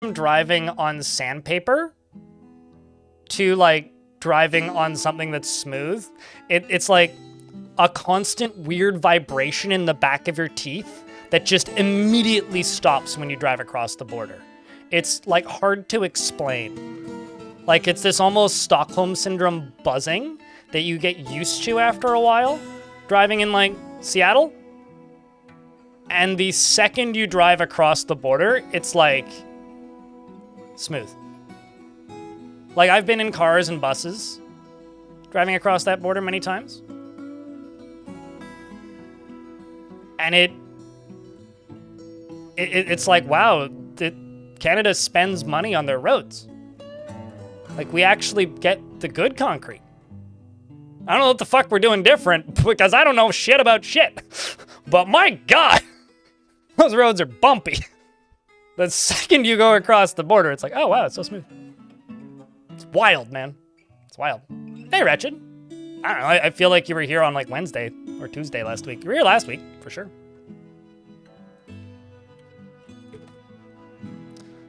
driving on sandpaper to like driving on something that's smooth, it's like a constant weird vibration in the back of your teeth that just immediately stops when you drive across the border. It's like hard to explain. Like it's this almost Stockholm syndrome buzzing that you get used to after a while driving in like Seattle. And the second you drive across the border, it's like smooth. Like I've been in cars and buses driving across that border many times. And it's like, wow, Canada spends money on their roads. Like we actually get the good concrete. I don't know what the fuck we're doing different because I don't know shit about shit. But my God, those roads are bumpy. The second you go across the border, it's like, oh wow, it's so smooth. It's wild, man. It's wild. Hey, Wretched. I don't know, I feel like you were here on like Wednesday or Tuesday last week. You were here last week, for sure.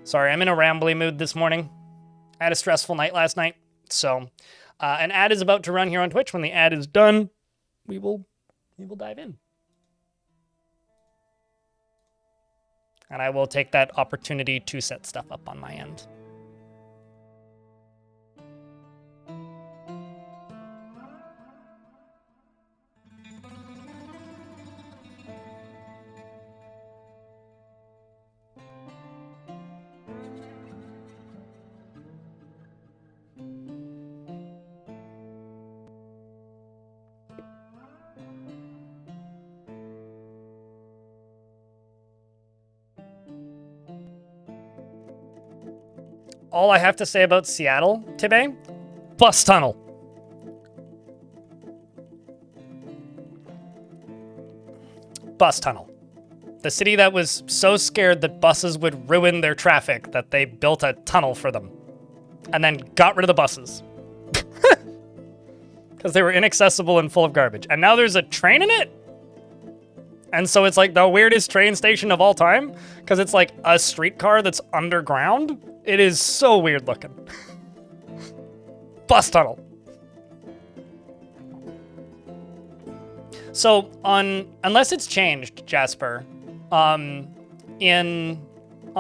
Sorry, I'm in a rambly mood this morning. I had a stressful night last night, so an ad is about to run here on Twitch. When the ad is done, we will dive in. And I will take that opportunity to set stuff up on my end. All I have to say about Seattle today, bus tunnel. Bus tunnel. The city that was so scared that buses would ruin their traffic that they built a tunnel for them and then got rid of the buses. Because they were inaccessible and full of garbage. And now there's a train in it? And so it's like the weirdest train station of all time because it's like a streetcar that's underground. It is so weird looking. Bus tunnel. So unless it's changed, Jasper, on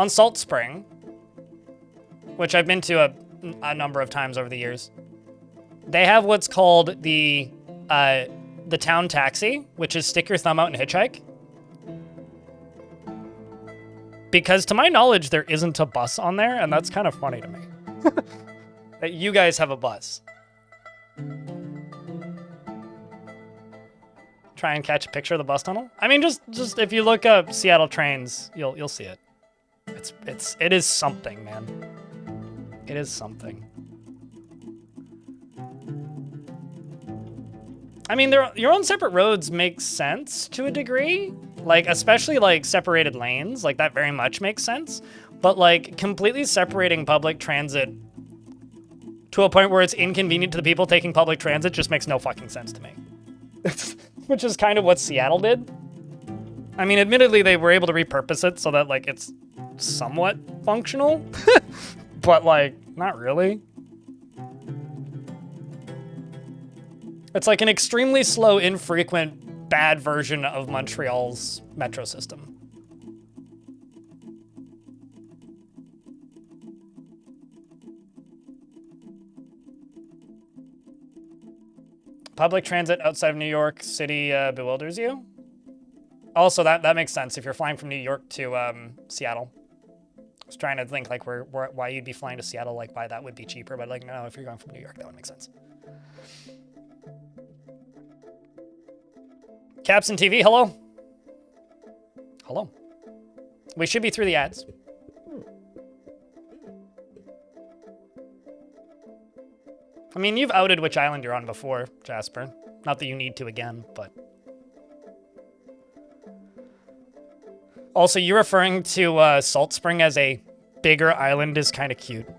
Salt Spring, which I've been to a number of times over the years, they have what's called the town taxi, which is stick your thumb out and hitchhike. Because to my knowledge, there isn't a bus on there, and that's kind of funny to me. That you guys have a bus. Try and catch a picture of the bus tunnel. I mean, just if you look up Seattle trains, you'll see it. It is something, man. It is something. I mean, your own separate roads make sense to a degree. Like, especially, like, separated lanes. Like, that very much makes sense. But, like, completely separating public transit to a point where it's inconvenient to the people taking public transit just makes no fucking sense to me. Which is kind of what Seattle did. I mean, admittedly, they were able to repurpose it so that, like, it's somewhat functional. But, like, not really. It's like an extremely slow, infrequent, bad version of Montreal's metro system. Public transit outside of New York City bewilders you? Also, that makes sense if you're flying from New York to Seattle. I was trying to think like why you'd be flying to Seattle, like why that would be cheaper, but like no, if you're going from New York, that would make sense. Capson TV, hello? Hello. We should be through the ads. I mean, you've outed which island you're on before, Jasper. Not that you need to again, but... Also, you referring to Salt Spring as a bigger island is kind of cute.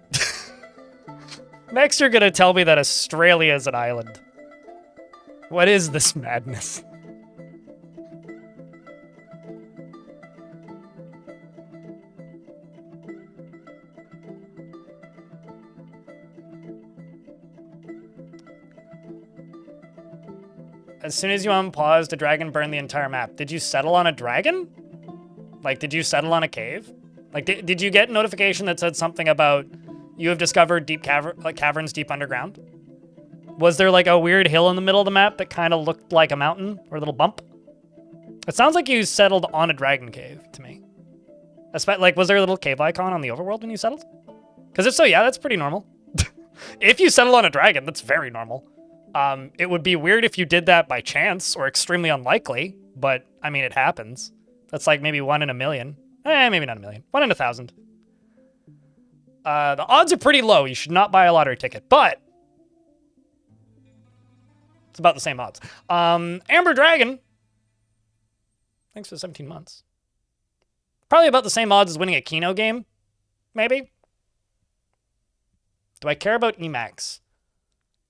Next, you're gonna tell me that Australia is an island. What is this madness? As soon as you unpaused, a dragon burned the entire map. Did you settle on a dragon? Like, did you settle on a cave? Like, did you get notification that said something about you have discovered deep caverns deep underground? Was there like a weird hill in the middle of the map that kind of looked like a mountain or a little bump? It sounds like you settled on a dragon cave to me. Like, was there a little cave icon on the overworld when you settled? Because if so, yeah, that's pretty normal. If you settle on a dragon, that's very normal. It would be weird if you did that by chance or extremely unlikely, but I mean, it happens. That's like maybe 1 in a million. Maybe not a million. 1 in 1,000. The odds are pretty low. You should not buy a lottery ticket, but it's about the same odds. Amber Dragon. Thanks for 17 months. Probably about the same odds as winning a Keno game, maybe. Do I care about Emacs?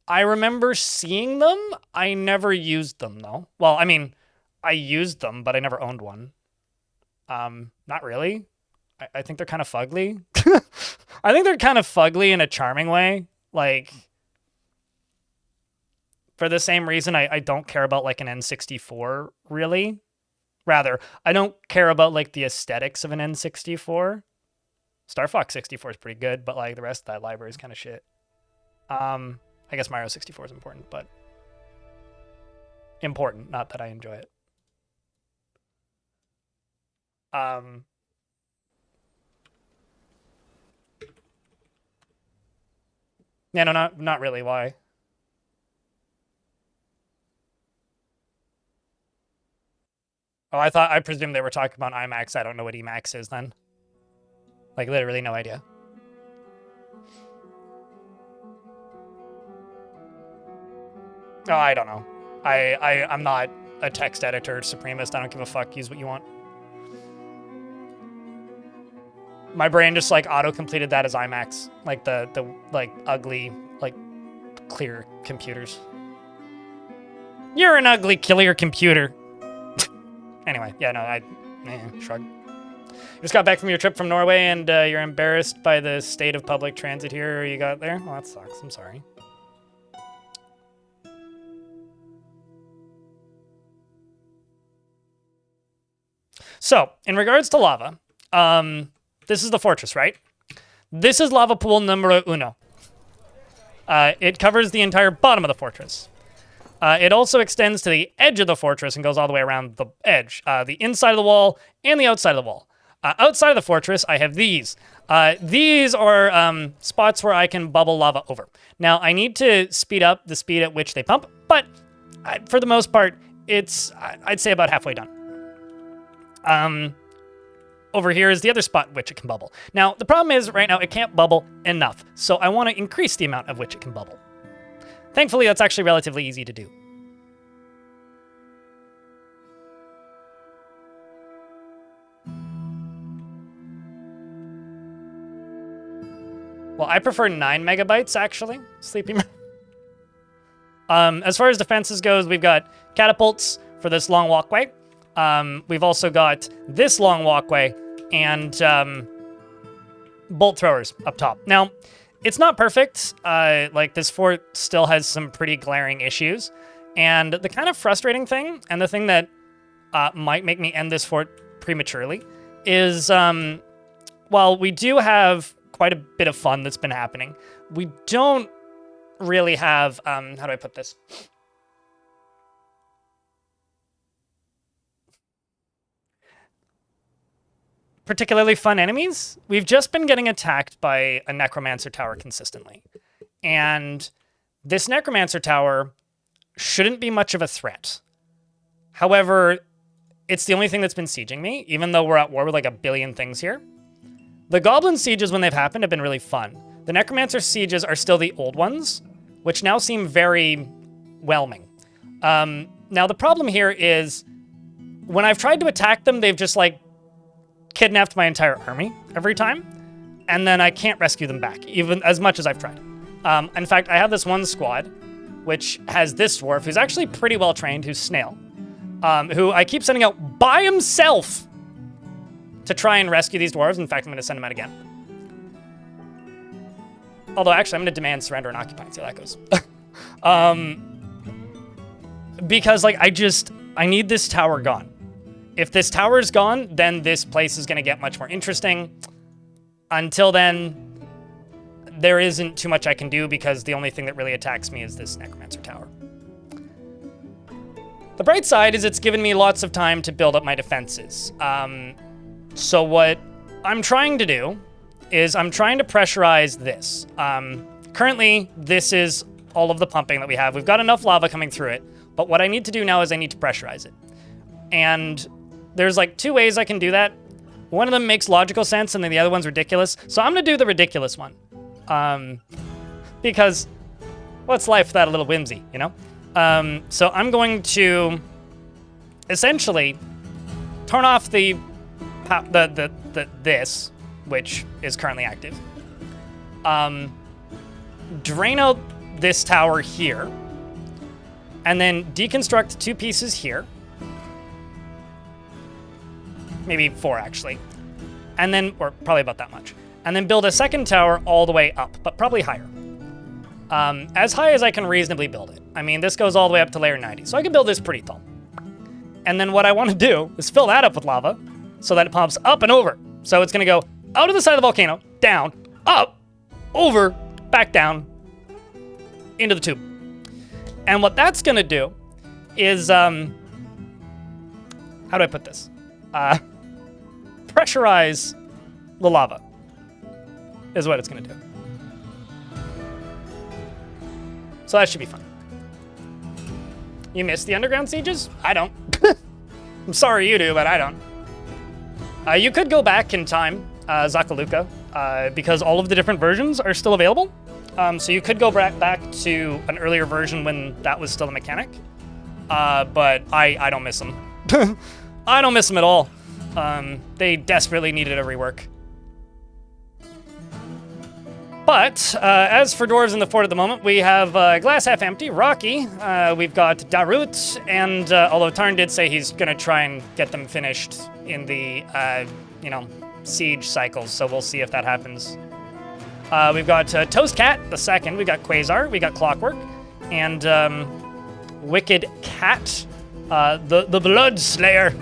I remember seeing them. I never used them, though. Well, I mean, I used them, but I never owned one. Not really. I think they're kind of fugly. I think they're kind of fugly in a charming way. Like, for the same reason I don't care about, like, an N64, really. Rather, I don't care about, like, the aesthetics of an N64. Star Fox 64 is pretty good, but, like, the rest of that library is kind of shit. I guess Mario 64 is important, but important, not that I enjoy it. Yeah, no, not really. Why? Oh, I presumed they were talking about IMAX. I don't know what Emacs is then. Like, literally no idea. Oh, I don't know. I'm not a text editor supremacist. I don't give a fuck. Use what you want. My brain just like auto-completed that as IMAX. Like the like ugly, like clear computers. You're an ugly, clear computer. Anyway, yeah, no, shrug. You just got back from your trip from Norway and you're embarrassed by the state of public transit here you got there? Well, that sucks. I'm sorry. So, in regards to lava, this is the fortress, right? This is lava pool numero uno. It covers the entire bottom of the fortress. It also extends to the edge of the fortress and goes all the way around the edge, the inside of the wall and the outside of the wall. Outside of the fortress, I have these. These are spots where I can bubble lava over. Now, I need to speed up the speed at which they pump, but for the most part, it's, I'd say, about halfway done. Over here is the other spot in which it can bubble. Now, the problem is, right now, it can't bubble enough, so I want to increase the amount of which it can bubble. Thankfully, that's actually relatively easy to do. Well, I prefer 9 megabytes, actually, Sleepy. As far as defenses goes, we've got catapults for this long walkway. We've also got this long walkway and bolt throwers up top. Now, it's not perfect. Like, this fort still has some pretty glaring issues. And the kind of frustrating thing, and the thing that might make me end this fort prematurely, is, while we do have quite a bit of fun that's been happening, we don't really have, how do I put this? Particularly fun enemies. We've just been getting attacked by a Necromancer Tower consistently. And this Necromancer Tower shouldn't be much of a threat. However, it's the only thing that's been sieging me, even though we're at war with like a billion things here. The Goblin sieges, when they've happened, have been really fun. The Necromancer sieges are still the old ones, which now seem very whelming. Now, the problem here is, when I've tried to attack them, they've just, like, kidnapped my entire army every time, and then I can't rescue them back, even as much as I've tried. In fact, I have this one squad, which has this dwarf, who's actually pretty well trained, who's Snail, who I keep sending out by himself to try and rescue these dwarves. In fact, I'm going to send him out again. Although, actually, I'm going to demand surrender and occupy and see how that goes. Because, like, I need this tower gone. If this tower is gone, then this place is going to get much more interesting. Until then, there isn't too much I can do because the only thing that really attacks me is this Necromancer tower. The bright side is it's given me lots of time to build up my defenses. So what I'm trying to do is I'm trying to pressurize this. Currently, this is all of the pumping that we have. We've got enough lava coming through it, but what I need to do now is I need to pressurize it. And there's like 2 ways I can do that. One of them makes logical sense, and then the other one's ridiculous. So I'm gonna do the ridiculous one. Because what's life without a little whimsy, you know? So I'm going to essentially turn off this, which is currently active. Drain out this tower here, and then deconstruct 2 pieces here. Maybe 4, actually. And then, or probably about that much. And then build a second tower all the way up, but probably higher. As high as I can reasonably build it. I mean, this goes all the way up to layer 90, so I can build this pretty tall. And then what I want to do is fill that up with lava so that it pumps up and over. So it's going to go out of the side of the volcano, down, up, over, back down, into the tube. And what that's going to do is, how do I put this? Pressurize the lava is what it's going to do. So that should be fun. You missed the underground sieges? I don't. I'm sorry you do, but I don't. You could go back in time, Zakaluka, because all of the different versions are still available. So you could go back to an earlier version when that was still a mechanic. But I don't miss them. I don't miss them at all. They desperately needed a rework. But as for dwarves in the fort at the moment, we have Glass Half Empty, Rocky, we've got Darut, and although Tarn did say he's going to try and get them finished in the, siege cycles, so we'll see if that happens. We've got Toast Cat, the second, we got Quasar, we got Clockwork, and Wicked Cat, the Blood Slayer.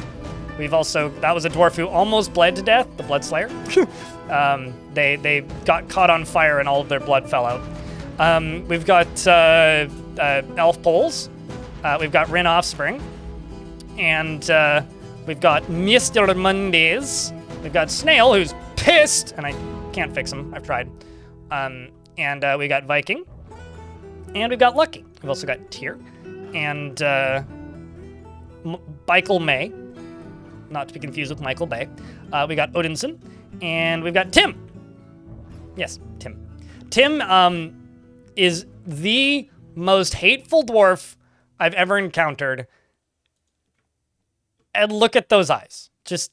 We've also, that was a dwarf who almost bled to death, the Blood Slayer. They got caught on fire and all of their blood fell out. We've got Elf Poles. We've got Rin Offspring. And we've got Mr. Mondays. We've got Snail, who's pissed, and I can't fix him. I've tried. And we got Viking. And we've got Lucky. We've also got Tyr. And Michael May. Not to be confused with Michael Bay. We got Odinson. And we've got Tim. Yes, Tim. Tim is the most hateful dwarf I've ever encountered. And look at those eyes. Just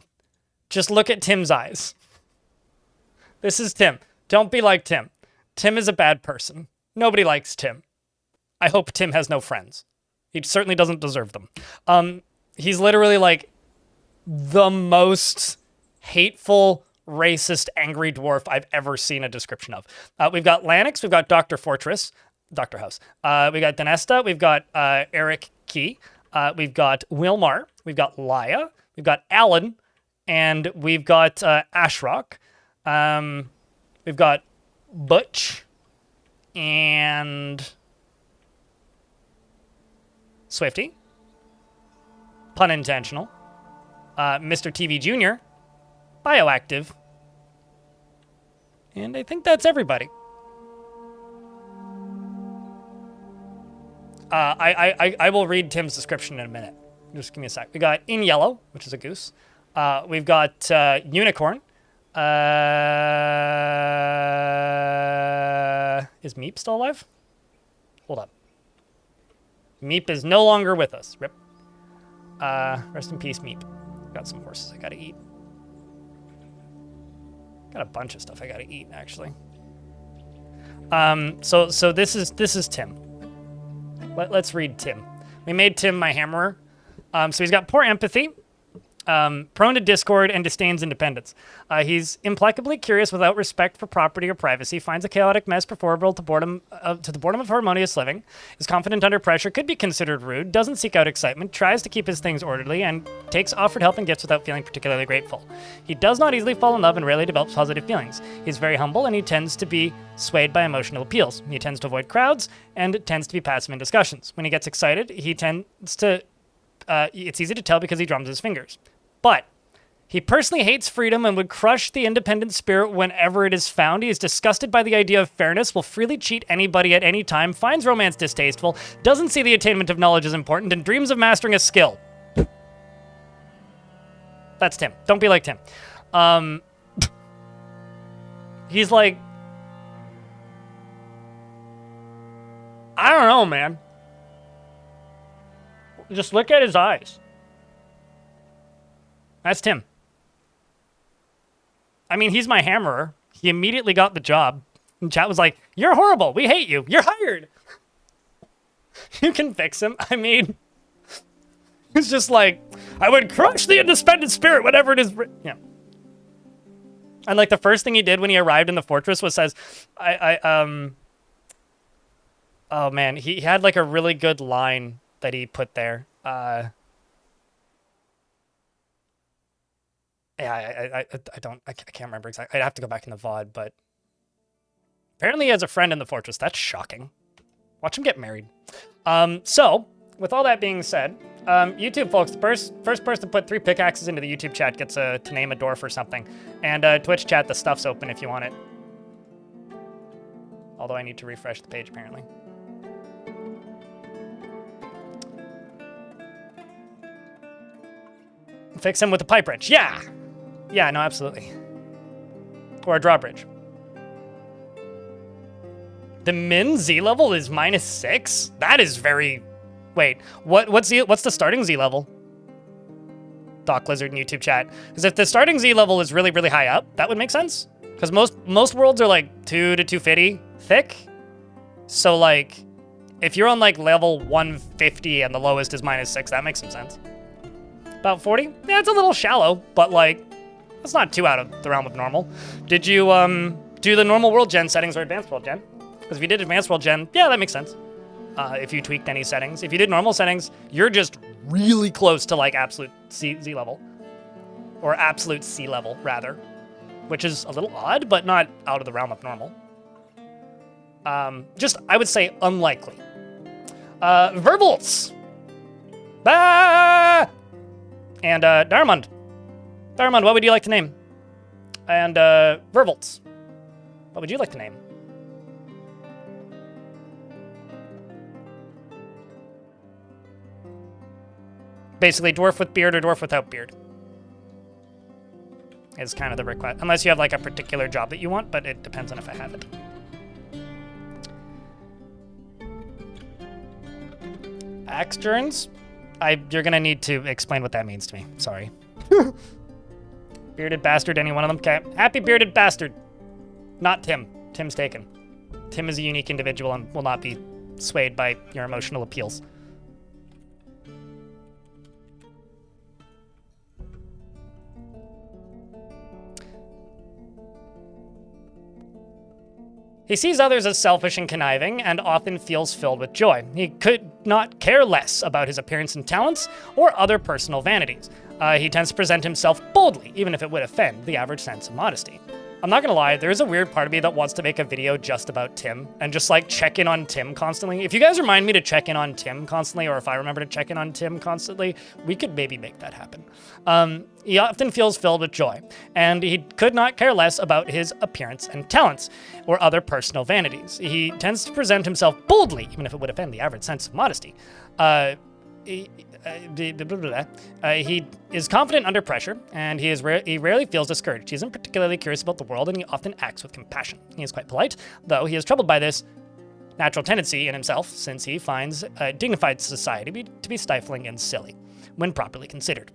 look at Tim's eyes. This is Tim. Don't be like Tim. Tim is a bad person. Nobody likes Tim. I hope Tim has no friends. He certainly doesn't deserve them. He's literally like the most hateful, racist, angry dwarf I've ever seen a description of. We've got Lanix, we've got Dr. Fortress, Dr. House. We got Denesta, we've got Eric Key, we've got Wilmar, we've got Laya, we've got Alan, and we've got Ashrock. We've got Butch, and Swifty. Pun intentional. Mr. TV Jr., Bioactive, and I think that's everybody. I will read Tim's description in a minute. Just give me a sec. We got In Yellow, which is a goose. We've got Unicorn. Is Meep still alive? Hold up. Meep is no longer with us. Rip. Rest in peace, Meep. Got some horses I gotta eat. Got a bunch of stuff I gotta eat, actually. So this is Tim. Let's read Tim. We made Tim my hammerer. So he's got poor empathy. Prone to discord and disdains independence. He's implacably curious without respect for property or privacy, finds a chaotic mess preferable to the boredom of harmonious living, is confident under pressure, could be considered rude, doesn't seek out excitement, tries to keep his things orderly, and takes offered help and gifts without feeling particularly grateful. He does not easily fall in love and rarely develops positive feelings. He's very humble and he tends to be swayed by emotional appeals. He tends to avoid crowds and tends to be passive in discussions. When he gets excited, he tends to... it's easy to tell because he drums his fingers. But he personally hates freedom and would crush the independent spirit whenever it is found. He is disgusted by the idea of fairness, will freely cheat anybody at any time, finds romance distasteful, doesn't see the attainment of knowledge as important, and dreams of mastering a skill. That's Tim. Don't be like Tim. He's like... I don't know, man. Just look at his eyes. That's Tim. I mean, he's my hammerer. He immediately got the job. And chat was like, you're horrible. We hate you. You're hired. You can fix him. I mean, he's just like, I would crush the independent spirit, whatever it is. Yeah. And like the first thing he did when he arrived in the fortress was says, oh man, he had like a really good line that he put there. Yeah, I can't remember exactly. I'd have to go back in the VOD, but apparently he has a friend in the fortress. That's shocking. Watch him get married. So, with all that being said, YouTube folks, the first person to put 3 pickaxes into the YouTube chat gets to name a dwarf or something. And Twitch chat, the stuff's open if you want it. Although I need to refresh the page, apparently. Fix him with a pipe wrench. Yeah! Yeah, no, absolutely. Or a drawbridge. The min Z level is -6? That is very... Wait, what's the starting Z level? Doc Lizard in YouTube chat. Because if the starting Z level is really, really high up, that would make sense. Because most worlds are like 2 to 250 thick. So like, if you're on like level 150 and the lowest is -6, that makes some sense. About 40? Yeah, it's a little shallow, but like, that's not too out of the realm of normal. Did you do the normal world gen settings or advanced world gen? Because if you did advanced world gen, yeah, that makes sense. If you tweaked any settings. If you did normal settings, you're just really close to like absolute Z level. Or absolute C level, rather. Which is a little odd, but not out of the realm of normal. Just, I would say, unlikely. Verbals! Ah! And Darmond. Darmond, what would you like to name? And Vervolts. What would you like to name? Basically, dwarf with beard or dwarf without beard. Is kind of the request. Unless you have like a particular job that you want, but it depends on if I have it. Axturns? You're gonna need to explain what that means to me. Sorry. Bearded bastard, any one of them? Okay. Happy bearded bastard. Not Tim. Tim's taken. Tim is a unique individual and will not be swayed by your emotional appeals. He sees others as selfish and conniving, and often feels filled with joy. He could not care less about his appearance and talents, or other personal vanities. He tends to present himself boldly, even if it would offend the average sense of modesty. I'm not gonna lie, there is a weird part of me that wants to make a video just about Tim, and just like check in on Tim constantly. If you guys remind me to check in on Tim constantly, or if I remember to check in on Tim constantly, we could maybe make that happen. He often feels filled with joy, and he could not care less about his appearance and talents, or other personal vanities. He tends to present himself boldly, even if it would offend the average sense of modesty. He is confident under pressure, and he rarely feels discouraged. He isn't particularly curious about the world, and he often acts with compassion. He is quite polite, though he is troubled by this natural tendency in himself, since he finds dignified society to be stifling and silly, when properly considered.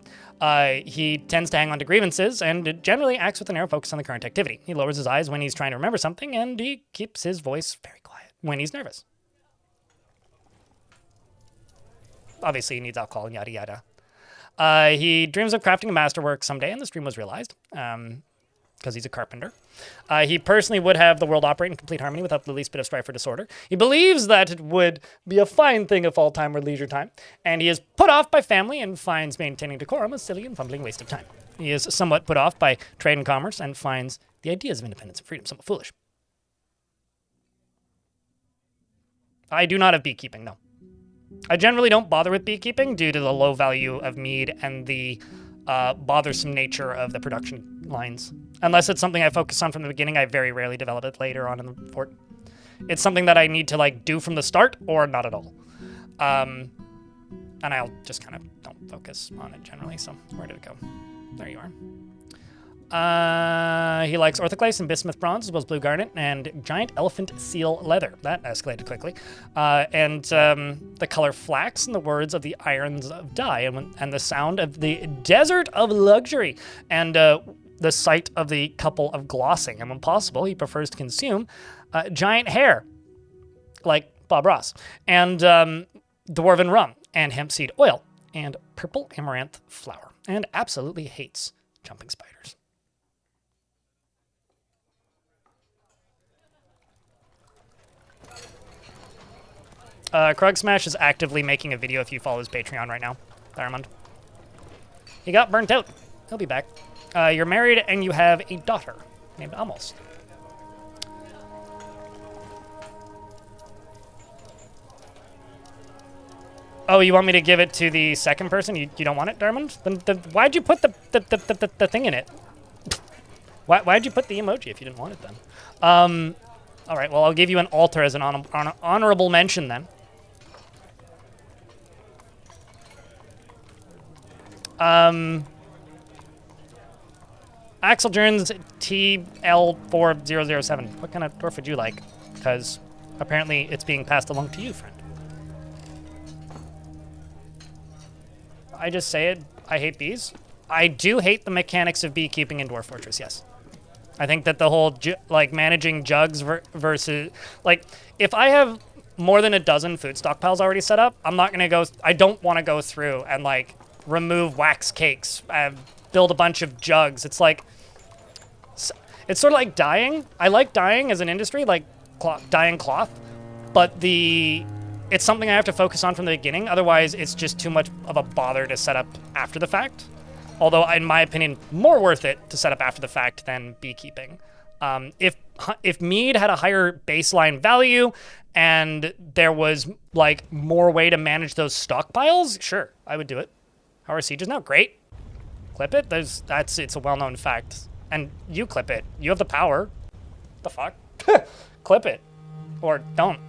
He tends to hang on to grievances, and generally acts with a narrow focus on the current activity. He lowers his eyes when he's trying to remember something, and he keeps his voice very quiet when he's nervous. Obviously, he needs alcohol and yada yada. He dreams of crafting a masterwork someday, and this dream was realized. Because he's a carpenter. He personally would have the world operate in complete harmony without the least bit of strife or disorder. He believes that it would be a fine thing if all time were leisure time, and he is put off by family and finds maintaining decorum a silly and fumbling waste of time. He is somewhat put off by trade and commerce and finds the ideas of independence and freedom somewhat foolish. I do not have beekeeping, though. I generally don't bother with beekeeping due to the low value of mead and the bothersome nature of the production lines. Unless it's something I focus on from the beginning, I very rarely develop it later on in the fort. It's something that I need to like do from the start or not at all. And I'll just kind of don't focus on it generally. So where did it go? There you are. He likes orthoclase and bismuth bronze, as well as blue garnet and giant elephant seal leather. That escalated quickly. And the color flax and the words of the irons of dye and the sound of the desert of luxury and the sight of the couple of glossing. And when possible, he prefers to consume giant hair, like Bob Ross, and dwarven rum and hemp seed oil and purple amaranth flower, and absolutely hates jumping spiders. Krug Smash is actively making a video if you follow his Patreon right now, Diamond. He got burnt out. He'll be back. You're married and you have a daughter named Almost. Oh, you want me to give it to the second person? You don't want it, Diamond? Then why'd you put the thing in it? Why'd you put the emoji if you didn't want it then? All right, well, I'll give you an altar as an honorable mention then. Axel Jones TL4007. What kind of dwarf would you like? Because apparently it's being passed along to you, friend. I just say it. I hate bees. I do hate the mechanics of beekeeping in Dwarf Fortress, yes. I think that the whole, like, managing jugs versus... Like, if I have more than a dozen food stockpiles already set up, I'm not going to go... I don't want to go through and, like, remove wax cakes, build a bunch of jugs. It's like... It's sort of like dyeing. I like dyeing as an industry, like dyeing cloth, but it's something I have to focus on from the beginning. Otherwise, it's just too much of a bother to set up after the fact. Although, in my opinion, more worth it to set up after the fact than beekeeping. If mead had a higher baseline value and there was like more way to manage those stockpiles, sure, I would do it. How are sieges now? Great. Clip it. It's a well-known fact. And you clip it. You have the power. The fuck? Clip it. Or don't.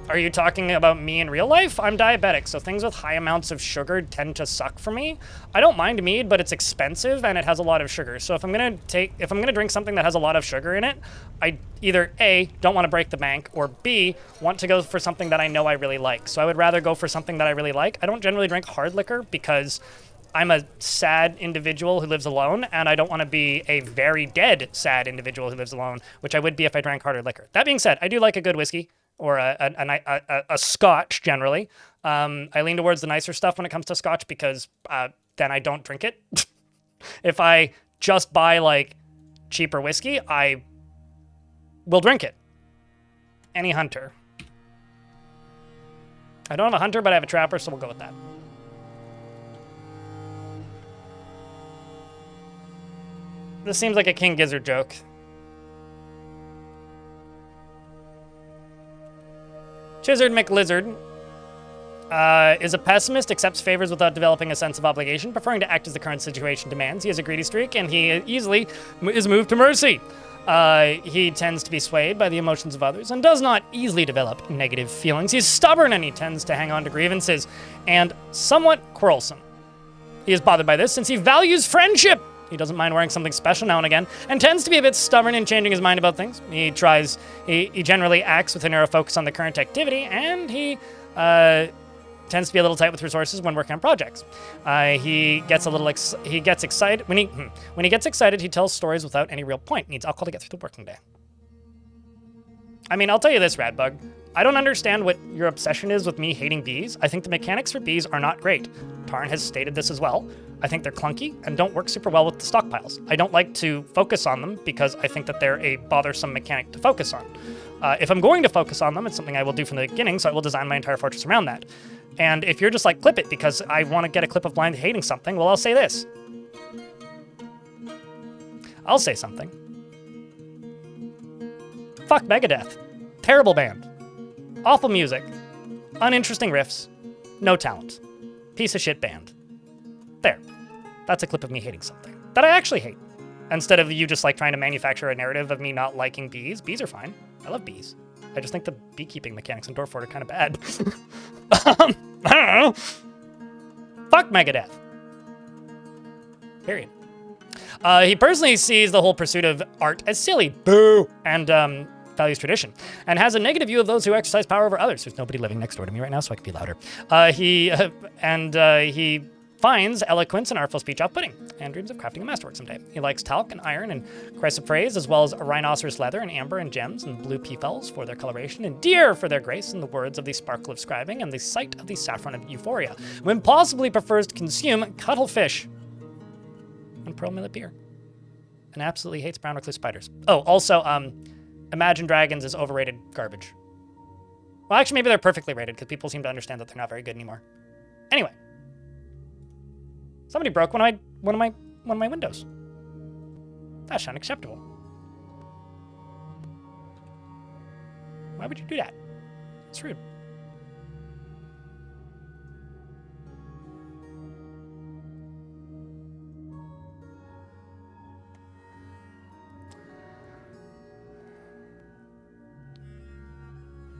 Are you talking about me in real life? I'm diabetic, so things with high amounts of sugar tend to suck for me. I don't mind mead, but it's expensive and it has a lot of sugar. So if I'm gonna drink something that has a lot of sugar in it, I either A, don't want to break the bank, or B, want to go for something that I know I really like. So I would rather go for something that I really like. I don't generally drink hard liquor because I'm a sad individual who lives alone, and I don't want to be a very dead sad individual who lives alone, which I would be if I drank harder liquor. That being said, I do like a good whiskey. Or a scotch, generally. I lean towards the nicer stuff when it comes to scotch because then I don't drink it. If I just buy, like, cheaper whiskey, I will drink it. Any hunter. I don't have a hunter, but I have a trapper, so we'll go with that. This seems like a King Gizzard joke. Chizzard McLizard is a pessimist, accepts favors without developing a sense of obligation, preferring to act as the current situation demands. He has a greedy streak, and he easily is moved to mercy. He tends to be swayed by the emotions of others and does not easily develop negative feelings. He's stubborn, and he tends to hang on to grievances, and somewhat quarrelsome. He is bothered by this since he values friendship. He doesn't mind wearing something special now and again, and tends to be a bit stubborn in changing his mind about things. He generally acts with a narrow focus on the current activity, and he tends to be a little tight with resources when working on projects. He gets excited. When he gets excited, he tells stories without any real point. Needs alcohol to get through the working day. I mean, I'll tell you this, Radbug. I don't understand what your obsession is with me hating bees. I think the mechanics for bees are not great. Tarn has stated this as well. I think they're clunky and don't work super well with the stockpiles. I don't like to focus on them because I think that they're a bothersome mechanic to focus on. If I'm going to focus on them, it's something I will do from the beginning, so I will design my entire fortress around that. And if you're just like, clip it because I want to get a clip of blind hating something, well, I'll say this. I'll say something. Fuck Megadeth. Terrible band. Awful music. Uninteresting riffs. No talent. Piece of shit band. There. That's a clip of me hating something that I actually hate. Instead of you just like trying to manufacture a narrative of me not liking bees. Bees are fine. I love bees. I just think the beekeeping mechanics in Dwarf Fortress are kind of bad. I don't know. Fuck Megadeth. Period. He personally sees the whole pursuit of art as silly. Boo! And values tradition. And has a negative view of those who exercise power over others. There's nobody living next door to me right now, so I can be louder. He finds eloquence and artful speech off-putting, and dreams of crafting a masterwork someday. He likes talc and iron and chrysoprase, as well as rhinoceros leather and amber and gems and blue peafells for their coloration, and deer for their grace, and the words of the sparkle of scribing, and the sight of the saffron of euphoria. When possibly prefers to consume cuttlefish and pearl millet beer. And absolutely hates brown recluse spiders. Oh, also, Imagine Dragons is overrated garbage. Well, actually, maybe they're perfectly rated, because people seem to understand that they're not very good anymore. Anyway. Somebody broke one of my windows. That's unacceptable. Why would you do that? It's rude.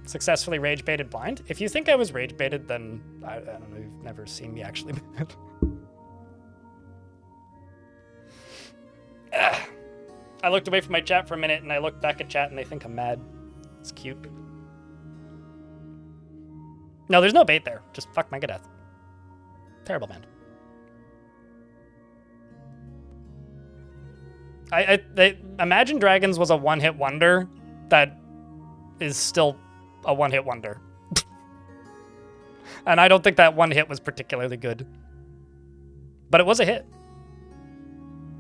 Successfully rage baited blind. If you think I was rage baited, then I don't know. You've never seen me actually. I looked away from my chat for a minute and I looked back at chat and they think I'm mad. It's cute. No, there's no bait there. Just fuck Megadeth. Terrible band. Imagine Dragons was a one-hit wonder that is still a one-hit wonder. And I don't think that one hit was particularly good. But it was a hit.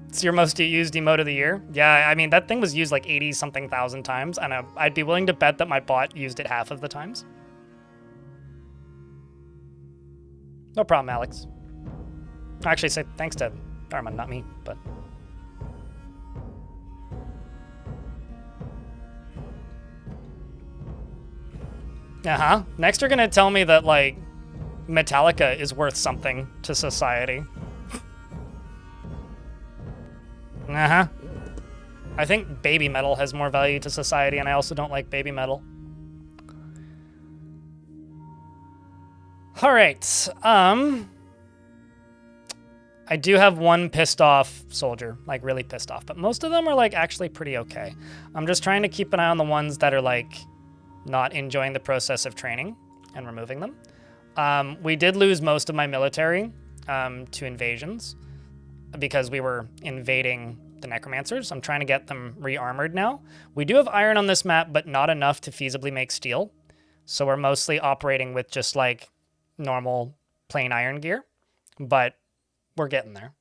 It's your most used emote of the year? Yeah, I mean, that thing was used like 80-something thousand times, and I'd be willing to bet that my bot used it half of the times. No problem, Alex. Actually, say thanks to Darman, not me, but... Uh-huh. Next you're gonna tell me that, like, Metallica is worth something to society. Uh-huh. I think baby metal has more value to society, and I also don't like baby metal. Alright, I do have one pissed off soldier, like really pissed off, but most of them are like actually pretty okay. I'm just trying to keep an eye on the ones that are like not enjoying the process of training and removing them. We did lose most of my military to invasions because we were invading the necromancers. I'm trying to get them re-armored now. We do have iron on this map, but not enough to feasibly make steel. So we're mostly operating with just like normal plain iron gear, but we're getting there.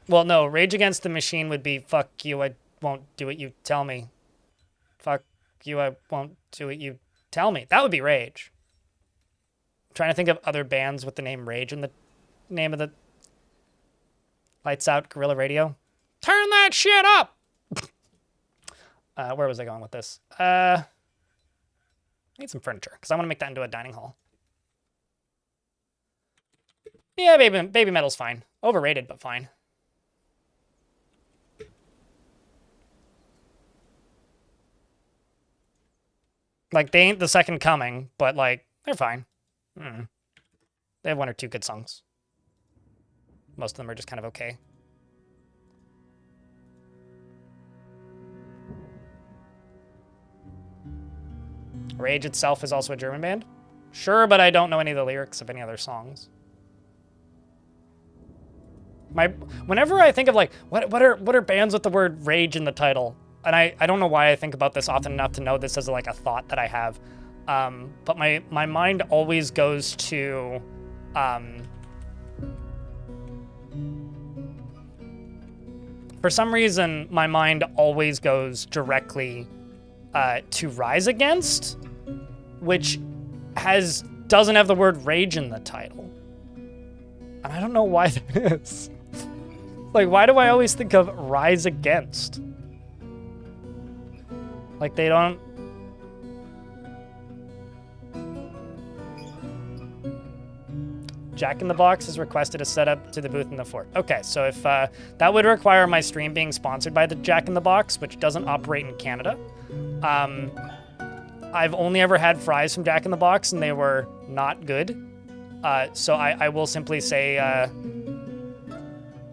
Well, no, Rage Against the Machine would be, fuck you, I won't do what you tell me. Fuck you, I won't do what you tell me. That would be Rage. I'm trying to think of other bands with the name Rage in the name of the... Lights Out Guerrilla Radio. Turn that shit up! Where was I going with this? I need some furniture, because I want to make that into a dining hall. Yeah, baby metal's fine. Overrated, but fine. Like, they ain't the second coming, but, like, they're fine. They have one or two good songs. Most of them are just kind of okay. Rage itself is also a German band? Sure, but I don't know any of the lyrics of any other songs. Whenever I think of like what are bands with the word rage in the title, and I don't know why I think about this often enough to know this as like a thought that I have, but my mind always goes to for some reason my mind always goes directly to Rise Against, which doesn't have the word rage in the title. And I don't know why that is. Like, why do I always think of Rise Against? Like, they don't... Jack in the Box has requested a setup to the booth in the fort. Okay, so if that would require my stream being sponsored by the Jack in the Box, which doesn't operate in Canada. I've only ever had fries from Jack in the Box, and they were not good. So I will simply say,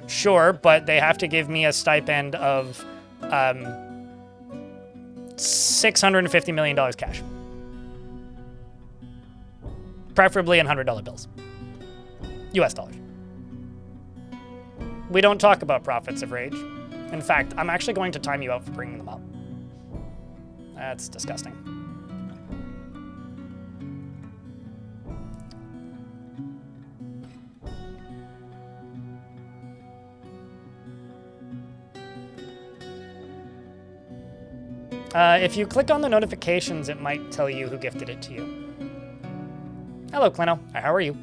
sure, but they have to give me a stipend of $650 million cash. Preferably in $100 bills. US dollars. We don't talk about profits of rage. In fact, I'm actually going to time you out for bringing them up. That's disgusting. If you click on the notifications, it might tell you who gifted it to you. Hello, Clino. How are you?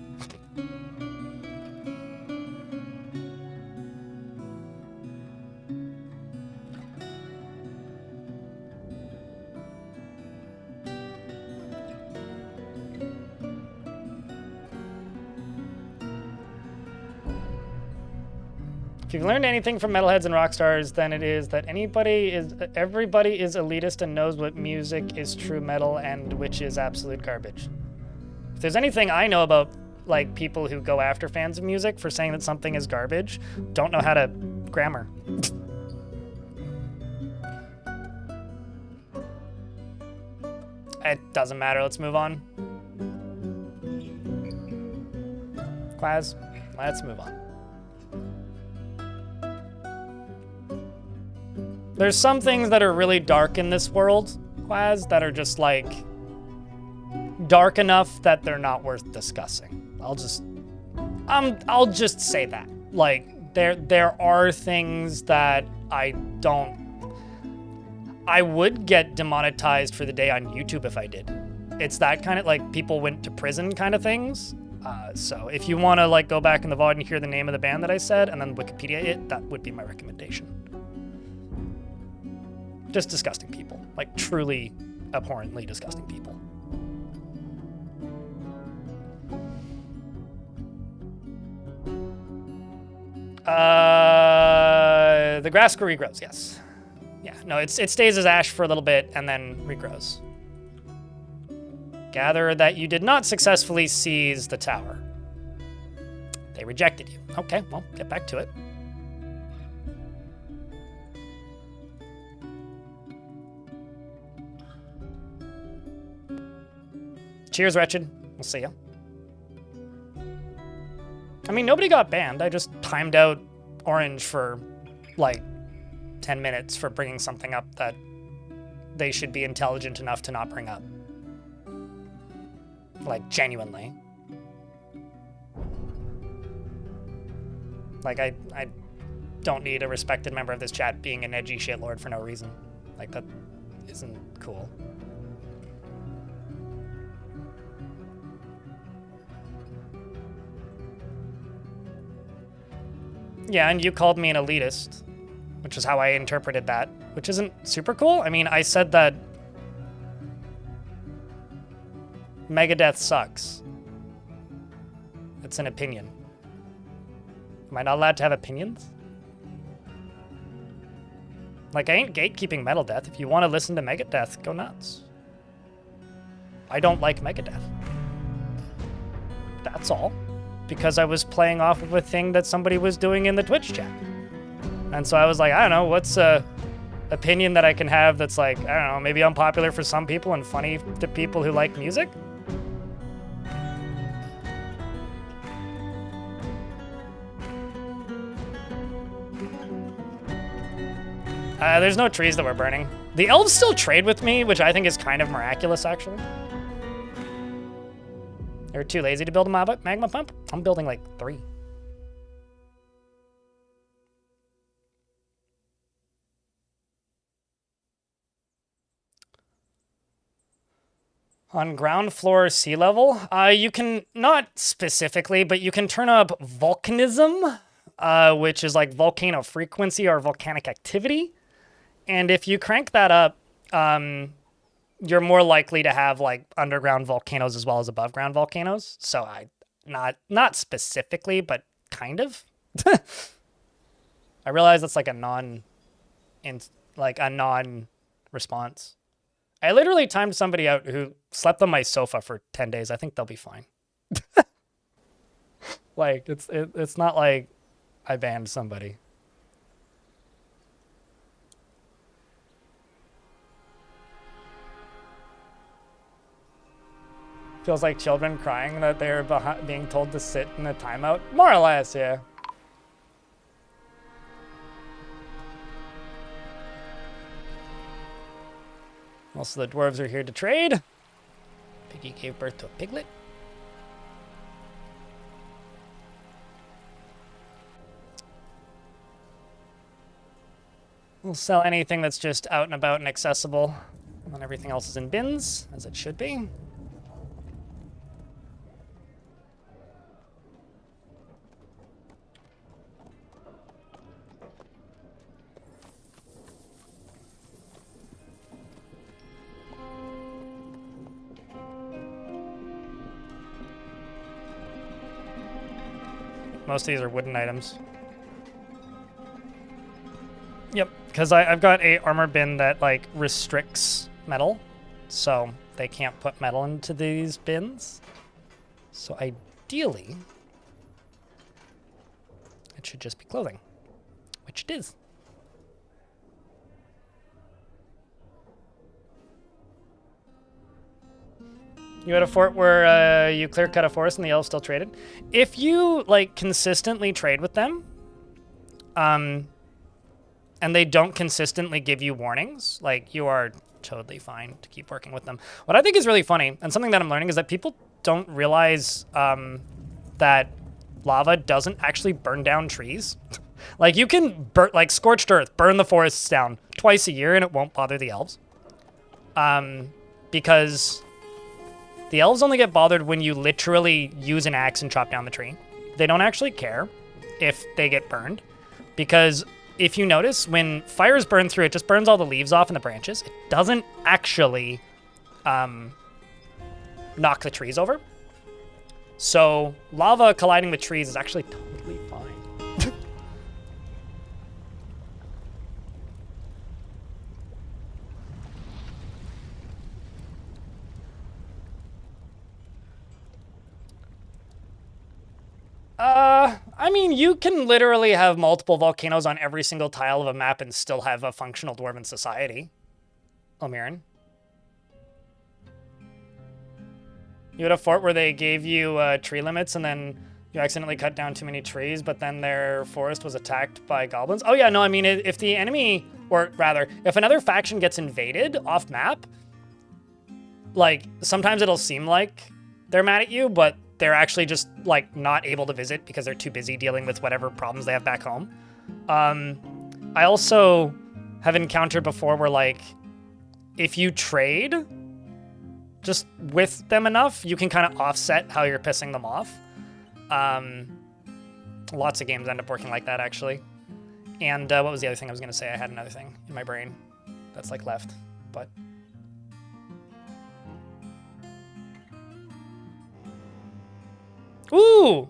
If you've learned anything from metalheads and rock stars, then it is that everybody is elitist and knows what music is true metal and which is absolute garbage. If there's anything I know about like people who go after fans of music for saying that something is garbage, don't know how to grammar. It doesn't matter, let's move on. Quaz, let's move on. There's some things that are really dark in this world, Quaz, that are just like dark enough that they're not worth discussing. I'll just say that. Like there are things that I would get demonetized for the day on YouTube if I did. It's that kind of like people went to prison kind of things. So if you want to like go back in the VOD and hear the name of the band that I said and then Wikipedia it, that would be my recommendation. Just disgusting people, like truly abhorrently disgusting people. The grass regrows, yes. Yeah, no, it stays as ash for a little bit and then regrows. Gather that you did not successfully seize the tower. They rejected you. Okay, well, get back to it. Cheers, Wretched. We'll see ya. I mean, nobody got banned. I just timed out Orange for, like, 10 minutes for bringing something up that they should be intelligent enough to not bring up. Like, genuinely. Like, I don't need a respected member of this chat being an edgy shitlord for no reason. Like, that isn't cool. Yeah, and you called me an elitist, which is how I interpreted that, which isn't super cool. I mean, I said that Megadeth sucks. It's an opinion. Am I not allowed to have opinions? Like, I ain't gatekeeping Metal Death. If you want to listen to Megadeth, go nuts. I don't like Megadeth. That's all. Because I was playing off of a thing that somebody was doing in the Twitch chat. And so I was like, I don't know, what's a opinion that I can have that's like, I don't know, maybe unpopular for some people and funny to people who like music? There's no trees that we're burning. The elves still trade with me, which I think is kind of miraculous, actually. They're too lazy to build a magma pump. I'm building like 3. On ground floor sea level, you can, not specifically, but you can turn up volcanism, which is like volcano frequency or volcanic activity. And if you crank that up, you're more likely to have like underground volcanoes as well as above ground volcanoes. So not specifically, but kind of. I realize that's like a non-response. I literally timed somebody out who slept on my sofa for 10 days. I think they'll be fine. Like, it's not like I banned somebody. Feels like children crying that they're being told to sit in a timeout. More or less, yeah. Also, the dwarves are here to trade. Piggy gave birth to a piglet. We'll sell anything that's just out and about and accessible. And then everything else is in bins, as it should be. Most of these are wooden items. Yep, because I've got a armor bin that like restricts metal, so they can't put metal into these bins. So ideally, it should just be clothing, which it is. You had a fort where you clear cut a forest and the elves still traded. If you like consistently trade with them, and they don't consistently give you warnings, like you are totally fine to keep working with them. What I think is really funny and something that I'm learning is that people don't realize that lava doesn't actually burn down trees. Like you can burn, like scorched earth, burn the forests down twice a year and it won't bother the elves. Because the elves only get bothered when you literally use an axe and chop down the tree. They don't actually care if they get burned, because if you notice, when fires burn through, it just burns all the leaves off and the branches. It doesn't actually knock the trees over. So lava colliding with trees is actually totally fine. I mean, you can literally have multiple volcanoes on every single tile of a map and still have a functional dwarven society. Omiran. You had a fort where they gave you tree limits and then you accidentally cut down too many trees, but then their forest was attacked by goblins. Oh yeah, no, I mean, if the enemy, or rather, if another faction gets invaded off map, like, sometimes it'll seem like they're mad at you, but they're actually just, like, not able to visit because they're too busy dealing with whatever problems they have back home. I also have encountered before where, like, if you trade just with them enough, you can kind of offset how you're pissing them off. Lots of games end up working like that, actually. And what was the other thing I was going to say? I had another thing in my brain that's, like, left, but... Ooh!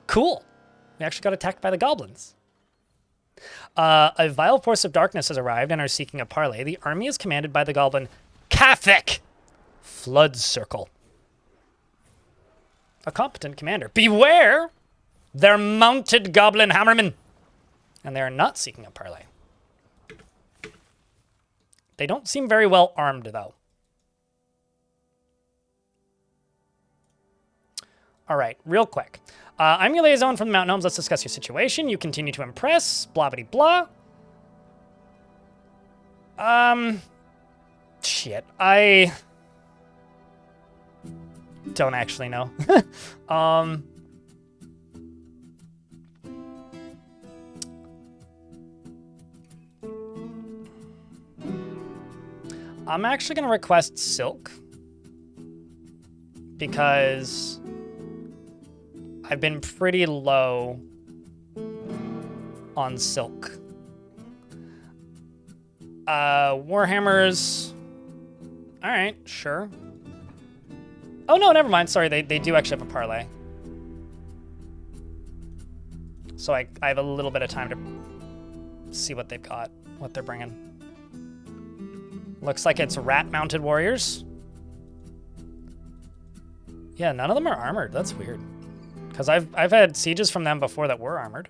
Cool. We actually got attacked by the goblins. A vile force of darkness has arrived and are seeking a parley. The army is commanded by the goblin Kathik, Flood Circle. A competent commander. Beware! They're mounted goblin hammermen. And they are not seeking a parley. They don't seem very well armed, though. All right, real quick. I'm your liaison from the Mountain Homes. Let's discuss your situation. You continue to impress. Blah, blah, blah. Shit. I don't actually know. I'm actually going to request silk because I've been pretty low on silk. Warhammers. All right, sure. Oh, no, never mind. Sorry, they do actually have a parlay. So I have a little bit of time to see what they've got, what they're bringing. Looks like it's rat-mounted warriors. Yeah, none of them are armored. That's weird. Because I've had sieges from them before that were armored.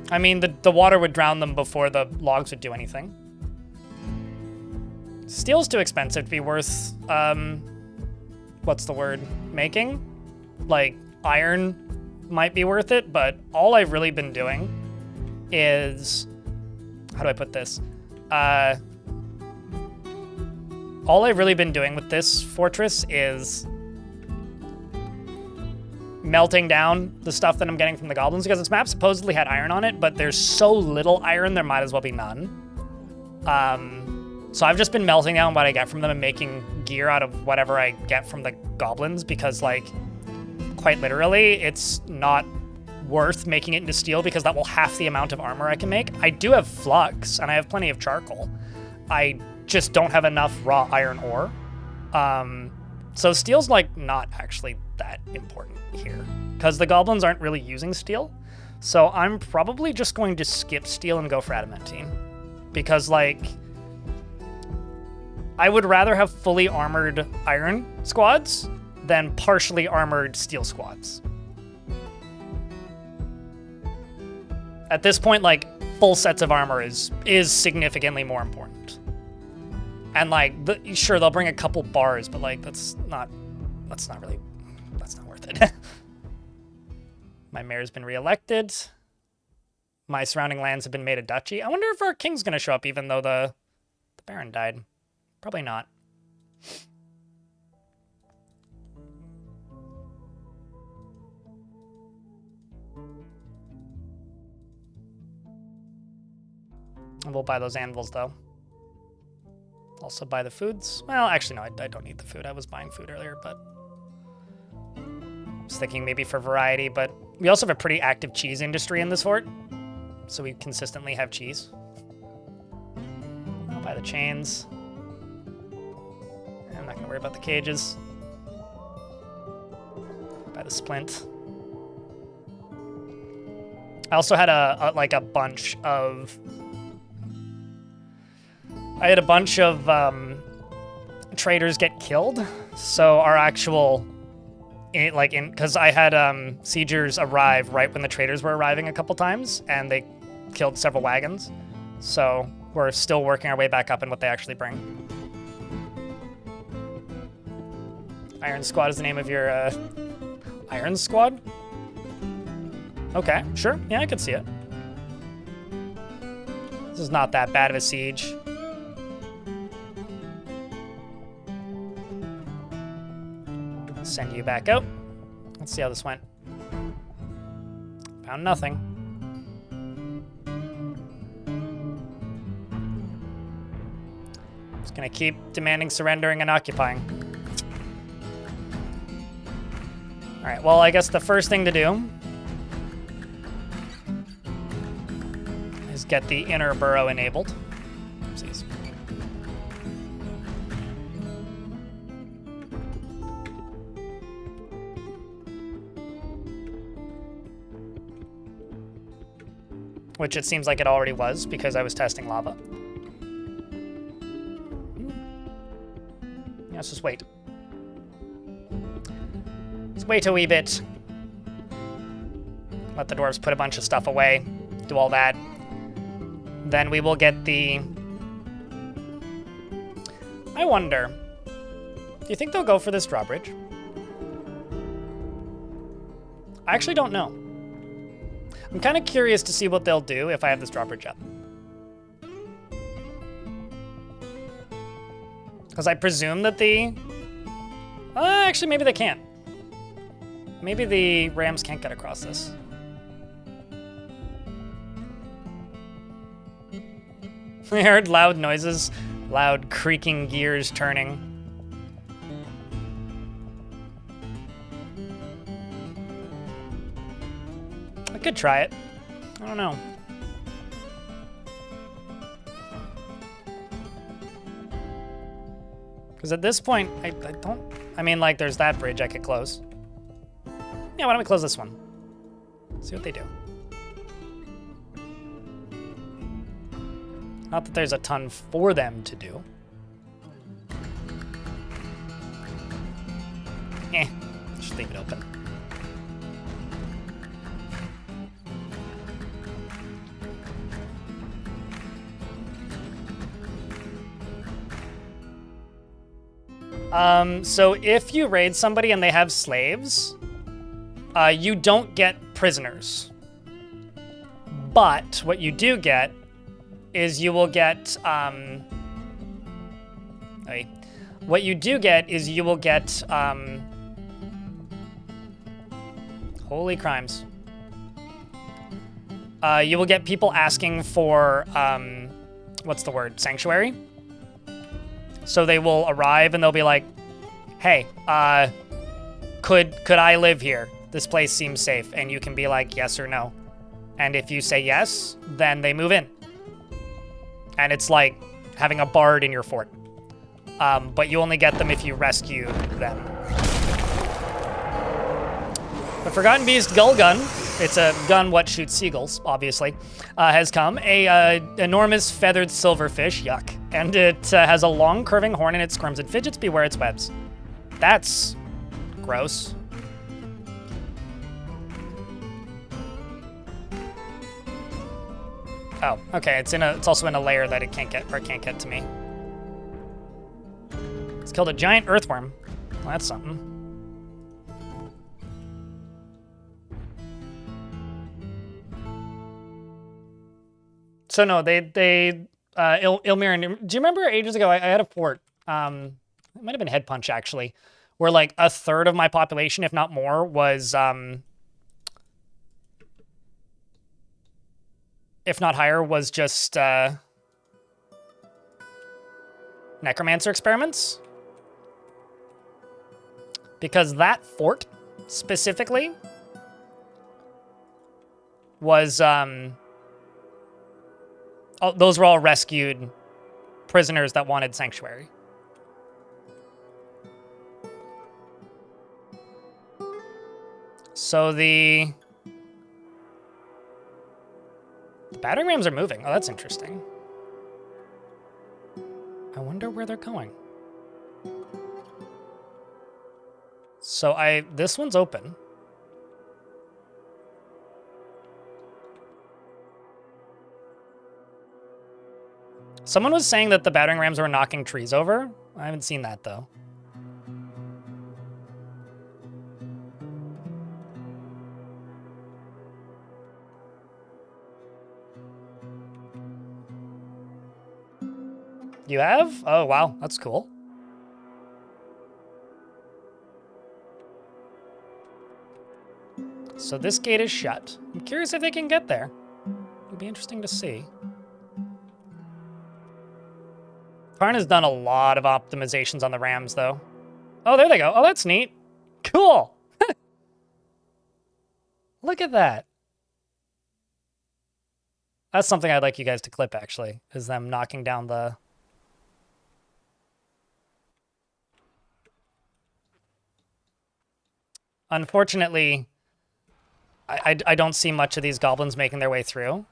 I mean, the water would drown them before the logs would do anything. Steel's too expensive to be worth, what's the word? Making? Like, iron might be worth it, but all I've really been doing is... How do I put this? All I've really been doing with this fortress is melting down the stuff that I'm getting from the goblins, because this map supposedly had iron on it, but there's so little iron, there might as well be none. So I've just been melting down what I get from them and making gear out of whatever I get from the goblins, because, like, quite literally, it's not worth making it into steel because that will half the amount of armor I can make. I do have flux, and I have plenty of charcoal. I just don't have enough raw iron ore. So steel's, like, not actually that important here, because the goblins aren't really using steel. So I'm probably just going to skip steel and go for adamantine, because, like, I would rather have fully armored iron squads than partially armored steel squads. At this point, like, full sets of armor is significantly more important. And, like, sure, they'll bring a couple bars, but, like, that's not worth it. My mayor's been reelected. My surrounding lands have been made a duchy. I wonder if our king's gonna show up even though the baron died. Probably not. And we'll buy those anvils, though. Also buy the foods. Well, actually, no, I don't need the food. I was buying food earlier, but I was thinking maybe for variety, but we also have a pretty active cheese industry in this fort, so we consistently have cheese. I'll buy the chains. I'm not gonna worry about the cages. Buy the splint. I also had a bunch of traders get killed. So our actual, because I had siegers arrive right when the traders were arriving a couple times, and they killed several wagons. So we're still working our way back up in what they actually bring. Iron Squad is the name of your Iron Squad? Okay, sure. Yeah, I could see it. This is not that bad of a siege. Send you back out. Let's see how this went. Found nothing. Just gonna keep demanding surrendering and occupying. All right, well, I guess the first thing to do is get the inner burrow enabled. Oopsies. Which it seems like it already was because I was testing lava. Yeah, let's just wait. Let's wait a wee bit. Let the dwarves put a bunch of stuff away. Do all that. Then we will get the... I wonder. Do you think they'll go for this drawbridge? I actually don't know. I'm kind of curious to see what they'll do if I have this drawbridge up. Because I presume that the... actually, maybe they can't. Maybe the rams can't get across this. I heard loud noises, loud creaking gears turning. I could try it. I don't know. Because at this point, I don't... I mean, like, there's that bridge I could close. Yeah, why don't we close this one? See what they do. Not that there's a ton for them to do. Just leave it open. So if you raid somebody and they have slaves, you don't get prisoners. But what you do get is you will get, what you do get is you will get, holy crimes. You will get people asking for, what's the word, sanctuary? So they will arrive and they'll be like, hey, could I live here? This place seems safe. And you can be like, yes or no. And if you say yes, then they move in. And it's like having a bard in your fort. But you only get them if you rescue them. The Forgotten Beast Gull Gun, it's a gun what shoots seagulls, obviously, has come. A enormous feathered silverfish, yuck. And it has a long curving horn and it squirms. It fidgets, beware its webs. That's gross. Oh, okay, it's also in a layer that it can't get to me. It's killed a giant earthworm. Well, that's something. So no, Ilmir, do you remember ages ago, I had a fort, it might have been Head Punch actually, where like a third of my population, if not more, was, if not higher, was just necromancer experiments. Because that fort, specifically, was, those were all rescued prisoners that wanted sanctuary. So the battering rams are moving. Oh, that's interesting. I wonder where they're going. So this one's open. Someone was saying that the battering rams were knocking trees over. I haven't seen that, though. You have? Oh, wow. That's cool. So this gate is shut. I'm curious if they can get there. It'll be interesting to see. Karn has done a lot of optimizations on the rams, though. Oh, there they go. Oh, that's neat. Cool. Look at that. That's something I'd like you guys to clip, actually, is them knocking down the... Unfortunately, I don't see much of these goblins making their way through,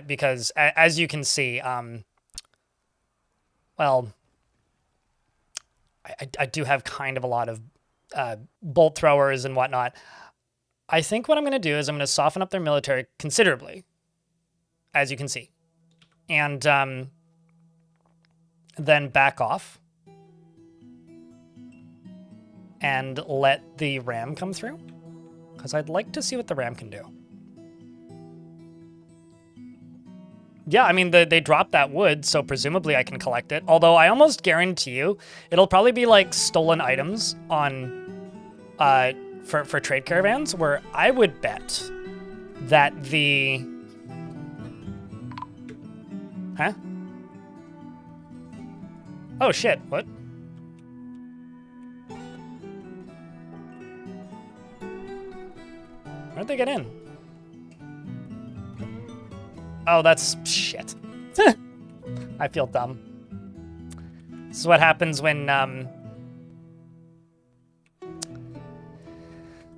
because, as you can see, well, I do have kind of a lot of bolt throwers and whatnot. I think what I'm going to do is I'm going to soften up their military considerably, as you can see. And then back off. And let the ram come through. Because I'd like to see what the ram can do. Yeah, I mean, they dropped that wood, so presumably I can collect it. Although I almost guarantee you, it'll probably be like stolen items on... for trade caravans, where I would bet that the... Huh? Oh shit, what? Where'd they get in? Oh, that's shit. I feel dumb. This is what happens when,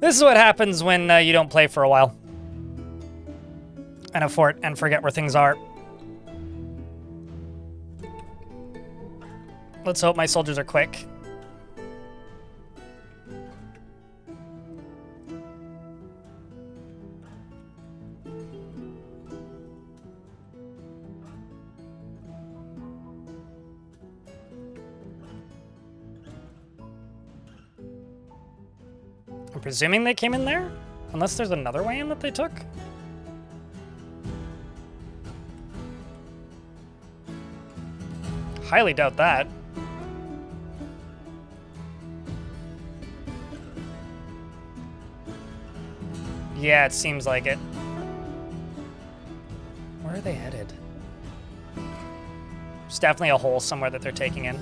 This is what happens when you don't play for a while. And a fort and forget where things are. Let's hope my soldiers are quick. I'm presuming they came in there? Unless there's another way in that they took? Highly doubt that. Yeah, it seems like it. Where are they headed? There's definitely a hole somewhere that they're taking in.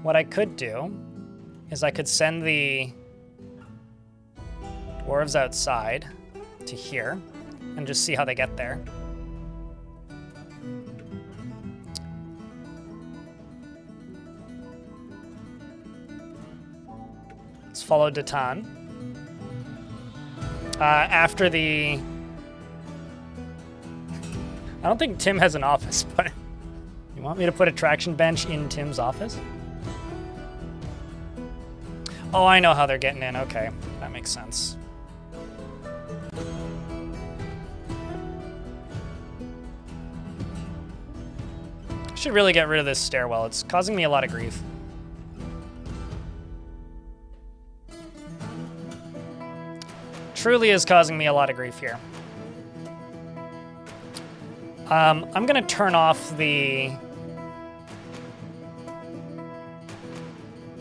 What I could do is I could send the dwarves outside to here and just see how they get there. Let's follow Datan. After the... I don't think Tim has an office, but you want me to put a traction bench in Tim's office? Oh, I know how they're getting in. Okay, that makes sense. I should really get rid of this stairwell. It's causing me a lot of grief. Truly is causing me a lot of grief here. I'm gonna turn off the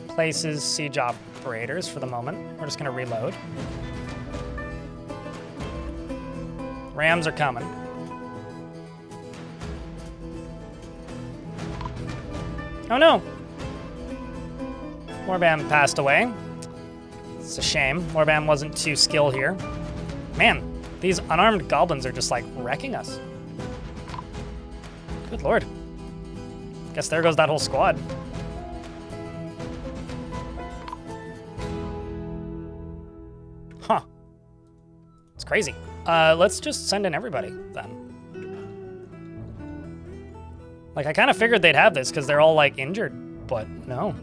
places siege operators for the moment. We're just gonna reload. Rams are coming. Oh no! Warbam passed away. It's a shame. Warbam wasn't too skilled here. Man, these unarmed goblins are just like wrecking us. Good lord. Guess there goes that whole squad. Huh. It's crazy. Let's just send in everybody, then. Like, I kind of figured they'd have this because they're all, like, injured, but no.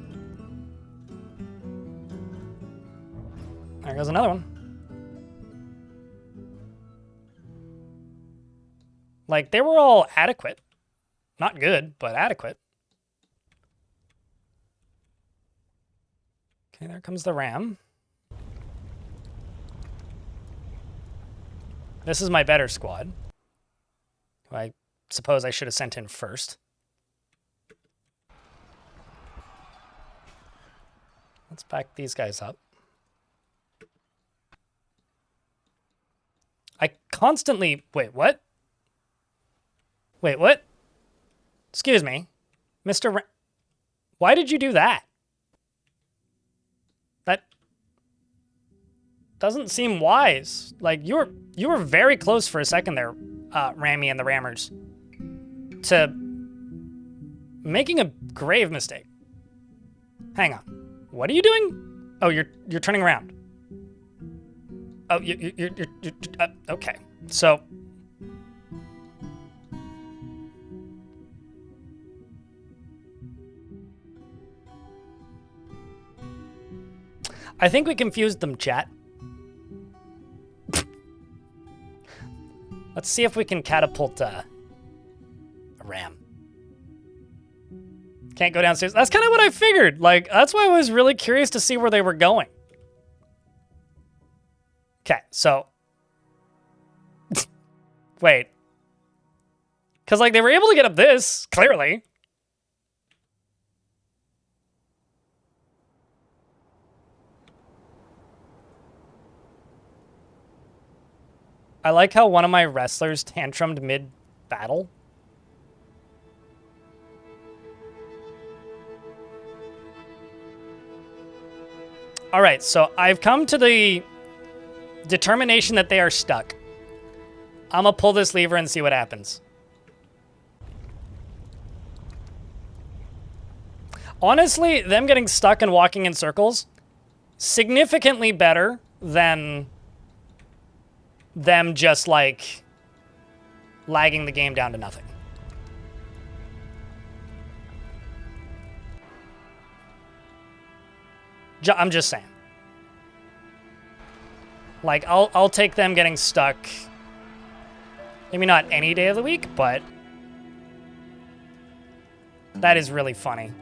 There goes another one. Like, they were all adequate. Not good, but adequate. Okay, there comes the ram. This is my better squad, who I suppose I should have sent in first. Let's back these guys up. I constantly... Wait, what? Wait, what? Excuse me. Mr. Why did you do that? That doesn't seem wise. Like, you were very close for a second there, Rammy and the Rammers, to making a grave mistake. Hang on. What are you doing? Oh, you're turning around. Oh, okay. So... I think we confused them, chat. Let's see if we can catapult a ram. Can't go downstairs. That's kind of what I figured. Like, that's why I was really curious to see where they were going. Okay, so... Wait. Because, like, they were able to get up this, clearly. I like how one of my wrestlers tantrumed mid-battle. All right, so I've come to the determination that they are stuck. I'm gonna pull this lever and see what happens. Honestly, them getting stuck and walking in circles, significantly better than them just, like, lagging the game down to nothing. I'm just saying. Like, I'll take them getting stuck. Maybe not any day of the week, but that is really funny.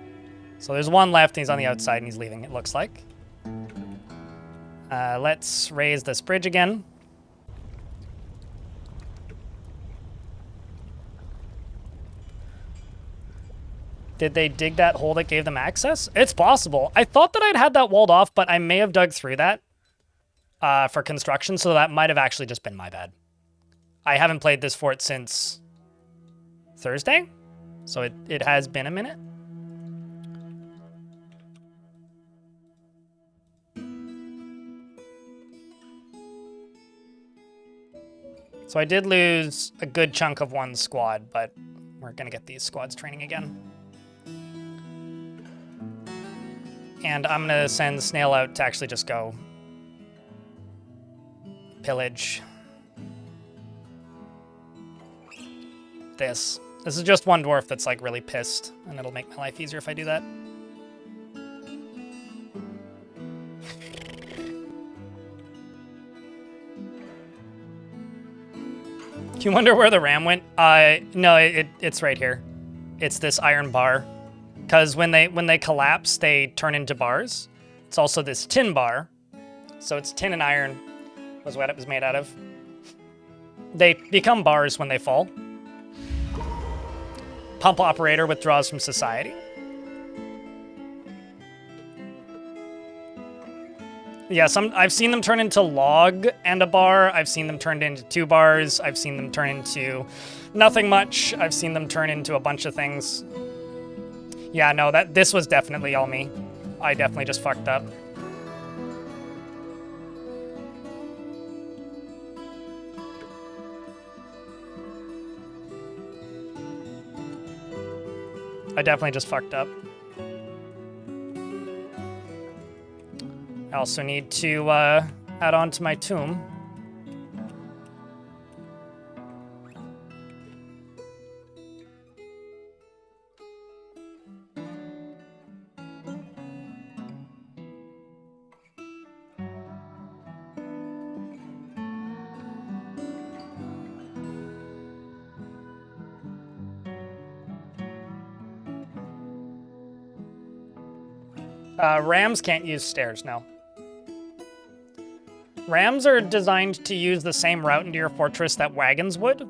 So there's one left, and he's on the outside, and he's leaving, it looks like. Let's raise this bridge again. Did they dig that hole that gave them access? It's possible. I thought that I'd had that walled off, but I may have dug through that for construction, so that might have actually just been my bad. I haven't played this fort since Thursday, so it has been a minute. So I did lose a good chunk of one squad, but we're going to get these squads training again. And I'm going to send Snail out to actually just go pillage this. This is just one dwarf that's, like, really pissed, and it'll make my life easier if I do that. You wonder where the ram went? No, it's right here. It's this iron bar. Because when they collapse, they turn into bars. It's also this tin bar. So it's tin and iron was what it was made out of. They become bars when they fall. Pump operator withdraws from society. Yeah, I've seen them turn into log and a bar. I've seen them turned into 2 bars. I've seen them turn into nothing much. I've seen them turn into a bunch of things. Yeah, no, this was definitely all me. I definitely just fucked up. I definitely just fucked up. I also need to add on to my tomb. Rams can't use stairs, no. Rams are designed to use the same route into your fortress that wagons would.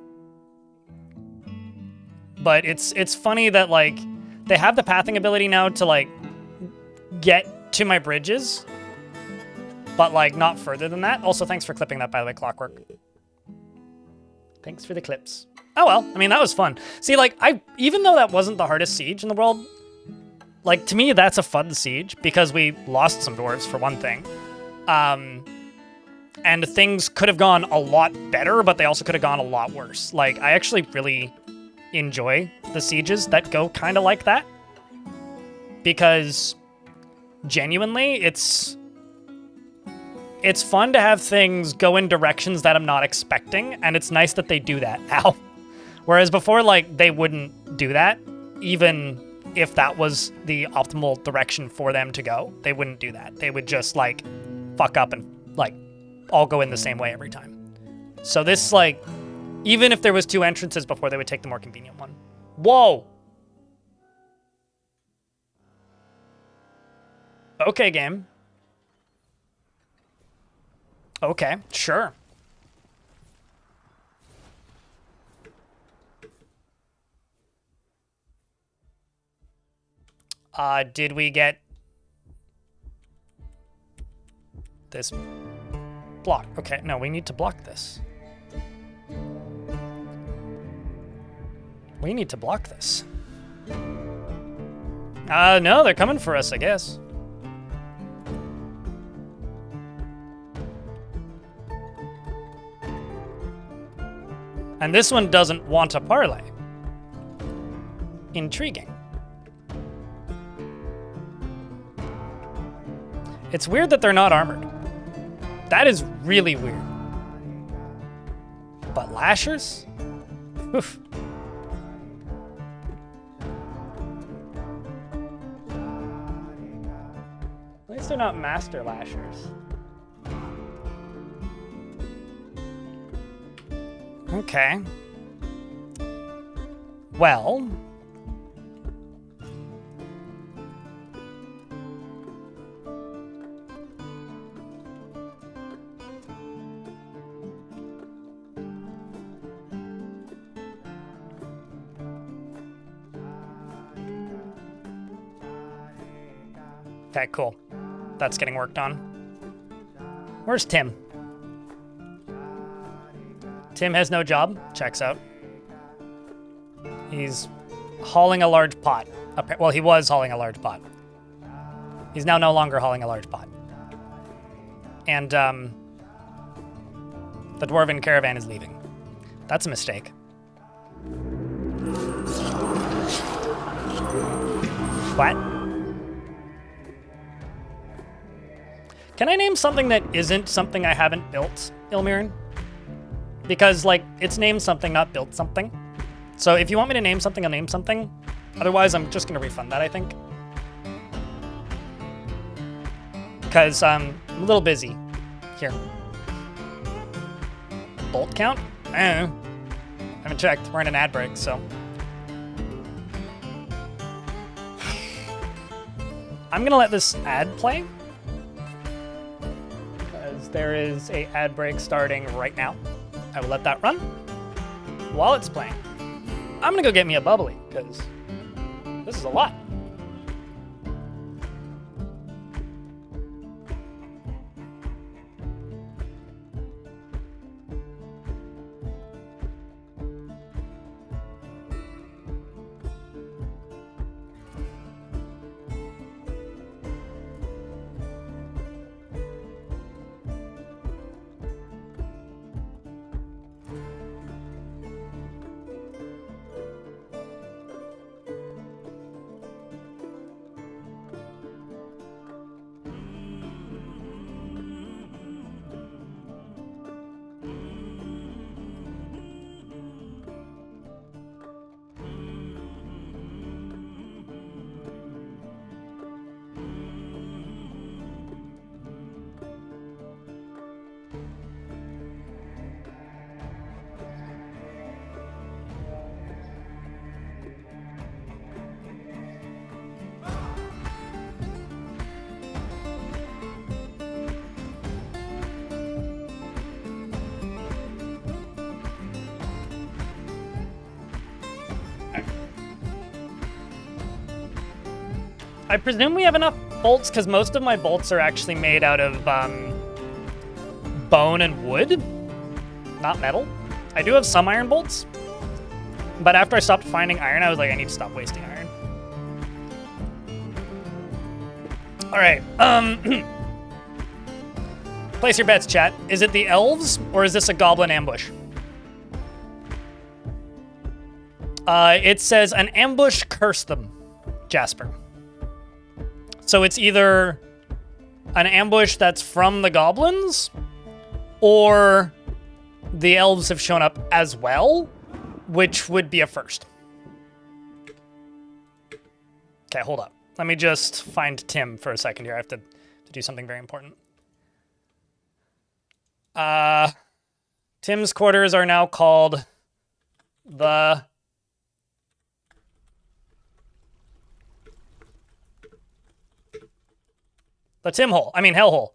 But it's funny that, like, they have the pathing ability now to, like, get to my bridges, but, like, not further than that. Also, thanks for clipping that, by the way, Clockwork. Thanks for the clips. Oh, well, I mean, that was fun. See, like, even though that wasn't the hardest siege in the world, like, to me, that's a fun siege, because we lost some dwarves, for one thing. And things could have gone a lot better, but they also could have gone a lot worse. Like, I actually really enjoy the sieges that go kind of like that. Because, genuinely, it's it's fun to have things go in directions that I'm not expecting, and it's nice that they do that now. Whereas before, like, they wouldn't do that, even if that was the optimal direction for them to go. They wouldn't do that. They would just, like, fuck up and, like, all go in the same way every time. So this, like, even if there was 2 entrances before, they would take the more convenient one. Whoa! Okay, game. Okay, sure. Did we get this block? Okay, no, we need to block this. We need to block this. No, they're coming for us, I guess. And this one doesn't want a parlay. Intriguing. It's weird that they're not armored. That is really weird. But lashers? Oof. At least they're not master lashers. Okay. Well. Okay, cool. That's getting worked on. Where's Tim? Tim has no job. Checks out. He's hauling a large pot. Well, he was hauling a large pot. He's now no longer hauling a large pot. And, the dwarven caravan is leaving. That's a mistake. What? Can I name something that isn't something I haven't built, Ilmirin? Because, like, it's named something, not built something. So if you want me to name something, I'll name something. Otherwise, I'm just going to refund that, I think. Because I'm a little busy. Here. Bolt count? I haven't checked. We're in an ad break, so. I'm going to let this ad play. Because there is a ad break starting right now. I will let that run while it's playing. I'm gonna go get me a bubbly, because this is a lot. I presume we have enough bolts, because most of my bolts are actually made out of bone and wood, not metal. I do have some iron bolts, but after I stopped finding iron, I was like, I need to stop wasting iron. All right. Place your bets, chat. Is it the elves, or is this a goblin ambush? It says an ambush, curse them, Jasper. So it's either an ambush that's from the goblins, or the elves have shown up as well, which would be a first. Okay, hold up. Let me just find Tim for a second here. I have to do something very important. Tim's quarters are now called the Tim hole. I mean, hell hole.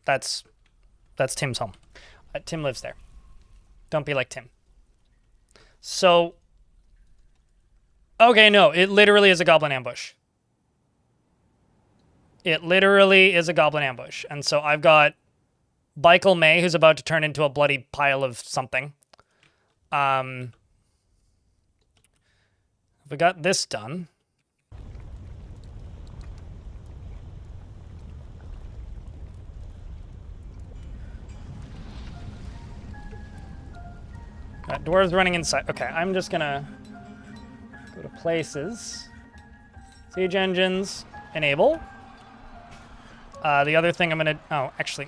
That's Tim's home. Tim lives there. Don't be like Tim. So, okay, no, it literally is a goblin ambush. It literally is a goblin ambush. And so I've got Michael May, who's about to turn into a bloody pile of something. We got this done. Got dwarves running inside. Okay, I'm just gonna go to places. Siege engines, enable. The other thing I'm gonna, oh, actually,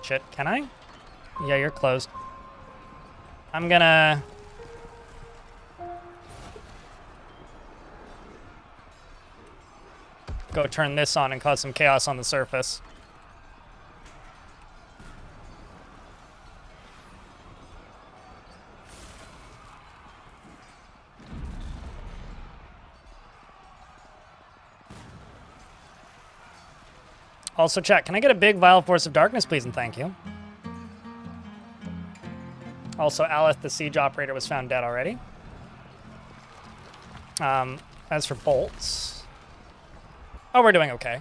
shit, can I? Yeah, you're closed. I'm gonna go turn this on and cause some chaos on the surface. Also, chat, can I get a big vial Force of Darkness, please, and thank you. Also, Aleth, the siege operator, was found dead already. As for bolts... Oh, we're doing okay.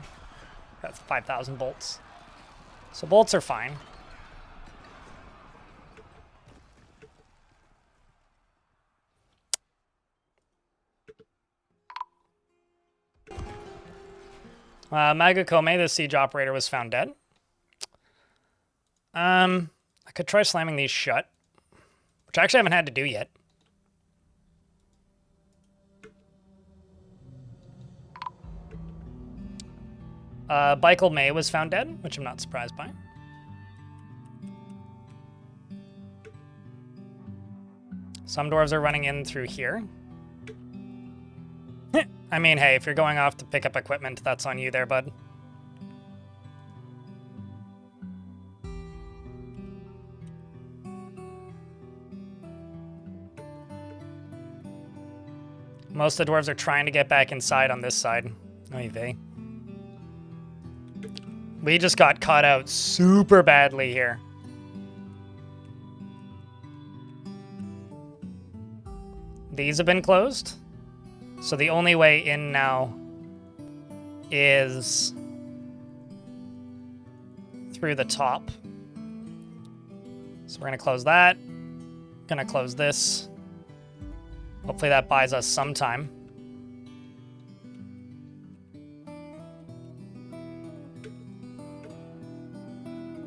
That's 5,000 bolts. So bolts are fine. Magakome, the siege operator, was found dead. I could try slamming these shut, which I actually haven't had to do yet. Michael May was found dead, which I'm not surprised by. Some dwarves are running in through here. I mean, hey, if you're going off to pick up equipment, that's on you there, bud. Most of the dwarves are trying to get back inside on this side. Oy vey. We just got caught out super badly here. These have been closed. So the only way in now is through the top. So we're going to close that. Going to close this. Hopefully that buys us some time.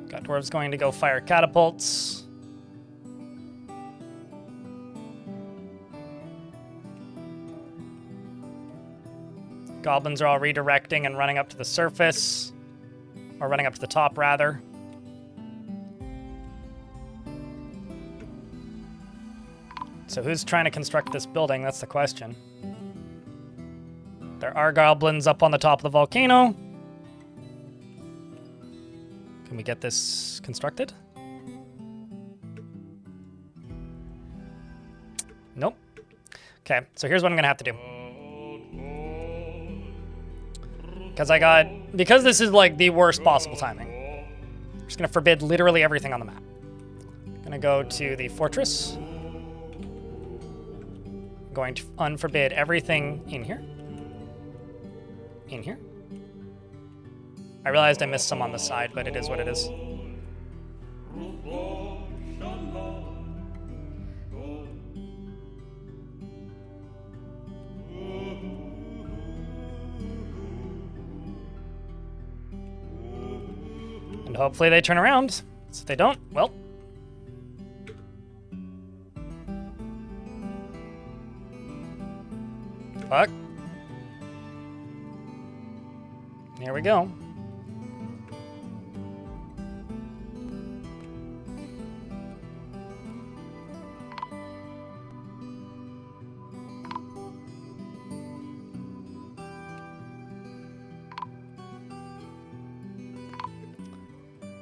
Got dwarves going to go fire catapults. Goblins are all redirecting and running up to the surface. Or running up to the top, rather. So who's trying to construct this building? That's the question. There are goblins up on the top of the volcano. Can we get this constructed? Nope. Okay, so here's what I'm gonna have to do. Because this is like the worst possible timing, I'm just gonna forbid literally everything on the map. I'm gonna go to the fortress. I'm going to unforbid everything in here. In here. I realized I missed some on the side, but it is what it is. And hopefully they turn around. So if they don't, well. Fuck. Here we go.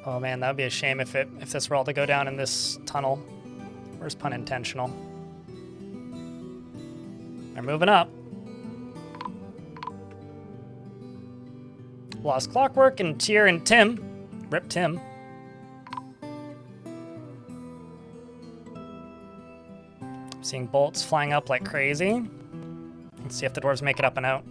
Oh man, that would be a shame if this were all to go down in this tunnel. Where's pun intentional? They're moving up. Lost Clockwork and Tyr and Tim. Rip Tim. Seeing bolts flying up like crazy. Let's see if the dwarves make it up and out.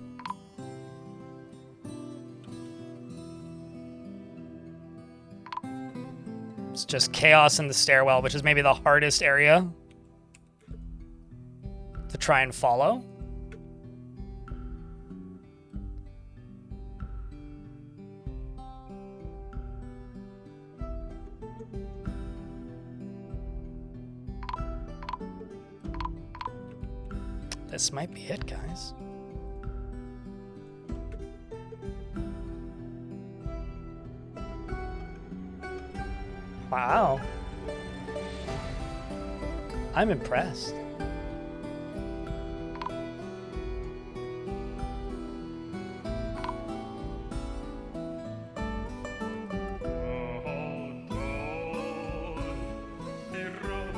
It's just chaos in the stairwell, which is maybe the hardest area to try and follow. This might be it, guys. Wow. I'm impressed.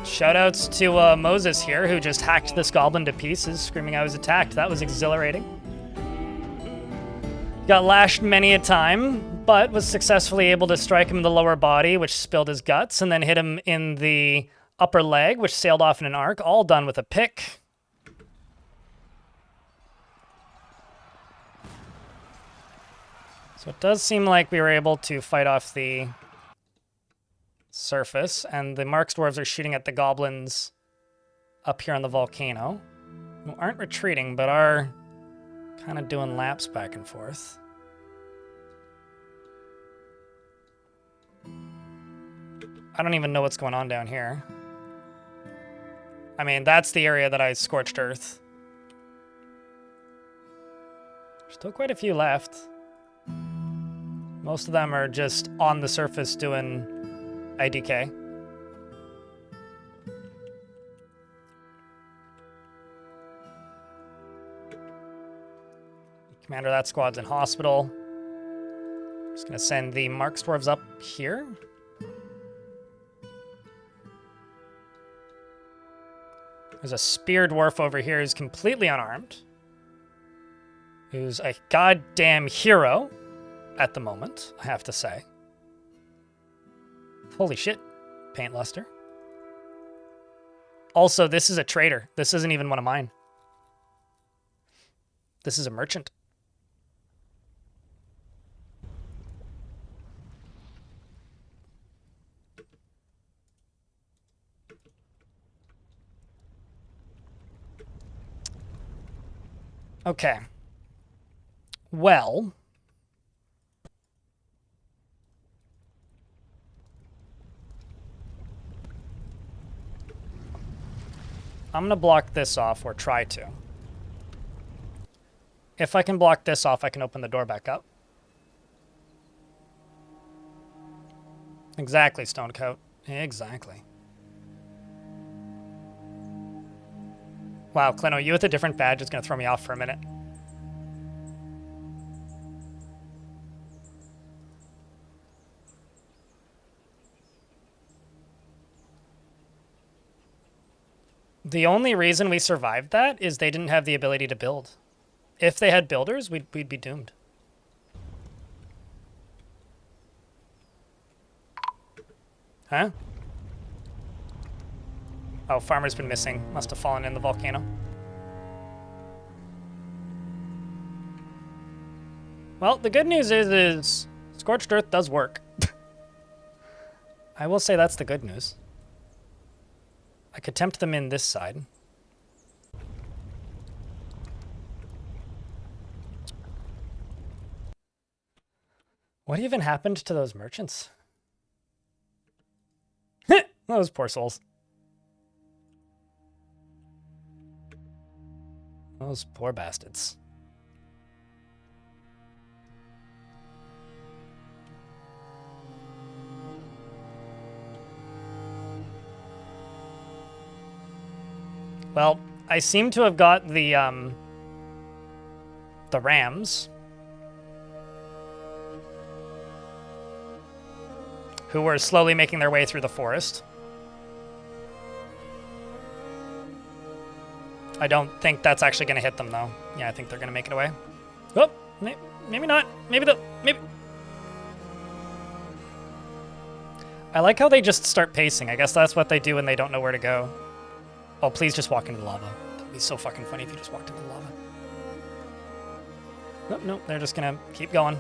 Shoutouts to Moses here, who just hacked this goblin to pieces, screaming I was attacked. That was exhilarating. Got lashed many a time, but was successfully able to strike him in the lower body, which spilled his guts, and then hit him in the upper leg, which sailed off in an arc, all done with a pick. So it does seem like we were able to fight off the surface, and the Marks dwarves are shooting at the goblins up here on the volcano, who aren't retreating, but are kind of doing laps back and forth. I don't even know what's going on down here. I mean, that's the area that I scorched earth. There's still quite a few left. Most of them are just on the surface doing IDK. Commander, that squad's in hospital. Just gonna send the Marks dwarves up here. There's a spear dwarf over here who's completely unarmed. Who's a goddamn hero at the moment, I have to say. Holy shit, Paint Luster. Also, this is a trader. This isn't even one of mine. This is a merchant. Okay. Well, I'm gonna block this off, or try to. If I can block this off, I can open the door back up. Exactly, Stonecoat. Exactly. Wow, Clino, you with a different badge is gonna throw me off for a minute. The only reason we survived that is they didn't have the ability to build. If they had builders, we'd be doomed. Huh? Oh, Farmer's been missing. Must have fallen in the volcano. Well, the good news is Scorched Earth does work. I will say that's the good news. I could tempt them in this side. What even happened to those merchants? Those poor souls. Those poor bastards. Well, I seem to have got the rams, who were slowly making their way through the forest. I don't think that's actually going to hit them, though. Yeah, I think they're going to make it away. Oh, maybe not. Maybe. I like how they just start pacing. I guess that's what they do when they don't know where to go. Oh, please just walk into the lava. That'd be so fucking funny if you just walked into the lava. Nope, they're just gonna keep going.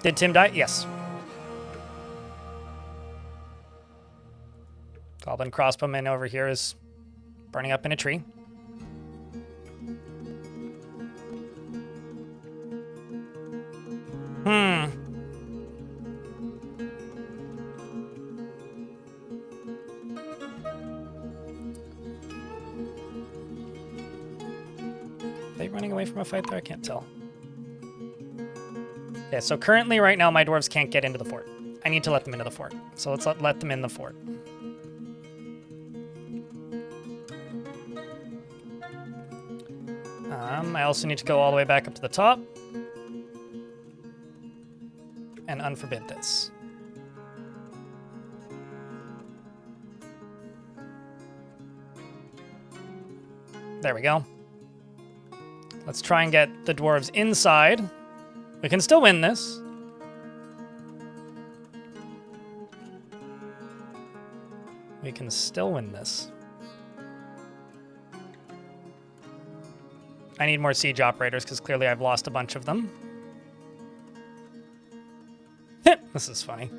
Did Tim die? Yes. Goblin crossbowman over here is burning up in a tree. Are they running away from a fight there? I can't tell. Yeah, so currently right now my dwarves can't get into the fort. I need to let them into the fort. So let's let them in the fort. I also need to go all the way back up to the top and unforbid this. There we go. Let's try and get the dwarves inside. We can still win this. We can still win this. I need more siege operators because clearly I've lost a bunch of them. This is funny.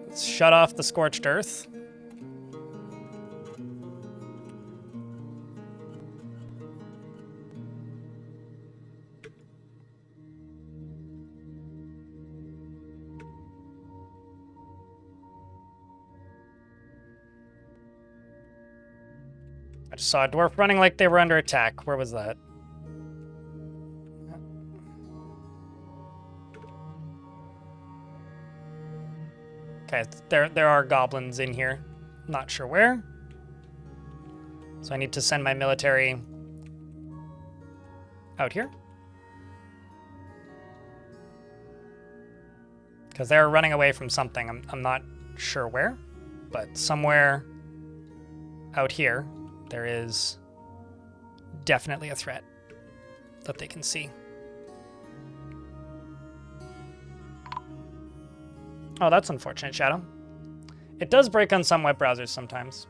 Let's shut off the scorched earth. I just saw a dwarf running like they were under attack. Where was that? Okay, there are goblins in here. Not sure where. So I need to send my military out here. Because they're running away from something. I'm not sure where, but somewhere out here there is definitely a threat that they can see. Oh, that's unfortunate, Shadow. It does break on some web browsers sometimes.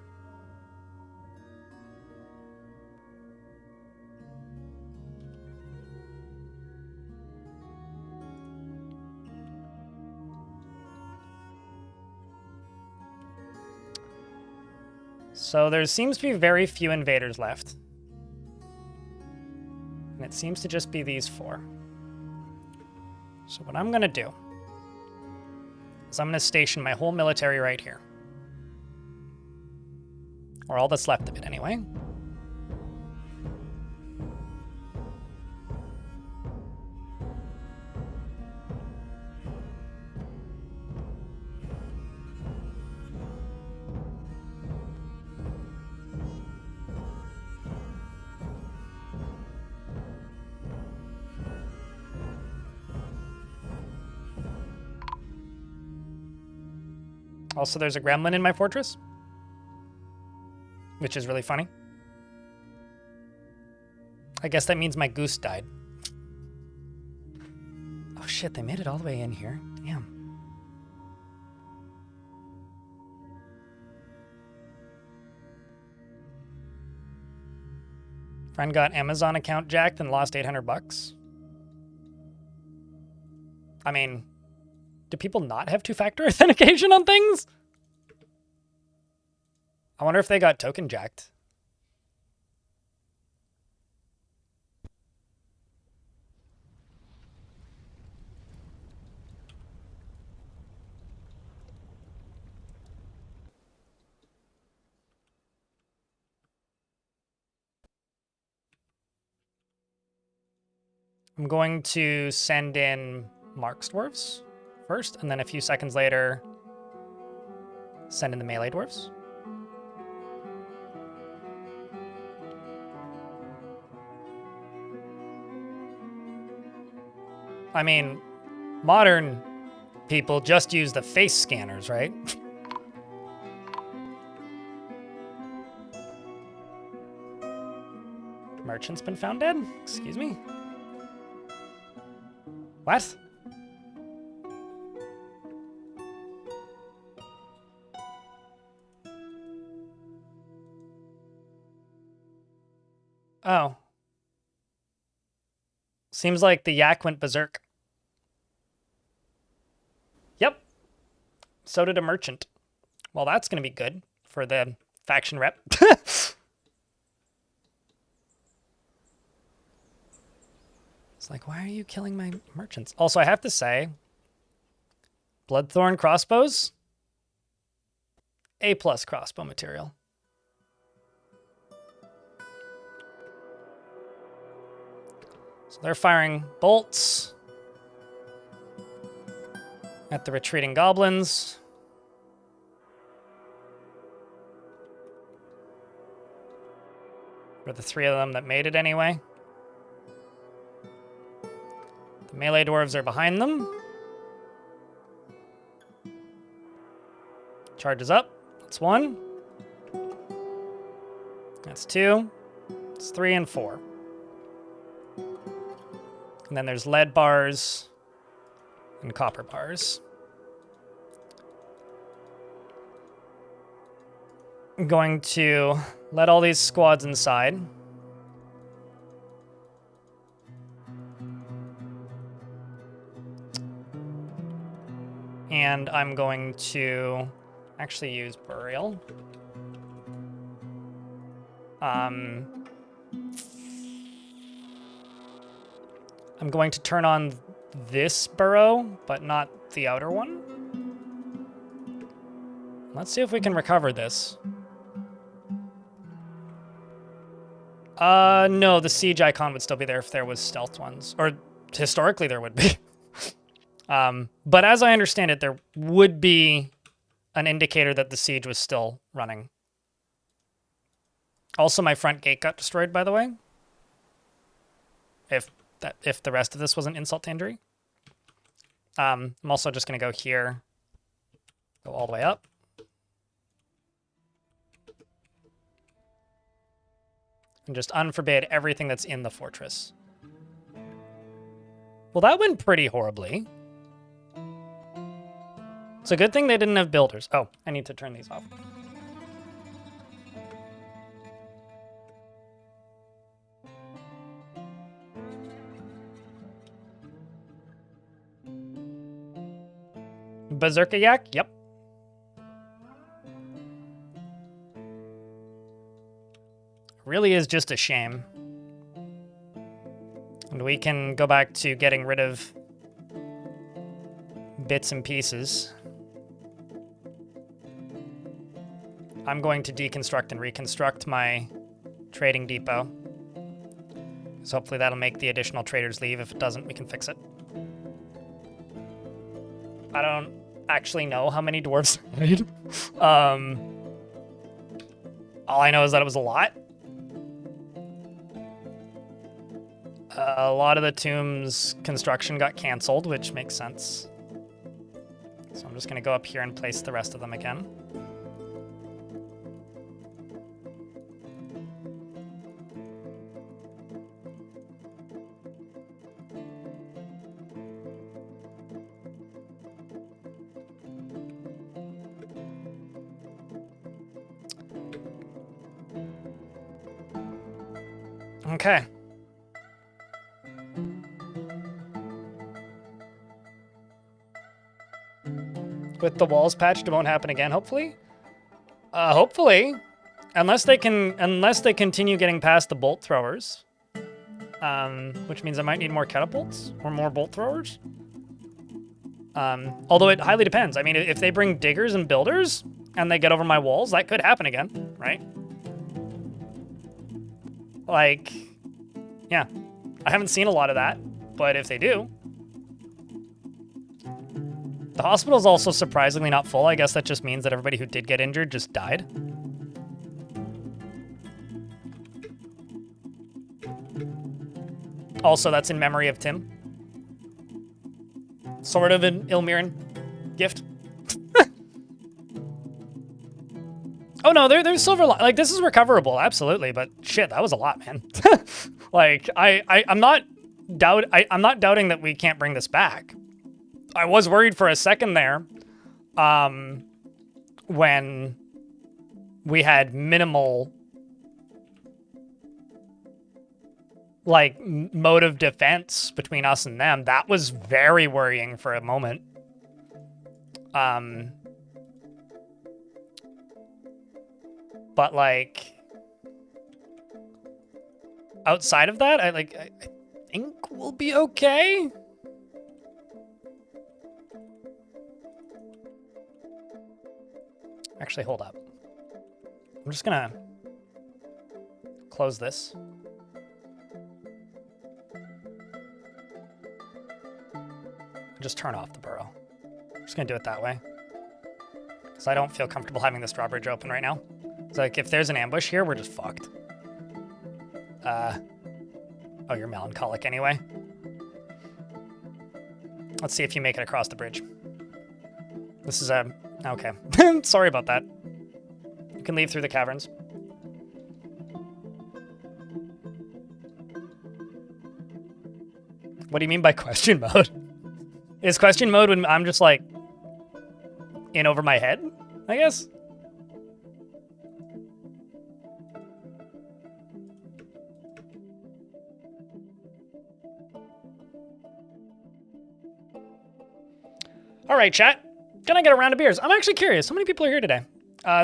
So there seems to be very few invaders left. And it seems to just be these four. So what I'm going to do is I'm going to station my whole military right here. Or all that's left of it, anyway. Also, there's a gremlin in my fortress, which is really funny. I guess that means my goose died. Oh shit, they made it all the way in here. Damn. Friend got Amazon account jacked and lost 800 bucks. I mean, do people not have two-factor authentication on things? I wonder if they got token jacked. I'm going to send in Mark's dwarves first, and then a few seconds later, send in the melee dwarves. I mean, modern people just use the face scanners, right? Merchant's been found dead? Excuse me? What? Oh. Seems like the yak went berserk. Yep. So did a merchant. Well, that's going to be good for the faction rep. It's like, why are you killing my merchants? Also, I have to say, Bloodthorn crossbows, A+ crossbow material. So they're firing bolts at the retreating goblins. For the 3 of them that made it anyway. The melee dwarves are behind them. Charges up. That's 1. That's 2. It's 3 and 4. And then there's lead bars and copper bars. I'm going to let all these squads inside. And I'm going to actually use Burial. I'm going to turn on this burrow, but not the outer one. Let's see if we can recover this. No, the siege icon would still be there if there was stealth ones. Or historically there would be. But as I understand it, there would be an indicator that the siege was still running. Also, my front gate got destroyed, by the way. If the rest of this wasn't insult to injury. I'm also just going to go here. Go all the way up. And just unforbid everything that's in the fortress. Well, that went pretty horribly. It's a good thing they didn't have builders. Oh, I need to turn these off. Berserker Yak? Yep. Really is just a shame. And we can go back to getting rid of bits and pieces. I'm going to deconstruct and reconstruct my trading depot. So hopefully that'll make the additional traders leave. If it doesn't, we can fix it. I don't actually know how many dwarves I made. All I know is that it was a lot. A lot of the tomb's construction got canceled, which makes sense. So I'm just going to go up here and place the rest of them again. Okay. With the walls patched, it won't happen again, hopefully? Hopefully. Unless they continue getting past the bolt throwers. Which means I might need more catapults or more bolt throwers. Although it highly depends. I mean, if they bring diggers and builders and they get over my walls, that could happen again, right? Like, yeah. I haven't seen a lot of that, but if they do... The hospital's also surprisingly not full. I guess that just means that everybody who did get injured just died. Also, that's in memory of Tim. Sort of an Ilmiran gift. Oh no, there's silver. Like, this is recoverable, absolutely. But shit, that was a lot, man. Like, I'm not doubting that we can't bring this back. I was worried for a second there, when we had minimal, like, mode of defense between us and them. That was very worrying for a moment. But, like, outside of that, I think we'll be okay. Actually, hold up. I'm just gonna close this. Just turn off the burrow. I'm just gonna do it that way. Because I don't feel comfortable having this drawbridge open right now. It's like, if there's an ambush here, we're just fucked. Oh, you're melancholic anyway. Let's see if you make it across the bridge. This is a... Okay. Sorry about that. You can leave through the caverns. What do you mean by question mode? Is question mode when I'm just, like, in over my head, I guess? All right, chat. Can I get a round of beers? I'm actually curious. How many people are here today?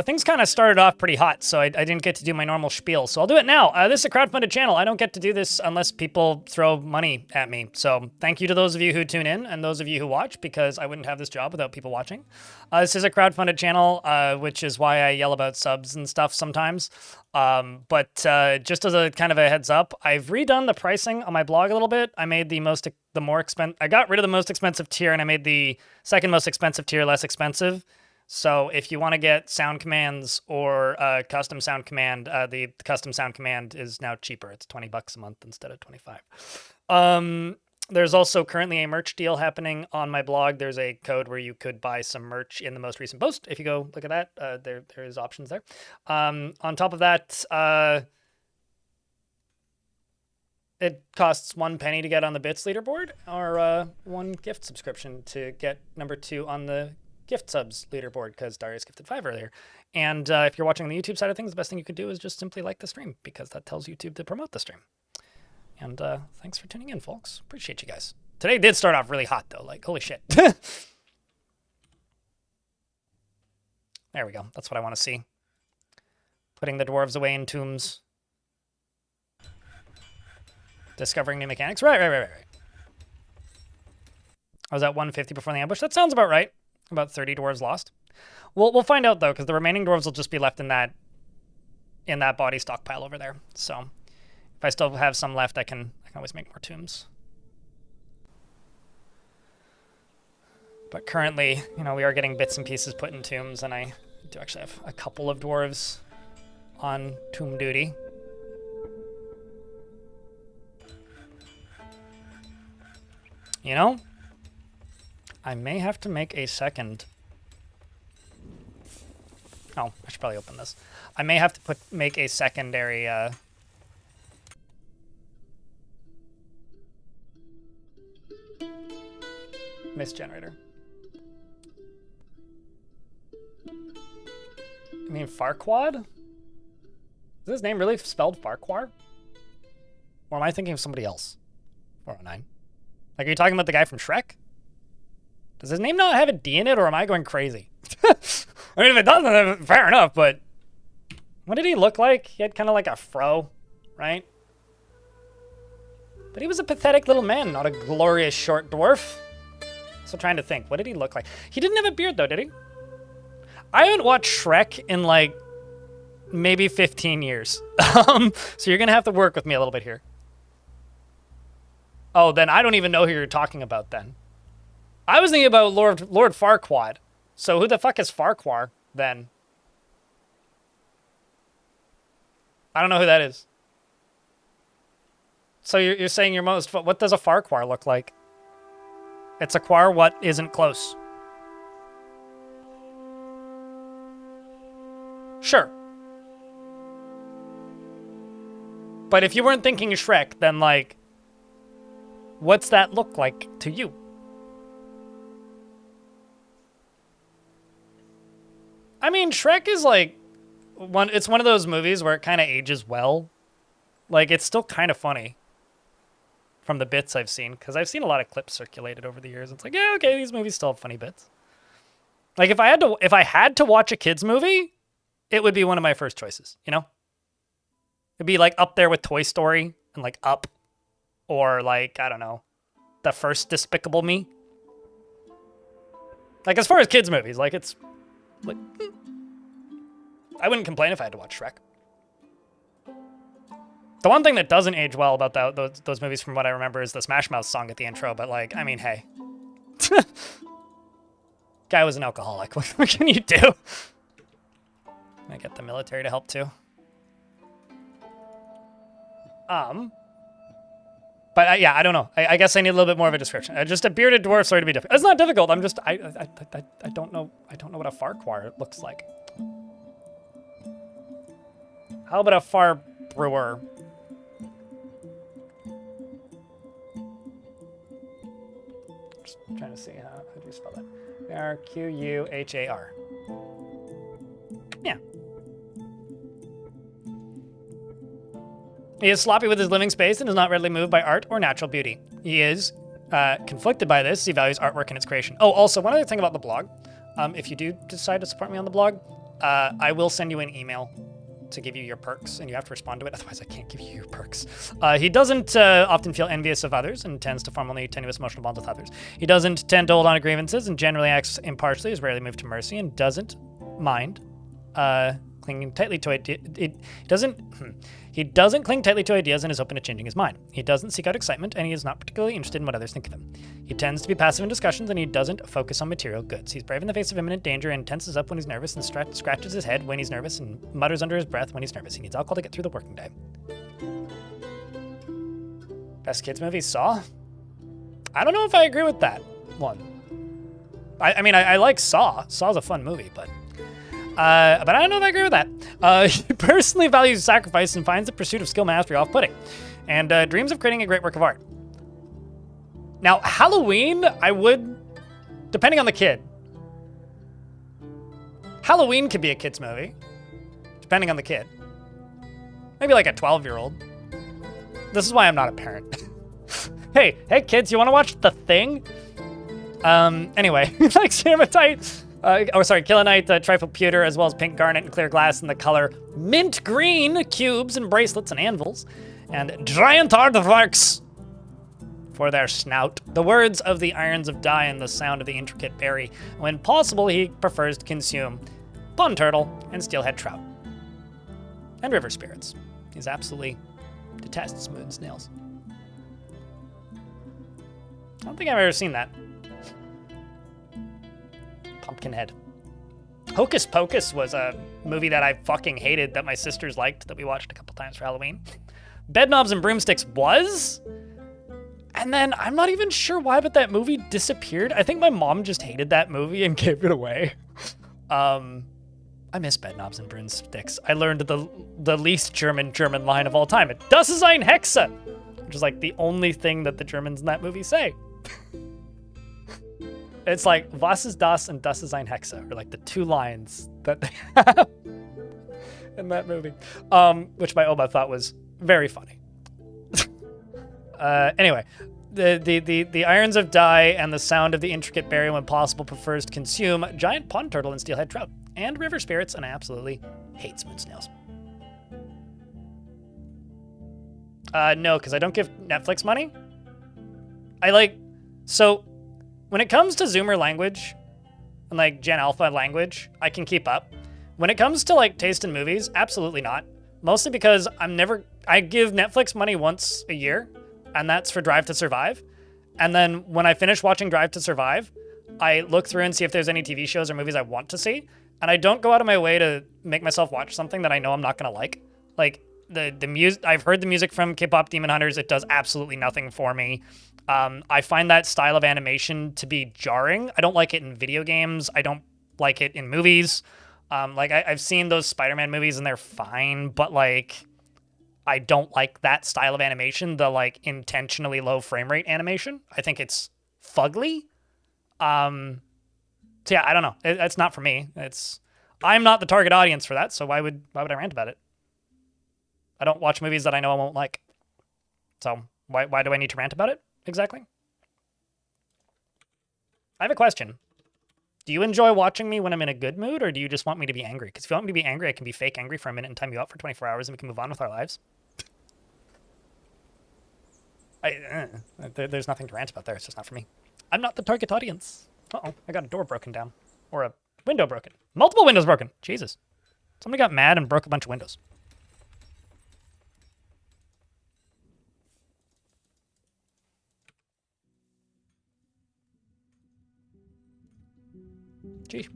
Things kind of started off pretty hot, so I didn't get to do my normal spiel. So I'll do it now. This is a crowdfunded channel. I don't get to do this unless people throw money at me. So thank you to those of you who tune in and those of you who watch, because I wouldn't have this job without people watching. This is a crowdfunded channel, which is why I yell about subs and stuff sometimes. But just as a kind of a heads up, I've redone the pricing on my blog a little bit. I made I got rid of the most expensive tier, and I made the second most expensive tier less expensive. So if you want to get sound commands or custom sound command, the custom sound command is now cheaper. It's $20 a month instead of $25. There's also currently a merch deal happening on my blog. There's a code where you could buy some merch in the most recent post. If you go look at that, there is options there. On top of that, it costs 1 penny to get on the Bits leaderboard, or 1 gift subscription to get number 2 on the gift subs leaderboard, because Darius gifted 5 earlier. And if you're watching on the YouTube side of things, the best thing you could do is just simply like the stream, because that tells YouTube to promote the stream. And thanks for tuning in, folks. Appreciate you guys. Today did start off really hot, though. Like, holy shit. There we go. That's what I want to see. Putting the dwarves away in tombs. Discovering new mechanics. Right. I was at 150 before the ambush. That sounds about right. About 30 dwarves lost. We'll find out, though, because the remaining dwarves will just be left in that body stockpile over there. So if I still have some left, I can always make more tombs. But currently, we are getting bits and pieces put in tombs, and I do actually have a couple of dwarves on tomb duty. I may have to make a second. Oh, I should probably open this. I may have to make a secondary mist generator. I mean, Farquaad? Is his name really spelled Farquhar? Or am I thinking of somebody else? 409. Like, are you talking about the guy from Shrek? Does his name not have a D in it, or am I going crazy? I mean, if it doesn't, then fair enough, but... What did he look like? He had kind of like a fro, right? But he was a pathetic little man, not a glorious short dwarf. So trying to think, what did he look like? He didn't have a beard, though, did he? I haven't watched Shrek in, like, maybe 15 years. So you're going to have to work with me a little bit here. Oh, then I don't even know who you're talking about then. I was thinking about Lord Farquaad. So who the fuck is Farquhar then? I don't know who that is. So you're saying your most... What does a Farquhar look like? It's a quar what isn't close. Sure. But if you weren't thinking Shrek, then, like... What's that look like to you? I mean, Shrek is, like... It's one of those movies where it kind of ages well. Like, it's still kind of funny. From the bits I've seen, because I've seen a lot of clips circulated over the years. It's like, yeah, okay, these movies still have funny bits. Like if I had to watch a kids movie, it would be one of my first choices, you know? It'd be like up there with Toy Story and like Up, or like, I don't know, the first Despicable Me. Like as far as kids movies, like it's like I wouldn't complain if I had to watch Shrek. The one thing that doesn't age well about those movies, from what I remember, is the Smash Mouth song at the intro. But, like, I mean, hey. Guy was an alcoholic. What can you do? I get the military to help, too. But, yeah, I don't know. I guess I need a little bit more of a description. Just a bearded dwarf, sorry to be difficult. It's not difficult. I'm just... I don't know. I don't know what a Farquhar looks like. How about a Far Brewer? Trying to see how do you spell that? R-Q-U-H-A-R. Yeah. He is sloppy with his living space and is not readily moved by art or natural beauty. He is conflicted by this. He values artwork and its creation. Oh, also, one other thing about the blog. If you do decide to support me on the blog, I will send you an email to give you your perks, and you have to respond to it, otherwise I can't give you your perks. He doesn't often feel envious of others and tends to form only tenuous emotional bonds with others. He doesn't tend to hold on to grievances and generally acts impartially, is rarely moved to mercy, and doesn't mind clinging tightly to He doesn't cling tightly to ideas and is open to changing his mind. He doesn't seek out excitement, and he is not particularly interested in what others think of him. He tends to be passive in discussions, and he doesn't focus on material goods. He's brave in the face of imminent danger and tenses up when he's nervous and scratches his head when he's nervous and mutters under his breath when he's nervous. He needs alcohol to get through the working day. Best kids movie, Saw? I don't know if I agree with that one. I mean, I like Saw. Saw's a fun movie, but I don't know if I agree with that. He personally values sacrifice and finds the pursuit of skill mastery off-putting, and dreams of creating a great work of art. Now, Halloween, I would, depending on the kid. Halloween could be a kid's movie, depending on the kid. Maybe like a 12-year-old. This is why I'm not a parent. Hey kids, you want to watch The Thing? Anyway, like Ceramite, Killinite, Trifle Pewter, as well as pink garnet and clear glass in the color mint green, cubes and bracelets and anvils, and giant aardvarks for their snout. The words of the irons of dye and the sound of the intricate berry. When possible, he prefers to consume pond turtle and steelhead trout. And river spirits. He absolutely detests smooth snails. I don't think I've ever seen that. Pumpkinhead. Hocus Pocus was a movie that I fucking hated that my sisters liked that we watched a couple times for Halloween. Bedknobs and Broomsticks was, and then I'm not even sure why, but that movie disappeared. I think my mom just hated that movie and gave it away. I miss Bedknobs and Broomsticks. I learned the least German line of all time. Das ist ein Hexe, which is like the only thing that the Germans in that movie say. It's like, was ist das and das ist ein Hexe, or like the two lines that they have in that movie, which my Oma thought was very funny. Anyway, the irons of dye and the sound of the intricate berry when possible prefers to consume giant pond turtle and steelhead trout, and river spirits, and I absolutely hate smooth snails. No, because I don't give Netflix money. So when it comes to Zoomer language and like Gen Alpha language, I can keep up. When it comes to like taste in movies, absolutely not. Mostly because I give Netflix money once a year, and that's for Drive to Survive. And then when I finish watching Drive to Survive, I look through and see if there's any TV shows or movies I want to see. And I don't go out of my way to make myself watch something that I know I'm not going to like. Like, the music, I've heard the music from K-Pop Demon Hunters. It does absolutely nothing for me. I find that style of animation to be jarring. I don't like it in video games. I don't like it in movies. Like, I've seen those Spider-Man movies and they're fine, but like, I don't like that style of animation, the like intentionally low frame rate animation. I think it's fugly. So yeah, I don't know. It's not for me. I'm not the target audience for that, so why would I rant about it? I don't watch movies that I know I won't like. So why do I need to rant about it exactly? I have a question. Do you enjoy watching me when I'm in a good mood, or do you just want me to be angry? Because if you want me to be angry, I can be fake angry for a minute and time you out for 24 hours and we can move on with our lives. There's nothing to rant about there. It's just not for me. I'm not the target audience. Uh-oh, I got a door broken down. Or a window broken. Multiple windows broken. Jesus. Somebody got mad and broke a bunch of windows. Gee.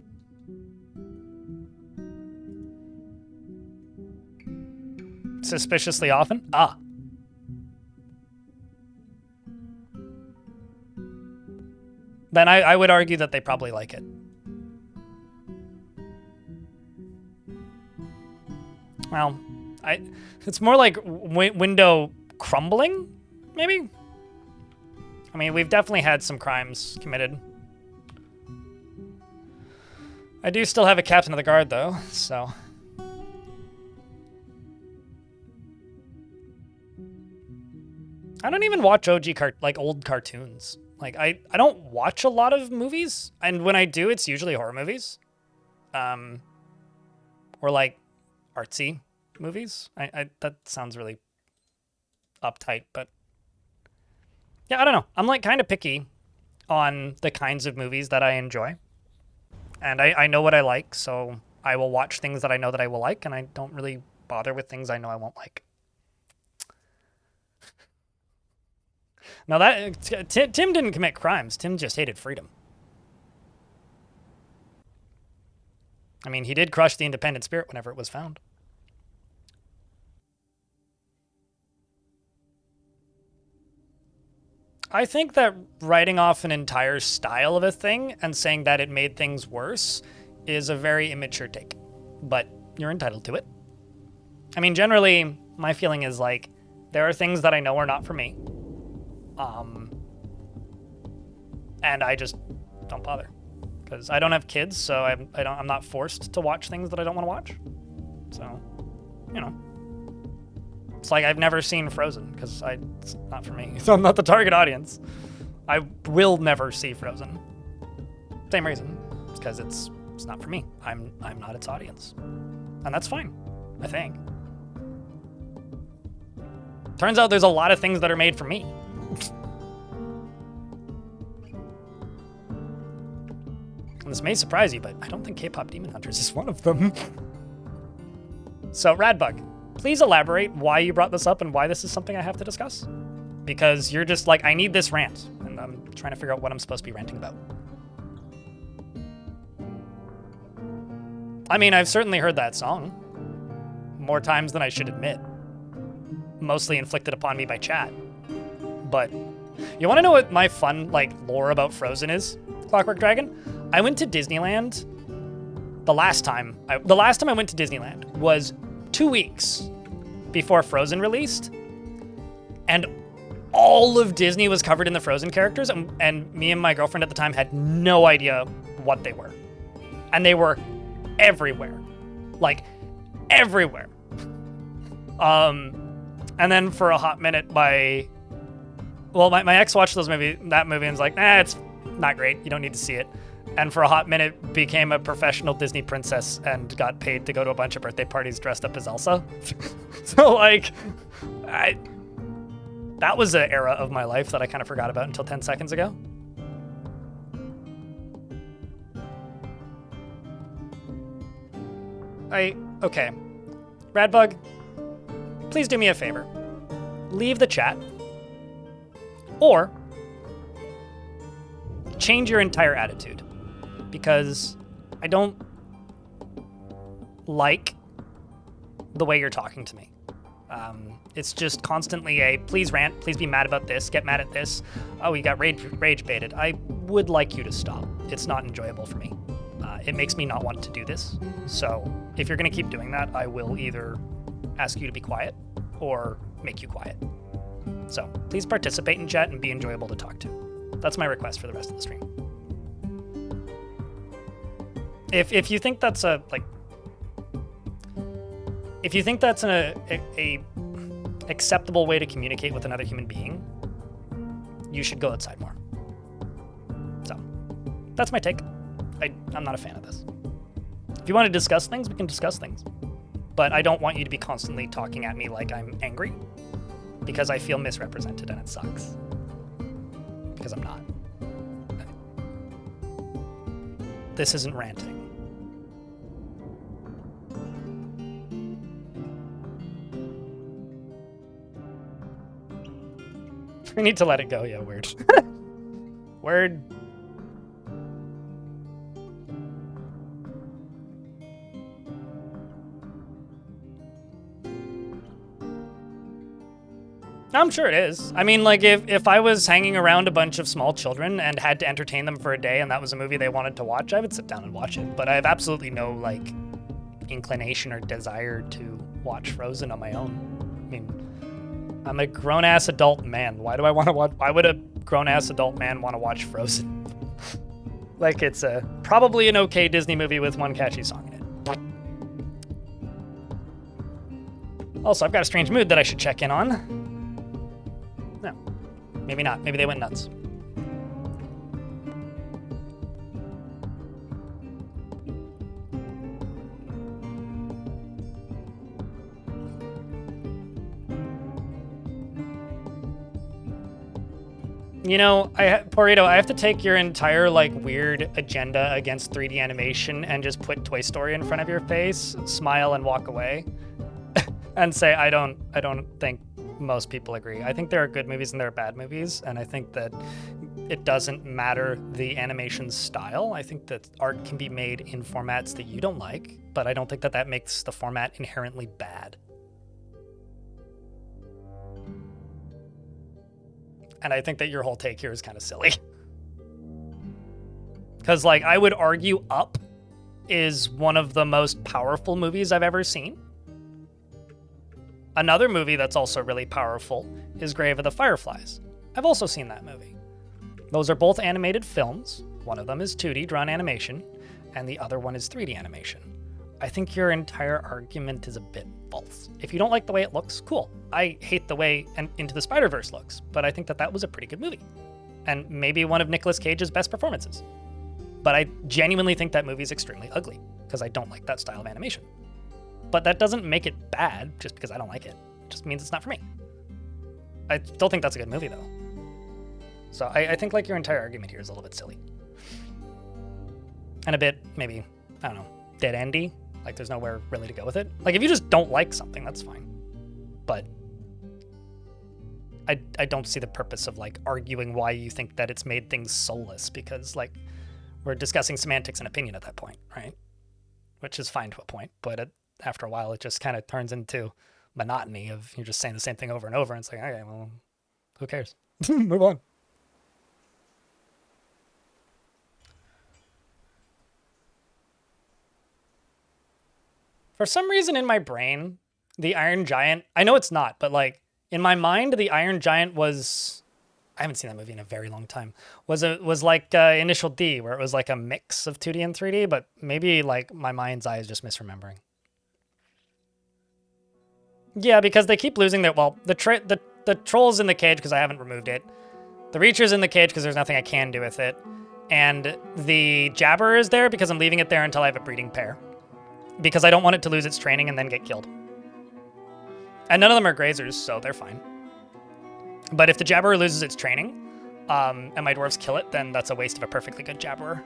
Suspiciously often? Ah. Then I would argue that they probably like it. Well, it's more like window crumbling, maybe? I mean, we've definitely had some crimes committed. I do still have a captain of the guard, though, so... I don't even watch OG old cartoons. Like, I don't watch a lot of movies, and when I do, it's usually horror movies. Or, like, artsy movies. That sounds really uptight, but... Yeah, I don't know. I'm, like, kind of picky on the kinds of movies that I enjoy. And I know what I like, so I will watch things that I know that I will like, and I don't really bother with things I know I won't like. Now that Tim didn't commit crimes. Tim just hated freedom. I mean, he did crush the independent spirit whenever it was found. I think that writing off an entire style of a thing and saying that it made things worse is a very immature take, but you're entitled to it. I mean, generally, my feeling is like, there are things that I know are not for me. And I just don't bother because I don't have kids, so I'm not forced to watch things that I don't want to watch. So, you know, it's like I've never seen Frozen because it's not for me. So I'm not the target audience. I will never see Frozen. Same reason. It's because it's not for me. I'm not its audience, and that's fine. I think. Turns out there's a lot of things that are made for me. And this may surprise you, but I don't think K-Pop Demon Hunters is one of them. So, Radbug, please elaborate why you brought this up and why this is something I have to discuss. Because you're just like, I need this rant, and I'm trying to figure out what I'm supposed to be ranting about. I mean, I've certainly heard that song. More times than I should admit. Mostly inflicted upon me by chat. But, you want to know what my fun, lore about Frozen is, Clockwork Dragon? I went to Disneyland the last time I went to Disneyland was 2 weeks before Frozen released, and all of Disney was covered in the Frozen characters, and me and my girlfriend at the time had no idea what they were. And they were everywhere. Like, everywhere. And then for a hot minute, my ex watched that movie and was like, it's not great, you don't need to see it. And for a hot minute became a professional Disney princess and got paid to go to a bunch of birthday parties dressed up as Elsa. So, that was an era of my life that I kind of forgot about until 10 seconds ago. Okay. Radbug, please do me a favor. Leave the chat. Or change your entire attitude, because I don't like the way you're talking to me. It's just constantly a please rant, please be mad about this, get mad at this. Oh, you got rage baited. I would like you to stop. It's not enjoyable for me. It makes me not want to do this. So if you're going to keep doing that, I will either ask you to be quiet or make you quiet. So please participate in chat and be enjoyable to talk to. That's my request for the rest of the stream. If you think that's if you think that's a acceptable way to communicate with another human being, you should go outside more. So that's my take. I'm not a fan of this. If you want to discuss things, we can discuss things. But I don't want you to be constantly talking at me like I'm angry, because I feel misrepresented and it sucks. Because I'm not. This isn't ranting. We need to let it go. Yeah, word. Word. I'm sure it is. I mean, like, if I was hanging around a bunch of small children and had to entertain them for a day and that was a movie they wanted to watch, I would sit down and watch it. But I have absolutely no, like, inclination or desire to watch Frozen on my own. I mean, I'm a grown-ass adult man. Why do I want to watch? Why would a grown-ass adult man want to watch Frozen? Like, it's probably an okay Disney movie with one catchy song in it. Also, I've got a strange mood that I should check in on. No, maybe not. Maybe they went nuts. You know, Porito, I have to take your entire, like, weird agenda against 3D animation and just put Toy Story in front of your face, smile, and walk away, and say I don't think most people agree. I think there are good movies and there are bad movies, and I think that it doesn't matter the animation style. I think that art can be made in formats that you don't like, but I don't think that that makes the format inherently bad. And I think that your whole take here is kind of silly. Because, like, I would argue Up is one of the most powerful movies I've ever seen. Another movie that's also really powerful is Grave of the Fireflies. I've also seen that movie. Those are both animated films. One of them is 2D drawn animation, and the other one is 3D animation. I think your entire argument is a bit false. If you don't like the way it looks, cool. I hate the way Into the Spider-Verse looks, but I think that that was a pretty good movie. And maybe one of Nicolas Cage's best performances. But I genuinely think that movie is extremely ugly, because I don't like that style of animation. But that doesn't make it bad just because I don't like it. It just means it's not for me. I still think that's a good movie, though. So I think, like, your entire argument here is a little bit silly. And a bit, maybe, I don't know, dead-endy. Like, there's nowhere really to go with it. Like, if you just don't like something, that's fine. But I don't see the purpose of, like, arguing why you think that it's made things soulless, because, like, we're discussing semantics and opinion at that point, right? Which is fine to a point, but after a while, it just kind of turns into monotony of you're just saying the same thing over and over, and it's like, okay, well, who cares? Move on. For some reason in my brain, the Iron Giant, I know it's not, but, like, in my mind, the Iron Giant was, I haven't seen that movie in a very long time, was like Initial D, where it was like a mix of 2D and 3D, but maybe, like, my mind's eye is just misremembering. Yeah, because they keep losing their, well, the troll's in the cage because I haven't removed it. The Reacher's in the cage because there's nothing I can do with it. And the Jabber is there because I'm leaving it there until I have a breeding pair. Because I don't want it to lose its training and then get killed. And none of them are grazers, so they're fine. But if the Jabberer loses its training, and my dwarves kill it, then that's a waste of a perfectly good Jabberer.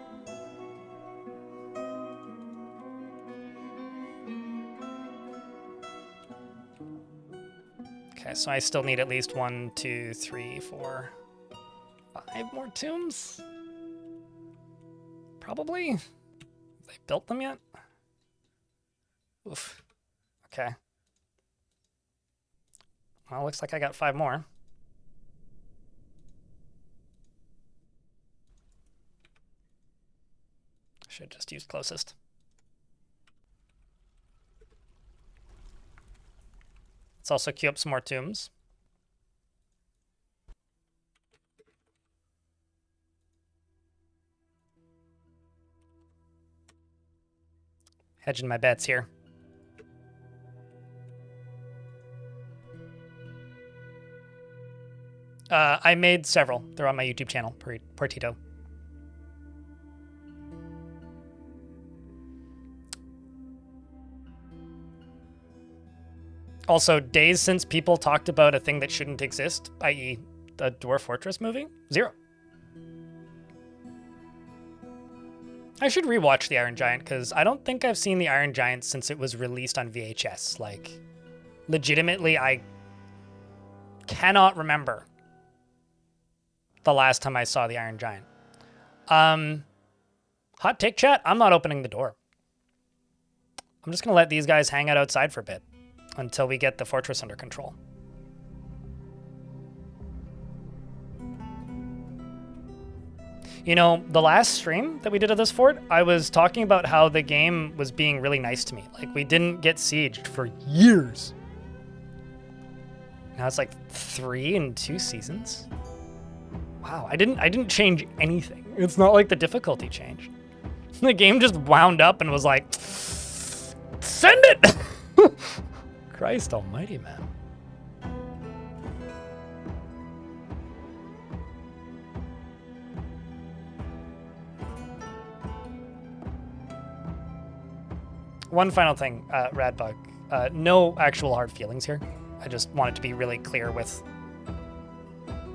Okay, so I still need at least 1, 2, 3, 4, 5 more tombs? Probably. Have they built them yet? Oof. Okay. Well, looks like I got 5 more. Should just use closest. Let's also queue up some more tombs. Hedging my bets here. I made several. They're on my YouTube channel, Portito. Also, days since people talked about a thing that shouldn't exist, i.e. the Dwarf Fortress movie, 0. I should rewatch The Iron Giant, because I don't think I've seen The Iron Giant since it was released on VHS. Like, legitimately, I cannot remember the last time I saw The Iron Giant. Hot take, chat? I'm not opening the door. I'm just going to let these guys hang out outside for a bit until we get the fortress under control. You know, the last stream that we did of this fort, I was talking about how the game was being really nice to me. Like, we didn't get sieged for years. Now it's like 3 and 2 seasons. Wow, I didn't change anything. It's not like the difficulty changed. The game just wound up and was like, send it! Christ almighty, man. One final thing, Radbug. No actual hard feelings here. I just wanted to be really clear with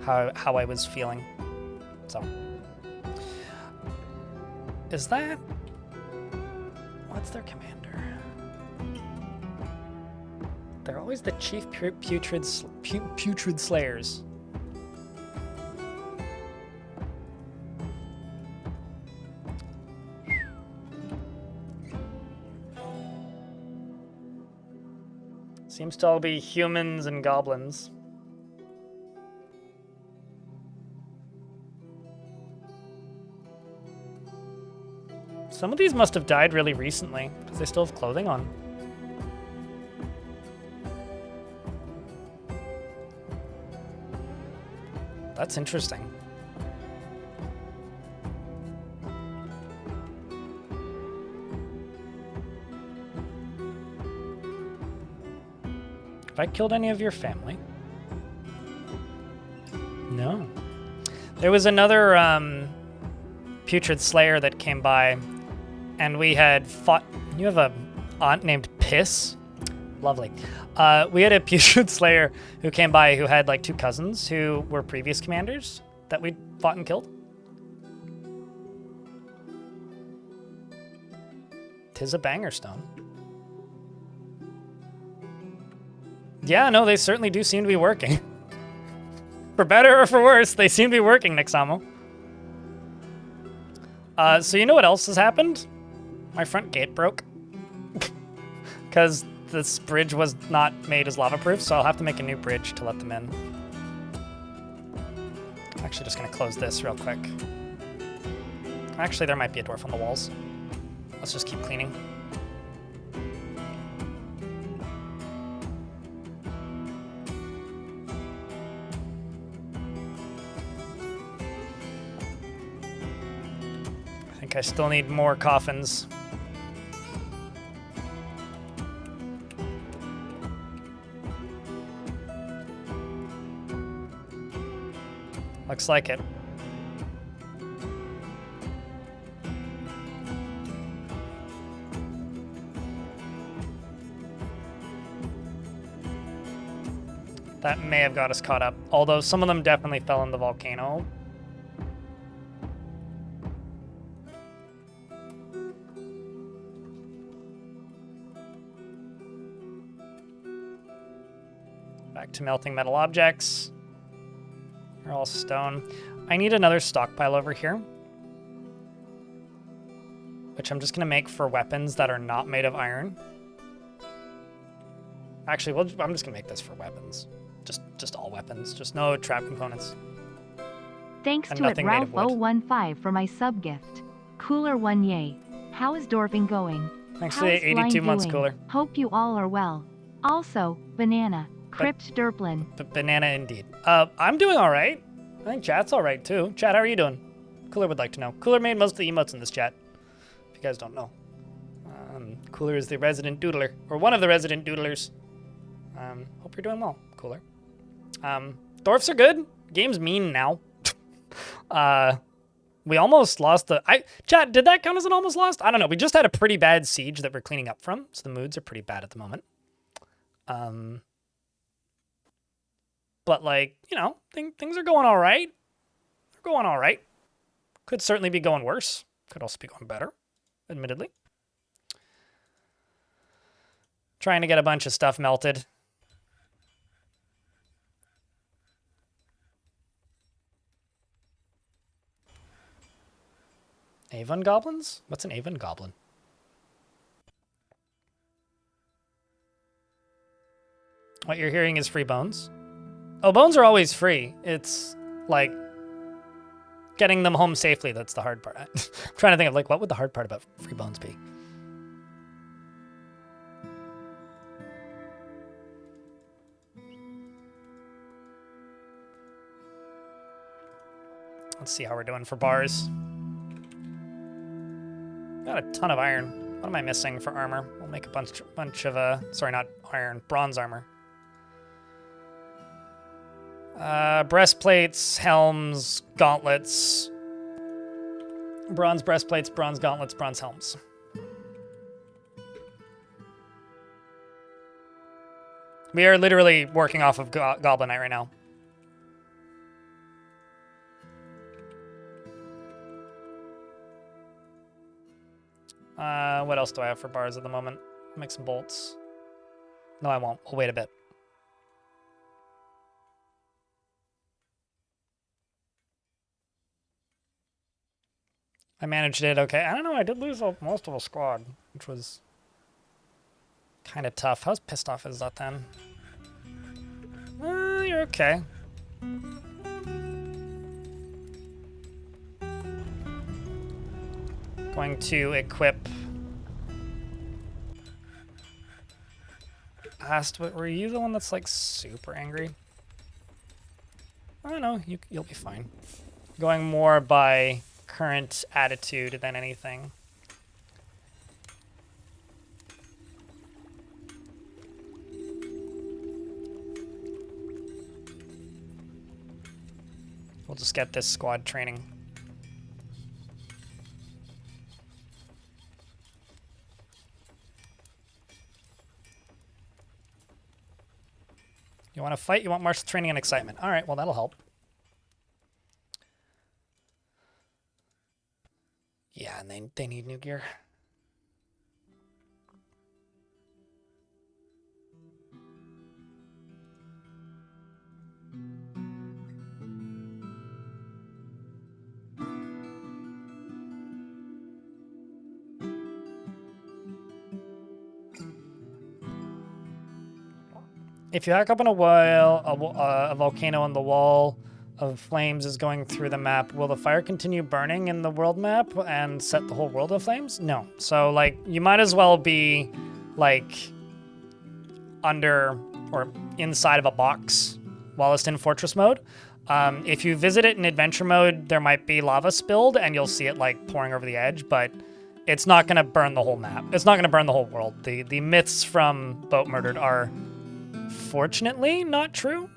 how I was feeling. So, is that... What's their commander? They're always the chief putrid slayers. Seems to all be humans and goblins. Some of these must have died really recently, because they still have clothing on. That's interesting. Have I killed any of your family? No. There was another putrid slayer that came by, and we had fought... You have a aunt named Piss? Lovely. We had a putrid slayer who came by who had like 2 cousins who were previous commanders that we fought and killed. 'Tis a banger stone. Yeah, no, they certainly do seem to be working. For better or for worse, they seem to be working, Nixamo. So you know what else has happened? My front gate broke. Because this bridge was not made as lava-proof, so I'll have to make a new bridge to let them in. I'm actually just going to close this real quick. Actually, there might be a dwarf on the walls. Let's just keep cleaning. I think I still need more coffins. Looks like it. That may have got us caught up, although some of them definitely fell in the volcano. Back to melting metal objects. They're all stone. I need another stockpile over here, which I'm just gonna make for weapons that are not made of iron. Actually, I'm just gonna make this for weapons. Just all weapons, just no trap components. Thanks to it Ralph015 for my sub gift. Cooler one yay. How is dwarfing going? Thanks to the 82 months Cooler. Hope you all are well. Also, banana. Crypt Derplin. Banana indeed. I'm doing all right. I think chat's all right too. Chat, how are you doing? Cooler would like to know. Cooler made most of the emotes in this chat, if you guys don't know. Cooler is the resident doodler, or one of the resident doodlers. Hope you're doing well, Cooler. Dwarfs are good. Game's mean now. We almost lost the... Chat, did that count as an almost lost? I don't know. We just had a pretty bad siege that we're cleaning up from, so the moods are pretty bad at the moment. But, like, you know, things are going all right. They're going all right. Could certainly be going worse. Could also be going better, admittedly. Trying to get a bunch of stuff melted. Avon goblins? What's an Avon goblin? What you're hearing is free bones. Oh, bones are always free. It's like getting them home safely that's the hard part. I'm trying to think of like what would the hard part about free bones be? Let's see how we're doing for bars. Got a ton of iron. What am I missing for armor? We'll make a bunch of sorry, not iron, bronze armor. Breastplates, helms, gauntlets. Bronze breastplates, bronze gauntlets, bronze helms. We are literally working off of Goblinite right now. What else do I have for bars at the moment? Make some bolts. No, I won't. We'll wait a bit. I managed it okay. I don't know, I did lose most of a squad, which was kind of tough. How pissed off is that then? You're okay. Going to equip... were you the one that's like super angry? I don't know, you'll be fine. Going more by current attitude than anything. We'll just get this squad training. You want to fight? You want martial training and excitement. All right, well, that'll help. Yeah, and they need new gear. If you hack up in a while, a volcano on the wall of flames is going through the map, will the fire continue burning in the world map and set the whole world aflames? No. So, like, you might as well be, like, under or inside of a box while it's in fortress mode. If you visit it in adventure mode, there might be lava spilled and you'll see it, like, pouring over the edge, but it's not going to burn the whole map. It's not going to burn the whole world. The myths from Boat Murdered are... fortunately, not true.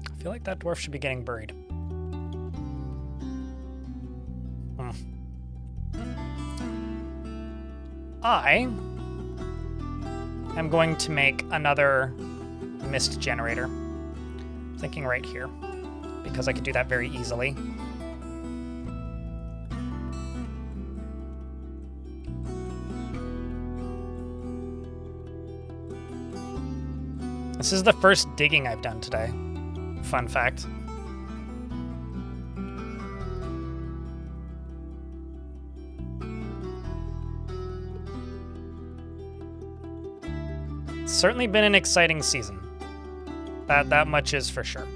I feel like that dwarf should be getting buried. I am going to make another mist generator. I'm thinking right here, because I could do that very easily. This is the first digging I've done today. Fun fact. It's certainly been an exciting season. That much is for sure.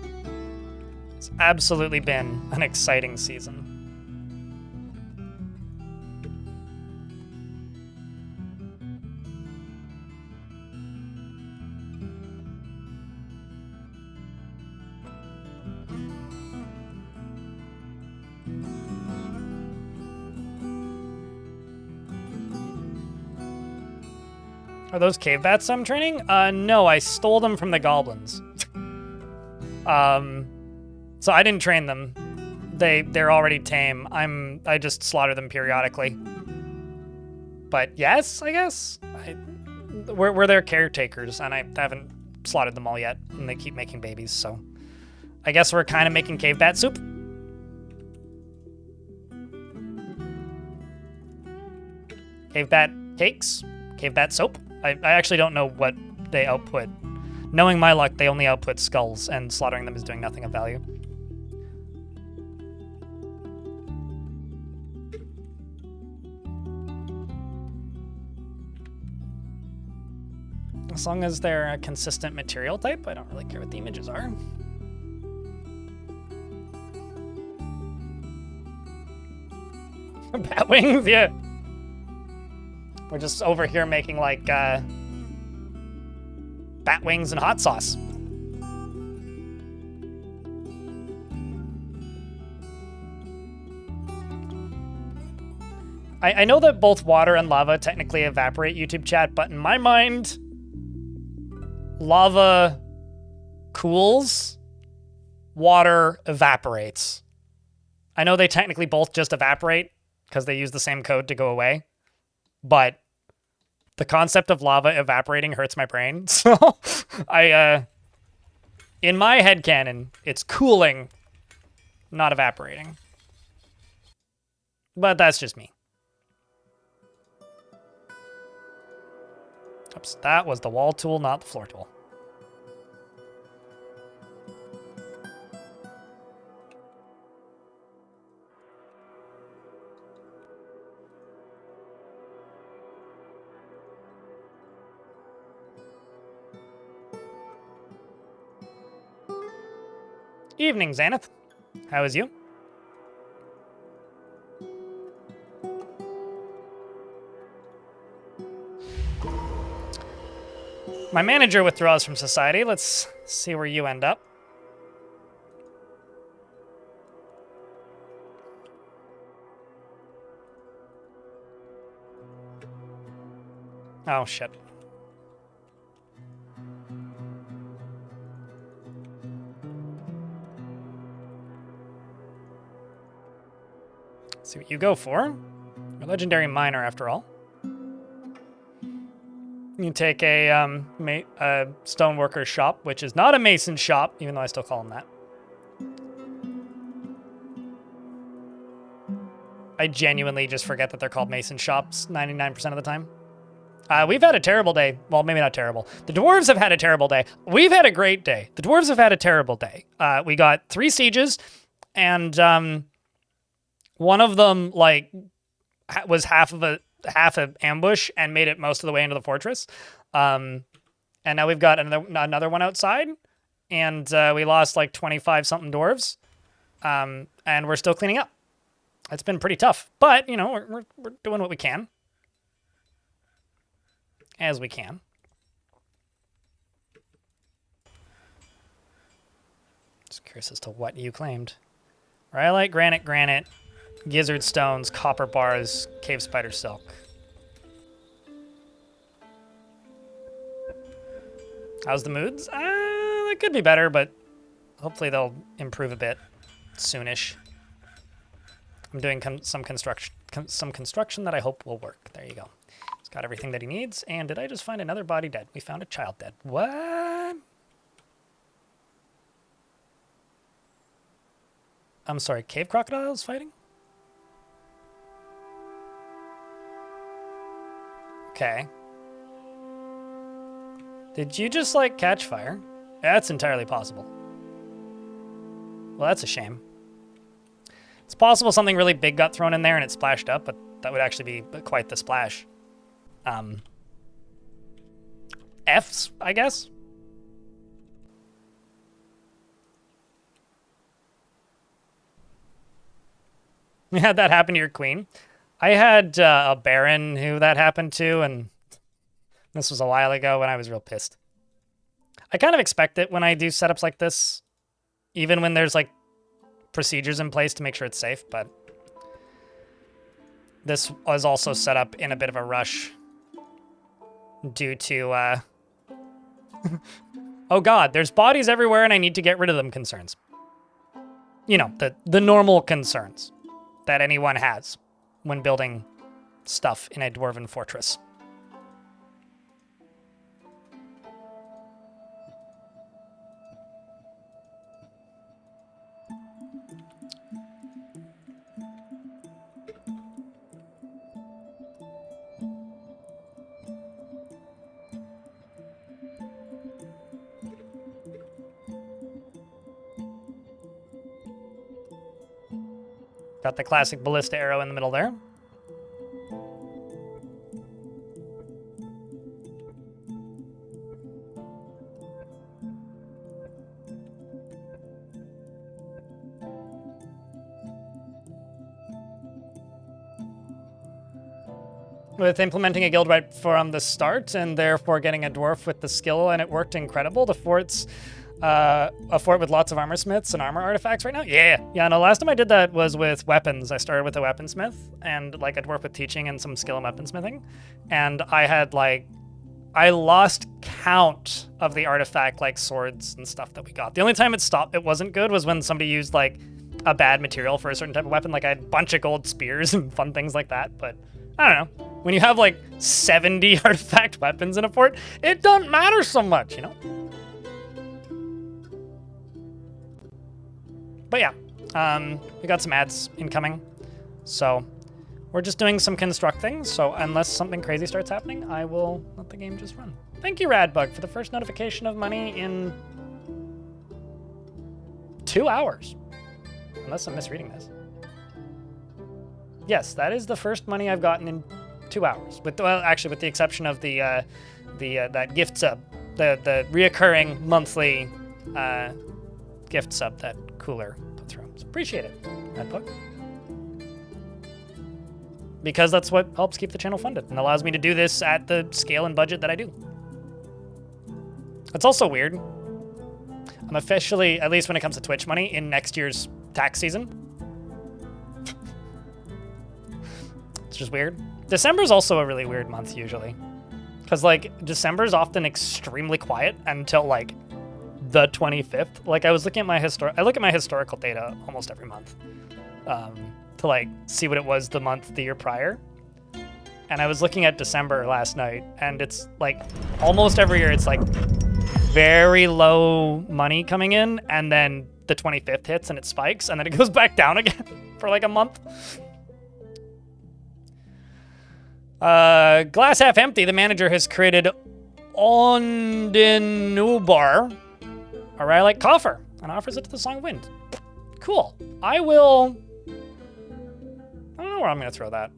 It's absolutely been an exciting season. Are those cave bats I'm training? No, I stole them from the goblins. So I didn't train them. They're already tame. I just slaughter them periodically. But yes, I guess. We're their caretakers, and I haven't slaughtered them all yet, and they keep making babies, so I guess we're kind of making cave bat soup. Cave bat cakes, cave bat soap. I actually don't know what they output. Knowing my luck, they only output skulls, and slaughtering them is doing nothing of value. As long as they're a consistent material type, I don't really care what the images are. Bat wings, yeah. We're just over here making like bat wings and hot sauce. I know that both water and lava technically evaporate, YouTube chat, but in my mind, lava cools, water evaporates. I know they technically both just evaporate because they use the same code to go away, but the concept of lava evaporating hurts my brain. So in my headcanon, it's cooling, not evaporating. But that's just me. Oops, that was the wall tool, not the floor tool. Evening, Xanath. How is you? My manager withdraws from society. Let's see where you end up. Oh, shit. See what you go for. You're a legendary miner, after all. You take a stoneworker's shop, which is not a mason's shop, even though I still call them that. I genuinely just forget that they're called mason shops 99% of the time. We've had a terrible day. Well, maybe not terrible. The dwarves have had a terrible day. We've had a great day. The dwarves have had a terrible day. We got 3 sieges, and one of them like was half an ambush and made it most of the way into the fortress. And now we've got another one outside, and we lost like 25 something dwarves. And we're still cleaning up. It's been pretty tough, but you know, we're doing what we can. As we can. Just curious as to what you claimed. Rhyolite, granite, gizzard stones, copper bars, cave spider silk. How's the moods? They could be better, but hopefully they'll improve a bit soonish. I'm doing some construction that I hope will work. There you go. He's got everything that he needs. And did I just find another body dead? We found a child dead. What? I'm sorry, cave crocodiles fighting? Okay. Did you just, like, catch fire? Yeah, that's entirely possible. Well, that's a shame. It's possible something really big got thrown in there and it splashed up, but that would actually be quite the splash. F's, I guess? You had that happen to your queen? I had a baron who that happened to, and this was a while ago when I was real pissed. I kind of expect it when I do setups like this, even when there's, like, procedures in place to make sure it's safe, but this was also set up in a bit of a rush due to, oh god, there's bodies everywhere and I need to get rid of them concerns. You know, the normal concerns that anyone has when building stuff in a dwarven fortress. Got the classic ballista arrow in the middle there. With implementing a guild right from the start and therefore getting a dwarf with the skill, and it worked incredible. The fort's a fort with lots of armor smiths and armor artifacts right now? Yeah, no, last time I did that was with weapons. I started with a weaponsmith and like a dwarf with teaching and some skill in weaponsmithing. And I had like, I lost count of the artifact like swords and stuff that we got. The only time it wasn't good was when somebody used like a bad material for a certain type of weapon. Like I had a bunch of gold spears and fun things like that, but I don't know. When you have like 70 artifact weapons in a fort, it doesn't matter so much, you know? But yeah, we got some ads incoming, so we're just doing some constructing, so unless something crazy starts happening, I will let the game just run. Thank you, Radbug, for the first notification of money in 2 hours, unless I'm misreading this. Yes, that is the first money I've gotten in 2 hours, well, actually, with the exception of that gift sub, the reoccurring monthly gift sub that Cooler put through. So appreciate it, Redbook. Because that's what helps keep the channel funded and allows me to do this at the scale and budget that I do. It's also weird. I'm officially, at least when it comes to Twitch money, in next year's tax season. It's just weird. December is also a really weird month usually. Because like December is often extremely quiet until like the 25th. Like I was looking at I look at my historical data almost every month to like see what it was the year prior. And I was looking at December last night, and it's like almost every year it's like very low money coming in, and then the 25th hits and it spikes, and then it goes back down again for like a month. Glass half empty. The manager has created Ondenubar, a Rhyolite coffer, and offers it to the Song of Wind. Cool. I don't know where I'm going to throw that.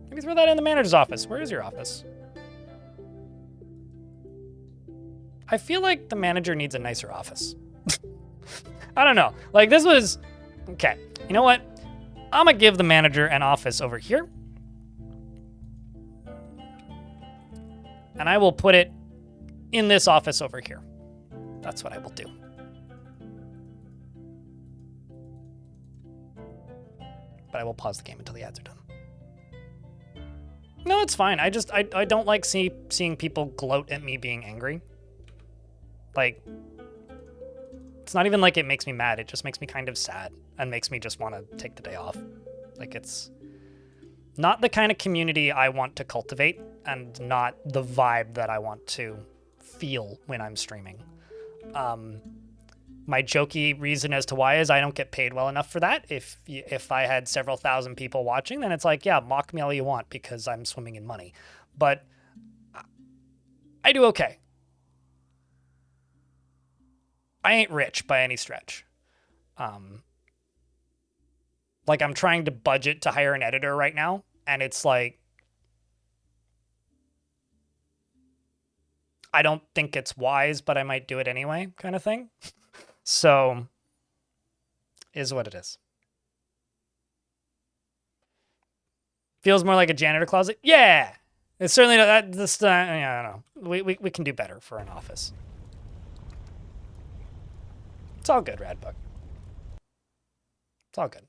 Maybe throw that in the manager's office. Where is your office? I feel like the manager needs a nicer office. I don't know. Like, this was... Okay. You know what? I'm going to give the manager an office over here. And I will put it in this office over here. That's what I will do. But I will pause the game until the ads are done. No, it's fine. I don't like seeing people gloat at me being angry. Like, it's not even like it makes me mad. It just makes me kind of sad and makes me just want to take the day off. Like, it's not the kind of community I want to cultivate and not the vibe that I want to feel when I'm streaming. My jokey reason as to why is I don't get paid well enough for that. If I had several thousand people watching, then it's like, yeah, mock me all you want because I'm swimming in money. But I do okay. I ain't rich by any stretch. Like, I'm trying to budget to hire an editor right now, and it's like, I don't think it's wise, but I might do it anyway, kind of thing. So, is what it is. Feels more like a janitor closet? Yeah! It's certainly not that, this, I don't know. We can do better for an office. It's all good, Radbug. It's all good.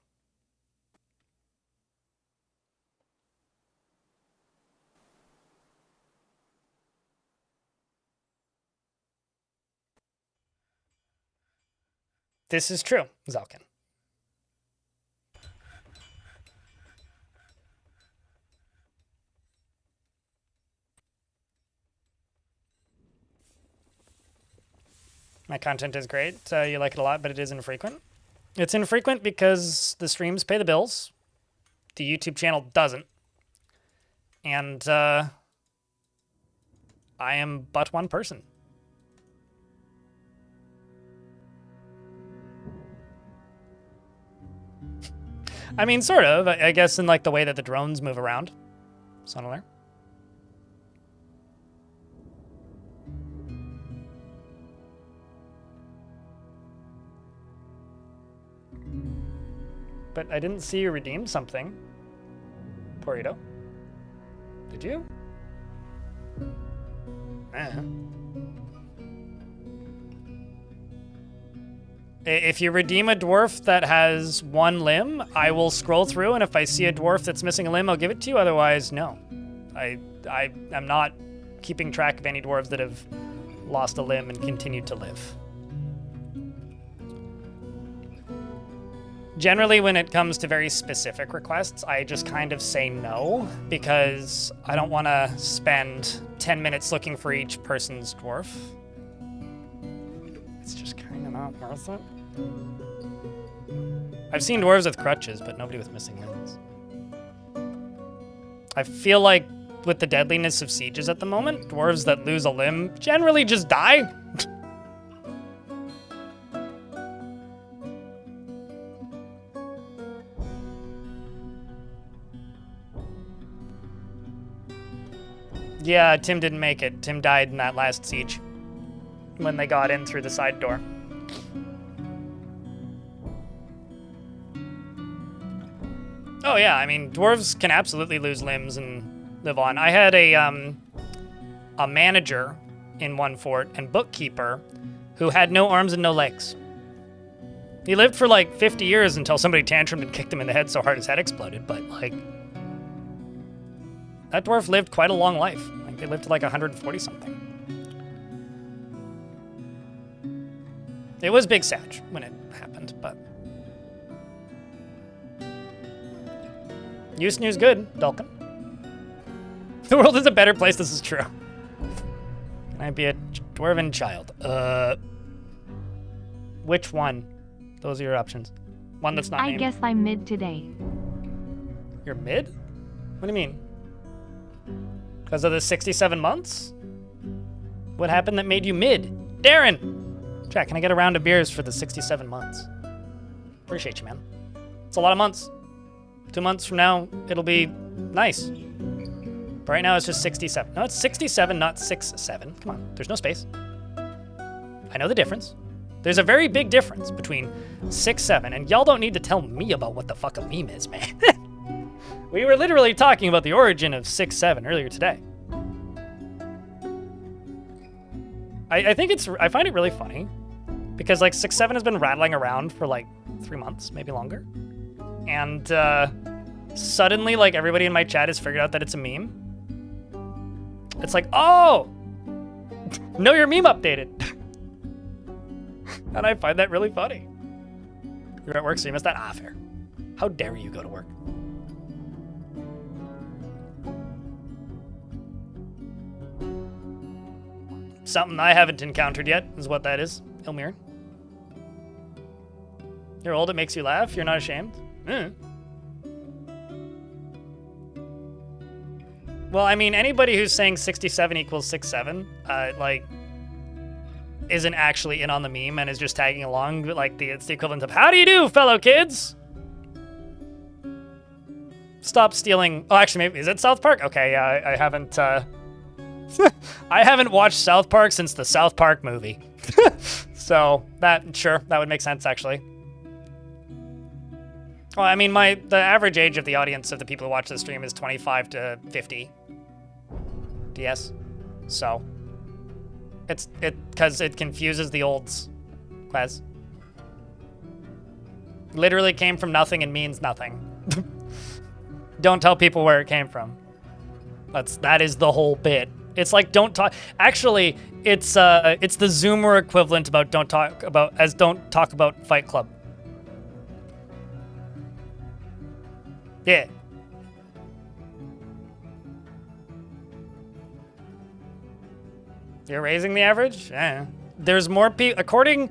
This is true, Zalkin. My content is great. You like it a lot, but it is infrequent. It's infrequent because the streams pay the bills. The YouTube channel doesn't. And I am but one person. I mean, sort of. I guess in like the way that the drones move around. Sonaler. But I didn't see you redeem something. Porito. Did you? If you redeem a dwarf that has one limb, I will scroll through, and if I see a dwarf that's missing a limb, I'll give it to you. Otherwise, no. I'm not keeping track of any dwarves that have lost a limb and continued to live. Generally, when it comes to very specific requests, I just kind of say no, because I don't want to spend 10 minutes looking for each person's dwarf. It's just kind of not worth it. I've seen dwarves with crutches, but nobody with missing limbs. I feel like with the deadliness of sieges at the moment, dwarves that lose a limb generally just die. Yeah, Tim didn't make it. Tim died in that last siege when they got in through the side door. Oh yeah, I mean, dwarves can absolutely lose limbs and live on. I had a manager in one fort and bookkeeper who had no arms and no legs. He lived for like 50 years until somebody tantrumed and kicked him in the head so hard his head exploded, but like, that dwarf lived quite a long life. Like, they lived to like 140 something. It was Big Sag when it happened, but you snooze good, Dalkin. The world is a better place, this is true. Can I be a dwarven child? Which one? Those are your options. One that's not named. I guess I'm mid today. You're mid? What do you mean? Because of the 67 months? What happened that made you mid? Darren! Jack, can I get a round of beers for the 67 months? Appreciate you, man. It's a lot of months. 2 months from now, it'll be nice. But right now, it's just 67. No, it's 67, not 6-7. Come on, there's no space. I know the difference. There's a very big difference between 6-7, and y'all don't need to tell me about what the fuck a meme is, man. We were literally talking about the origin of 6-7 earlier today. I find it really funny because like 6-7 has been rattling around for like 3 months, maybe longer. And suddenly like everybody in my chat has figured out that it's a meme. It's like, oh, no, your meme updated. And I find that really funny. You're at work, so you missed that? Ah, fair. How dare you go to work? Something I haven't encountered yet is what that is. Ilmir. You're old, it makes you laugh? You're not ashamed? Well, I mean, anybody who's saying 67 equals 67, like, isn't actually in on the meme and is just tagging along, like, it's the equivalent of, how do you do, fellow kids? Stop stealing. Oh, actually, maybe, is it South Park? Okay, yeah, I haven't, I haven't watched South Park since the South Park movie. So, sure, that would make sense, actually. Well, I mean, the average age of the audience of the people who watch this stream is 25 to 50. DS. So, because it confuses the olds. Quez. Literally came from nothing and means nothing. Don't tell people where it came from. That is the whole bit. It's like don't talk. Actually, it's the Zoomer equivalent about don't talk about Fight Club. Yeah. You're raising the average? Yeah. There's more people according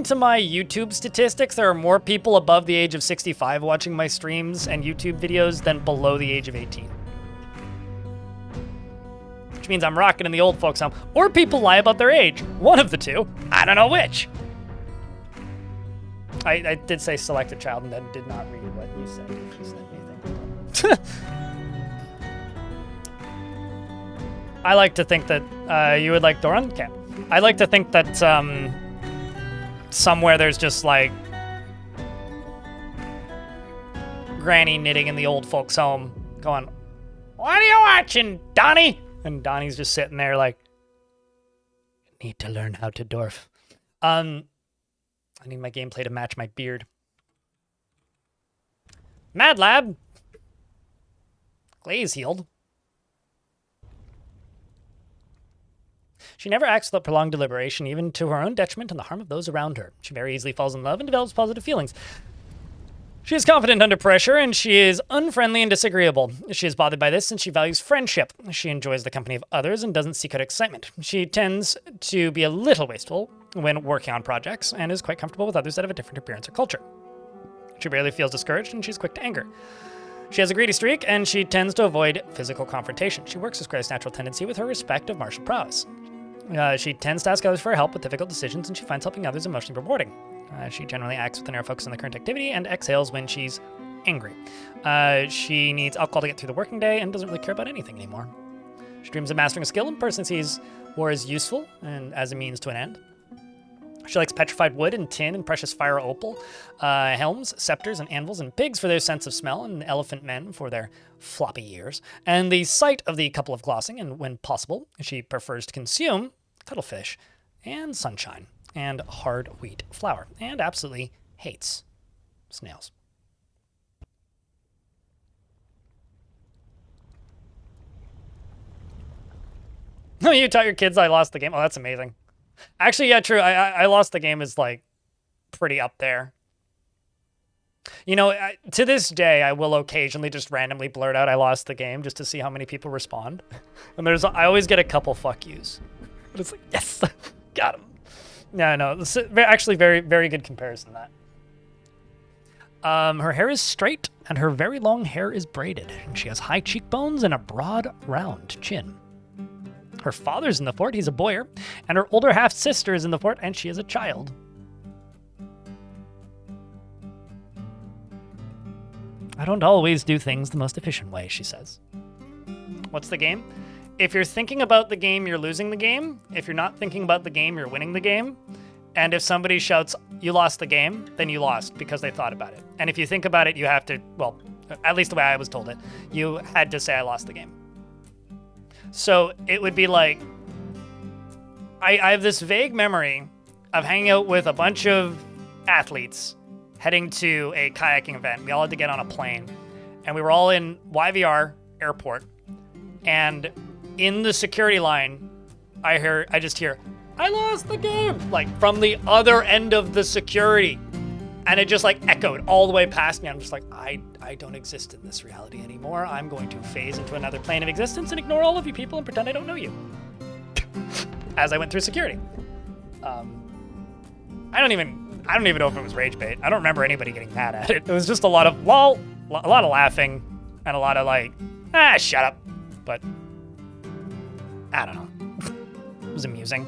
to my YouTube statistics, there are more people above the age of 65 watching my streams and YouTube videos than below the age of 18. Which means I'm rocking in the old folks home. Or people lie about their age. One of the two. I don't know which. I did say select a child and then did not read what you said. You said anything. I like to think that you would like Doran? Okay. I like to think that somewhere there's just like Granny knitting in the old folks' home going, what are you watching, Donnie? And Donnie's just sitting there like, need to learn how to dwarf. I need my gameplay to match my beard. Mad Lab. Glaze healed. She never acts without prolonged deliberation, even to her own detriment and the harm of those around her. She very easily falls in love and develops positive feelings. She is confident under pressure, and she is unfriendly and disagreeable. She is bothered by this, and she values friendship. She enjoys the company of others and doesn't seek out excitement. She tends to be a little wasteful when working on projects, and is quite comfortable with others that have a different appearance or culture. She rarely feels discouraged, and she's quick to anger. She has a greedy streak, and she tends to avoid physical confrontation. She works as Grace's natural tendency with her respect of martial prowess. She tends to ask others for help with difficult decisions, and she finds helping others emotionally rewarding. She generally acts with an air focus on the current activity and exhales when she's angry. She needs alcohol to get through the working day and doesn't really care about anything anymore. She dreams of mastering a skill and personally sees war as useful and as a means to an end. She likes petrified wood and tin and precious fire opal, helms, scepters, and anvils, and pigs for their sense of smell, and elephant men for their floppy ears. And the sight of the couple of glossing, and when possible, she prefers to consume cuttlefish and sunshine and hard wheat flour, and absolutely hates snails. No, you taught your kids I lost the game. Oh, that's amazing. Actually, yeah, true. I lost the game is like pretty up there. You know, to this day, I will occasionally just randomly blurt out I lost the game just to see how many people respond. And I always get a couple fuck yous. But it's like, yes, got him. No, this is actually very, very good comparison to that. Her hair is straight and her very long hair is braided. And she has high cheekbones and a broad, round chin. Her father's in the fort, he's a boyar, and her older half-sister is in the fort, and she is a child. I don't always do things the most efficient way, she says. What's the game? If you're thinking about the game, you're losing the game. If you're not thinking about the game, you're winning the game. And if somebody shouts, you lost the game, then you lost because they thought about it. And if you think about it, you have to, well, at least the way I was told it, you had to say I lost the game. So it would be like, I have this vague memory of hanging out with a bunch of athletes heading to a kayaking event. We all had to get on a plane, and we were all in YVR airport. And in the security line, I just hear, I lost the game, like from the other end of the security. And it just like echoed all the way past me. I'm just like, I don't exist in this reality anymore. I'm going to phase into another plane of existence and ignore all of you people and pretend I don't know you. As I went through security. I don't even know if it was rage bait. I don't remember anybody getting mad at it. It was just a lot of laughing and a lot of like, shut up. but I don't know. It was amusing.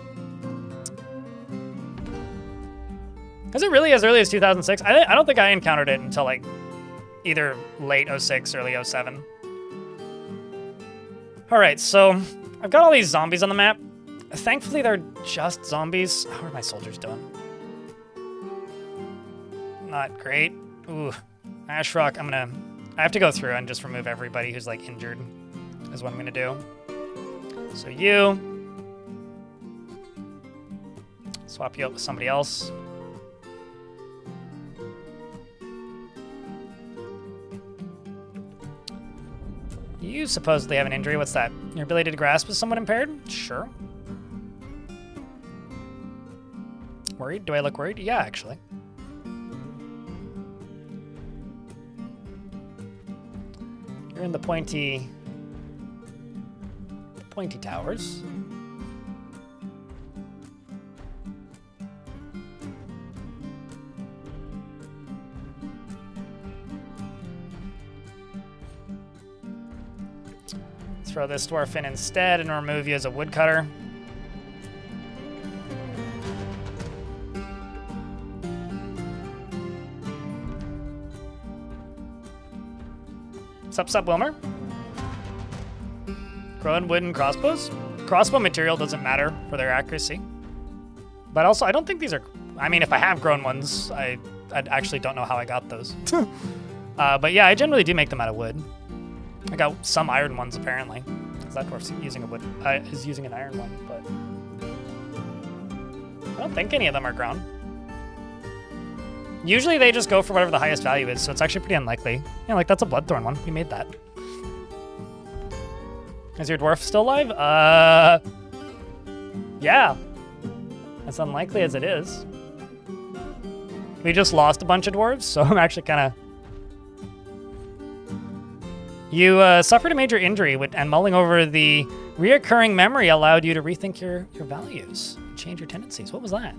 Is it really as early as 2006? I don't think I encountered it until like either late 06, early 07. All right, so I've got all these zombies on the map. Thankfully, they're just zombies. How are my soldiers doing? Not great. Ooh, Ash Rock. I have to go through and just remove everybody who's like injured is what I'm gonna do. So you. Swap you up with somebody else. You supposedly have an injury. What's that? Your ability to grasp is somewhat impaired? Sure. Worried? Do I look worried? Yeah, actually. You're in the pointy towers. Throw this dwarf in instead and remove you as a woodcutter. Sup, Wilmer? Grown wooden crossbows? Crossbow material doesn't matter for their accuracy. But also, I don't think these are... I mean, if I have grown ones, I actually don't know how I got those. But yeah, I generally do make them out of wood. I got some iron ones apparently, because that dwarf's using a wood is using an iron one, but I don't think any of them are ground. Usually they just go for whatever the highest value is, so it's actually pretty unlikely. Yeah, like that's a bloodthorn one. We made that. Is your dwarf still alive? Yeah. As unlikely as it is. We just lost a bunch of dwarves, so I'm actually kind of... You suffered a major injury, and mulling over the reoccurring memory allowed you to rethink your values, change your tendencies. What was that?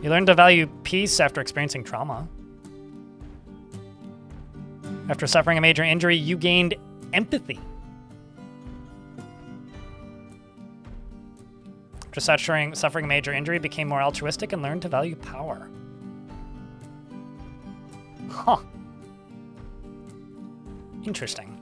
You learned to value peace after experiencing trauma. After suffering a major injury, you gained empathy. After suffering a major injury, became more altruistic and learned to value power. Huh. Interesting.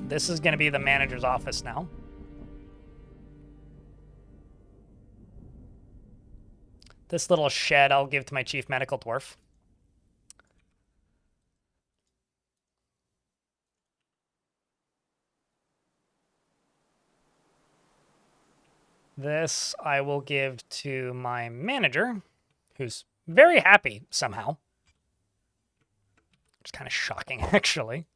This is going to be the manager's office now. This little shed I'll give to my chief medical dwarf. This I will give to my manager, who's very happy somehow. It's kind of shocking, actually.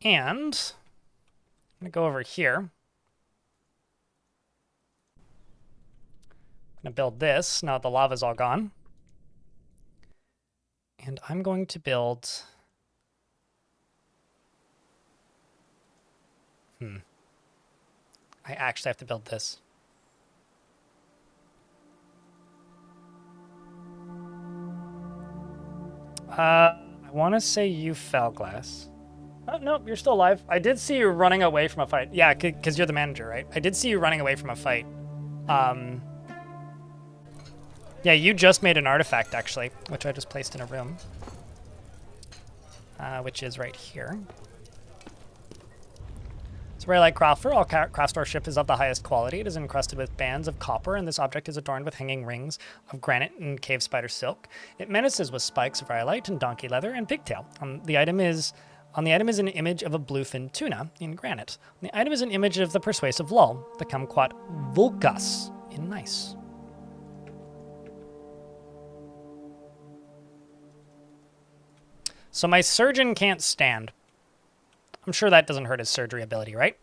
And I'm going to go over here. I'm going to build this now that the lava's all gone. And I'm going to build... I actually have to build this. I want to say you fell, Glass. Oh, no, you're still alive. I did see you running away from a fight. Yeah, because you're the manager, right? I did see you running away from a fight. Yeah, you just made an artifact, actually, which I just placed in a room. Which is right here. So where like Crafter, all craftsmanship is of the highest quality. It is encrusted with bands of copper, and this object is adorned with hanging rings of granite and cave spider silk. It menaces with spikes of rhyolite and donkey leather and pigtail. On the item is an image of a bluefin tuna in granite. On the item is an image of the persuasive lull, the kumquat vulkas in nice. So my surgeon can't stand. I'm sure that doesn't hurt his surgery ability, right?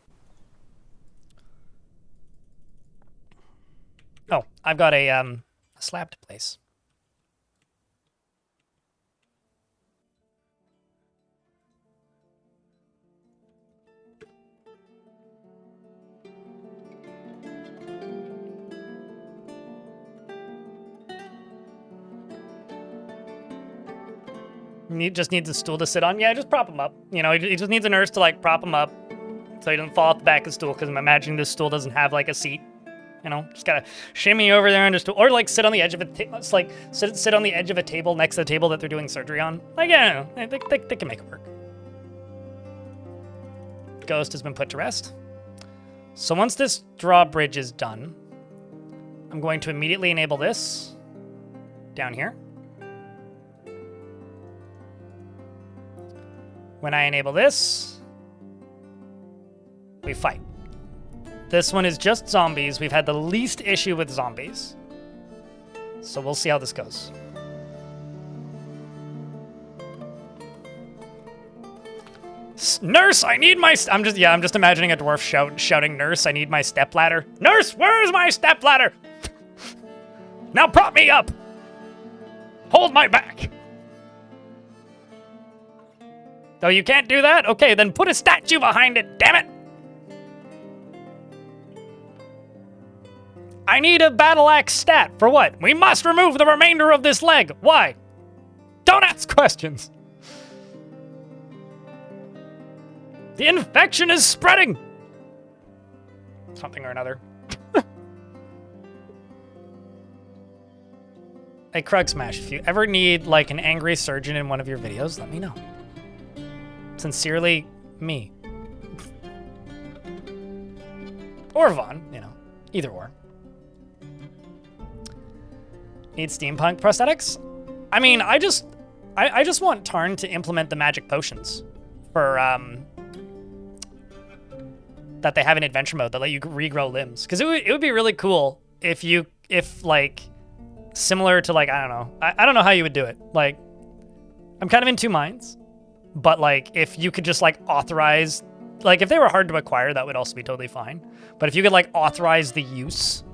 Oh, I've got a slab to place. He just needs a stool to sit on. Yeah, just prop him up. You know, he just needs a nurse to, like, prop him up so he doesn't fall off the back of the stool, because I'm imagining this stool doesn't have, like, a seat. You know, just gotta shimmy over there and just, or, like, sit on the edge of it's like, sit on the edge of a table next to the table that they're doing surgery on. Like, yeah, they can make it work. Ghost has been put to rest. So once this drawbridge is done, I'm going to immediately enable this down here. When I enable this, we fight. This one is just zombies. We've had the least issue with zombies. So we'll see how this goes. Nurse, I need my... I'm just imagining a dwarf shouting, Nurse, I need my stepladder. Nurse, where is my stepladder? Now prop me up. Hold my back. Oh, you can't do that? Okay, then put a statue behind it, damn it! I need a battle axe stat. For what? We must remove the remainder of this leg. Why? Don't ask questions. The infection is spreading. Something or another. Hey, Krug Smash, if you ever need, like, an angry surgeon in one of your videos, let me know. Sincerely, me. Or Vaughn, you know, either or. Need steampunk prosthetics? I mean, I just want Tarn to implement the magic potions for, that they have in adventure mode that let you regrow limbs. Because it would be really cool if like, similar to, like, I don't know. I don't know how you would do it. Like, I'm kind of in two minds. But, like, if you could just, like, authorize... Like, if they were hard to acquire, that would also be totally fine. But if you could, like, authorize the use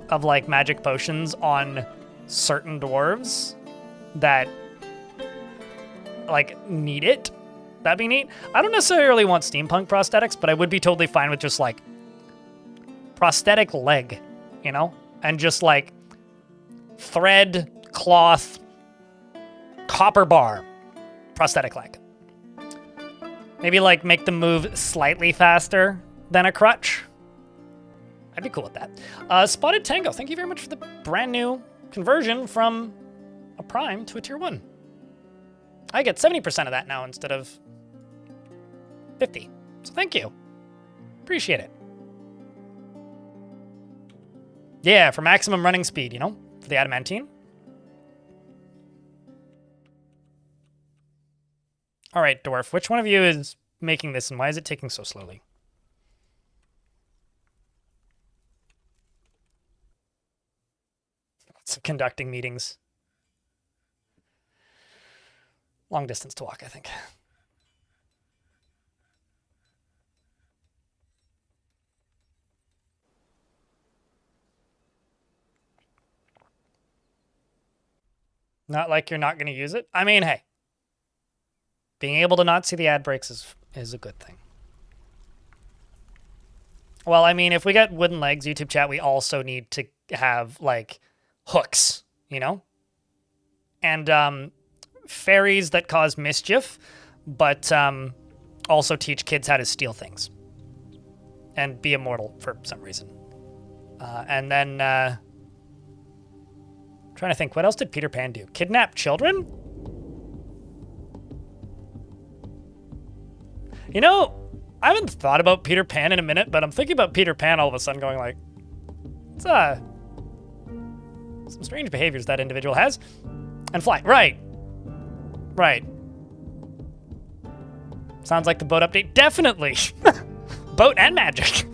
of, like, magic potions on certain dwarves that, like, need it, that'd be neat. I don't necessarily want steampunk prosthetics, but I would be totally fine with just, like, prosthetic leg, you know? And just, like, thread, cloth, copper bar, prosthetic leg. Maybe, like, make the move slightly faster than a crutch. I'd be cool with that. Spotted Tango, thank you very much for the brand new conversion from a Prime to a Tier 1. I get 70% of that now instead of 50. So thank you. Appreciate it. Yeah, for maximum running speed, you know? For the adamantine. All right, Dwarf, which one of you is making this, and why is it taking so slowly? Lots of conducting meetings. Long distance to walk, I think. Not like you're not going to use it? I mean, hey. Being able to not see the ad breaks is a good thing. Well, I mean, if we got wooden legs, YouTube chat, we also need to have, like, hooks, you know? And fairies that cause mischief, but also teach kids how to steal things. And be immortal for some reason. And then... trying to think, what else did Peter Pan do? Kidnap children? You know, I haven't thought about Peter Pan in a minute, but I'm thinking about Peter Pan all of a sudden going like, it's some strange behaviors that individual has. And fly, right. Right. Sounds like the boat update, definitely. Boat and magic.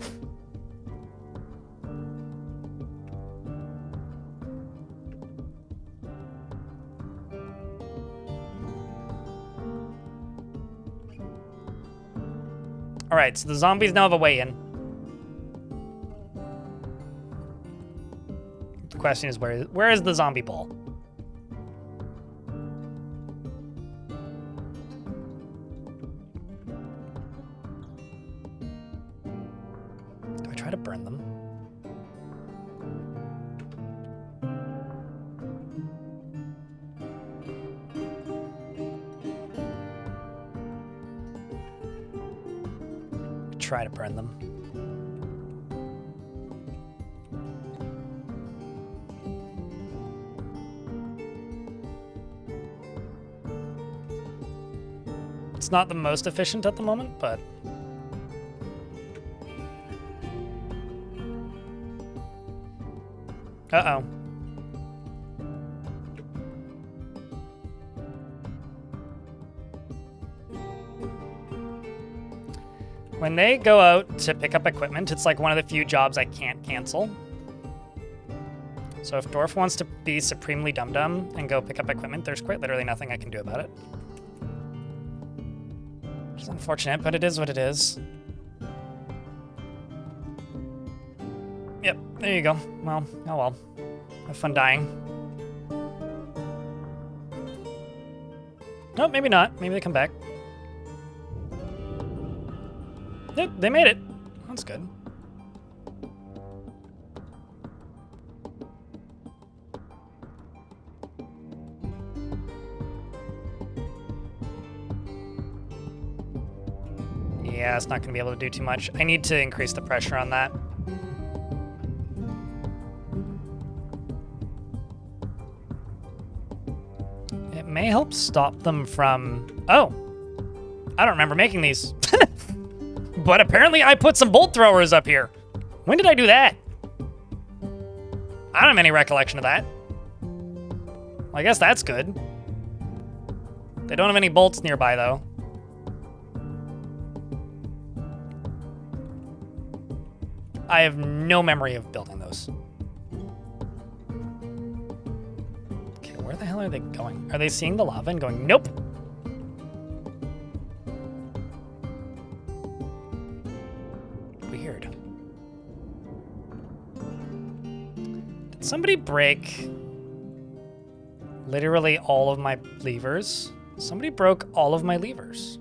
All right, so the zombies now have a way in. The question is, where is the zombie ball? Do I try to burn them? Try to burn them. It's not the most efficient at the moment, but uh-oh. When they go out to pick up equipment, it's like one of the few jobs I can't cancel. So if Dwarf wants to be supremely dum-dum and go pick up equipment, there's quite literally nothing I can do about it. Which is unfortunate, but it is what it is. Yep, there you go. Well, oh well. Have fun dying. Nope, maybe not. Maybe they come back. Yep, they made it. That's good. Yeah, it's not going to be able to do too much. I need to increase the pressure on that. It may help stop them from... Oh! I don't remember making these. But apparently I put some bolt throwers up here. When did I do that? I don't have any recollection of that. Well, I guess that's good. They don't have any bolts nearby, though. I have no memory of building those. Okay, where the hell are they going? Are they seeing the lava and going, nope? Weird. Did somebody break literally all of my levers? Somebody broke all of my levers.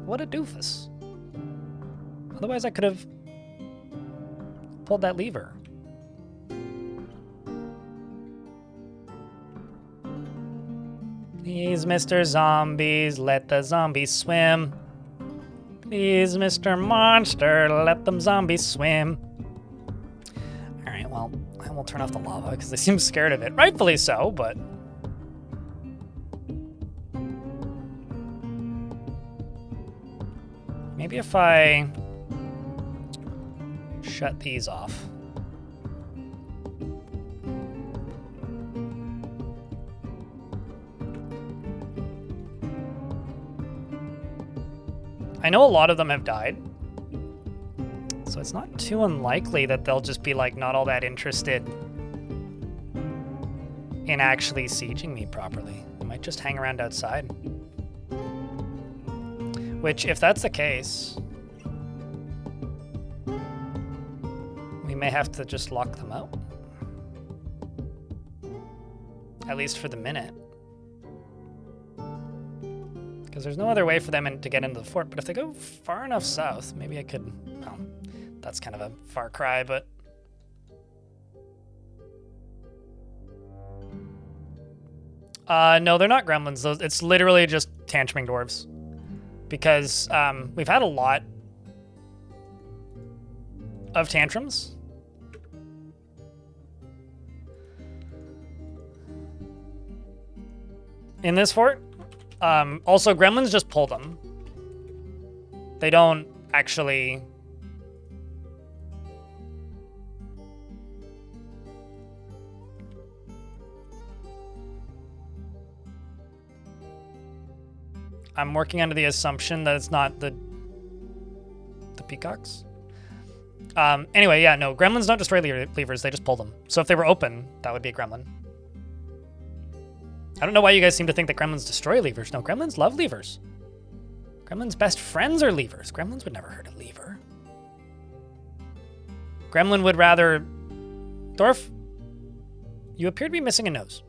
What a doofus. Otherwise, I could have pulled that lever. Please, Mr. Zombies, let the zombies swim. Please, Mr. Monster, let them zombies swim. All right, well, I will turn off the lava because they seem scared of it. Rightfully so, but... maybe if I... shut these off. I know a lot of them have died, so it's not too unlikely that they'll just be like not all that interested in actually sieging me properly. They might just hang around outside. Which, if that's the case, we may have to just lock them out. At least for the minute. Because there's no other way for them to get into the fort. But if they go far enough south, maybe I could... oh, that's kind of a far cry, but... no, they're not gremlins. It's literally just tantruming dwarves. Because we've had a lot of tantrums. In this fort. Also, gremlins just pull them. They don't actually... I'm working under the assumption that it's not the peacocks. Anyway, yeah, no, gremlins don't destroy levers, they just pull them. So if they were open, that would be a gremlin. I don't know why you guys seem to think that gremlins destroy levers. No, gremlins love levers. Gremlins' best friends are levers. Gremlins would never hurt a lever. Gremlin would rather Dwarf, you appear to be missing a nose.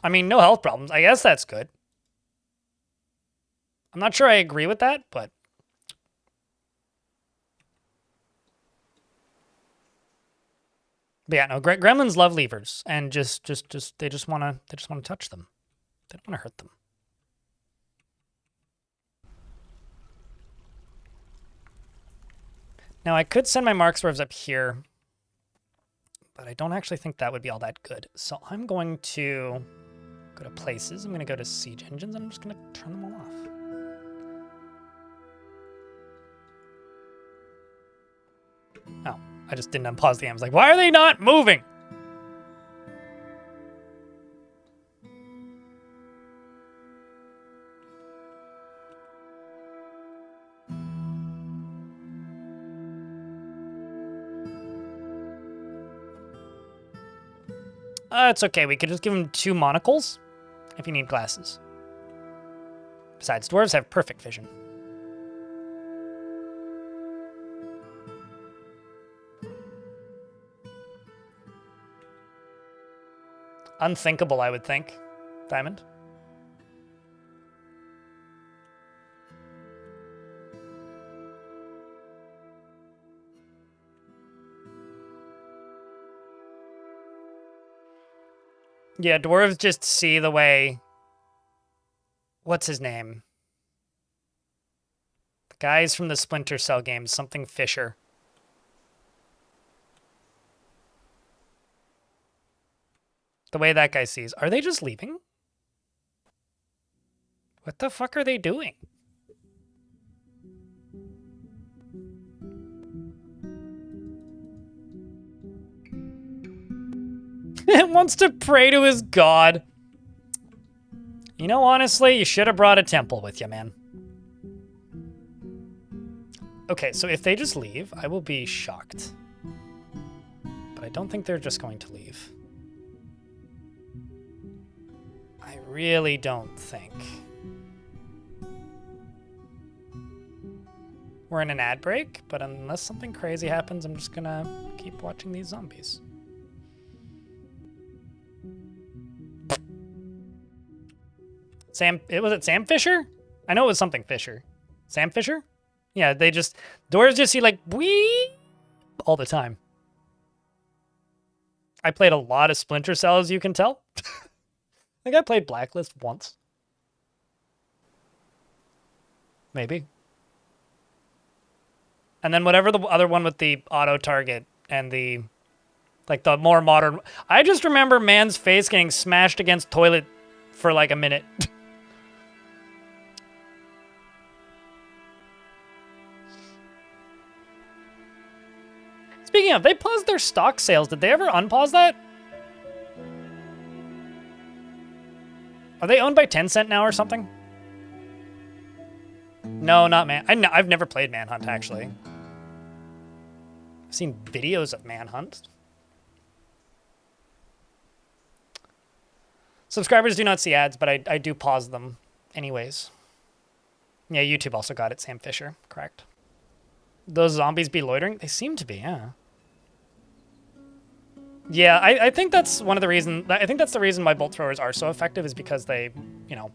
I mean, no health problems. I guess that's good. I'm not sure I agree with that, but... But yeah, no, gremlins love levers, and they just want to touch them. They don't want to hurt them. Now I could send my mark swerves up here, but I don't actually think that would be all that good. So I'm going to go to places. I'm going to go to siege engines. And I'm just going to turn them all off. Oh, I just didn't unpause the game. I was like, why are they not moving? It's okay. We could just give him 2 monocles if you need glasses. Besides, dwarves have perfect vision. Unthinkable, I would think. Diamond. Yeah, dwarves just see the way... What's his name? The guys from the Splinter Cell games, something Fisher. The way that guy sees. Are they just leaving? What the fuck are they doing? It wants to pray to his god. You know, honestly, you should have brought a temple with you, man. Okay, so if they just leave, I will be shocked. But I don't think they're just going to leave. I really don't think. We're in an ad break, but unless something crazy happens, I'm just gonna keep watching these zombies. Was it Sam Fisher? I know it was something Fisher. Sam Fisher? Yeah, dwarves just see like, wee all the time. I played a lot of Splinter Cell, as you can tell. I think I played Blacklist once. Maybe. And then whatever the other one with the auto target and the, like the more modern. I just remember man's face getting smashed against toilet for like a minute. Speaking of, they paused their stock sales. Did they ever unpause that? Are they owned by Tencent now or something? No, not Man. I've never played Manhunt, actually. I've seen videos of Manhunt. Subscribers do not see ads, but I do pause them anyways. Yeah, YouTube also got it. Sam Fisher, correct. Those zombies be loitering? They seem to be, yeah. Yeah, I think that's one of the reasons. I think that's the reason why bolt throwers are so effective is because they, you know,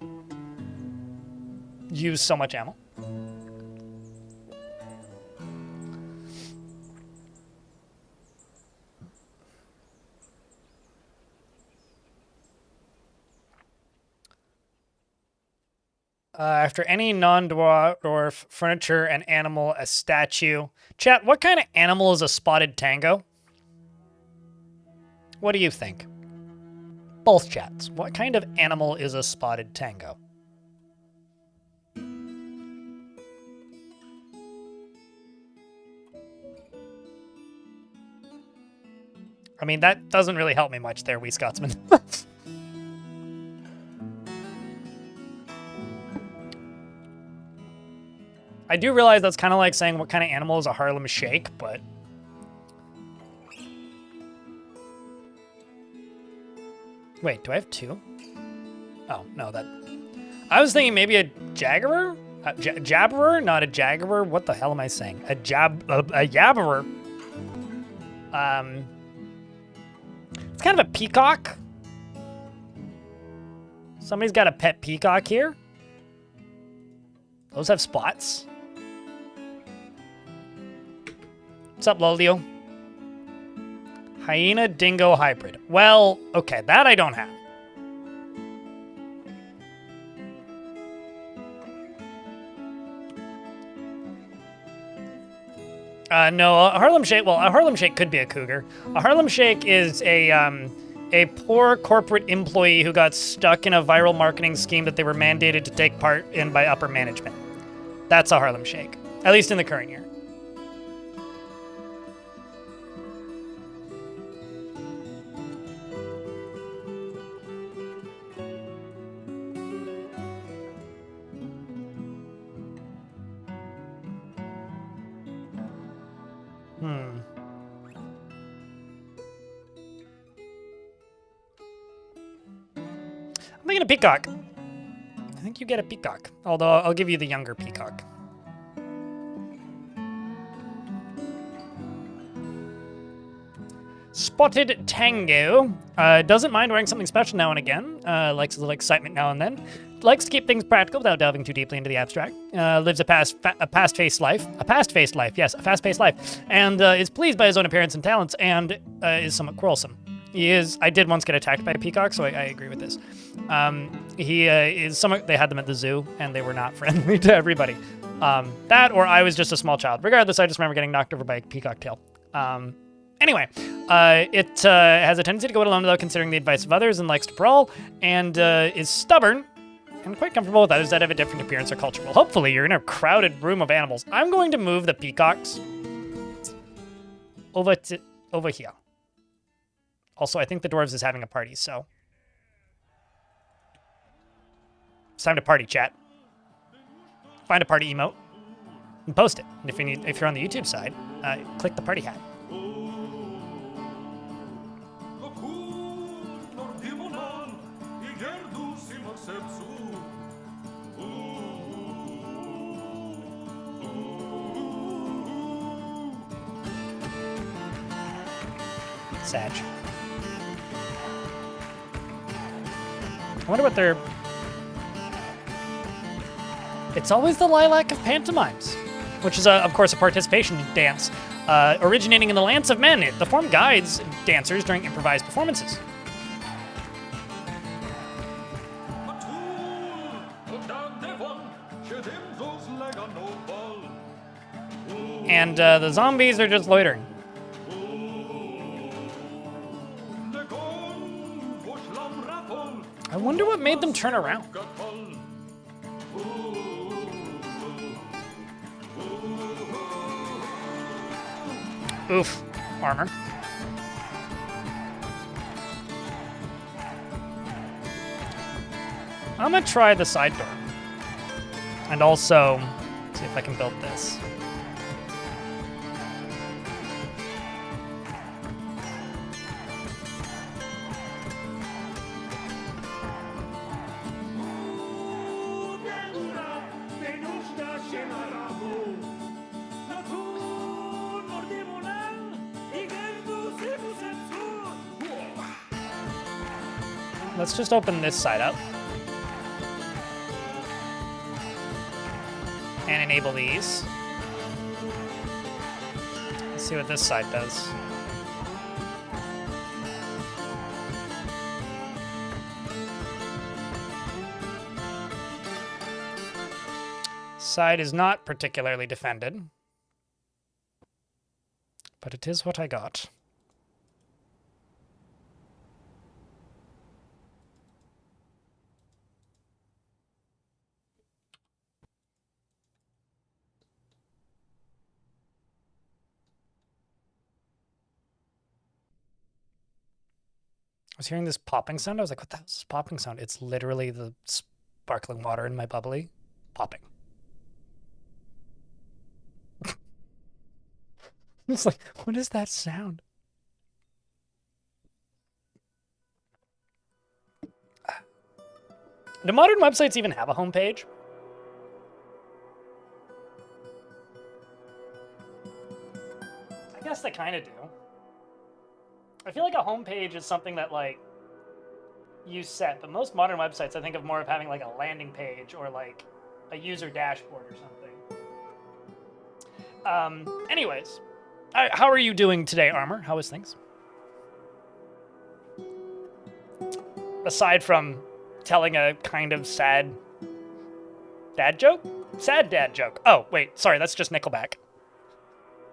use so much ammo. After any non-dwarf furniture, an animal, a statue. Chat, what kind of animal is a spotted tango? What do you think? Both chats. What kind of animal is a spotted tango? I mean, that doesn't really help me much there, Wee Scotsman. I do realize that's kind of like saying what kind of animal is a Harlem Shake, but... Wait, do I have 2? Oh, no, that... I was thinking maybe a jaggerer? A jabberer? Not a jaggerer? What the hell am I saying? A yabberer. It's kind of a peacock. Somebody's got a pet peacock here. Those have spots. What's up, Lolio? Hyena dingo hybrid. Well, okay, that I don't have. No, a Harlem Shake. Well, a Harlem Shake could be a cougar. A Harlem Shake is a poor corporate employee who got stuck in a viral marketing scheme that they were mandated to take part in by upper management. That's a Harlem Shake, at least in the current year. I'm making a peacock. I think you get a peacock, although I'll give you the younger peacock. Spotted Tango doesn't mind wearing something special now and again. Likes a little excitement now and then. Likes to keep things practical without delving too deeply into the abstract. Lives a fast-paced life, yes, a fast-paced life, and is pleased by his own appearance and talents, and is somewhat quarrelsome. He is. I did once get attacked by a peacock, so I agree with this. He is somewhat. They had them at the zoo, and they were not friendly to everybody. That, or I was just a small child. Regardless, I just remember getting knocked over by a peacock tail. Anyway, it has a tendency to go it alone without considering the advice of others, and likes to brawl, and is stubborn, and quite comfortable with others that have a different appearance or culture. Well, hopefully you're in a crowded room of animals. I'm going to move the peacocks over here. Also, I think the dwarves is having a party, so it's time to party, chat. Find a party emote and post it. And if you're on the YouTube side, click the party hat. Sag. I wonder what they're... It's always the lilac of pantomimes, which is, of course, a participation dance originating in the Lance of Men. The form guides dancers during improvised performances. And the zombies are just loitering. I wonder what made them turn around. Oof, armor. I'm gonna try the side door. And also, see if I can build this. Let's just open this side up. And enable these. Let's see what this side does. Side is not particularly defended. But it is what I got. I was hearing this popping sound. I was like, what the hell is this popping sound? It's literally the sparkling water in my bubbly popping. It's like, what is that sound? Do modern websites even have a homepage? I guess they kind of do. I feel like a homepage is something that, like, you set, but most modern websites I think of more of having, like, a landing page or, like, a user dashboard or something. Anyways, how are you doing today, Armor? How is things? Aside from telling a kind of sad dad joke? Sad dad joke. Oh, wait, sorry, that's just Nickelback.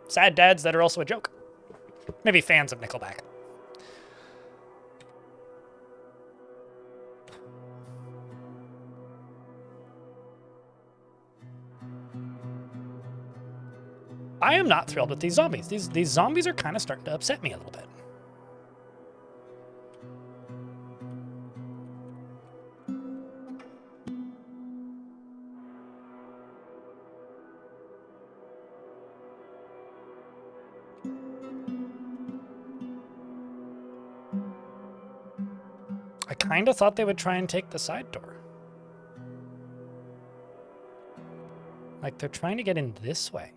Sad dads that are also a joke. Maybe fans of Nickelback. I am not thrilled with these zombies. These zombies are kind of starting to upset me a little bit. I kind of thought they would try and take the side door. Like they're trying to get in this way.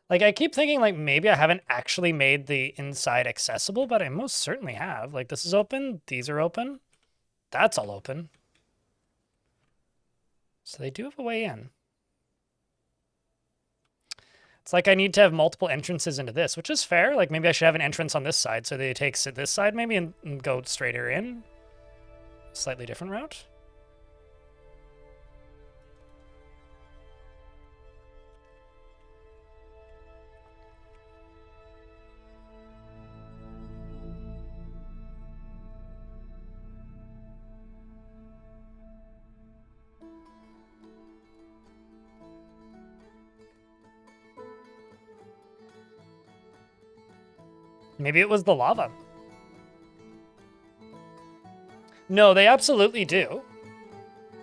Like, I keep thinking, like, maybe I haven't actually made the inside accessible, but I most certainly have. Like, this is open. These are open. That's all open. So they do have a way in. It's like I need to have multiple entrances into this, which is fair. Like, maybe I should have an entrance on this side, so they take this side maybe and go straighter in. Slightly different route. Maybe it was the lava. No, they absolutely do.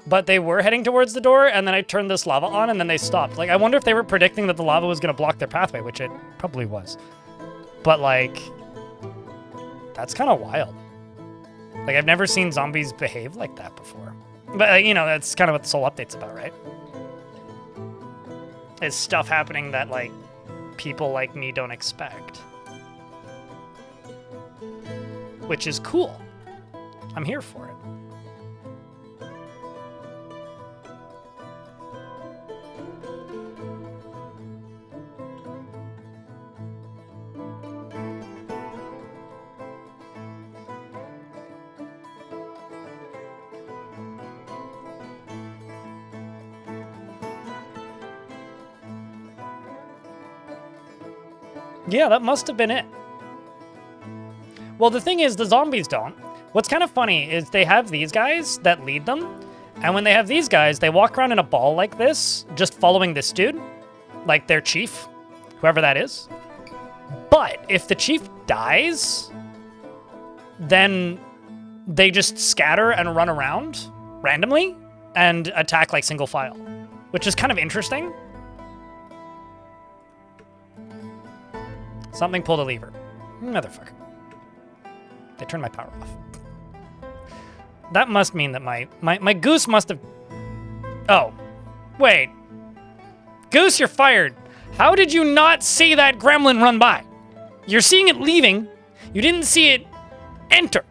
But they were heading towards the door, and then I turned this lava on, and then they stopped. Like, I wonder if they were predicting that the lava was going to block their pathway, which it probably was. But, like, that's kind of wild. Like, I've never seen zombies behave like that before. But, you know, that's kind of what this whole update's about, right? Is stuff happening that, like, people like me don't expect. Which is cool. I'm here for it. Yeah, that must have been it. Well, the thing is, the zombies don't. What's kind of funny is they have these guys that lead them, and when they have these guys, they walk around in a ball like this, just following this dude, like their chief, whoever that is. But if the chief dies, then they just scatter and run around randomly and attack like single file, which is kind of interesting. Something pulled a lever. Motherfucker. They turned my power off. That must mean that my goose must have... Oh. Wait. Goose, you're fired. How did you not see that gremlin run by? You're seeing it leaving. You didn't see it enter.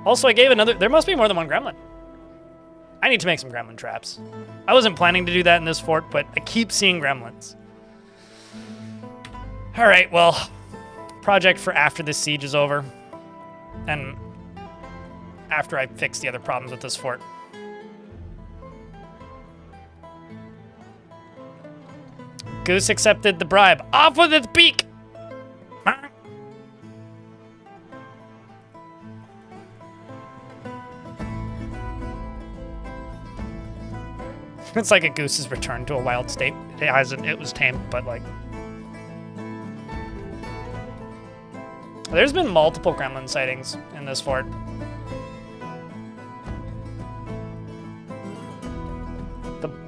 Also, I gave another... There must be more than one gremlin. I need to make some gremlin traps. I wasn't planning to do that in this fort, but I keep seeing gremlins. All right, well... Project for after this siege is over, and after I fix the other problems with this fort. Goose accepted the bribe. Off with its beak! It's like a goose's return to a wild state. It was tamed, but like... There's been multiple gremlin sightings in this fort.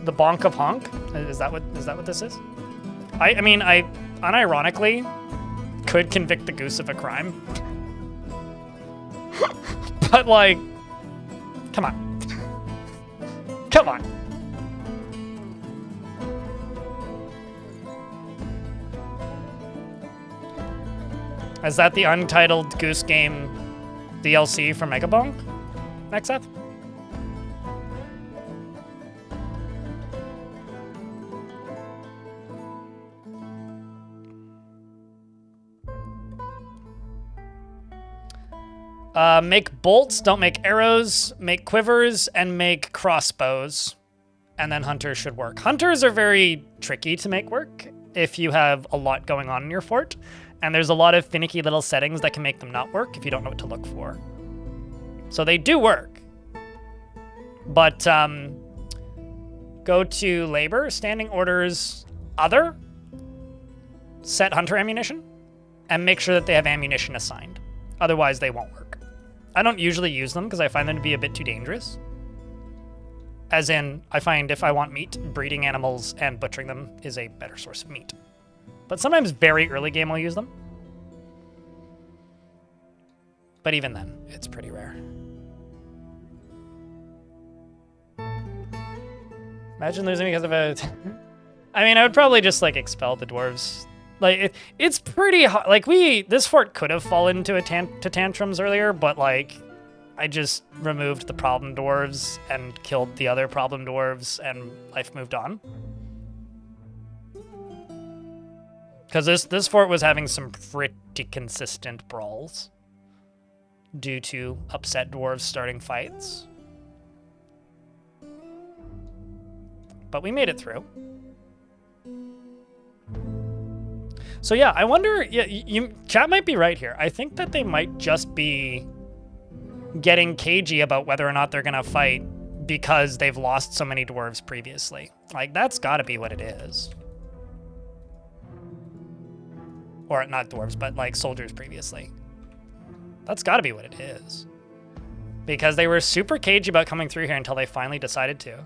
The bonk of honk? Is that what this is? I mean, I unironically could convict the goose of a crime. But, like, come on. Come on. Is that the Untitled Goose Game DLC for Megabonk? XF? Make bolts, don't make arrows, make quivers, and make crossbows. And then hunters should work. Hunters are very tricky to make work if you have a lot going on in your fort. And there's a lot of finicky little settings that can make them not work if you don't know what to look for. So they do work. But go to labor, standing orders, other, set hunter ammunition, and make sure that they have ammunition assigned. Otherwise, they won't work. I don't usually use them because I find them to be a bit too dangerous. As in, I find if I want meat, breeding animals and butchering them is a better source of meat. But sometimes very early game I'll use them. But even then, it's pretty rare. Imagine losing because of a... I mean, I would probably just, like, expel the dwarves. Like, it's pretty hard. Like, this fort could have fallen into tantrums earlier, but, like, I just removed the problem dwarves and killed the other problem dwarves, and life moved on. Because this fort was having some pretty consistent brawls due to upset dwarves starting fights. But we made it through. So yeah, I wonder, chat might be right here. I think that they might just be getting cagey about whether or not they're gonna fight because they've lost so many dwarves previously. Like, that's gotta be what it is. Or not dwarves, but like soldiers previously. That's gotta be what it is. Because they were super cagey about coming through here until they finally decided to.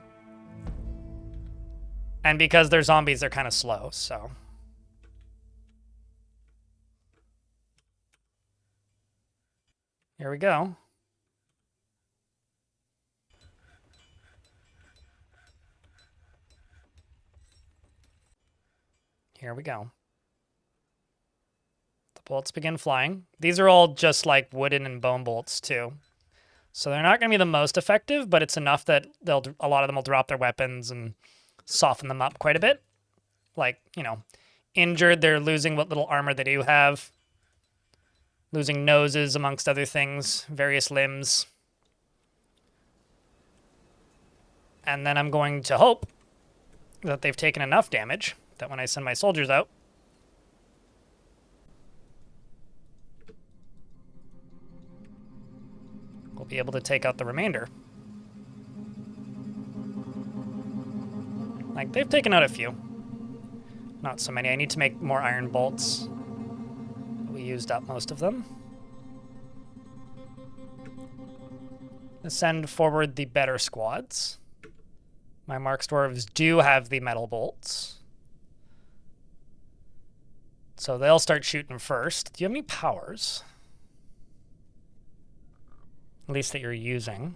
And because they're zombies, they're kind of slow, so... Here we go. Here we go. The bolts begin flying. These are all just like wooden and bone bolts too. So they're not going to be the most effective, but it's enough that a lot of them will drop their weapons and soften them up quite a bit. Like, you know, injured, they're losing what little armor they do have. Losing noses, amongst other things, various limbs. And then I'm going to hope that they've taken enough damage that when I send my soldiers out, we'll be able to take out the remainder. Like, they've taken out a few. Not so many. I need to make more iron bolts. We used up most of them. Let's send forward the better squads. My Marks dwarves do have the metal bolts. So they'll start shooting first. Do you have any powers? At least that you're using.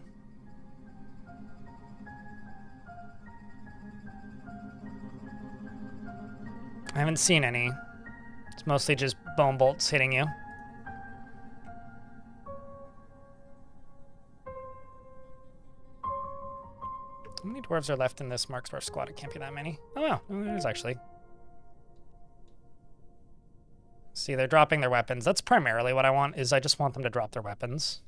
I haven't seen any. It's mostly just bone bolts hitting you. How many dwarves are left in this Marks dwarf squad? It can't be that many. Oh wow, there's actually. See, they're dropping their weapons. That's primarily what I want, is I just want them to drop their weapons.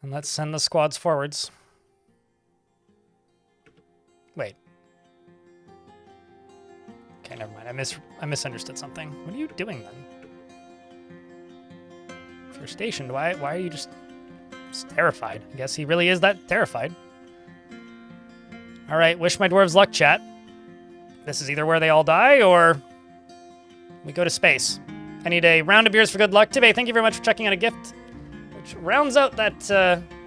And let's send the squads forwards. Wait. Okay, never mind. I misunderstood something. What are you doing then? If you're stationed, why are you just terrified? I guess he really is that terrified. All right, wish my dwarves luck, chat. This is either where they all die or we go to space. I need a round of beers for good luck. Tibbe, thank you very much for checking out a gift. Which rounds out that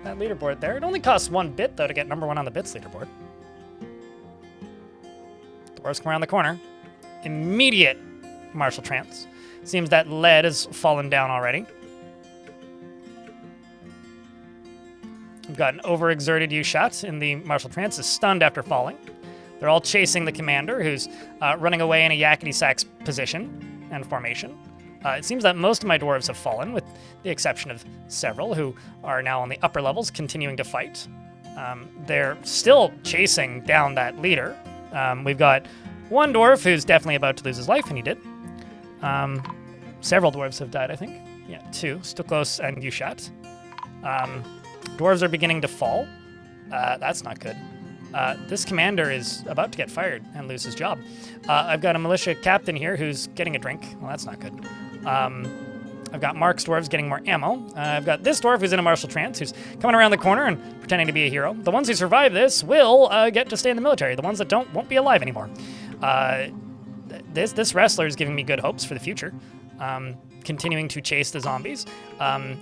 leaderboard there. It only costs 1 bit, though, to get #1 on the bits leaderboard. Dwarves come around the corner. Immediate martial trance. Seems that lead has fallen down already. We've got an overexerted Yushat in the martial trance, is stunned after falling. They're all chasing the commander, who's running away in a yakety-sax position and formation. It seems that most of my dwarves have fallen, with the exception of several who are now on the upper levels, continuing to fight. They're still chasing down that leader. We've got one dwarf who's definitely about to lose his life, and he did. Several dwarves have died, I think. Yeah, 2, Stuklos and Yushat. Dwarves are beginning to fall. That's not good. This commander is about to get fired and lose his job. I've got a militia captain here who's getting a drink. Well, that's not good. I've got Mark's dwarves getting more ammo. I've got this dwarf who's in a martial trance, who's coming around the corner and pretending to be a hero. The ones who survive this will get to stay in the military. The ones that don't won't be alive anymore. This wrestler is giving me good hopes for the future. Continuing to chase the zombies.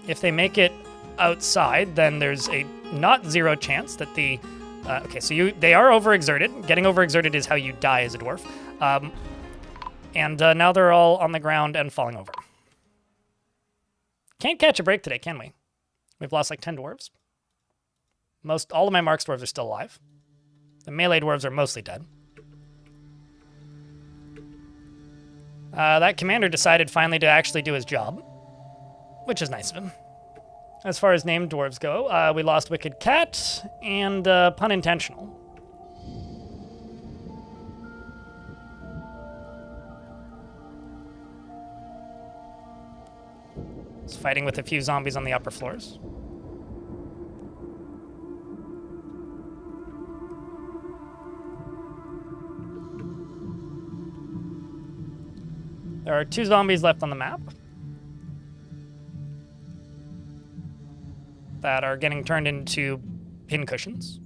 If they make it outside, then there's a not zero chance that the... okay, so they are overexerted. Getting overexerted is how you die as a dwarf. And now they're all on the ground and falling over. Can't catch a break today, can we? We've lost like 10 dwarves. All of my Mark's dwarves are still alive. The melee dwarves are mostly dead. That commander decided finally to actually do his job, which is nice of him. As far as named dwarves go, we lost Wicked Cat and Pun Intentional. It's fighting with a few zombies on the upper floors. There are 2 zombies left on the map that are getting turned into pincushions.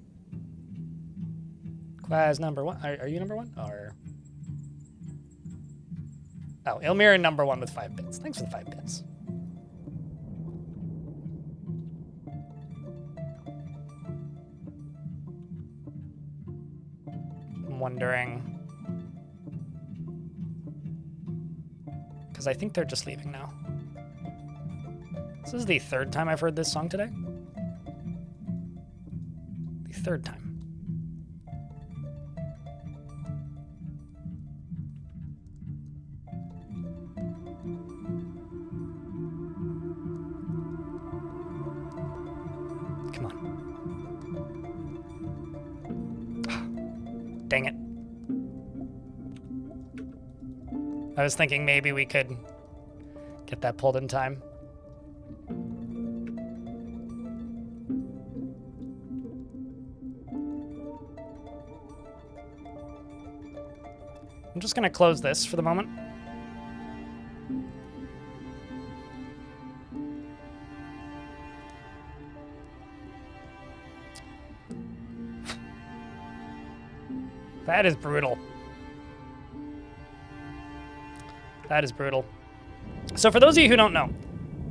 Quaz number 1. Are you number 1? Or... Oh, Ilmir number 1 with 5 bits. Thanks for the 5 bits. I'm wondering... because I think they're just leaving now. This is the 3rd time I've heard this song today. The 3rd time. Come on. Dang it. I was thinking maybe we could get that pulled in time. I'm just going to close this for the moment. That is brutal. That is brutal. So for those of you who don't know,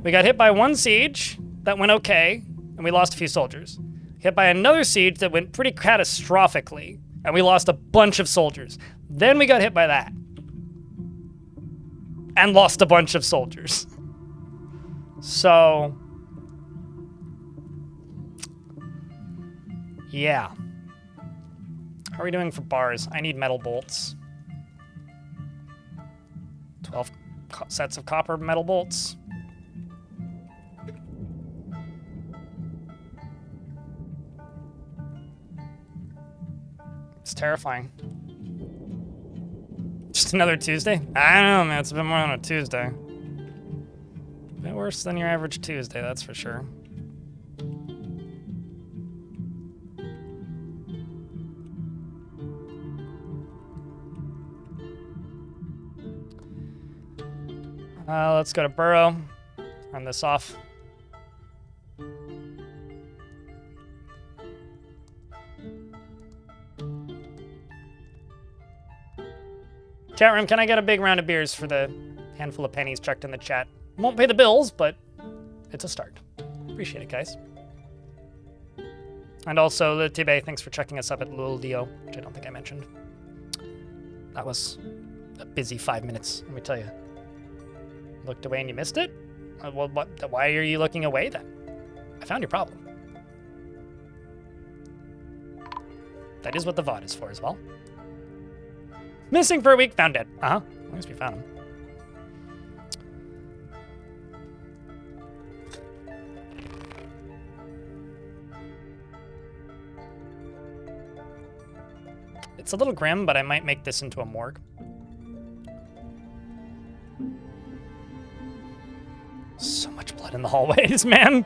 we got hit by one siege that went okay, and we lost a few soldiers. Hit by another siege that went pretty catastrophically, and we lost a bunch of soldiers. Then we got hit by that. And lost a bunch of soldiers. So... yeah. How are we doing for bars? I need metal bolts. 12 sets of copper metal bolts. It's terrifying. Just another Tuesday? I don't know, man. It's a bit more than a Tuesday. A bit worse than your average Tuesday, that's for sure. Let's go to Burrow. Turn this off. Chat room, can I get a big round of beers for the handful of pennies chucked in the chat? Won't pay the bills, but it's a start. Appreciate it, guys. And also, Tibe, thanks for checking us up at Luldio, which I don't think I mentioned. That was a busy 5 minutes, let me tell you. Looked away and you missed it? Well, why are you looking away then? I found your problem. That is what the VOD is for as well. Missing for a week, found dead. Uh-huh, at least we found him. It's a little grim, but I might make this into a morgue. So much blood in the hallways, man.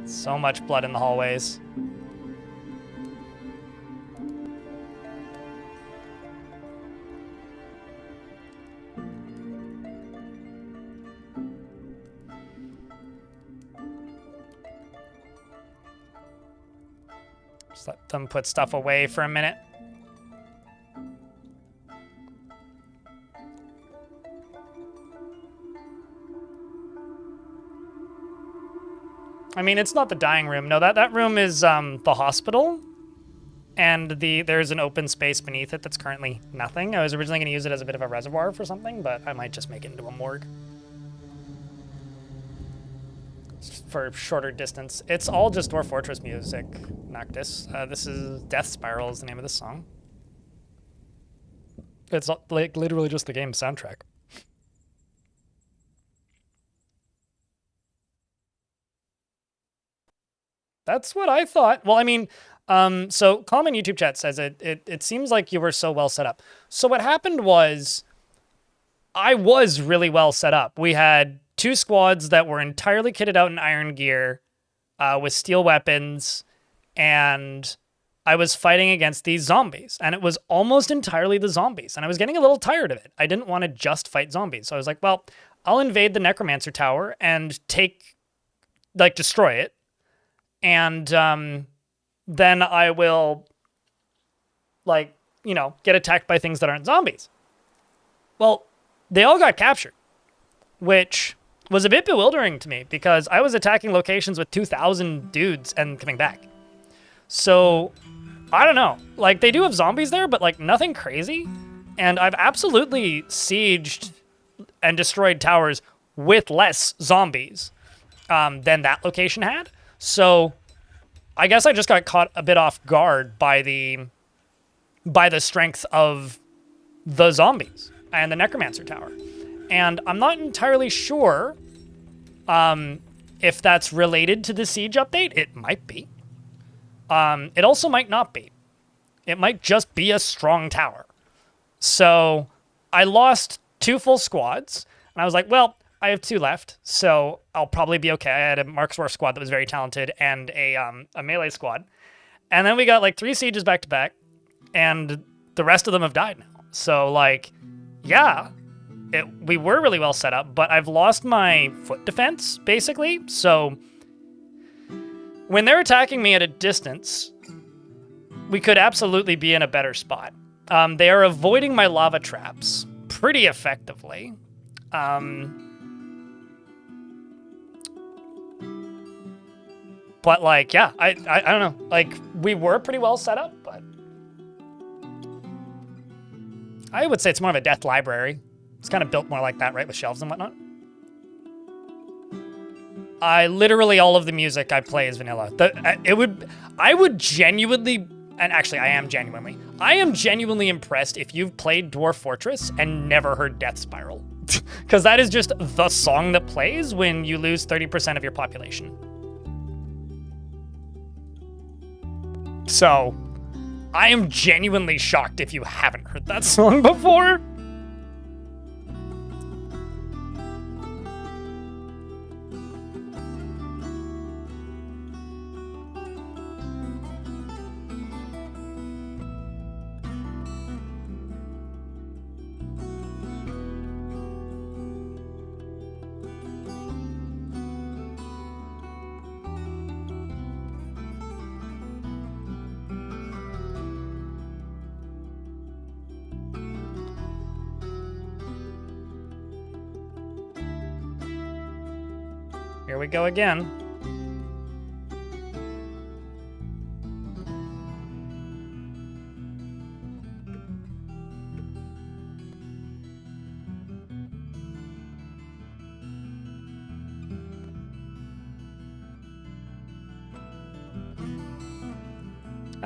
So much blood in the hallways. Just let them put stuff away for a minute. I mean, it's not the dying room. No, that room is the hospital, and there's an open space beneath it that's currently nothing. I was originally going to use it as a bit of a reservoir for something, but I might just make it into a morgue for shorter distance. It's all just Dwarf Fortress music, Noctis. This is Death Spiral is the name of this song. It's like literally just the game's soundtrack. That's what I thought. Well, I mean, so Common YouTube chat says it seems like you were so well set up. So what happened was I was really well set up. We had 2 squads that were entirely kitted out in iron gear with steel weapons, and I was fighting against these zombies, and it was almost entirely the zombies, and I was getting a little tired of it. I didn't want to just fight zombies. So I was like, well, I'll invade the Necromancer Tower and destroy it. And then I will, get attacked by things that aren't zombies. Well, they all got captured, which was a bit bewildering to me because I was attacking locations with 2,000 dudes and coming back. So, I don't know. They do have zombies there, but, nothing crazy. And I've absolutely sieged and destroyed towers with less zombies than that location had. So, I guess I just got caught a bit off guard by the strength of the zombies and the Necromancer Tower. And I'm not entirely sure if that's related to the Siege update. It might be. It also might not be. It might just be a strong tower. So, I lost 2 full squads, and I was like, well, I have 2 left, so I'll probably be okay. I had a Markswar squad that was very talented and a melee squad. And then we got 3 sieges back to back, and the rest of them have died now. So yeah, we were really well set up, but I've lost my foot defense, basically. So when they're attacking me at a distance, we could absolutely be in a better spot. They are avoiding my lava traps pretty effectively. But yeah, I don't know. We were pretty well set up, but I would say it's more of a death library. It's kind of built more like that, right, with shelves and whatnot. Literally all of the music I play is vanilla. I would genuinely, and actually I am genuinely impressed if you've played Dwarf Fortress and never heard Death Spiral. Because that is just the song that plays when you lose 30% of your population. So, I am genuinely shocked if you haven't heard that song before. Here we go again.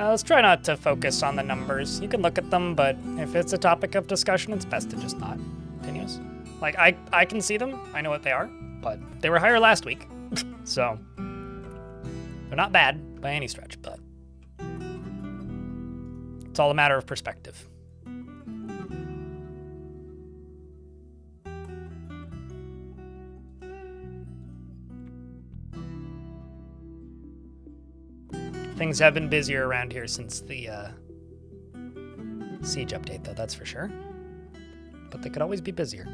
Let's try not to focus on the numbers. You can look at them, but if it's a topic of discussion, it's best to just not. Continuous. Like, I can see them. I know what they are, but they were higher last week. So, they're not bad by any stretch, but it's all a matter of perspective. Things have been busier around here since the siege update, though, that's for sure. But they could always be busier.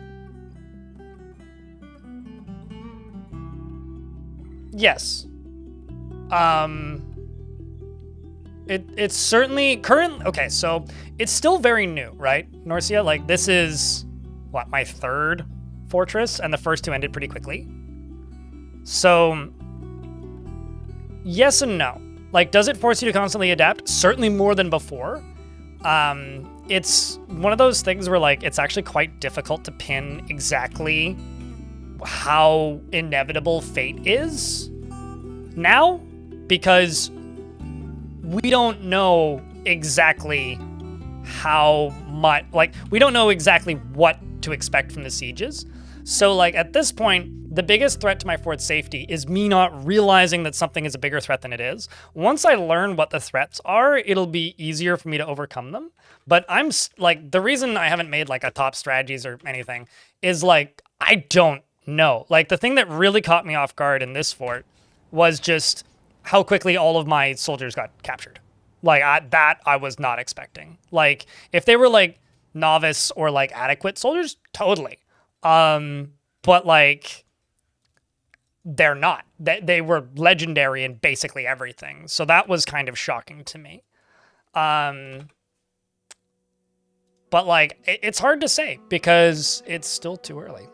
Yes. It's certainly okay, so it's still very new, right, Norcia? Like, this is, what, my third fortress, and the first two ended pretty quickly. So, yes and no. Like, does it force you to constantly adapt? Certainly more than before. It's one of those things where, like, it's actually quite difficult to pin exactly how inevitable fate is now, because we don't know exactly how much, like, we don't know exactly what to expect from the sieges. So, like, at this point, the biggest threat to my fort's safety is me not realizing that something is a bigger threat than it is. Once I learn what the threats are, it'll be easier for me to overcome them. But I'm, like, the reason I haven't made, like, a top strategies or anything is, like, I don't know. Like, the thing that really caught me off guard in this fort was just how quickly all of my soldiers got captured. Like, that I was not expecting. Like, if they were, like, novice or, like, adequate soldiers, totally. But, like, they're not. They were legendary in basically everything. So that was kind of shocking to me. But, like, it's hard to say because it's still too early.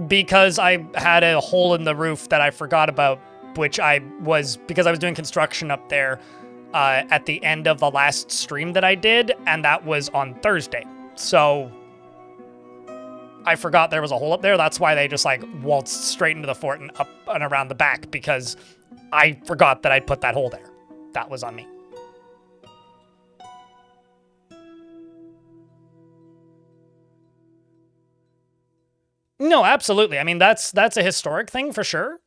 Because I had a hole in the roof that I forgot about, which because I was doing construction up there at the end of the last stream that I did, and that was on Thursday. So I forgot there was a hole up there. That's why they just, like, waltzed straight into the fort and up and around the back, because I forgot that I'd put that hole there. That was on me. No, absolutely. I mean, that's a historic thing for sure.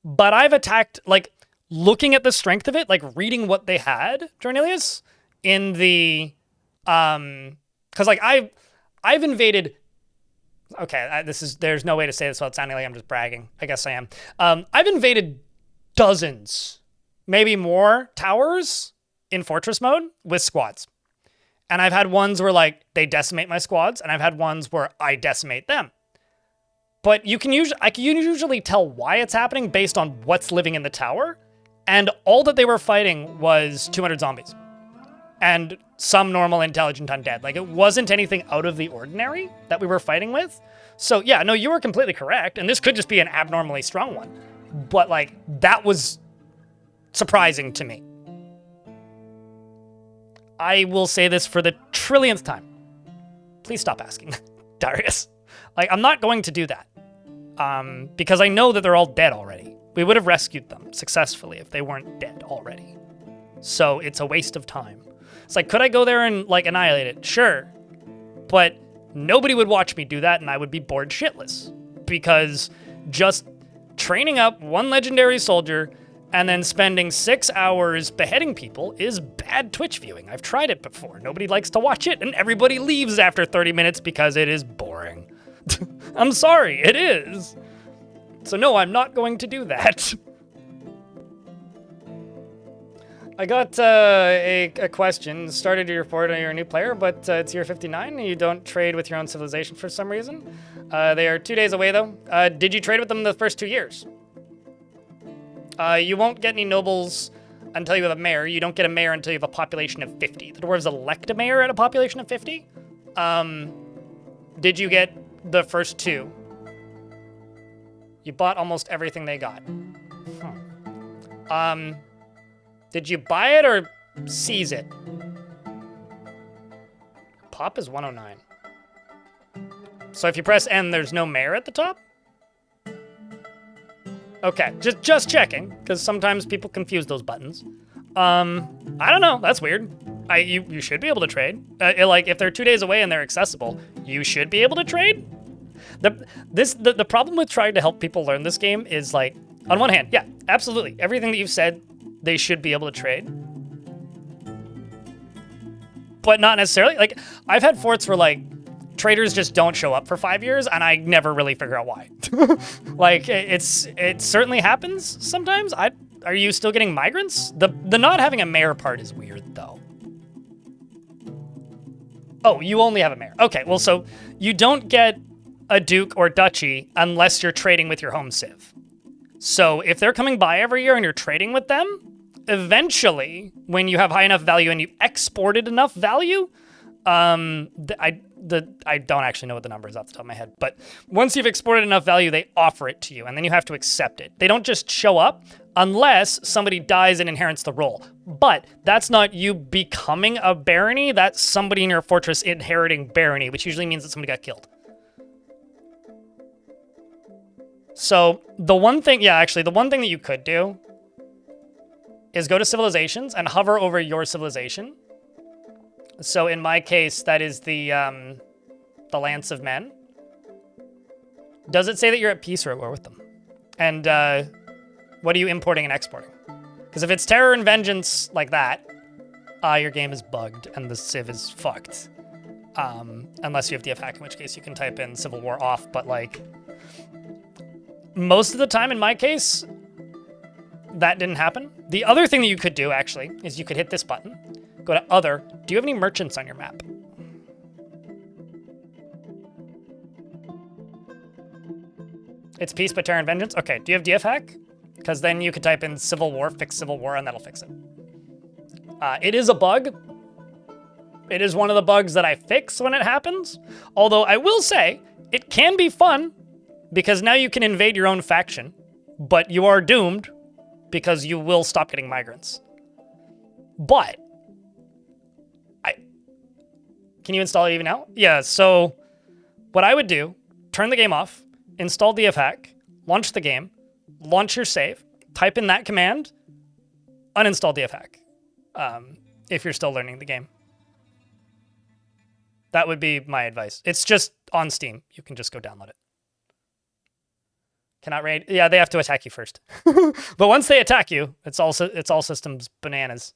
But I've attacked, like, looking at the strength of it, like, reading what they had, Jornelius, in the, because, like, I've invaded, okay, there's no way to say this without sounding like I'm just bragging. I guess I am. I've invaded dozens, maybe more, towers in fortress mode with squads. And I've had ones where, like, they decimate my squads, and I've had ones where I decimate them. But I can usually tell why it's happening based on what's living in the tower. And all that they were fighting was 200 zombies. And some normal intelligent undead. Like, it wasn't anything out of the ordinary that we were fighting with. So, yeah, no, you were completely correct. And this could just be an abnormally strong one. But, like, that was surprising to me. I will say this for the trillionth time. Please stop asking, Darius. Like, I'm not going to do that. Because I know that they're all dead already. We would have rescued them successfully if they weren't dead already. So it's a waste of time. It's like, could I go there and, like, annihilate it? Sure. But nobody would watch me do that, and I would be bored shitless. Because just training up one legendary soldier and then spending 6 hours beheading people is bad Twitch viewing. I've tried it before. Nobody likes to watch it, and everybody leaves after 30 minutes because it is boring. I'm sorry, it is. So no, I'm not going to do that. I got a question. Started your report on you're a new player, but it's year 59 and you don't trade with your own civilization for some reason. They are 2 days away though. Did you trade with them the first 2 years? You won't get any nobles until you have a mayor. You don't get a mayor until you have a population of 50. The dwarves elect a mayor at a population of 50. Did you get the first 2? You bought almost everything they got. Did you buy it or seize it? Pop is 109. So if you press N, there's no mayor at the top? Okay, just checking, because sometimes people confuse those buttons. I don't know, that's weird. You should be able to trade. Like, if they're 2 days away and they're accessible, you should be able to trade. The problem with trying to help people learn this game is, like, on one hand, yeah, absolutely. Everything that you've said, they should be able to trade. But not necessarily. Like, I've had forts where, like, traders just don't show up for 5 years, and I never really figure out why. Like, it certainly happens sometimes. Are you still getting migrants? The not having a mayor part is weird, though. Oh, you only have a mayor. Okay, well, so you don't get a duke or duchy unless you're trading with your home civ. So if they're coming by every year and you're trading with them, eventually, when you have high enough value and you've exported enough value, I don't actually know what the number is off the top of my head, but once you've exported enough value, they offer it to you, and then you have to accept it. They don't just show up unless somebody dies and inherits the role. But that's not you becoming a barony, that's somebody in your fortress inheriting barony, which usually means that somebody got killed. So the one thing that you could do is go to civilizations and hover over your civilization. So in my case, that is the Lance of Men. Does it say that you're at peace or at war with them? And what are you importing and exporting? Because if it's terror and vengeance like that, your game is bugged and the civ is fucked. Unless you have DF hack, in which case you can type in Civil War off, but like most of the time in my case, that didn't happen. The other thing that you could do actually is you could hit this button, go to Other. Do you have any merchants on your map? It's peace, but terror and vengeance. Okay, do you have DF hack? Because then you could type in Civil War, fix Civil War, and that'll fix it. It is a bug. It is one of the bugs that I fix when it happens. Although I will say, it can be fun, because now you can invade your own faction, but you are doomed because you will stop getting migrants. But can you install it even now? Yeah, so what I would do, turn the game off, install DF hack, launch the game, launch your save, type in that command, uninstall DF hack, if you're still learning the game. That would be my advice. It's just on Steam. You can just go download it. Cannot raid. Yeah, they have to attack you first. But once they attack you, it's all systems bananas.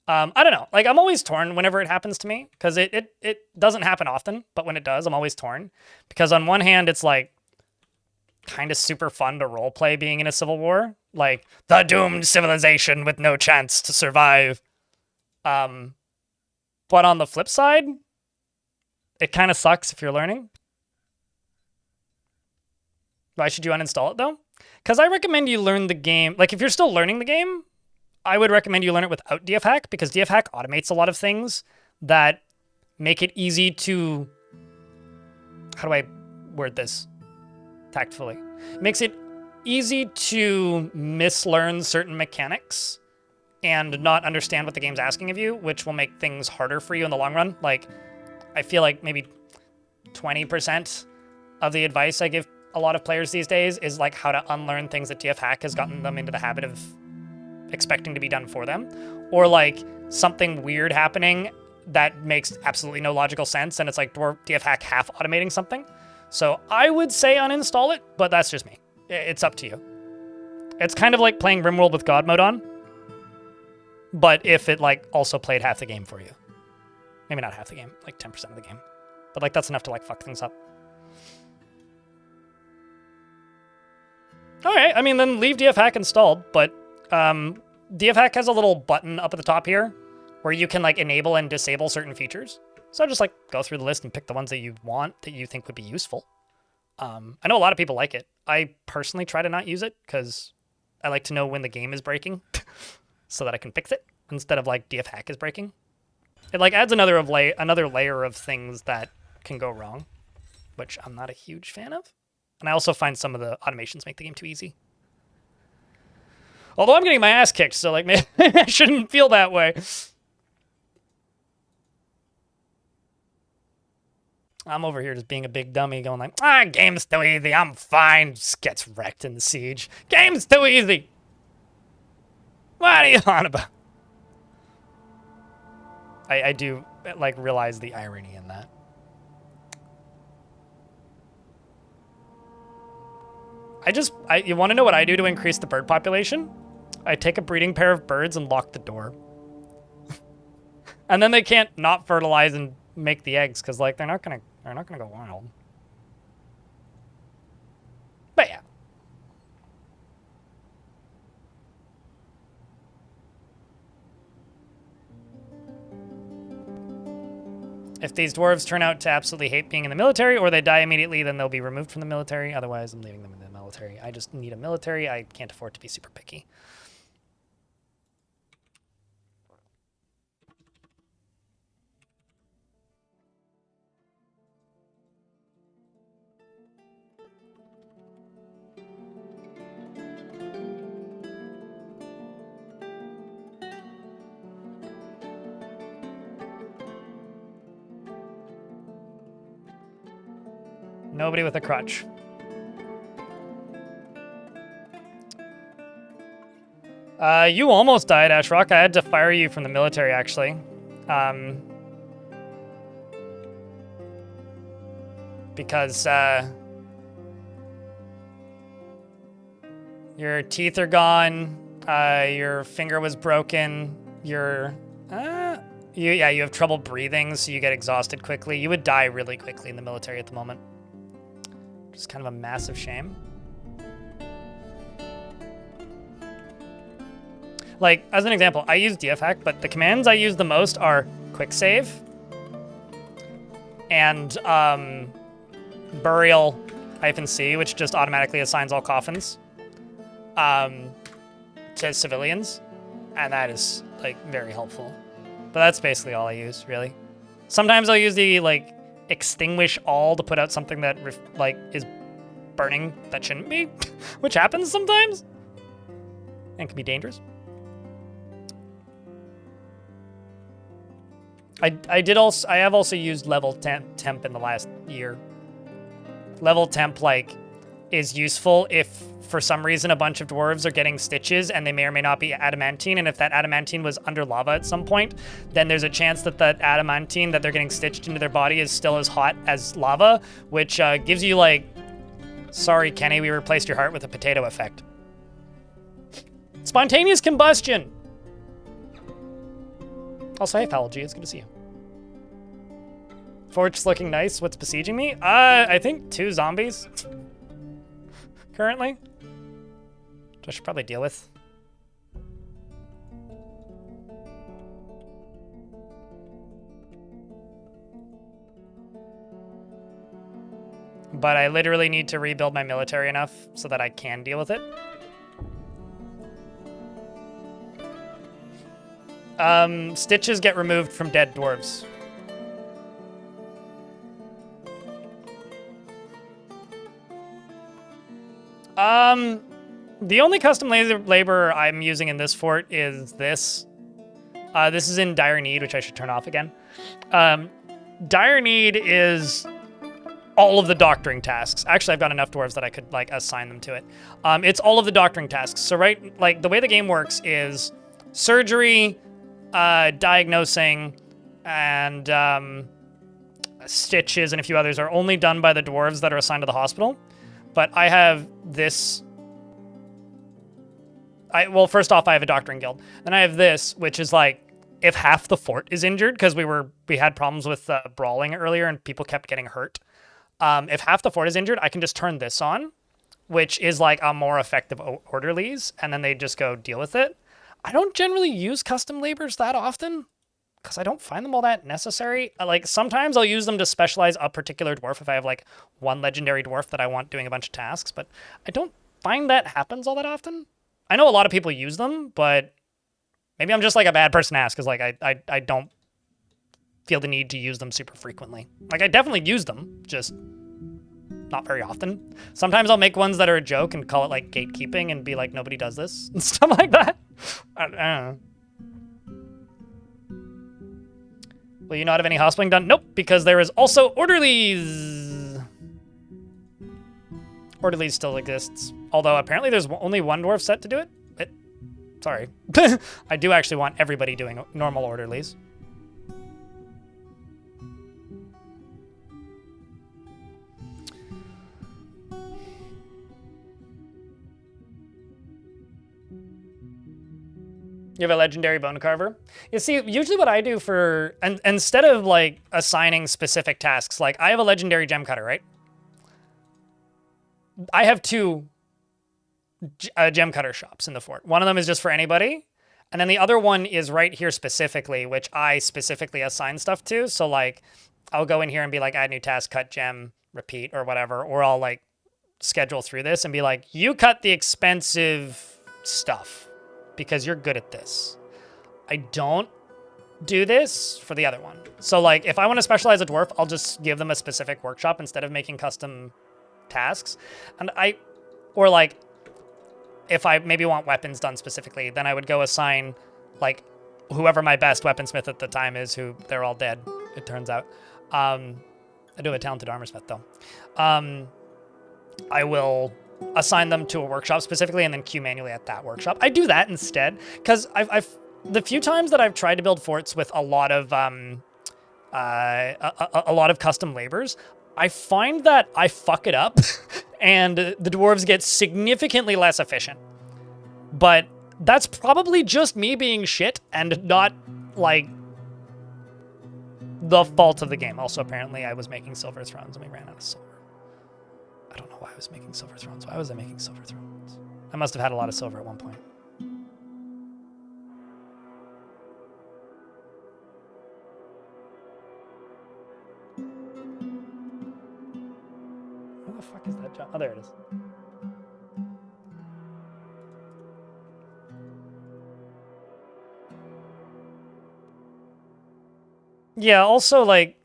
I don't know. Like, I'm always torn whenever it happens to me, because it doesn't happen often, but when it does, I'm always torn. Because on one hand, it's like kind of super fun to roleplay being in a civil war, like the doomed civilization with no chance to survive. But on the flip side, it kind of sucks if you're learning. Why should you uninstall it though? Because I recommend you learn the game. Like, if you're still learning the game, I would recommend you learn it without DF hack, because DF hack automates a lot of things that make it easy to, how do I word this tactfully? It makes it easy to mislearn certain mechanics and not understand what the game's asking of you, which will make things harder for you in the long run. Like, I feel like maybe 20% of the advice I give a lot of players these days is like how to unlearn things that DF hack has gotten them into the habit of expecting to be done for them, or like something weird happening that makes absolutely no logical sense, and it's like DF hack half automating something. So I would say uninstall it, but that's just me. It's up to you. It's kind of like playing RimWorld with God mode on, but if it like also played half the game for you. Maybe not half the game, like 10% of the game. But like that's enough to like fuck things up. All right, I mean, then leave DF hack installed, but DF hack has a little button up at the top here where you can like enable and disable certain features. So just like go through the list and pick the ones that you want, that you think would be useful. I know a lot of people like it. I personally try to not use it because I like to know when the game is breaking so that I can fix it instead of like DF hack is breaking. It like adds another layer of things that can go wrong, which I'm not a huge fan of. And I also find some of the automations make the game too easy. Although I'm getting my ass kicked, so like maybe I shouldn't feel that way. I'm over here just being a big dummy going like, ah, game's too easy, I'm fine. Just gets wrecked in the siege. Game's too easy. What are you on about? I do, like, realize the irony in that. You want to know what I do to increase the bird population? I take a breeding pair of birds and lock the door. And then they can't not fertilize and make the eggs, because, like, they're not gonna go wild. But yeah. If these dwarves turn out to absolutely hate being in the military, or they die immediately, then they'll be removed from the military. Otherwise, I'm leaving them in the military. I just need a military. I can't afford to be super picky. Nobody with a crutch. You almost died, Ashrock. I had to fire you from the military, actually. Because, your teeth are gone, your finger was broken, you have trouble breathing, so you get exhausted quickly. You would die really quickly in the military at the moment. Just kind of a massive shame. Like, as an example, I use DFHack, but the commands I use the most are quick save and burial-c, which just automatically assigns all coffins to civilians, and that is, like, very helpful. But that's basically all I use, really. Sometimes I'll use the, like, extinguish all to put out something that, like, is burning that shouldn't be, which happens sometimes and can be dangerous. I have also used level temp in the last year. Level temp, like, is useful if for some reason a bunch of dwarves are getting stitches and they may or may not be adamantine, and if that adamantine was under lava at some point, then there's a chance that that adamantine that they're getting stitched into their body is still as hot as lava, which gives you, like, sorry Kenny, we replaced your heart with a potato effect. Spontaneous combustion! Also, hey Foul G, it's good to see you. Fort's looking nice. What's besieging me? I think 2 zombies currently, which I should probably deal with. But I literally need to rebuild my military enough so that I can deal with it. Stitches get removed from dead dwarves. The only custom labor I'm using in this fort is this. This is in Dire Need, which I should turn off again. Dire Need is all of the doctoring tasks. Actually, I've got enough dwarves that I could, like, assign them to it. It's all of the doctoring tasks. So, right, like, the way the game works is surgery, diagnosing, and stitches and a few others are only done by the dwarves that are assigned to the hospital. But I have this. Well, first off, I have a doctoring guild. Then I have this, which is like, if half the fort is injured, because we had problems with brawling earlier and people kept getting hurt. If half the fort is injured, I can just turn this on, which is like a more effective orderlies, and then they just go deal with it. I don't generally use custom labors that often, because I don't find them all that necessary. Like, sometimes I'll use them to specialize a particular dwarf if I have, like, one legendary dwarf that I want doing a bunch of tasks, but I don't find that happens all that often. I know a lot of people use them, but maybe I'm just, like, a bad person to ask, because, like, I don't feel the need to use them super frequently. Like, I definitely use them, just not very often. Sometimes I'll make ones that are a joke and call it, like, gatekeeping and be like, nobody does this, and stuff like that. I don't know. Will you not have any hospitling done? Nope, because there is also orderlies. Orderlies still exists. Although apparently there's only one dwarf set to do it. Sorry. I do actually want everybody doing normal orderlies. You have a legendary bone carver. You see, usually what I do for, and instead of like assigning specific tasks, like I have a legendary gem cutter, right? I have two gem cutter shops in the fort. One of them is just for anybody. And then the other one is right here specifically, which I specifically assign stuff to. So like, I'll go in here and be like, add new task, cut gem, repeat, or whatever. Or I'll like schedule through this and be like, you cut the expensive stuff because you're good at this. I don't do this for the other one. So like, if I want to specialize a dwarf, I'll just give them a specific workshop instead of making custom tasks. And or like, if I maybe want weapons done specifically, then I would go assign like whoever my best weaponsmith at the time is, who they're all dead, it turns out. I do have a talented armorsmith though. I will assign them to a workshop specifically and then queue manually at that workshop. I do that instead because I've the few times that I've tried to build forts with a lot of custom labors, I find that I fuck it up and the dwarves get significantly less efficient. But that's probably just me being shit and not like the fault of the game. Also, apparently I was making silver thrones and we ran out of silver. I don't know why I was making silver thrones. Why was I making silver thrones? I must have had a lot of silver at one point. Where the fuck is that job? Oh, there it is. Yeah, also, like,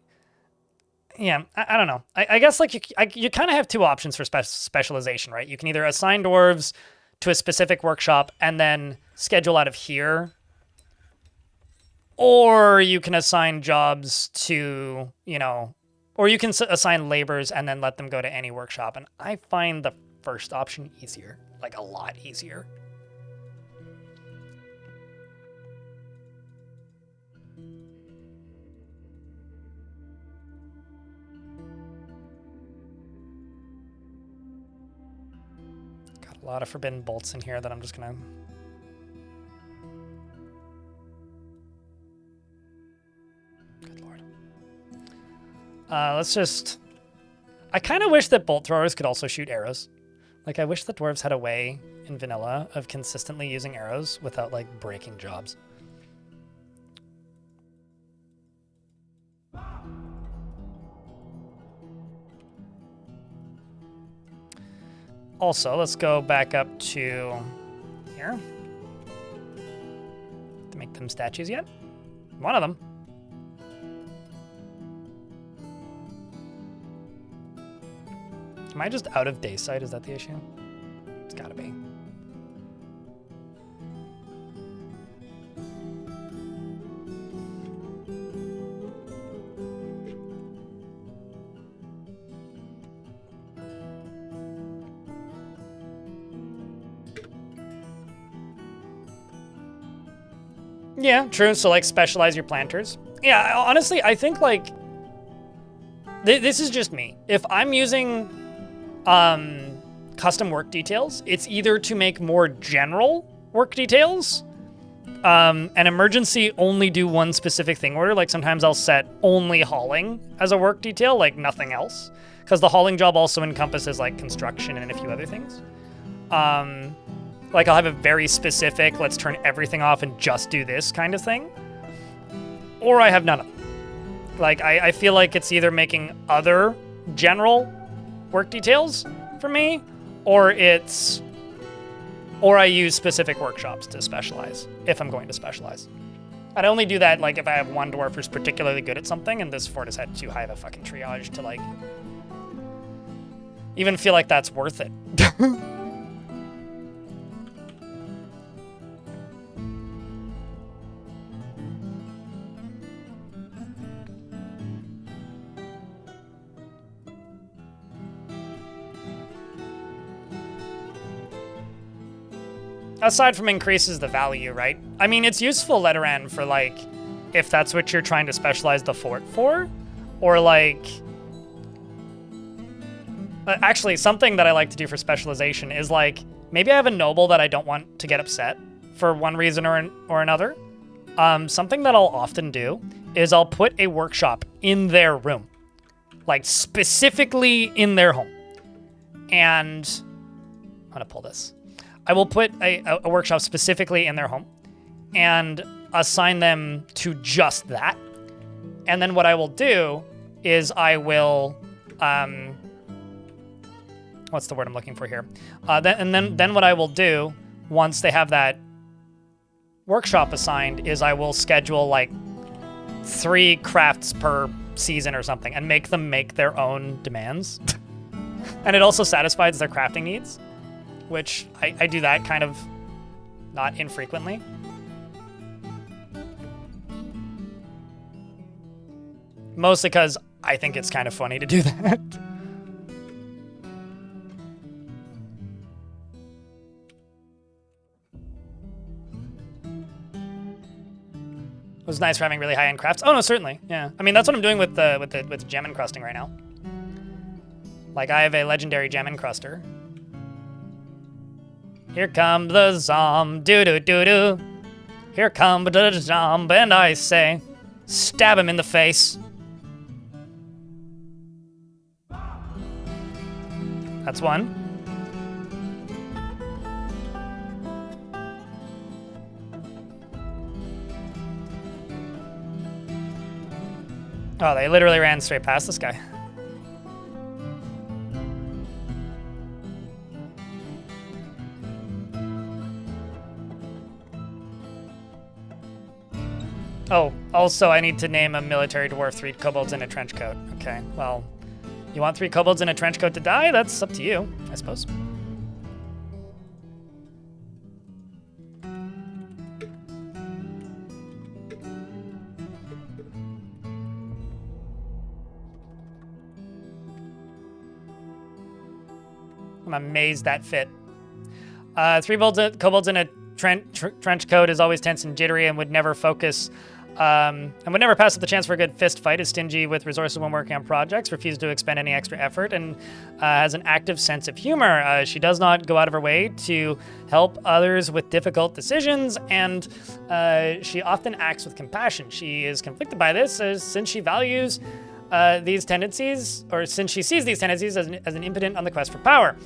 yeah, I don't know. I guess, like, you kind of have two options for specialization, right? You can either assign dwarves to a specific workshop and then schedule out of here, or you can assign jobs to, you know, or you can assign labors and then let them go to any workshop. And I find the first option easier, like a lot easier. Got a lot of forbidden bolts in here that I'm just gonna... Good lord. Let's just... I kind of wish that bolt throwers could also shoot arrows. Like, I wish the dwarves had a way in vanilla of consistently using arrows without, like, breaking jobs. Also, let's go back up to here. To make them statues yet? One of them. Am I just out of day sight? Is that the issue? It's gotta be. Yeah, true. So, like, specialize your planters. Yeah, honestly, I think, like, this is just me. If I'm using custom work details, it's either to make more general work details, an emergency only do one specific thing order. Like, sometimes I'll set only hauling as a work detail, like nothing else, because the hauling job also encompasses, like, construction and a few other things. Like, I'll have a very specific, let's turn everything off and just do this kind of thing. Or I have none of them. Like, I feel like it's either making other general work details for me, or I use specific workshops to specialize, if I'm going to specialize. I'd only do that, like, if I have one dwarf who's particularly good at something, and this fort has had too high of a fucking triage to, like, even feel like that's worth it. aside from increases the value, right? I mean, it's useful later on for, like, if that's what you're trying to specialize the fort for, or, like... Actually, something that I like to do for specialization is, like, maybe I have a noble that I don't want to get upset for one reason or another. Something that I'll often do is I'll put a workshop in their room, like specifically in their home. And I'm gonna pull this. I will put a workshop specifically in their home and assign them to just that. And then what I will do is I will, what's the word I'm looking for here? Then what I will do once they have that workshop assigned is I will schedule like 3 crafts per season or something and make them make their own demands. And it also satisfies their crafting needs, which I do that kind of not infrequently. Mostly because I think it's kind of funny to do that. It was nice for having really high-end crafts. Oh no, certainly, yeah. I mean, that's what I'm doing with gem encrusting right now. Like, I have a legendary gem encruster. Here come the zomb, doo-doo-doo-doo. Here come the zomb, and I say, stab him in the face. That's one. Oh, they literally ran straight past this guy. Oh, also I need to name a military dwarf 3 kobolds in a trench coat. Okay, well, you want 3 kobolds in a trench coat to die? That's up to you, I suppose. I'm amazed that fit. 3 kobolds in a trench coat is always tense and jittery and would never focus, and would never pass up the chance for a good fist fight, is stingy with resources when working on projects, refuses to expend any extra effort, and has an active sense of humor. She does not go out of her way to help others with difficult decisions, and she often acts with compassion. She is conflicted by this since she values these tendencies, or since she sees these tendencies as an impotent on the quest for power.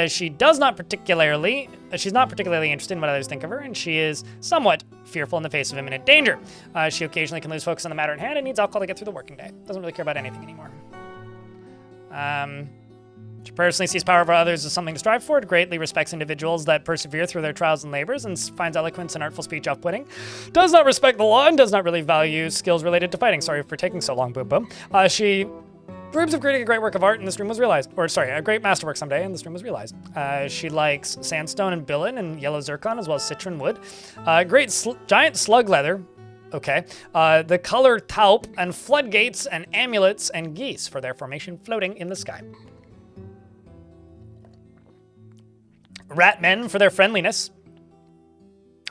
She's not particularly interested in what others think of her, and she is somewhat fearful in the face of imminent danger. She occasionally can lose focus on the matter at hand and needs alcohol to get through the working day. Doesn't really care about anything anymore. She personally sees power over others as something to strive for, greatly respects individuals that persevere through their trials and labors, and finds eloquence and artful speech off-putting. Does not respect the law and does not really value skills related to fighting. Sorry for taking so long, Boom Boom. She dreams of creating a great work of art, and this dream was realized. Or, sorry, a great masterwork someday, and this dream was realized. She likes sandstone and billen and yellow zircon, as well as citron wood. Giant slug leather. Okay. The color taupe, and floodgates and amulets and geese for their formation floating in the sky. Rat men for their friendliness.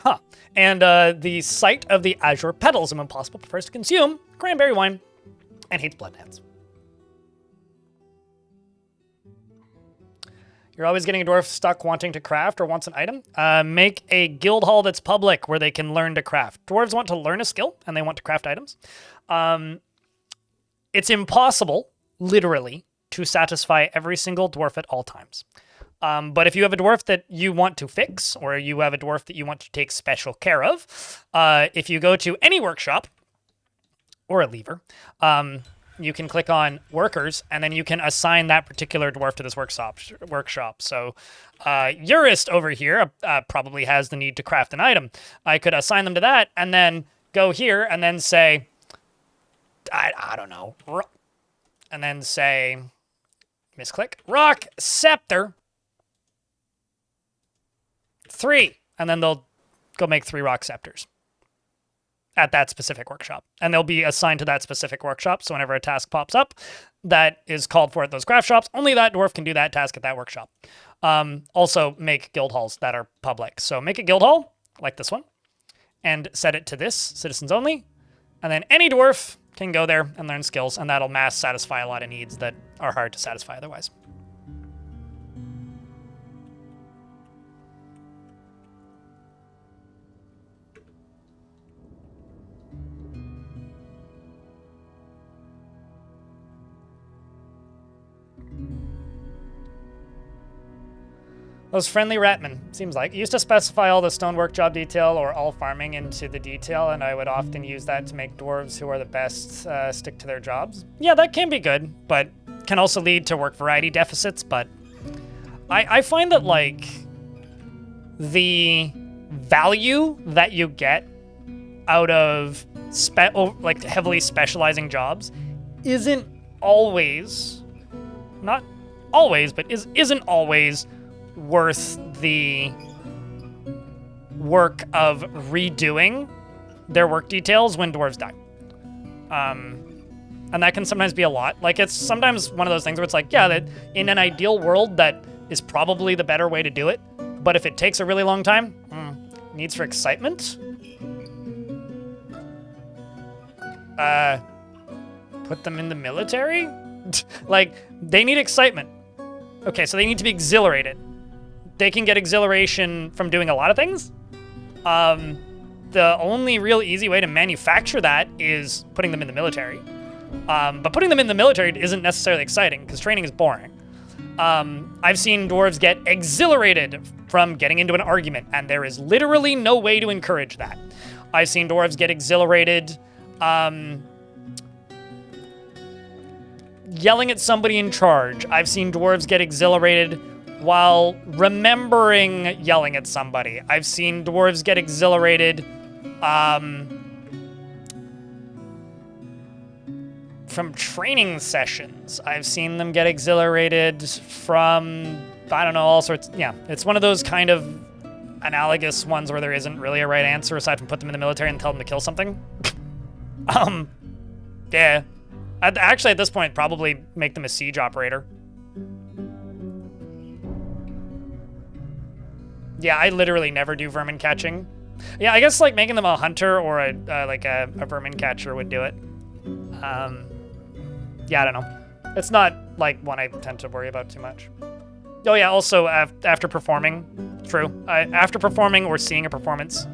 Huh. And the sight of the azure petals of impossible prefers to consume cranberry wine and hates blood dance. You're always getting a dwarf stuck wanting to craft or wants an item. Make a guild hall that's public where they can learn to craft. Dwarves want to learn a skill and they want to craft items. It's impossible, literally, to satisfy every single dwarf at all times. But if you have a dwarf that you want to fix, or you have a dwarf that you want to take special care of, if you go to any workshop, or a lever, you can click on workers, and then you can assign that particular dwarf to this workshop. So Urist over here probably has the need to craft an item. I could assign them to that, and then go here, and then say, I don't know, and then say, misclick, rock scepter. 3, and then they'll go make 3 rock scepters at that specific workshop, and they'll be assigned to that specific workshop. So whenever a task pops up that is called for at those craft shops, only that dwarf can do that task at that workshop. Also make guild halls that are public. So make a guild hall, like this one, and set it to this, citizens only. And then any dwarf can go there and learn skills, and that'll mass satisfy a lot of needs that are hard to satisfy otherwise. Those friendly ratmen, seems like. Used to specify all the stonework job detail or all farming into the detail, and I would often use that to make dwarves who are the best stick to their jobs. Yeah, that can be good, but can also lead to work variety deficits, but I find that, like, the value that you get out of like heavily specializing jobs isn't always, not always, but isn't always worth the work of redoing their work details when dwarves die. And that can sometimes be a lot. Like, it's sometimes one of those things where it's like, yeah, that in an ideal world, that is probably the better way to do it. But if it takes a really long time, needs for excitement. Put them in the military? Like, they need excitement. Okay, so they need to be exhilarated. They can get exhilaration from doing a lot of things. The only real easy way to manufacture that is putting them in the military. But putting them in the military isn't necessarily exciting, because training is boring. I've seen dwarves get exhilarated from getting into an argument, and there is literally no way to encourage that. I've seen dwarves get exhilarated yelling at somebody in charge. I've seen dwarves get exhilarated while remembering yelling at somebody. I've seen dwarves get exhilarated from training sessions. I've seen them get exhilarated from, I don't know, all sorts. Yeah, it's one of those kind of analogous ones where there isn't really a right answer aside from put them in the military and tell them to kill something. Yeah. I'd actually, at this point, probably make them a siege operator. Yeah, I literally never do vermin catching. Yeah, I guess, like, making them a hunter or a vermin catcher would do it. Yeah, I don't know. It's not, like, one I tend to worry about too much. Oh, yeah, also, after performing. True. After performing or seeing a performance.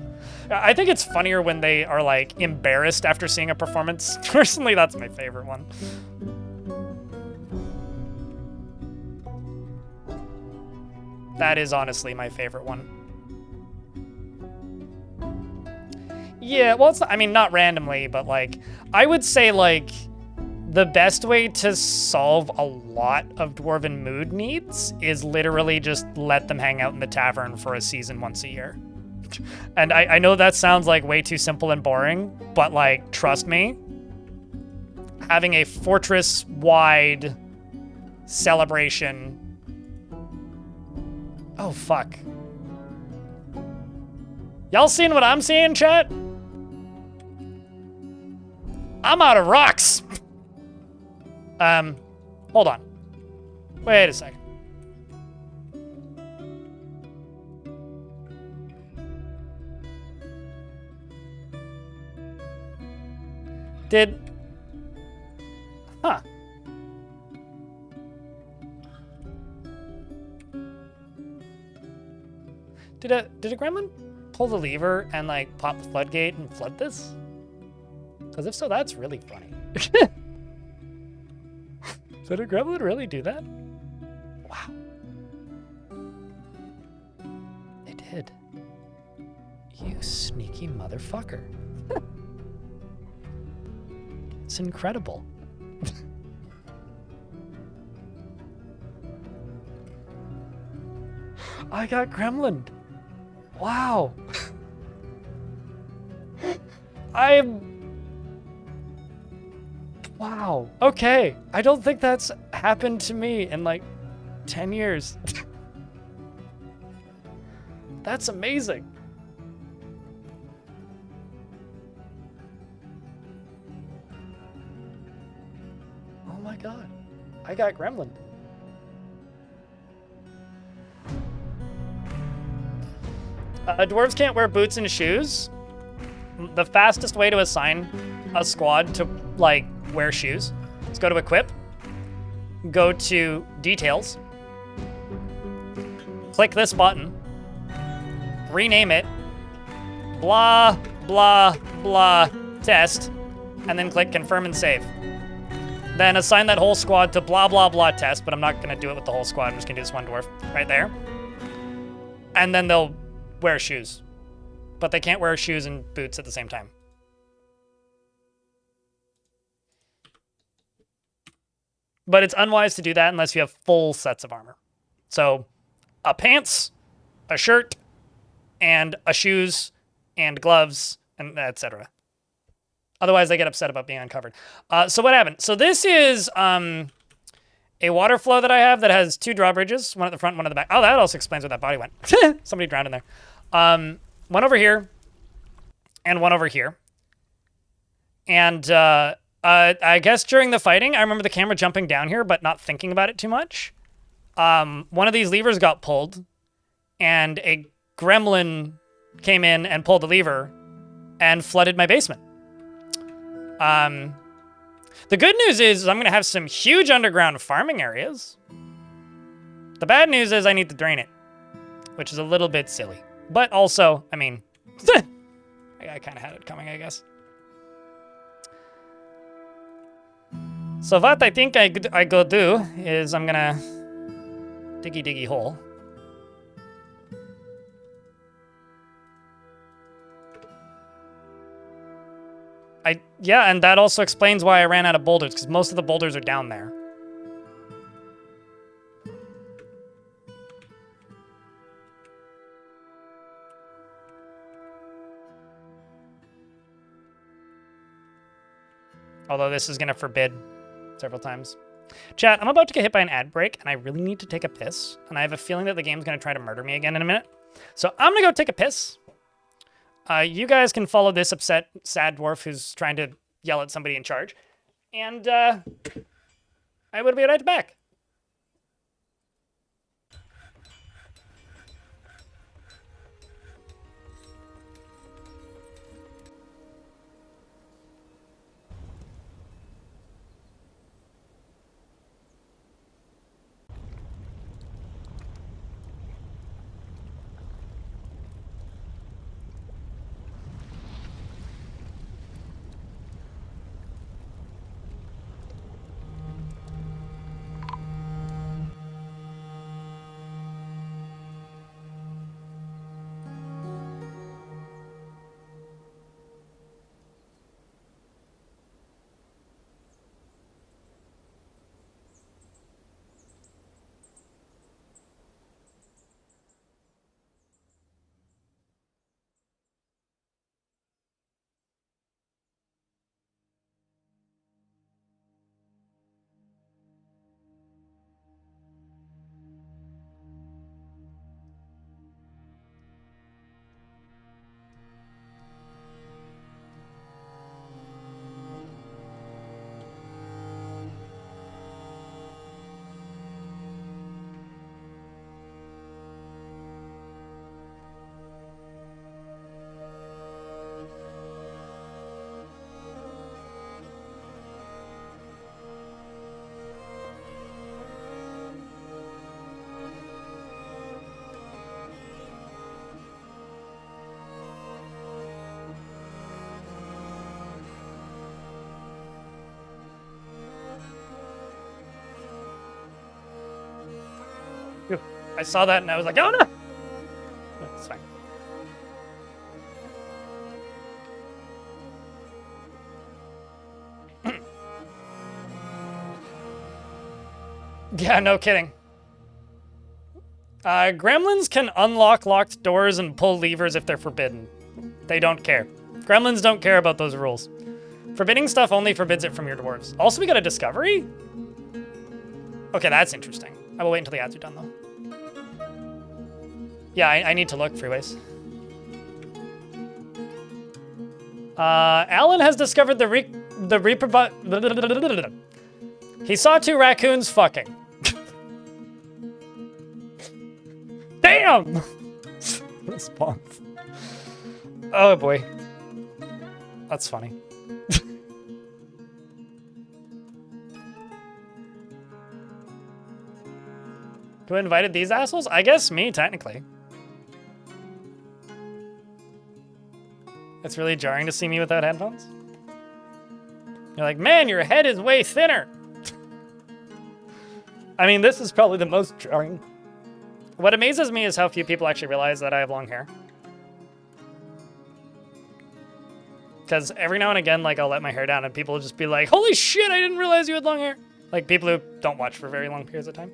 I think it's funnier when they are, like, embarrassed after seeing a performance. Personally, that's my favorite one. That is honestly my favorite one. Yeah, well, it's not, I mean, not randomly, but, like, I would say, like, the best way to solve a lot of dwarven mood needs is literally just let them hang out in the tavern for a season once a year. And I know that sounds like way too simple and boring, but, like, trust me, having a fortress-wide celebration. Oh, fuck. Y'all seeing what I'm seeing, chat? I'm out of rocks. Hold on. Wait a second. Huh. Did a gremlin pull the lever and, like, pop the floodgate and flood this? Because if so, that's really funny. Did a gremlin really do that? Wow. They did. You sneaky motherfucker. It's incredible. I got gremlined. Wow. Wow. Okay. I don't think that's happened to me in, like, 10 years. That's amazing. Oh my god. I got gremlined. Dwarves can't wear boots and shoes. The fastest way to assign a squad to, like, wear shoes is go to equip, go to details, click this button, rename it, blah, blah, blah, test, and then click confirm and save. Then assign that whole squad to blah, blah, blah test, but I'm not gonna do it with the whole squad. I'm just gonna do this one dwarf right there. And then they'll wear shoes, but they can't wear shoes and boots at the same time. But it's unwise to do that unless you have full sets of armor. So a pants, a shirt, and a shoes, and gloves, and etc. Otherwise, they get upset about being uncovered. So what happened? So this is a water flow that I have that has 2 drawbridges, one at the front, one at the back. Oh, that also explains where that body went. Somebody drowned in there. One over here, and one over here. And I guess during the fighting, I remember the camera jumping down here, but not thinking about it too much. One of these levers got pulled, and a gremlin came in and pulled the lever and flooded my basement. The good news is I'm going to have some huge underground farming areas. The bad news is I need to drain it, which is a little bit silly. But also, I mean, I kind of had it coming, I guess. So what I think I go do is I'm gonna diggy hole. Yeah, and that also explains why I ran out of boulders, because most of the boulders are down there. Although this is gonna forbid several times. Chat, I'm about to get hit by an ad break, and I really need to take a piss, and I have a feeling that the game's gonna try to murder me again in a minute. So I'm gonna go take a piss. You guys can follow this upset, sad dwarf who's trying to yell at somebody in charge. And I will be right back. I saw that and I was like, oh no! It's fine. Yeah, no kidding. Gremlins can unlock locked doors and pull levers if they're forbidden. They don't care. Gremlins don't care about those rules. Forbidding stuff only forbids it from your dwarves. Also, we got a discovery? Okay, that's interesting. I will wait until the ads are done, though. Yeah, I need to look, freeways. Alan has discovered the Reaper. He saw 2 raccoons fucking. Damn! response. Oh boy. That's funny. Who invited these assholes? I guess me, technically. It's really jarring to see me without headphones. You're like, man, your head is way thinner. I mean, this is probably the most jarring. What amazes me is how few people actually realize that I have long hair. Because every now and again, like, I'll let my hair down and people will just be like, holy shit, I didn't realize you had long hair. Like, people who don't watch for very long periods of time.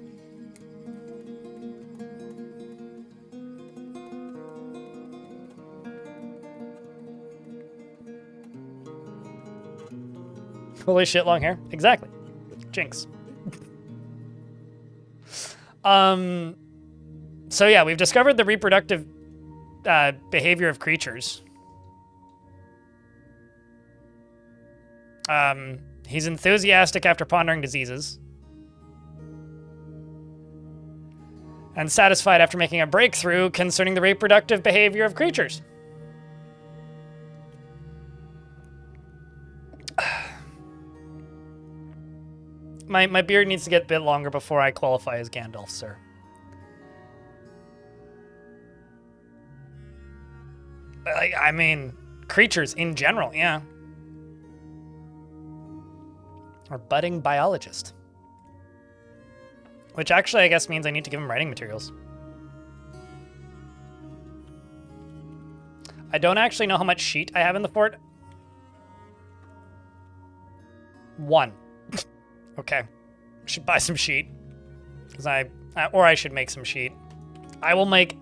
Holy shit, long hair. Exactly. Jinx. So yeah, we've discovered the reproductive behavior of creatures. He's enthusiastic after pondering diseases. And satisfied after making a breakthrough concerning the reproductive behavior of creatures. My beard needs to get a bit longer before I qualify as Gandalf, sir. I mean, creatures in general, yeah. Or budding biologist. Which actually, I guess, means I need to give him writing materials. I don't actually know how much sheet I have in the fort. 1. Okay. I should buy some sheet. Because or I should make some sheet. I will make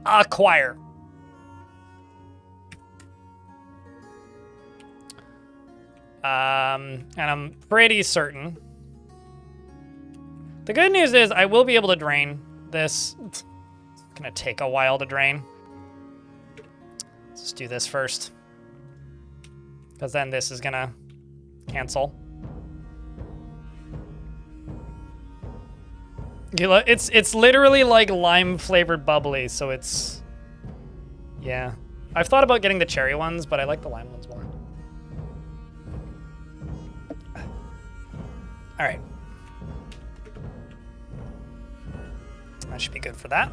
a choir. And I'm pretty certain. The good news is I will be able to drain this. It's gonna take a while to drain. Let's just do this first. Because then this is gonna cancel. It's literally like lime flavored bubbly, so it's, yeah. I've thought about getting the cherry ones, but I like the lime ones more. All right. That should be good for that.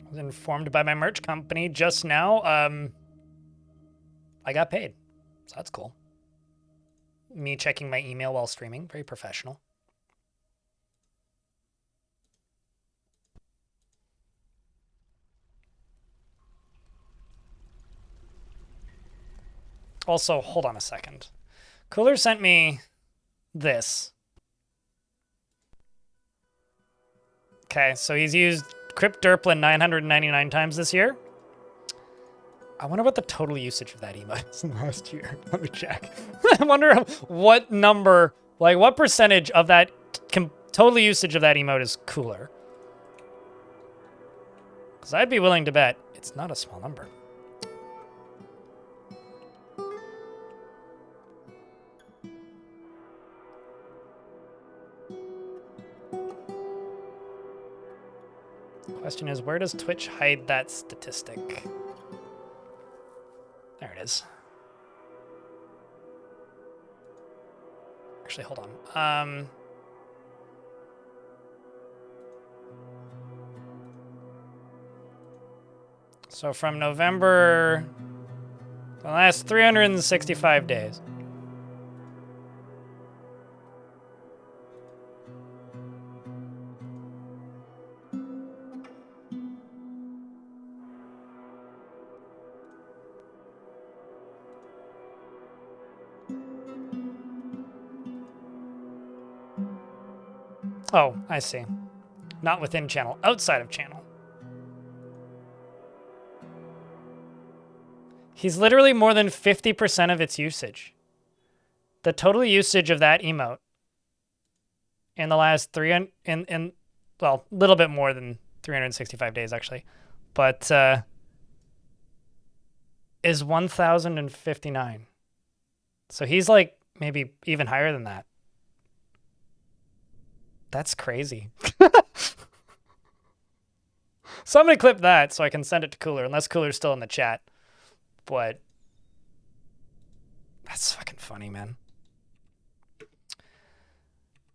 I was informed by my merch company just now. I got paid, so that's cool. Me checking my email while streaming, very professional. Also, hold on a second. Cooler sent me this. Okay, so he's used Crypt Derplin 999 times this year. I wonder what the total usage of that emote is in the last year. Let me check. I wonder what number, like what percentage of that total usage of that emote is Cooler. Because I'd be willing to bet it's not a small number. Question is, where does Twitch hide that statistic? There it is. Actually, hold on. So from November, the last 365 days. Oh, I see. Not within channel, outside of channel. He's literally more than 50% of its usage. The total usage of that emote in the last well, a little bit more than 365 days, actually. But is 1,059. So he's like maybe even higher than that. That's crazy. So I'm going to clip that so I can send it to Cooler, unless Cooler's still in the chat. But that's fucking funny, man.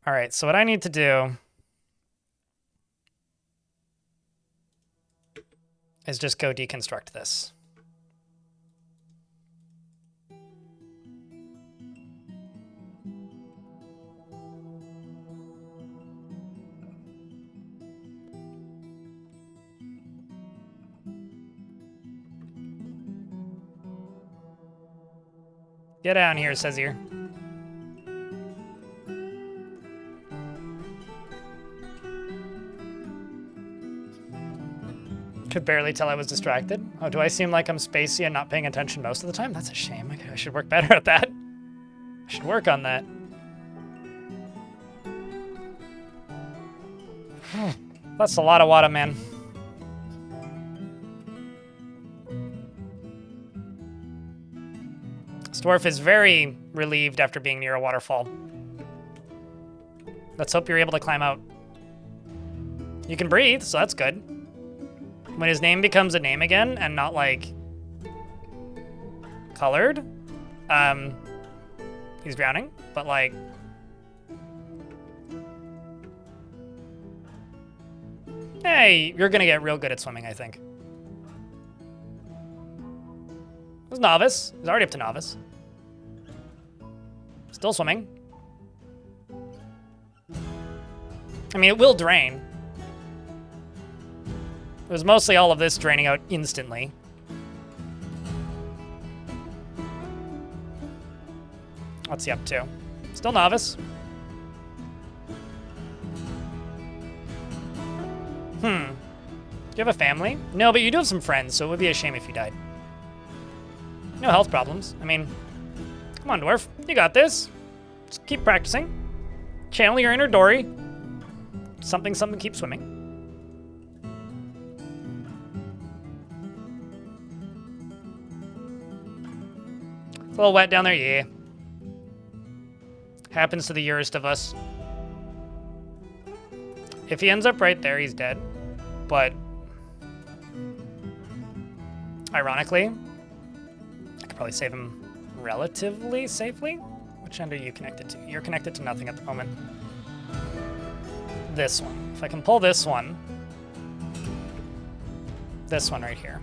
All right, so what I need to do is just go deconstruct this. Get down here, says here. Could barely tell I was distracted. Oh, do I seem like I'm spacey and not paying attention most of the time? That's a shame. I should work better at that. I should work on that. That's a lot of water, man. This dwarf is very relieved after being near a waterfall. Let's hope you're able to climb out. You can breathe, so that's good. When his name becomes a name again and not like colored, he's drowning, but like hey, you're gonna get real good at swimming, I think. It was novice. He's already up to novice. Still swimming. I mean, it will drain. It was mostly all of this draining out instantly. What's he up to? Still novice. Do you have a family? No, but you do have some friends, so it would be a shame if you died. No health problems. I mean, come on, dwarf. You got this. Just keep practicing. Channel your inner Dory. Something, keep swimming. It's a little wet down there, yeah. Happens to the yourest of us. If he ends up right there, he's dead. But ironically, I could probably save him relatively safely. Which end are you connected to? You're connected to nothing at the moment. This one. If I can pull this one right here.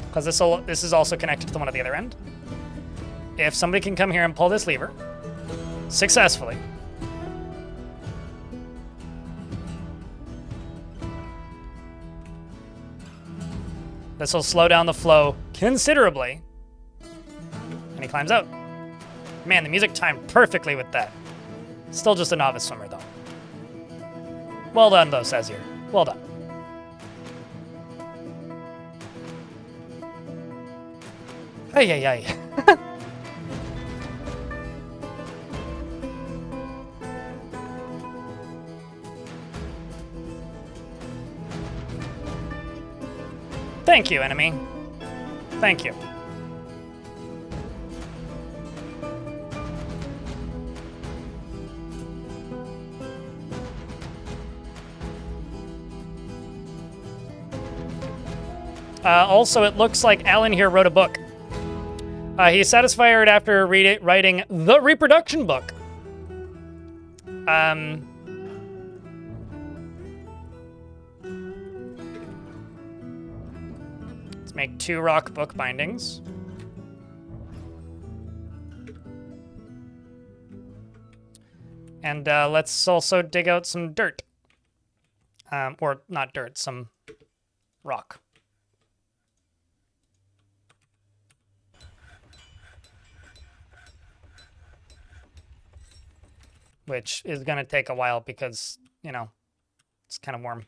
Because this is also connected to the one at the other end. If somebody can come here and pull this lever successfully, this will slow down the flow considerably. And he climbs out. Man, the music timed perfectly with that. Still just a novice swimmer, though. Well done, though, Sazir. Well done. Ay, ay, ay. Thank you, enemy. Thank you. Also, it looks like Alan here wrote a book. He's satisfied after writing the reproduction book. Let's make 2 rock book bindings. And let's also dig out some dirt. Or not dirt, some rock. Which is going to take a while because, you know, it's kind of warm.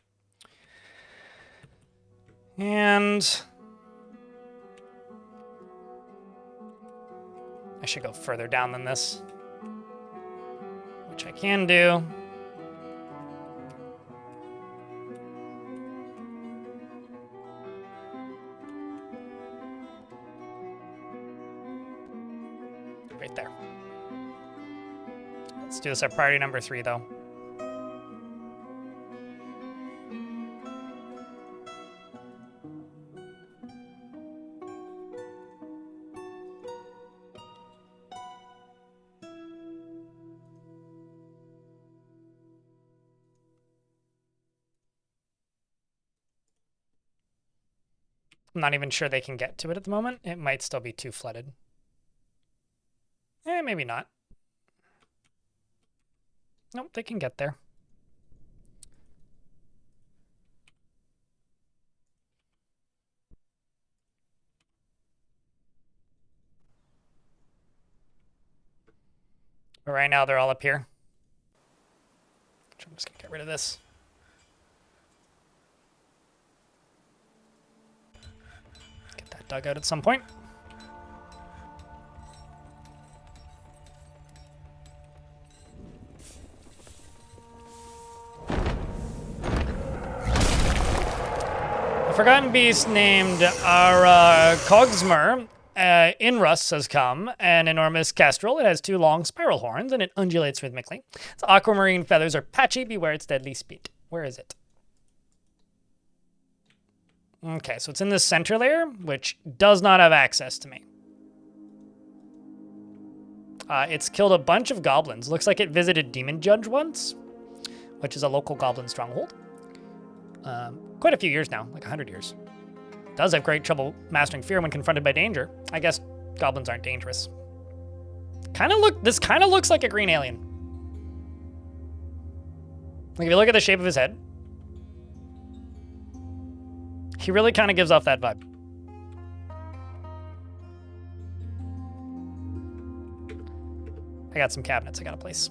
And I should go further down than this, which I can do. Right there. Let's do this at priority number 3, though. I'm not even sure they can get to it at the moment. It might still be too flooded. Maybe not. Nope, they can get there. But right now, they're all up here. I'm just gonna get rid of this. Get that dug out at some point. Forgotten beast named Cogsmer Inrus has come, an enormous kestrel. It has 2 long spiral horns, and it undulates rhythmically. Its aquamarine feathers are patchy. Beware its deadly speed. Where is it? Okay, so it's in the center layer, which does not have access to me. It's killed a bunch of goblins. Looks like it visited Demon Judge once, which is a local goblin stronghold. Quite a few years now, like 100 years. Does have great trouble mastering fear when confronted by danger. I guess goblins aren't dangerous. This kind of looks like a green alien. Like if you look at the shape of his head, he really kind of gives off that vibe. I got some cabinets I gotta place.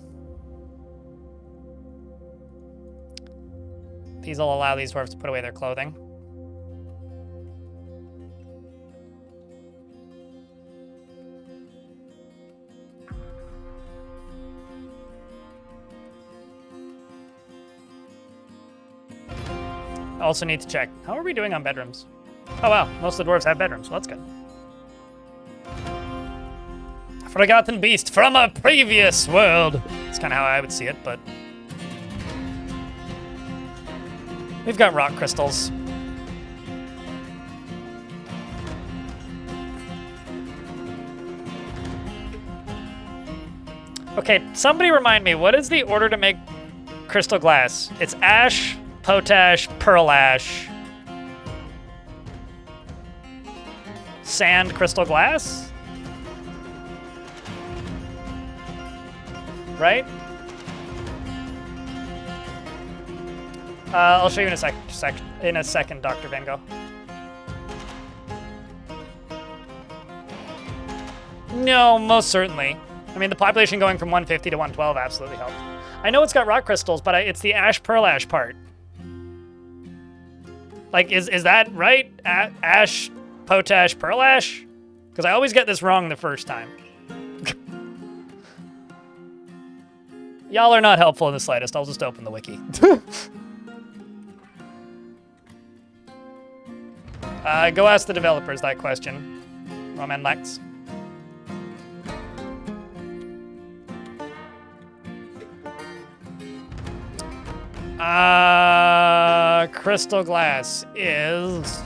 These will allow these dwarves to put away their clothing. I also need to check. How are we doing on bedrooms? Oh wow, most of the dwarves have bedrooms, so that's good. Forgotten beast from a previous world. That's kind of how I would see it, but we've got rock crystals. Okay, somebody remind me, what is the order to make crystal glass? It's ash, potash, pearl ash, sand, crystal glass? Right? I'll show you in a second, Dr. Van Gogh. No, most certainly. I mean, the population going from 150 to 112 absolutely helped. I know it's got rock crystals, but it's the ash pearl ash part. Like, is that right? Ash, potash, pearl ash? Because I always get this wrong the first time. Y'all are not helpful in the slightest. I'll just open the wiki. Go ask the developers that question. Roman Lex. Crystal glass is...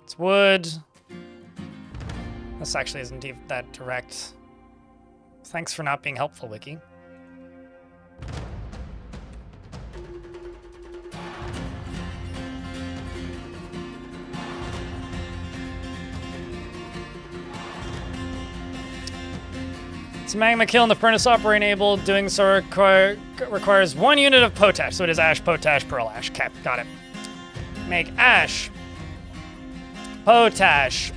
It's wood. This actually isn't even that direct. Thanks for not being helpful, Wiki. It's magma kiln. The furnace opera enabled. Doing so requires 1 unit of potash. So it is ash, potash, pearl ash. Okay, got it. Make ash, potash,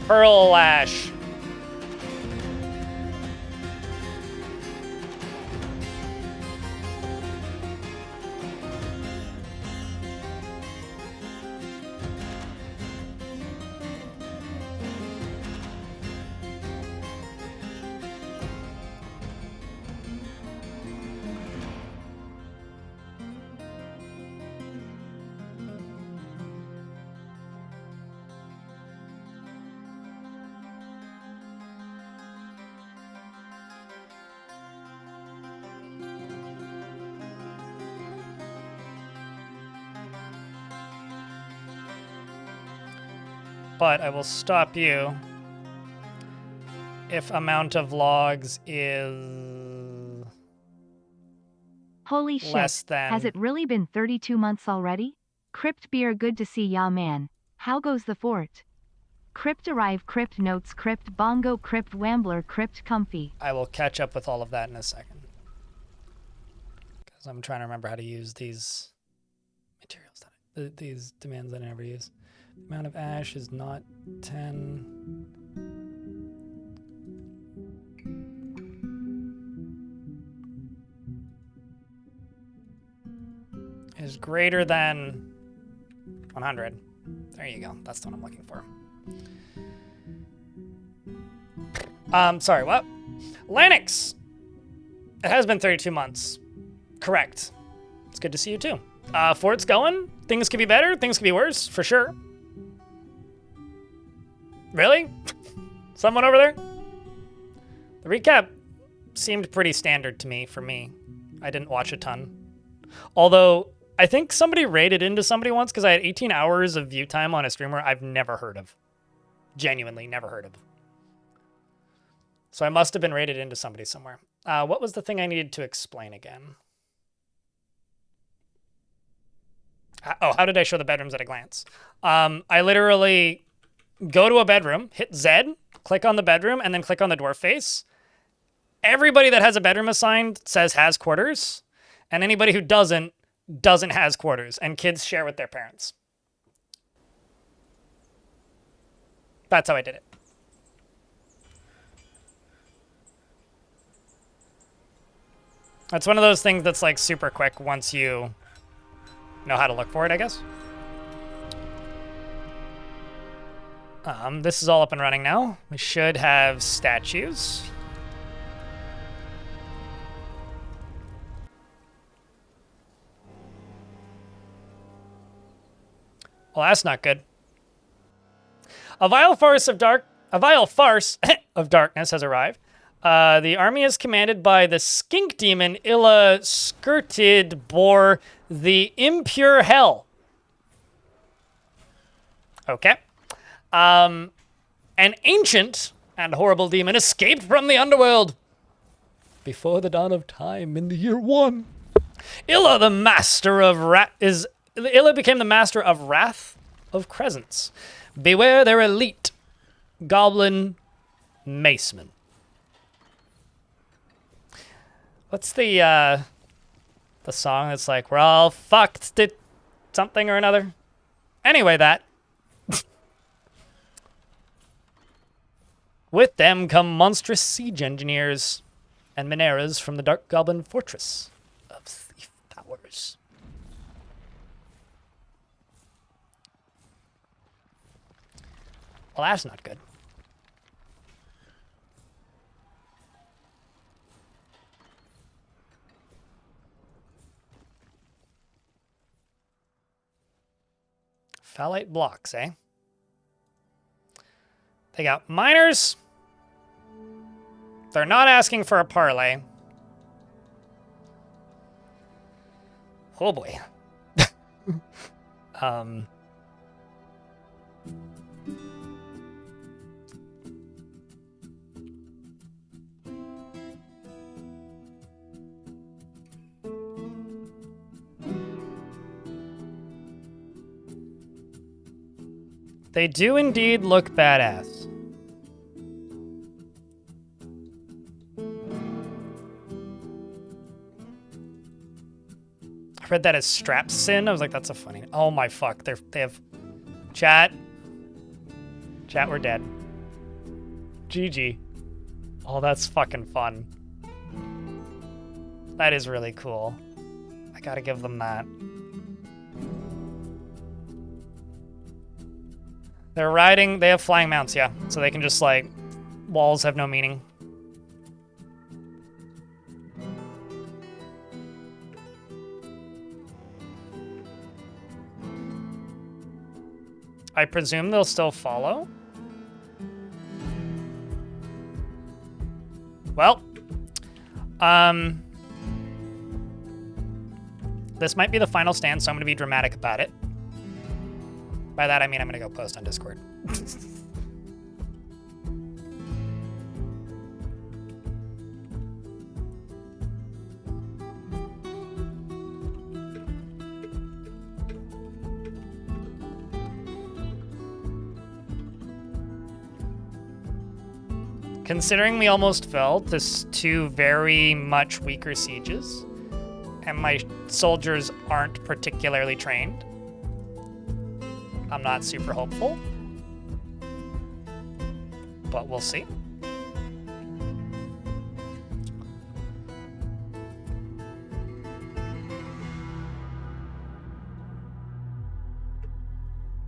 pearl ash. But I will stop you if amount of logs is Holy shit, less than... has it really been 32 months already? Crypt beer, good to see ya, man. How goes the fort? Crypt arrive, crypt notes, crypt bongo, crypt wambler, crypt comfy. I will catch up with all of that in a second. Because I'm trying to remember how to use these materials, these demands that I never use. The amount of ash is not 10. Is greater than 100. There you go. That's what I'm looking for. Sorry, what? Lanix! It has been 32 months. Correct. It's good to see you too. Fort's going. Things could be better. Things could be worse, for sure. Really? Someone over there? The recap seemed pretty standard to me, for me. I didn't watch a ton. Although, I think somebody raided into somebody once because I had 18 hours of view time on a streamer I've never heard of. Genuinely never heard of. So I must have been raided into somebody somewhere. What was the thing I needed to explain again? Oh, how did I show the bedrooms at a glance? I literally go to a bedroom, hit Z, click on the bedroom, and then click on the dwarf face. Everybody that has a bedroom assigned says has quarters, and anybody who doesn't has quarters, and kids share with their parents. That's how I did it. That's one of those things that's like super quick once you know how to look for it, I guess. This is all up and running now. We should have statues. Well, that's not good. A vile farce of darkness has arrived. The army is commanded by the skink demon Illa Skirted Bore the Impure Hell. Okay. An ancient and horrible demon escaped from the underworld before the dawn of time in the year 1. Illa, the master of Illa became the master of Wrath of Crescents. Beware their elite goblin macemen. What's the song that's like, we're all fucked, did something or another? Anyway, that. With them come monstrous siege engineers and Mineras from the Dark Goblin Fortress of Thief Towers. Well, that's not good. Phthalate blocks, eh? They got miners. They're not asking for a parlay. Oh boy. They do indeed look badass. read that as Strapsin. I was like, that's a funny. Oh my fuck. They have chat. Chat, we're dead. GG. Oh, that's fucking fun. That is really cool. I gotta give them that. They're riding, they have flying mounts, yeah. So they can just like, walls have no meaning. I presume they'll still follow. Well, this might be the final stand, so I'm gonna be dramatic about it. By that, I mean I'm gonna go post on Discord. Considering we almost fell to two very much weaker sieges, and my soldiers aren't particularly trained, I'm not super hopeful, but we'll see.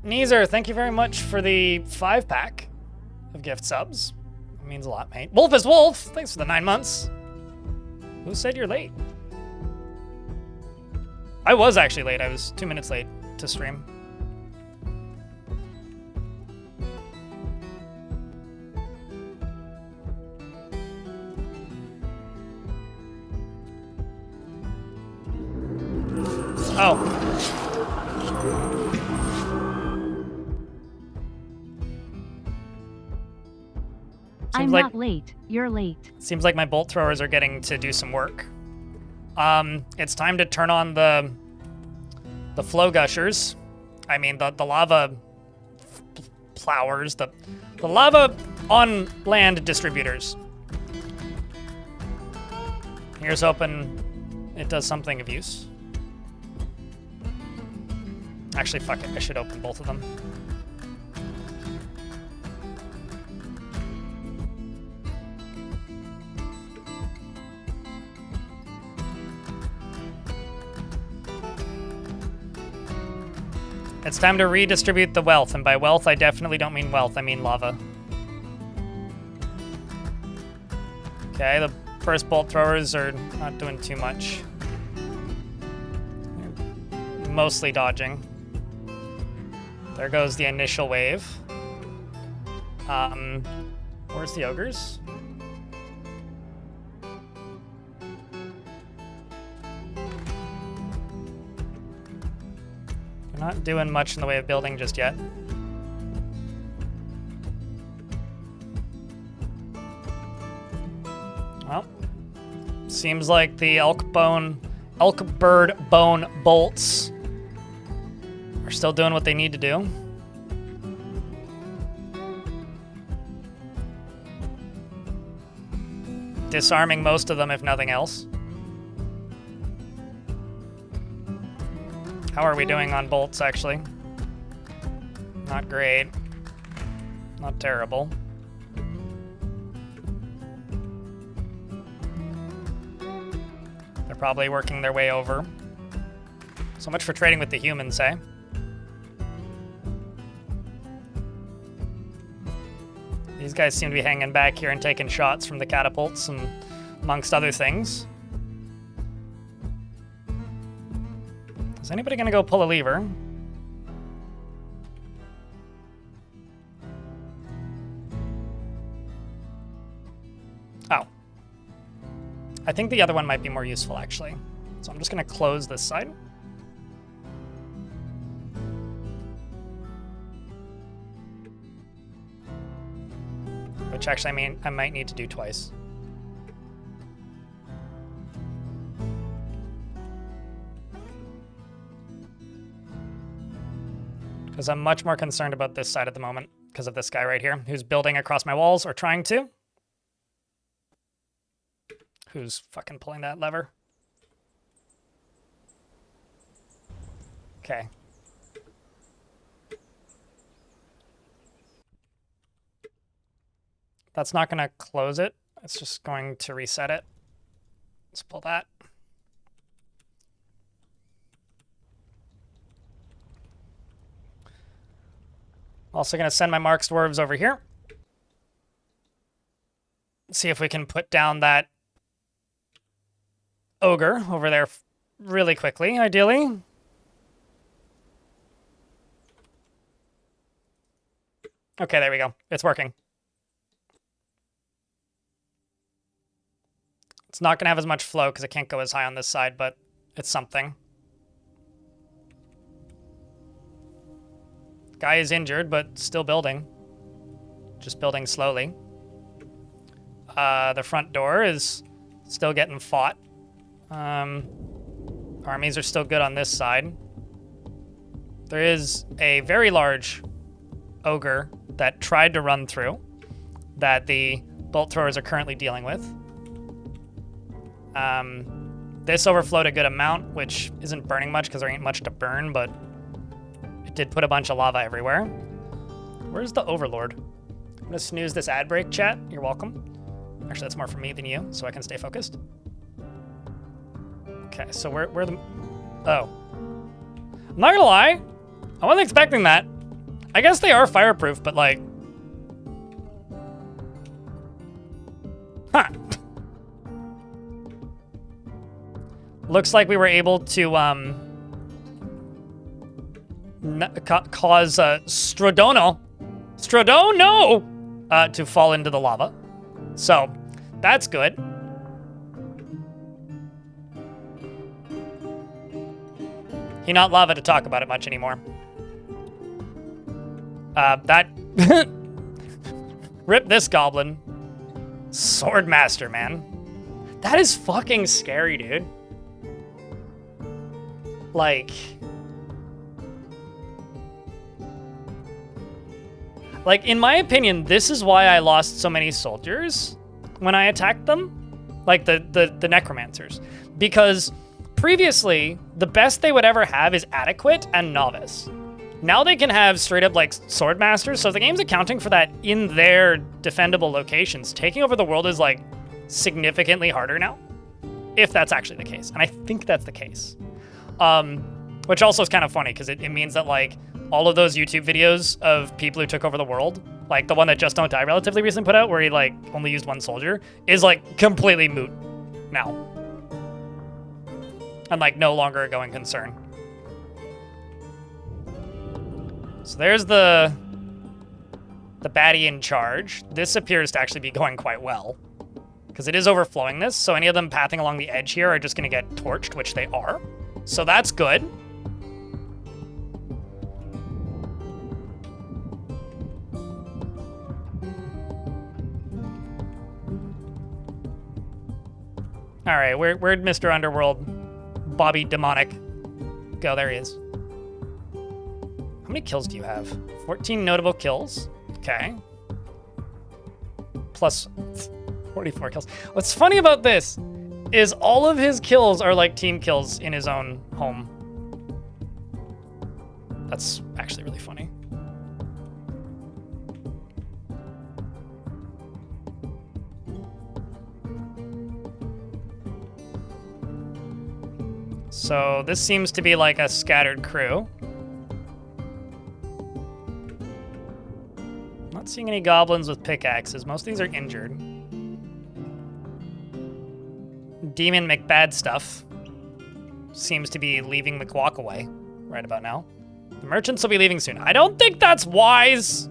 Neezer, thank you very much for the 5-pack of gift subs. It means a lot, mate. Wolf is Wolf, thanks for the 9 months. Who said you're late? I was actually late. I was 2 minutes late to stream. Oh. I'm not late. You're late. Seems like my bolt throwers are getting to do some work. It's time to turn on the flow gushers. I mean, the lava plowers, the lava on land distributors. Here's hoping it does something of use. Actually, fuck it. I should open both of them. It's time to redistribute the wealth, and by wealth, I definitely don't mean wealth, I mean lava. Okay, the first bolt throwers are not doing too much. They're mostly dodging. There goes the initial wave. Where's the ogres? They're not doing much in the way of building just yet. Well, seems like the elk bird bone bolts are still doing what they need to do. Disarming most of them, if nothing else. How are we doing on bolts, actually? Not great. Not terrible. They're probably working their way over. So much for trading with the humans, eh? These guys seem to be hanging back here and taking shots from the catapults, and amongst other things. Is anybody gonna go pull a lever? Oh. I think the other one might be more useful, actually. So I'm just gonna close this side. Which actually I might need to do twice. Because I'm much more concerned about this side at the moment because of this guy right here who's building across my walls, or trying to. Who's fucking pulling that lever? Okay. That's not going to close it. It's just going to reset it. Let's pull that. Also going to send my Marks Dwarves over here. See if we can put down that ogre over there really quickly, ideally. Okay, there we go. It's working. It's not going to have as much flow because it can't go as high on this side, but it's something. Guy is injured, but still building. Just building slowly. The front door is still getting fought. Armies are still good on this side. There is a very large ogre that tried to run through that the bolt throwers are currently dealing with. This overflowed a good amount, which isn't burning much because there ain't much to burn, but it did put a bunch of lava everywhere. Where's the Overlord? I'm gonna snooze this ad break, chat. You're welcome. Actually, that's more for me than you, so I can stay focused. Okay, so where the... Oh. I'm not gonna lie. I wasn't expecting that. I guess they are fireproof, but like... Huh. Looks like we were able to cause Stradono to fall into the lava. So that's good. He not lava to talk about it much anymore. That rip this goblin. Swordmaster, man. That is fucking scary, dude. Like, in my opinion, this is why I lost so many soldiers when I attacked them. Like, the necromancers. Because previously, the best they would ever have is adequate and novice. Now they can have straight up, like, swordmasters. So if the game's accounting for that in their defendable locations, taking over the world is, like, significantly harder now. If that's actually the case. And I think that's the case. Which also is kind of funny because it means that like all of those YouTube videos of people who took over the world, like the one that Just Don't Die relatively recently put out where he like only used one soldier, is like completely moot now. And like no longer a going concern. So there's the baddie in charge. This appears to actually be going quite well because it is overflowing this. So any of them pathing along the edge here are just going to get torched, which they are. So that's good. All right, where'd Mr. Underworld, Bobby Demonic go? There he is. How many kills do you have? 14 notable kills. Okay. Plus 44 kills. What's funny about this is all of his kills are like team kills in his own home. That's actually really funny. So this seems to be like a scattered crew. Not seeing any goblins with pickaxes. Most of these are injured. Demon McBad stuff seems to be leaving the guac away right about now. The merchants will be leaving soon. I don't think that's wise.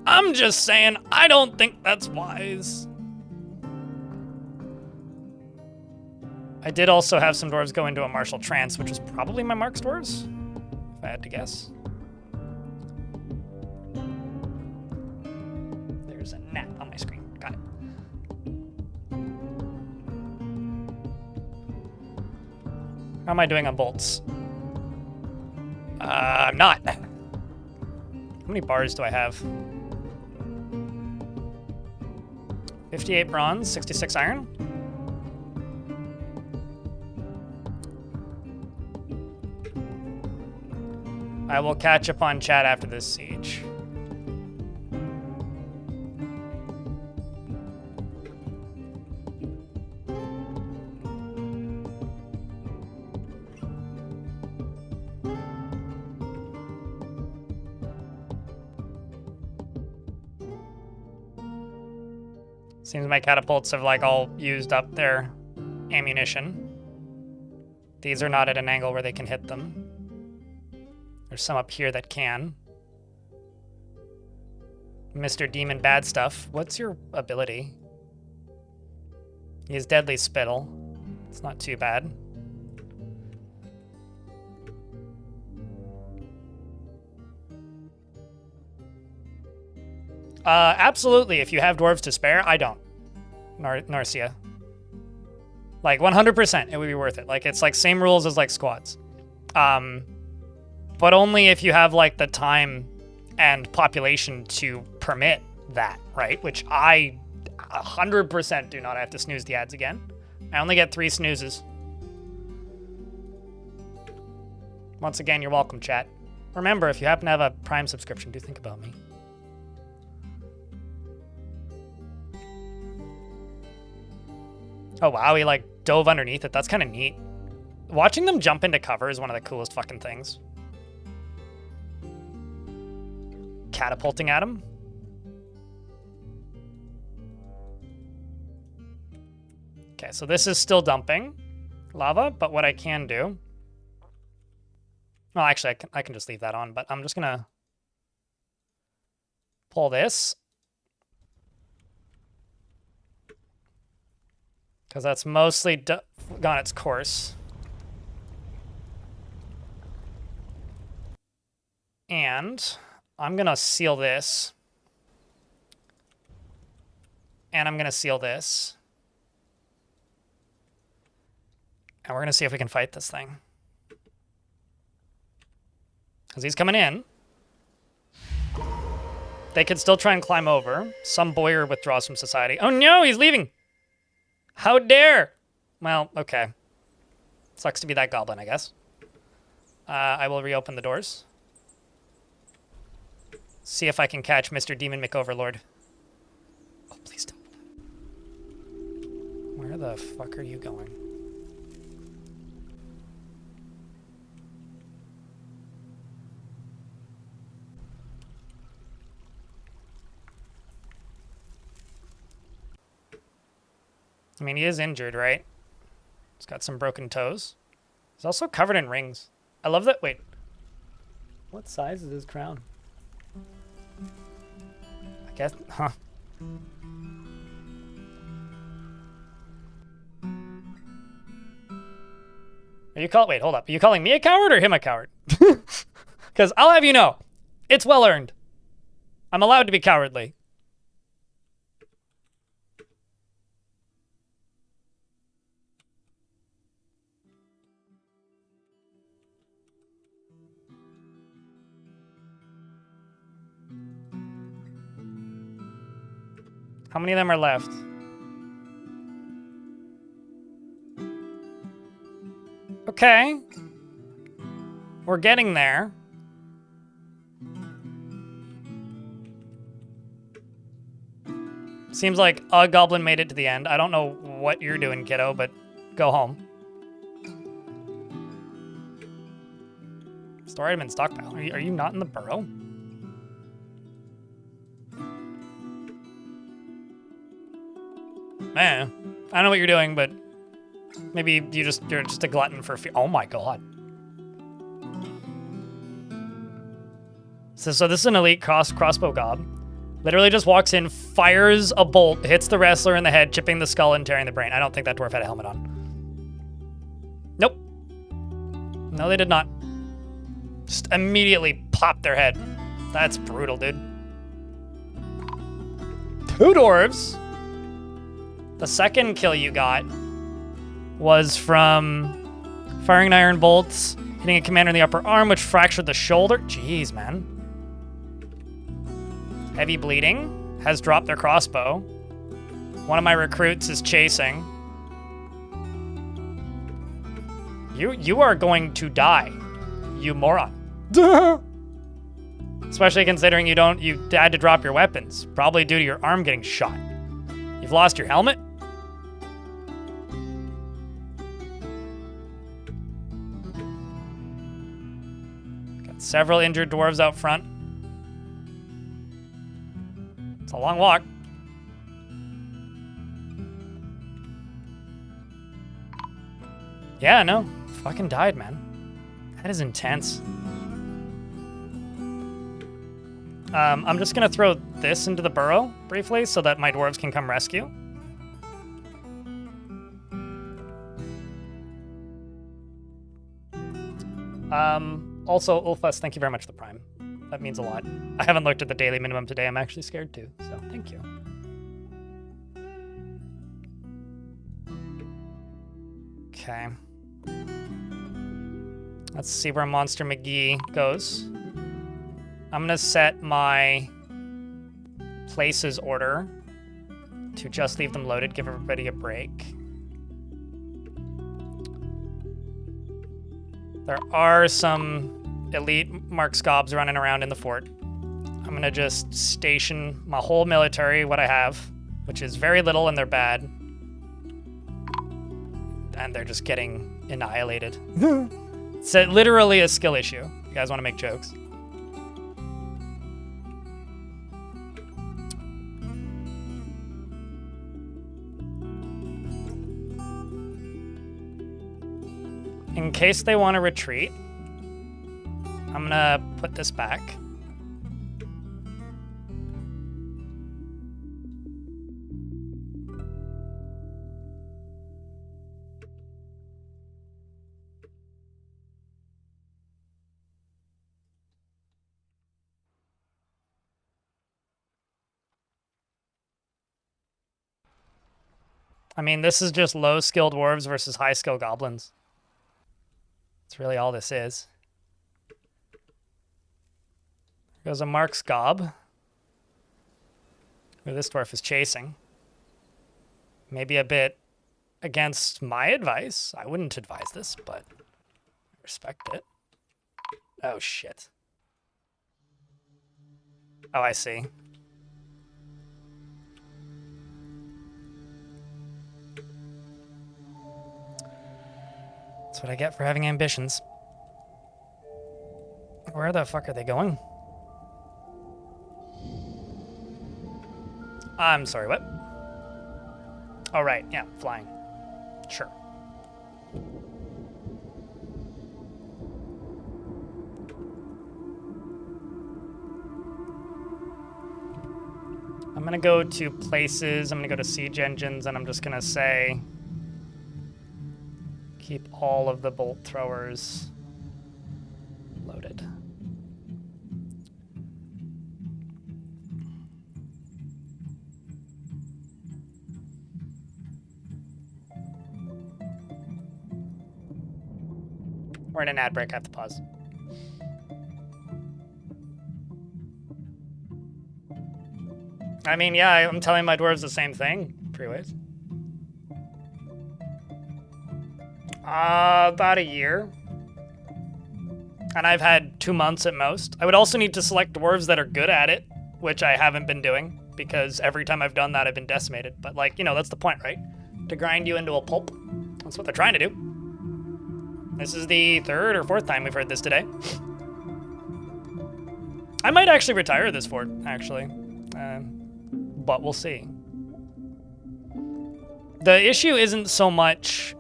I'm just saying, I don't think that's wise. I did also have some dwarves go into a martial trance, which was probably my Marks dwarves, if I had to guess. There's a gnat on my screen. Got it. How am I doing on bolts? I'm not. How many bars do I have? 58 bronze, 66 iron. I will catch up on chat after this siege. Seems my catapults have like all used up their ammunition. These are not at an angle where they can hit them. There's some up here that can. Mr. Demon Bad Stuff, what's your ability? He has Deadly Spittle. It's not too bad. Absolutely, if you have dwarves to spare. I don't. Narcia. Like, 100%, it would be worth it. Like, it's like same rules as like squads. But only if you have like the time and population to permit that, right? Which I 100% do not. I have to snooze the ads again. I only get 3 snoozes. Once again, you're welcome, chat. Remember, if you happen to have a Prime subscription, do think about me. Oh wow, he like dove underneath it. That's kind of neat. Watching them jump into cover is one of the coolest fucking things. Catapulting at him. Okay, so this is still dumping lava, but what I can do... Well, actually, I can just leave that on, but I'm just gonna pull this. Because that's mostly gone its course. And I'm going to seal this. And I'm going to seal this. And we're going to see if we can fight this thing. Because he's coming in. They could still try and climb over. Some boyar withdraws from society. Oh no, he's leaving! How dare! Well, okay. Sucks to be that goblin, I guess. I will reopen the doors. See if I can catch Mr. Demon McOverlord. Oh, please don't. Where the fuck are you going? I mean, he is injured, right? He's got some broken toes. He's also covered in rings. I love that. Wait. What size is his crown? I guess, huh? Are you wait, hold up. Are you calling me a coward or him a coward? Because I'll have you know, it's well earned. I'm allowed to be cowardly. How many of them are left? Okay. We're getting there. Seems like a goblin made it to the end. I don't know what you're doing, kiddo, but go home. Store item in stockpile. Are you not in the burrow? Man, I don't know what you're doing, but maybe you're just a glutton for fear. Oh my god. So this is an elite crossbow gob. Literally just walks in, fires a bolt, hits the wrestler in the head, chipping the skull and tearing the brain. I don't think that dwarf had a helmet on. Nope. No, they did not. Just immediately popped their head. That's brutal, dude. 2 dwarves. The second kill you got was from firing iron bolts, hitting a commander in the upper arm, which fractured the shoulder. Jeez, man. Heavy bleeding. Has dropped their crossbow. One of my recruits is chasing. You are going to die, you moron. Especially considering you had to drop your weapons, probably due to your arm getting shot. You've lost your helmet? Got several injured dwarves out front. It's a long walk. Yeah, no. Fucking died, man. That is intense. I'm just gonna throw this into the burrow briefly so that my dwarves can come rescue. Also, Ulfas, thank you very much for the prime. That means a lot. I haven't looked at the daily minimum today. I'm actually scared too, so thank you. Okay. Let's see where Monster McGee goes. I'm gonna set my places order to just leave them loaded, give everybody a break. There are some elite Mark Scobs running around in the fort. I'm gonna just station my whole military, what I have, which is very little, and they're bad. And they're just getting annihilated. It's literally a skill issue. You guys want to make jokes? In case they want to retreat, I'm gonna put this back. I mean, this is just low-skill dwarves versus high-skill goblins. That's really all this is. There goes a Mark Scob, who this dwarf is chasing. Maybe a bit against my advice. I wouldn't advise this, but I respect it. Oh, shit. Oh, I see. That's what I get for having ambitions. Where the fuck are they going? I'm sorry, what? Oh, right, yeah, flying. Sure. I'm gonna go to places, I'm gonna go to siege engines, and I'm just gonna say keep all of the bolt throwers loaded. We're in an ad break, I have to pause. I mean, yeah, I'm telling my dwarves the same thing, 3 ways. About a year. And I've had 2 months at most. I would also need to select dwarves that are good at it, which I haven't been doing, because every time I've done that, I've been decimated. But, like, you know, that's the point, right? To grind you into a pulp. That's what they're trying to do. This is the 3rd or 4th time we've heard this today. I might actually retire this fort, actually. But we'll see. The issue isn't so much,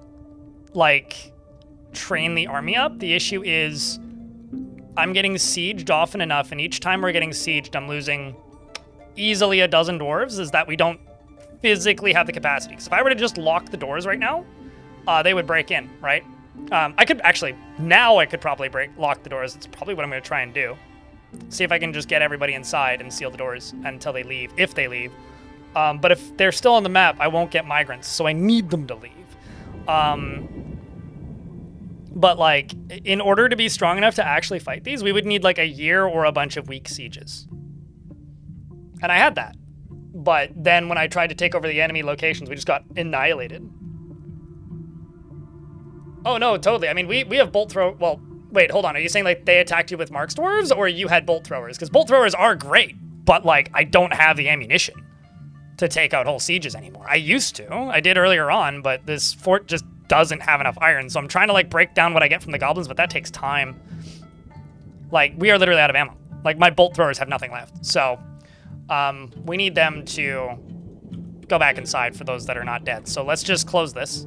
like, train the army up. The issue is I'm getting sieged often enough, and each time we're getting sieged, I'm losing easily a dozen dwarves, is that we don't physically have the capacity. Because if I were to just lock the doors right now, they would break in, right? I could actually, now I could probably lock the doors. It's probably what I'm going to try and do. See if I can just get everybody inside and seal the doors until they leave, if they leave. But if they're still on the map, I won't get migrants, so I need them to leave. But, like, in order to be strong enough to actually fight these, we would need, like, a year or a bunch of weak sieges. And I had that. But then when I tried to take over the enemy locations, we just got annihilated. Oh, no, totally. I mean, we have bolt throw... Well, Wait, hold on. Are you saying like they attacked you with Marks dwarves, or you had bolt throwers? Because bolt throwers are great, but like I don't have the ammunition to take out whole sieges anymore. I used to. I did earlier on, but this fort just doesn't have enough iron, so I'm trying to like break down what I get from the goblins, but that takes time. Like, we are literally out of ammo. Like, my bolt throwers have nothing left. So, we need them to go back inside for those that are not dead. So let's just close this.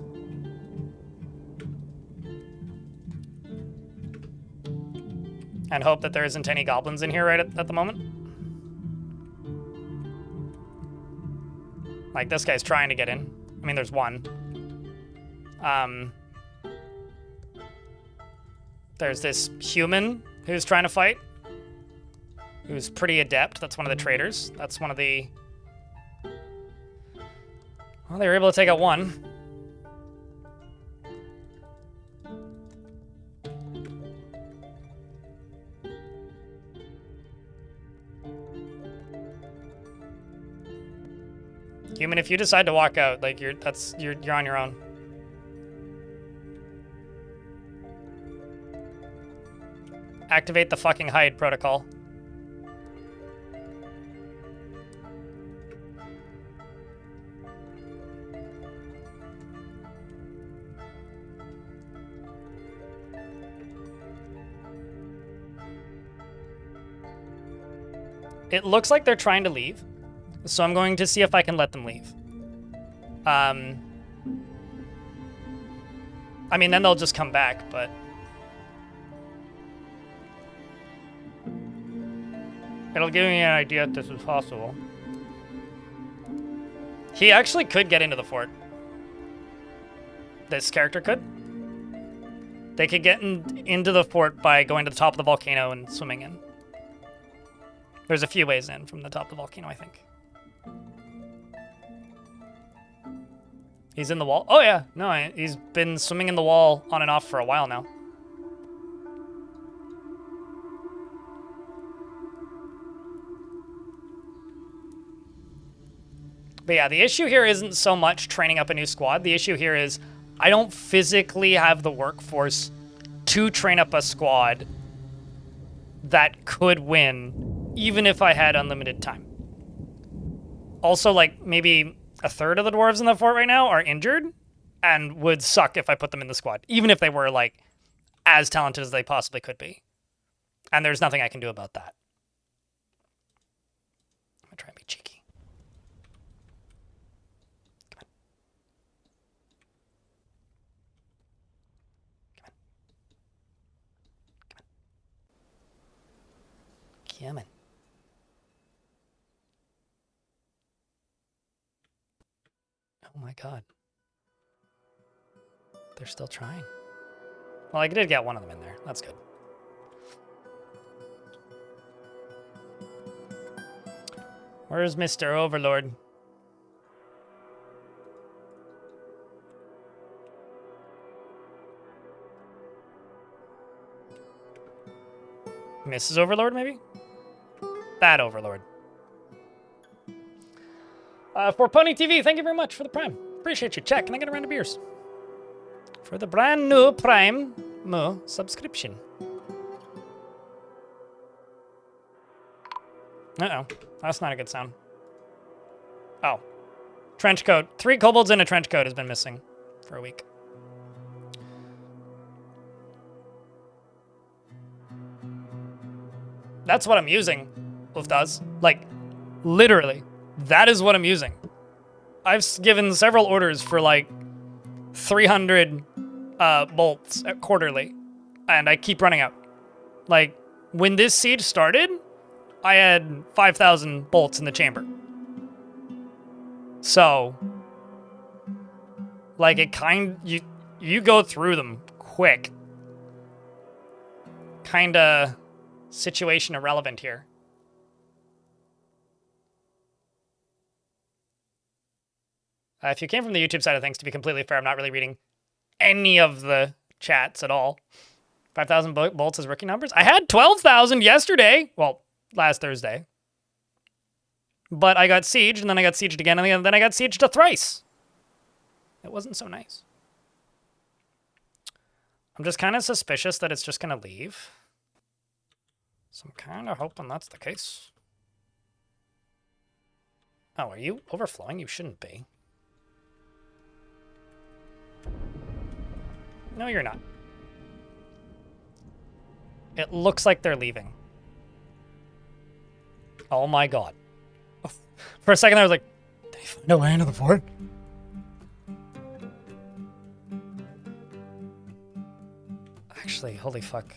And hope that there isn't any goblins in here right at the moment. Like, this guy's trying to get in. I mean, there's one. There's this human who's trying to fight, who's pretty adept. That's one of the traders. That's one of the... Well, they were able to take out one. Human, if you decide to walk out, like you're on your own. Activate the fucking hide protocol. It looks like they're trying to leave, so I'm going to see if I can let them leave. I mean, then they'll just come back, but... It'll give me an idea if this is possible. He actually could get into the fort. This character could. They could get into the fort by going to the top of the volcano and swimming in. There's a few ways in from the top of the volcano, I think. He's in the wall? Oh yeah, no, he's been swimming in the wall on and off for a while now. But yeah, the issue here isn't so much training up a new squad. The issue here is I don't physically have the workforce to train up a squad that could win, even if I had unlimited time. Also, like, maybe a third of the dwarves in the fort right now are injured and would suck if I put them in the squad, even if they were, like, as talented as they possibly could be. And there's nothing I can do about that. I'm gonna try and be cheeky. Come on. Oh my god. They're still trying. Well, I did get one of them in there. That's good. Where's Mr. Overlord? Mrs. Overlord, maybe? That Overlord. For Pony TV, thank you very much for the Prime. Appreciate you. Check. Can I get a round of beers? For the brand new Prime subscription. Uh-oh. That's not a good sound. Oh. Trench coat. 3 kobolds in a trench coat has been missing for a week. That's what I'm using, Uftaz. Like, literally, that is what I'm using. I've given several orders for, like, 300 bolts quarterly, and I keep running out. Like, when this siege started, I had 5,000 bolts in the chamber. So, like, it you go through them quick. Kinda situation irrelevant here. If you came from the YouTube side of things, to be completely fair, I'm not really reading any of the chats at all. 5,000 bolts as rookie numbers? I had 12,000 yesterday. Well, last Thursday. But I got sieged, and then I got sieged again, and then I got sieged thrice. It wasn't so nice. I'm just kind of suspicious that it's just going to leave. So I'm kind of hoping that's the case. Oh, are you overflowing? You shouldn't be. No, you're not. It looks like they're leaving. Oh my god. For a second I was like, did he find a way into the fort? Actually, holy fuck.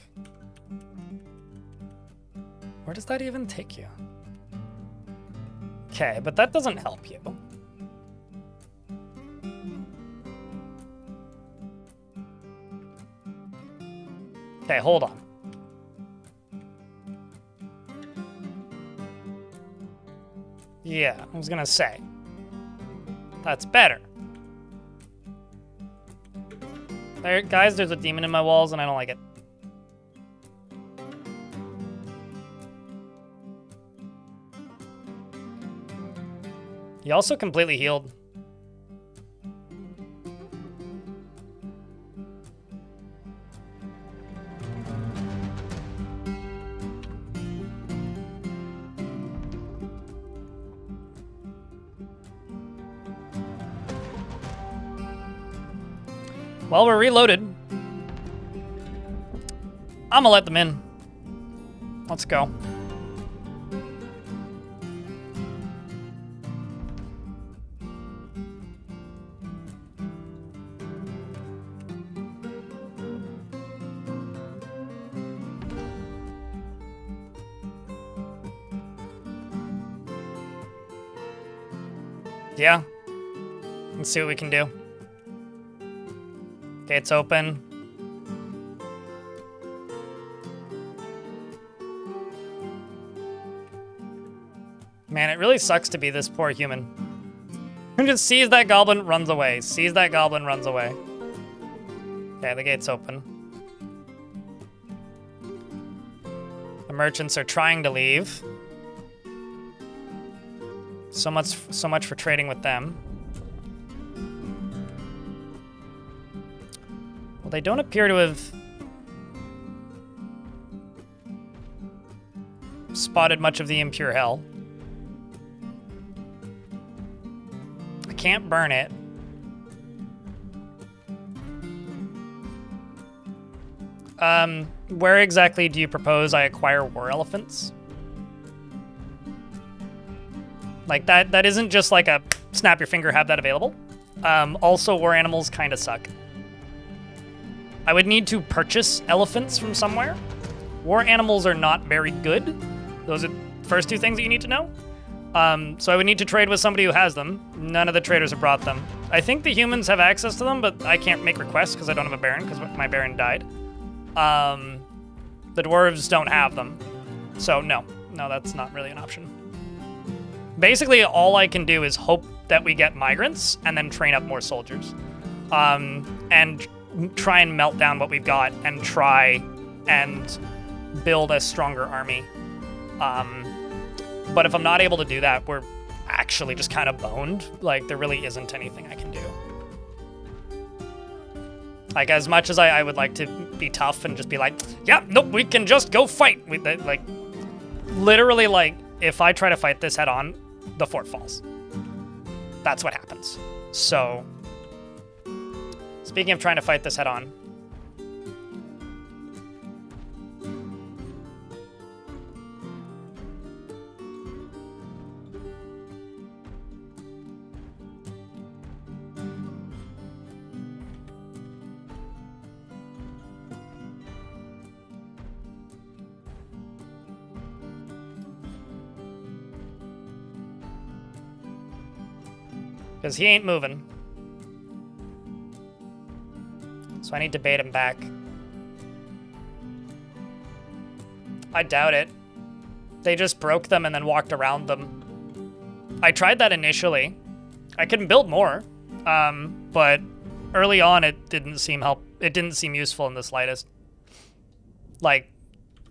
Where does that even take you? Okay, but that doesn't help you. Okay, hold on. Yeah, I was gonna say. That's better. There, guys, there's a demon in my walls and I don't like it. He also completely healed. Well, we're reloaded. I'm gonna let them in. Let's go. Yeah. Let's see what we can do. Gates open. Man, it really sucks to be this poor human. Who just sees that goblin, runs away. Sees that goblin, runs away. Okay, the gate's open. The merchants are trying to leave. So much for trading with them. Well, they don't appear to have spotted much of the impure hell. I can't burn it. Where exactly do you propose I acquire war elephants? Like, that isn't just like a snap your finger, have that available. Also, war animals kind of suck. I would need to purchase elephants from somewhere. War animals are not very good. Those are the first two things that you need to know. So I would need to trade with somebody who has them. None of the traders have brought them. I think the humans have access to them, but I can't make requests because I don't have a baron, because my baron died. The dwarves don't have them. So no, that's not really an option. Basically, all I can do is hope that we get migrants and then train up more soldiers. And try and melt down what we've got and try and build a stronger army. But if I'm not able to do that, we're actually just kind of boned. Like, there really isn't anything I can do. Like, as much as I would like to be tough and just be like, yeah, nope, we can just go fight. Like, literally, like, if I try to fight this head on, the fort falls. That's what happens. So, speaking of trying to fight this head on. Because he ain't moving. So I need to bait him back. I doubt it. They just broke them and then walked around them. I tried that initially. I can build more. But early on it didn't seem useful in the slightest. Like,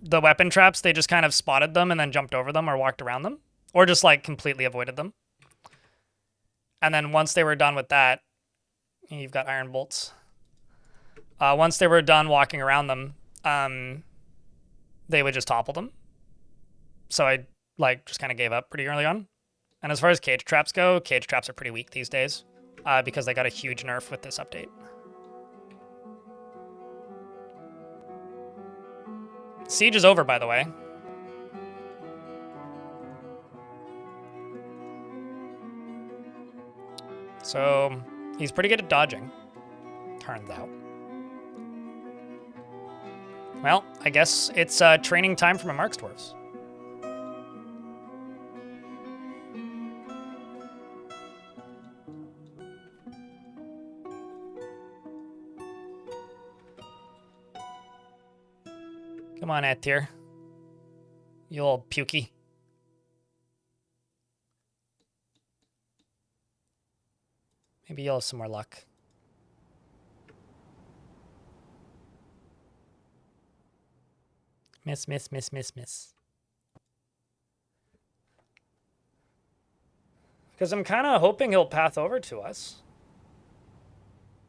the weapon traps, they just kind of spotted them and then jumped over them or walked around them. Or just, like, completely avoided them. And then once they were done with that, you've got iron bolts. Once they were done walking around them, they would just topple them. So I just kind of gave up pretty early on. And as far as cage traps go, cage traps are pretty weak these days because they got a huge nerf with this update. Siege is over, by the way. So he's pretty good at dodging, turns out. Well, I guess it's training time for my Marks Dwarves. Come on, Attir. You old pukey. Maybe you'll have some more luck. Miss, miss, miss, miss, miss. Because I'm kind of hoping he'll path over to us.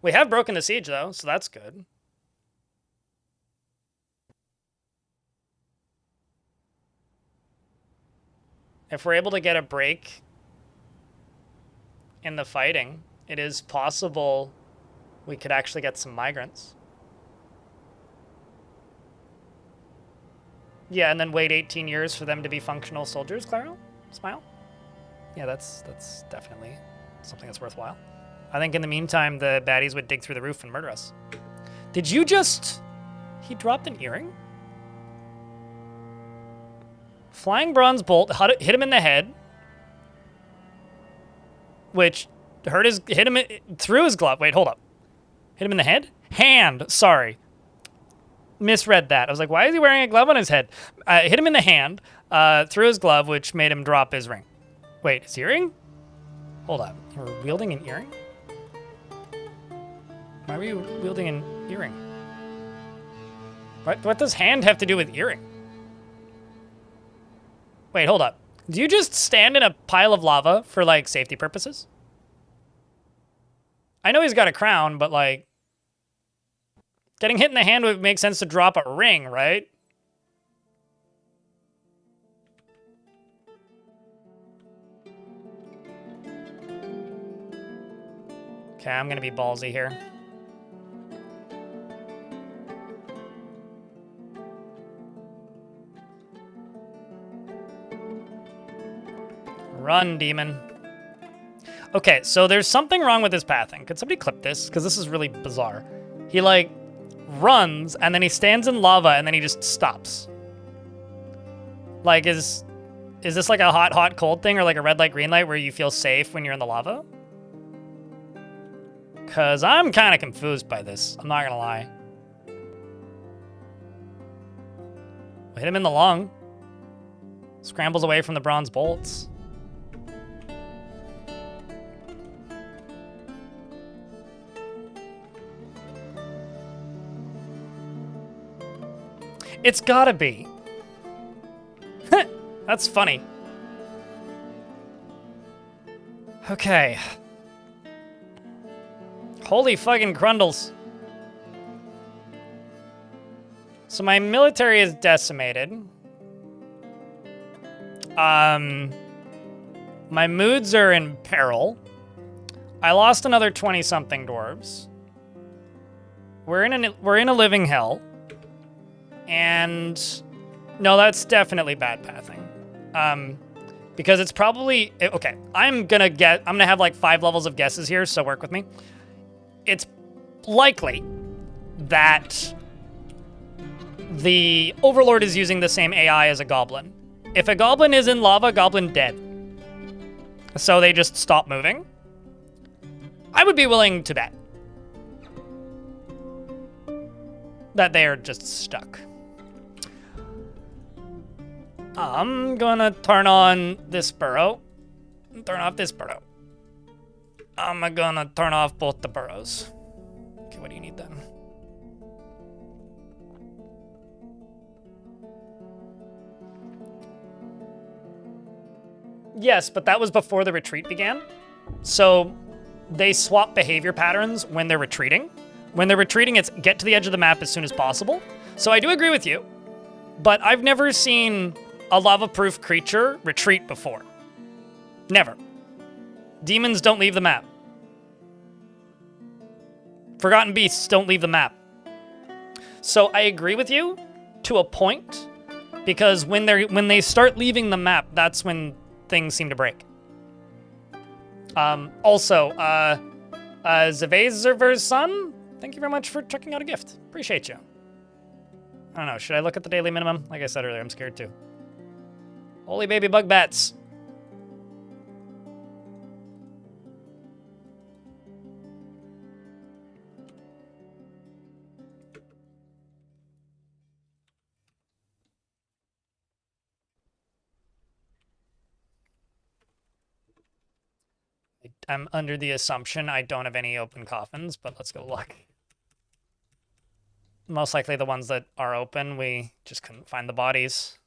We have broken the siege, though, so that's good. If we're able to get a break in the fighting, it is possible we could actually get some migrants. Yeah, and then wait 18 years for them to be functional soldiers, Claro? Smile? Yeah, that's definitely something that's worthwhile. I think in the meantime, the baddies would dig through the roof and murder us. Did you just... He dropped an earring? Flying bronze bolt hit him in the head, which hit him through his glove. Wait, hold up. Hit him in the head? Hand, sorry. Misread that. I was like, why is he wearing a glove on his head? Hit him in the hand, through his glove, which made him drop his ring. Wait, his earring? Hold up. You were wielding an earring? Why were you wielding an earring? What does hand have to do with earring? Wait, hold up. Do you just stand in a pile of lava for, like, safety purposes? I know he's got a crown, but, like, getting hit in the hand would make sense to drop a ring, right? Okay, I'm gonna be ballsy here. Run, demon. Okay, so there's something wrong with his pathing. Could somebody clip this? Because this is really bizarre. He, like, runs, and then he stands in lava, and then he just stops. Like, is this like a hot, hot, cold thing, or like a red light, green light, where you feel safe when you're in the lava? Because I'm kind of confused by this. I'm not going to lie. We'll hit him in the lung. Scrambles away from the bronze bolts. It's gotta be. That's funny. Okay. Holy fucking crundles. So my military is decimated. My moods are in peril. I lost another 20-something dwarves. We're in a living hell. And no, that's definitely bad pathing. Because it's probably okay. I'm gonna have like 5 levels of guesses here, so work with me. It's likely that the Overlord is using the same AI as a goblin. If a goblin is in lava, goblin dead. So they just stop moving. I would be willing to bet that they are just stuck. I'm gonna turn on this burrow. Turn off this burrow. I'm gonna turn off both the burrows. Okay, what do you need then? Yes, but that was before the retreat began. So they swap behavior patterns when they're retreating, When they're retreating, it's get to the edge of the map as soon as possible. So I do agree with you, but I've never seen a lava-proof creature retreat before. Never. Demons don't leave the map. Forgotten beasts don't leave the map. So I agree with you to a point, because when they start leaving the map, that's when things seem to break. Also, Zavezerver's son, thank you very much for checking out a gift. Appreciate you. I don't know, should I look at the daily minimum? Like I said earlier, I'm scared too. Holy baby bug bats. I'm under the assumption I don't have any open coffins, but let's go look. Most likely the ones that are open, we just couldn't find the bodies.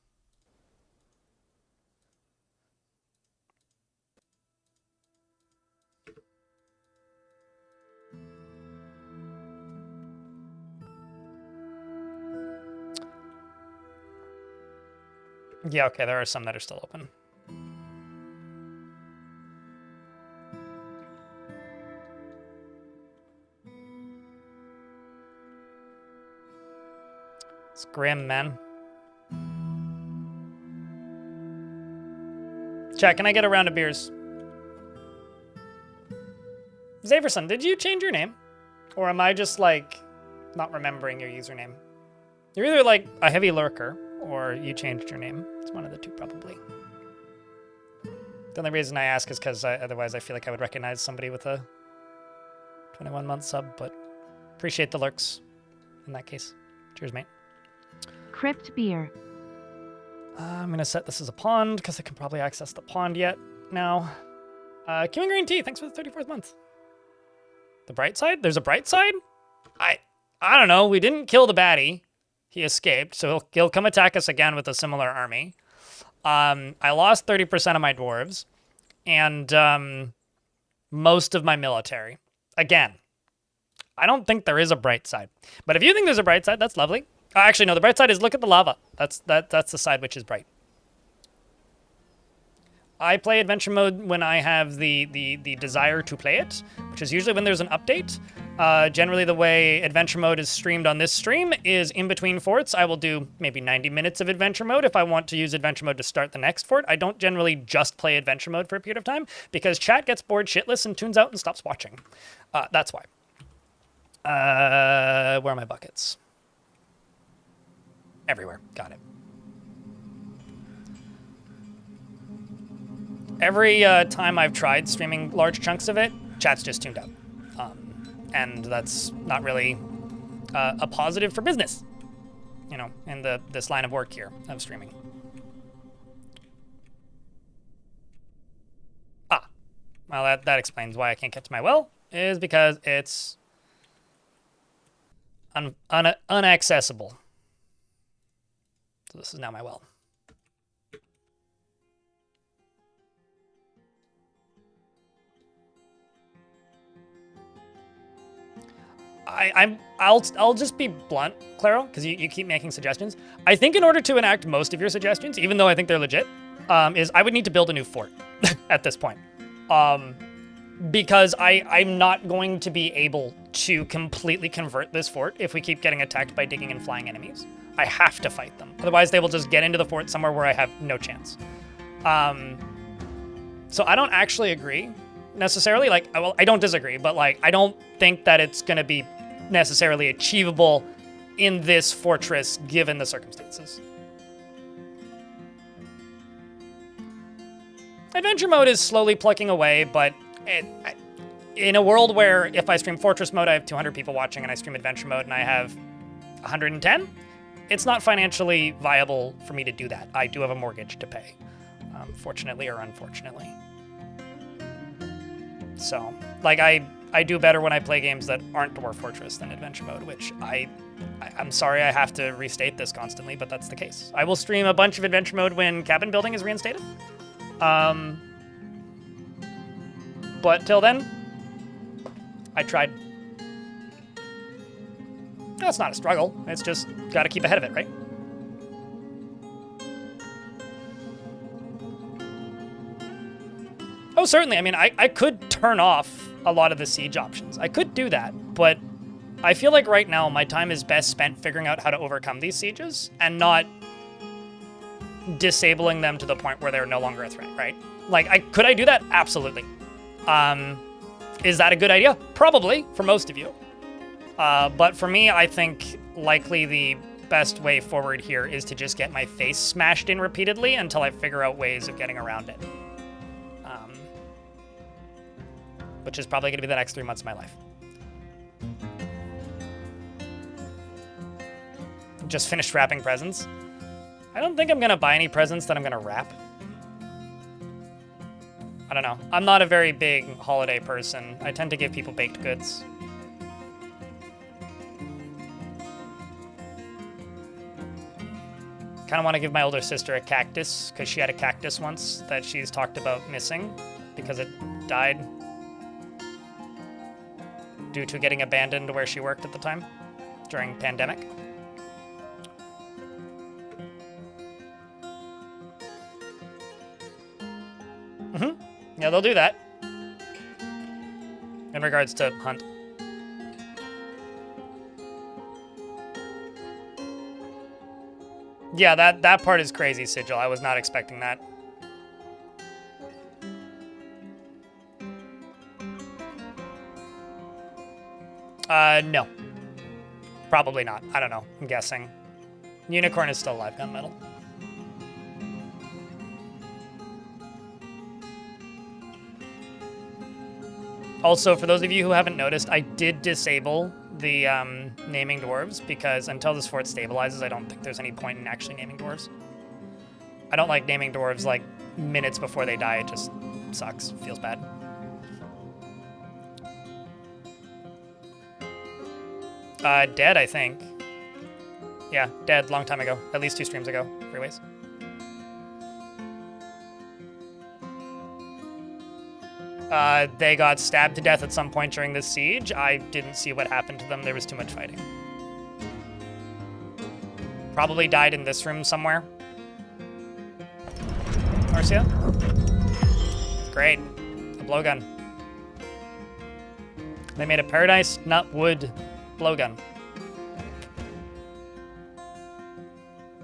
Yeah, okay, there are some that are still open. It's grim, man. Chat, can I get a round of beers? Zaverson, did you change your name? Or am I just, like, not remembering your username? You're either, like, a heavy lurker, or you changed your name. It's one of the two, probably. The only reason I ask is because otherwise I feel like I would recognize somebody with a 21-month sub, but appreciate the lurks in that case. Cheers, mate. Crypt beer. I'm going to set this as a pond, because I can probably access the pond yet now. Queuing Green Tea, thanks for the 34th month. The bright side? There's a bright side? I don't know. We didn't kill the baddie. He escaped, so he'll come attack us again with a similar army. I lost 30% of my dwarves, and most of my military. Again, I don't think there is a bright side. But if you think there's a bright side, that's lovely. Actually, no, the bright side is look at the lava. That's the side which is bright. I play adventure mode when I have the desire to play it, which is usually when there's an update. Generally, the way adventure mode is streamed on this stream is in between forts. I will do maybe 90 minutes of adventure mode if I want to use adventure mode to start the next fort. I don't generally just play adventure mode for a period of time because chat gets bored shitless and tunes out and stops watching. That's why. Where are my buckets? Everywhere. Got it. Every time I've tried streaming large chunks of it, chat's just tuned out. And that's not really a positive for business, you know, in this line of work here of streaming. Well, that explains why I can't get to my well, is because it's unaccessible. So this is now my well. I'll just be blunt, Claro, because you keep making suggestions. I think in order to enact most of your suggestions, even though I think they're legit, is I would need to build a new fort at this point. Because I'm not going to be able to completely convert this fort if we keep getting attacked by digging and flying enemies. I have to fight them. Otherwise, they will just get into the fort somewhere where I have no chance. So I don't actually agree necessarily. Like, well, I don't disagree, but like, I don't think that it's going to be necessarily achievable in this fortress given the circumstances. Adventure mode is slowly plucking away, but in a world where if I stream fortress mode, I have 200 people watching, and I stream adventure mode and I have 110, it's not financially viable for me to do that. I do have a mortgage to pay, fortunately or unfortunately. So, like, I do better when I play games that aren't Dwarf Fortress than adventure mode, which I'm sorry I have to restate this constantly, but that's the case. I will stream a bunch of adventure mode when cabin building is reinstated. But till then, I tried. That's not a struggle. It's just got to keep ahead of it, right? Oh, certainly. I mean, I could turn off a lot of the siege options. I could do that, but I feel like right now my time is best spent figuring out how to overcome these sieges and not disabling them to the point where they're no longer a threat, right? Like, could I do that? Absolutely. Is that a good idea? Probably, for most of you. But for me, I think likely the best way forward here is to just get my face smashed in repeatedly until I figure out ways of getting around it. Which is probably going to be the next 3 months of my life. Just finished wrapping presents. I don't think I'm going to buy any presents that I'm going to wrap. I don't know. I'm not a very big holiday person. I tend to give people baked goods. Kind of want to give my older sister a cactus because she had a cactus once that she's talked about missing because it died due to getting abandoned where she worked at the time during pandemic. Yeah, they'll do that. In regards to hunt. Yeah, that part is crazy, Sigil. I was not expecting that. No. Probably not. I don't know. I'm guessing. Unicorn is still alive, gunmetal. Also, for those of you who haven't noticed, I did disable the naming dwarves because until this fort stabilizes, I don't think there's any point in actually naming dwarves. I don't like naming dwarves like minutes before they die. It just sucks. Feels bad. Dead, I think. Yeah, dead long time ago. At least 2 streams ago. Freeways. They got stabbed to death at some point during this siege. I didn't see what happened to them. There was too much fighting. Probably died in this room somewhere. Marcia? Great. A blowgun. They made a paradise, not wood, blowgun.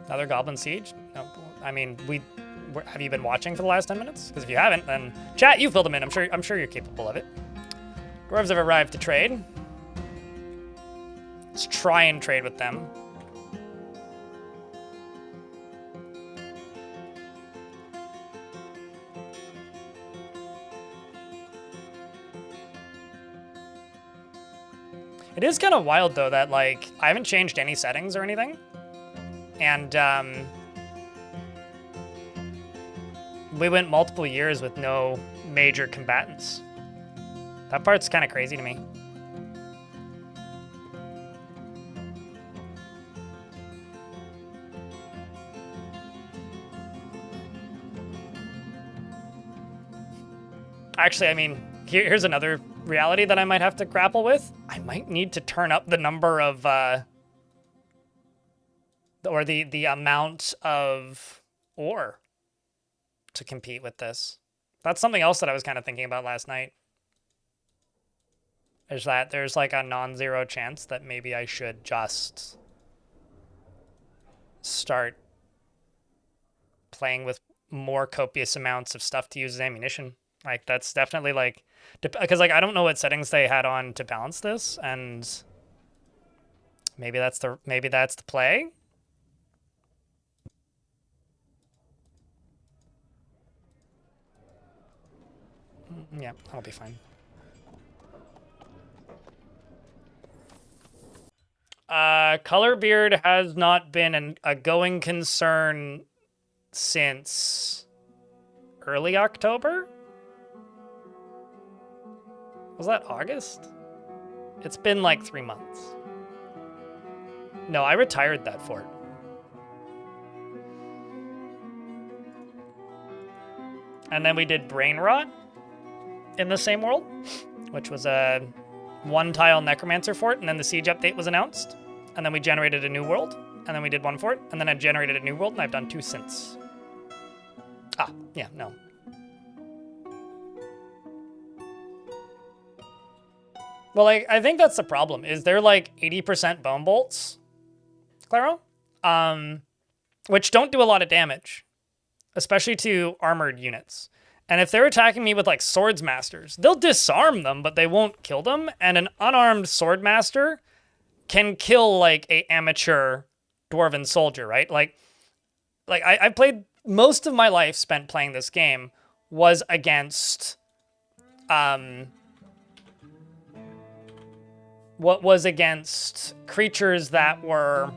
Another goblin siege? No, I mean, have you been watching for the last 10 minutes? Because if you haven't, then chat, you filled them in. I'm sure you're capable of it. Dwarves have arrived to trade. Let's try and trade with them. It is kind of wild, though, that, like, I haven't changed any settings or anything. And, we went multiple years with no major combatants. That part's kind of crazy to me. Actually, I mean, here's another reality that I might have to grapple with. I might need to turn up the number of, or the amount of ore to compete with this. That's something else that I was kind of thinking about last night. Is that there's like a non-zero chance that maybe I should just start playing with more copious amounts of stuff to use as ammunition. Like, that's definitely like, because like I don't know what settings they had on to balance this, and maybe that's the play. Yeah, I'll be fine. Colorbeard has not been a going concern since early October? Was that August? It's been like 3 months. No, I retired that fort. And then we did Brain Rot in the same world, which was a 1-tile Necromancer fort, and then the siege update was announced. and then we generated a new world, and then we did one fort, and then I generated a new world, and I've done 2 since. Ah, yeah, no. Well, like, I think that's the problem, is they're like 80% bone bolts, Claro, which don't do a lot of damage, especially to armored units. And if they're attacking me with like swords masters, they'll disarm them, but they won't kill them. And an unarmed sword master can kill like a amateur dwarven soldier, right? Like I played most of my life spent playing this game was against what was against creatures that were,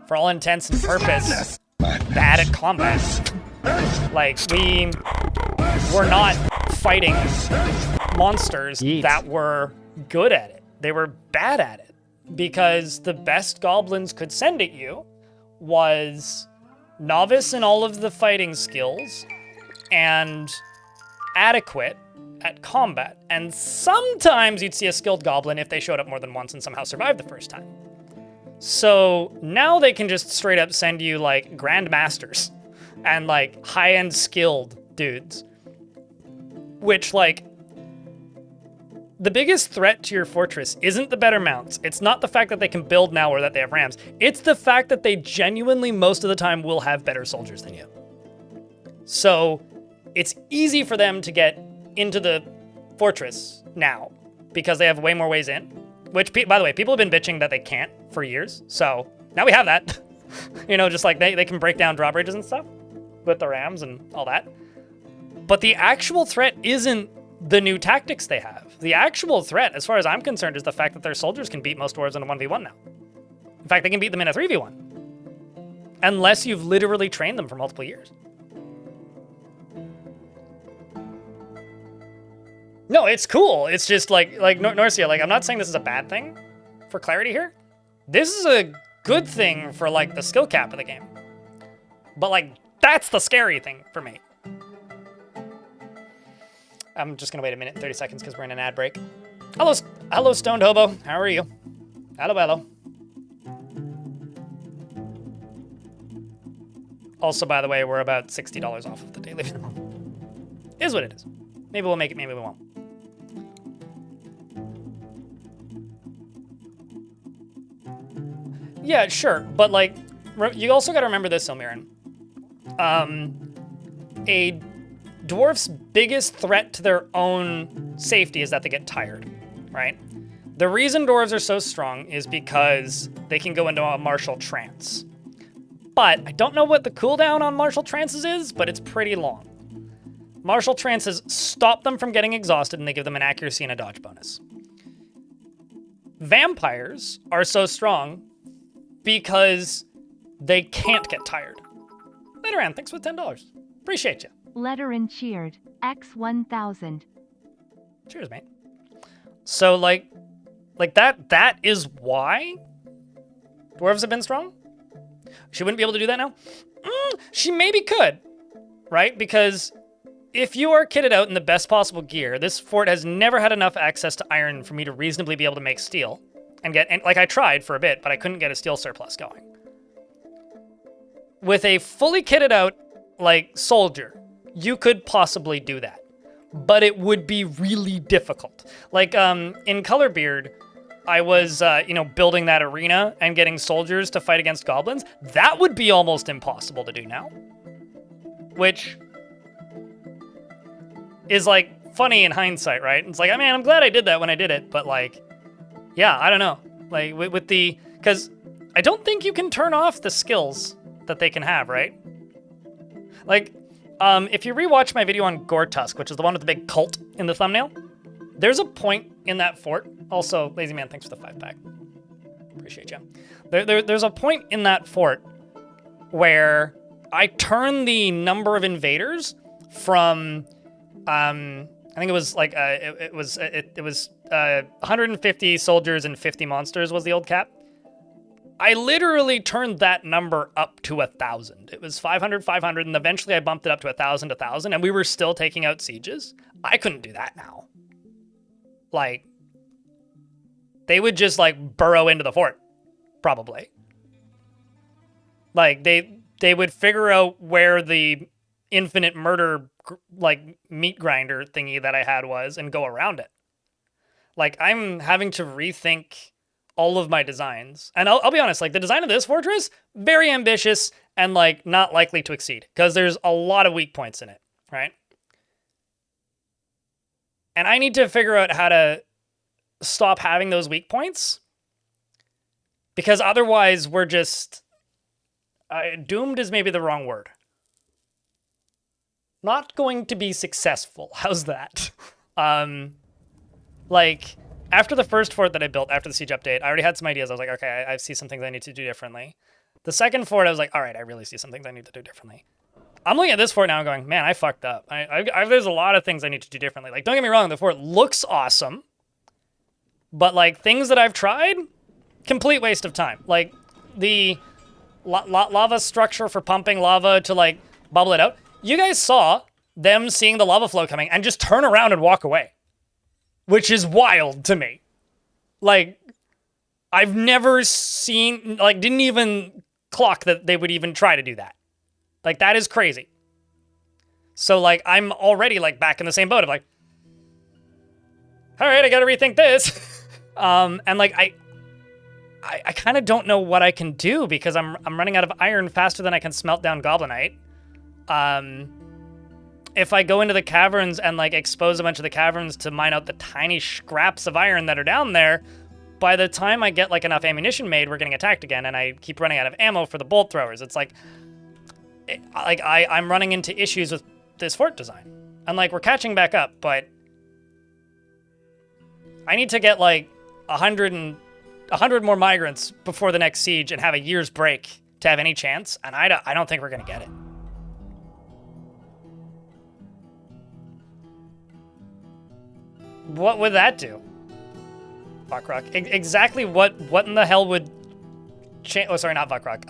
for all intents and purpose, bad at combat. Like, we were not fighting monsters that were good at it. They were bad at it. Because the best goblins could send at you was novice in all of the fighting skills and adequate at combat. And sometimes you'd see a skilled goblin if they showed up more than once and somehow survived the first time. So now they can just straight up send you like grandmasters and like high-end skilled dudes. Which, like, the biggest threat to your fortress isn't the better mounts. It's not the fact that they can build now or that they have rams. It's the fact that they genuinely most of the time will have better soldiers than you. So it's easy for them to get into the fortress now because they have way more ways in. Which, by the way, people have been bitching that they can't for years. So now we have that. You know, just like they can break down drawbridges and stuff with the rams and all that. But the actual threat isn't the new tactics they have. The actual threat, as far as I'm concerned, is the fact that their soldiers can beat most dwarves in a 1v1 now. In fact, they can beat them in a 3v1. Unless you've literally trained them for multiple years. No, it's cool. It's just like Norcia, like, I'm not saying this is a bad thing for clarity here. This is a good thing for, like, the skill cap of the game. But, like, that's the scary thing for me. I'm just gonna wait a minute and 30 seconds because we're in an ad break. Hello, Stoned Hobo. How are you? Hello. Also, by the way, we're about $60 off of the daily minimum. Is what it is. Maybe we'll make it, maybe we won't. Yeah, sure, but like, you also gotta remember this, Ilmiran. A dwarf's biggest threat to their own safety is that they get tired, right? The reason dwarves are so strong is because they can go into a martial trance. But I don't know what the cooldown on martial trances is, but it's pretty long. Martial trances stop them from getting exhausted and they give them an accuracy and a dodge bonus. Vampires are so strong because they can't get tired. Later on, thanks for $10. Appreciate you. Letterin cheered. X1000. Cheers, mate. So, like that is why dwarves have been strong? She wouldn't be able to do that now? She maybe could, right? Because if you are kitted out in the best possible gear, this fort has never had enough access to iron for me to reasonably be able to make steel. And like, I tried for a bit, but I couldn't get a steel surplus going. With a fully kitted out, like, soldier, you could possibly do that, but it would be really difficult. Like, in Colorbeard, I was, building that arena and getting soldiers to fight against goblins. That would be almost impossible to do now. Which is, like, funny in hindsight, right? It's like, I mean, I'm glad I did that when I did it, but, like, yeah, I don't know. Like, because I don't think you can turn off the skills that they can have, right? Like, if you rewatch my video on Gore-Tusk, which is the one with the big cult in the thumbnail, there's a point in that fort. Also, Lazy Man, thanks for the 5-pack. Appreciate you. There's a point in that fort where I turn the number of invaders from, I think it was like, it was 150 soldiers and 50 monsters was the old cap. I literally turned that number up to 1,000. It was 500, 500, and eventually I bumped it up to 1,000, 1,000, and we were still taking out sieges. I couldn't do that now. Like, they would just, like, burrow into the fort. probably. Like, they would figure out where the infinite murder, like, meat grinder thingy that I had was and go around it. Like, I'm having to rethink all of my designs. And I'll be honest, like, the design of this fortress, very ambitious and, like, not likely to exceed. Because there's a lot of weak points in it, right? And I need to figure out how to stop having those weak points. Because otherwise, we're just... doomed is maybe the wrong word. Not going to be successful. How's that? Like, after the first fort that I built, after the siege update, I already had some ideas. I was like, okay, I see some things I need to do differently. The second fort, I was like, all right, I really see some things I need to do differently. I'm looking at this fort now and going, man, I fucked up. There's a lot of things I need to do differently. Like, don't get me wrong, the fort looks awesome. But, like, things that I've tried, complete waste of time. Like, the lava structure for pumping lava to, like, bubble it out. You guys saw them seeing the lava flow coming and just turn around and walk away. Which is wild to me. Like, I've never seen, like, didn't even clock that they would even try to do that. Like, that is crazy. So, like, I'm already, like, back in the same boat of, like, all right, I gotta rethink this. And, like, I kind of don't know what I can do because I'm running out of iron faster than I can smelt down Goblinite. If I go into the caverns and, like, expose a bunch of the caverns to mine out the tiny scraps of iron that are down there, by the time I get, like, enough ammunition made, we're getting attacked again, and I keep running out of ammo for the bolt throwers. It's like I'm running into issues with this fort design. And, like, we're catching back up, but I need to get, like, 100 more migrants before the next siege and have a year's break to have any chance, and I don't think we're going to get it. What would that do? Vakrock. Exactly what in the hell would... Oh, sorry, not Vakrock.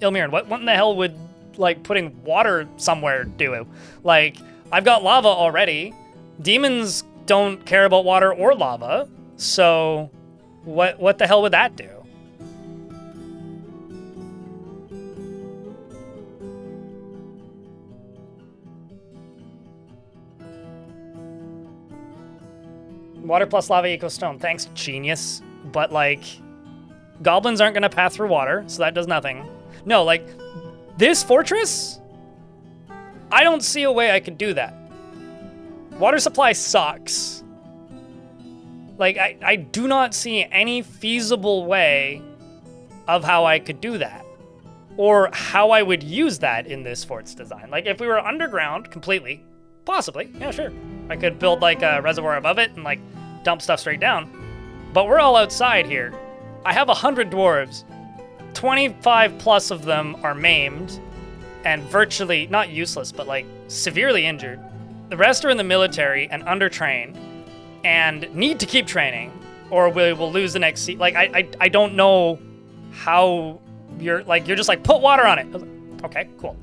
Ilmirin, what in the hell would, like, putting water somewhere do? Like, I've got lava already. Demons don't care about water or lava, so what the hell would that do? Water plus lava equals stone. Thanks, genius. But, like, goblins aren't going to path through water, so that does nothing. No, like, this fortress, I don't see a way I could do that. Water supply sucks. Like, I do not see any feasible way of how I could do that. Or how I would use that in this fort's design. Like, if we were underground completely, possibly, yeah, sure. I could build, like, a reservoir above it and, like, dump stuff straight down. But we're all outside here. I have 100 dwarves. 25 plus of them are maimed and virtually, not useless, but, like, severely injured. The rest are in the military and undertrained and need to keep training or we will lose the next seat. Like, I don't know how you're just like, put water on it. I was like, okay, cool.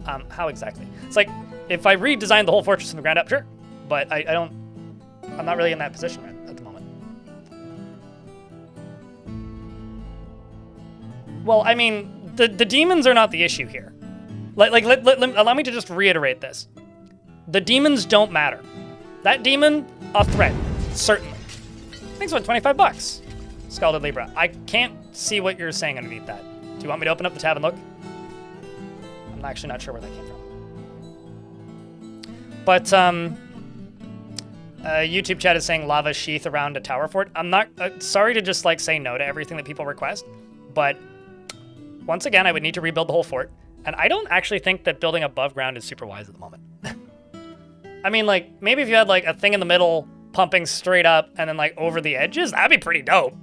How exactly? It's like, if I redesigned the whole fortress from the ground up, sure. But I'm not really in that position right at the moment. Well, I mean, the demons are not the issue here. Allow me to just reiterate this. The demons don't matter. That demon, a threat, certainly. Thanks for $25. Scalded Libra. I can't see what you're saying underneath that. Do you want me to open up the tab and look? I'm actually not sure where that came from. But, YouTube chat is saying lava sheath around a tower fort. I'm not, sorry to just, like, say no to everything that people request, but once again, I would need to rebuild the whole fort, and I don't actually think that building above ground is super wise at the moment. I mean, like, maybe if you had, like, a thing in the middle pumping straight up and then, like, over the edges, that'd be pretty dope.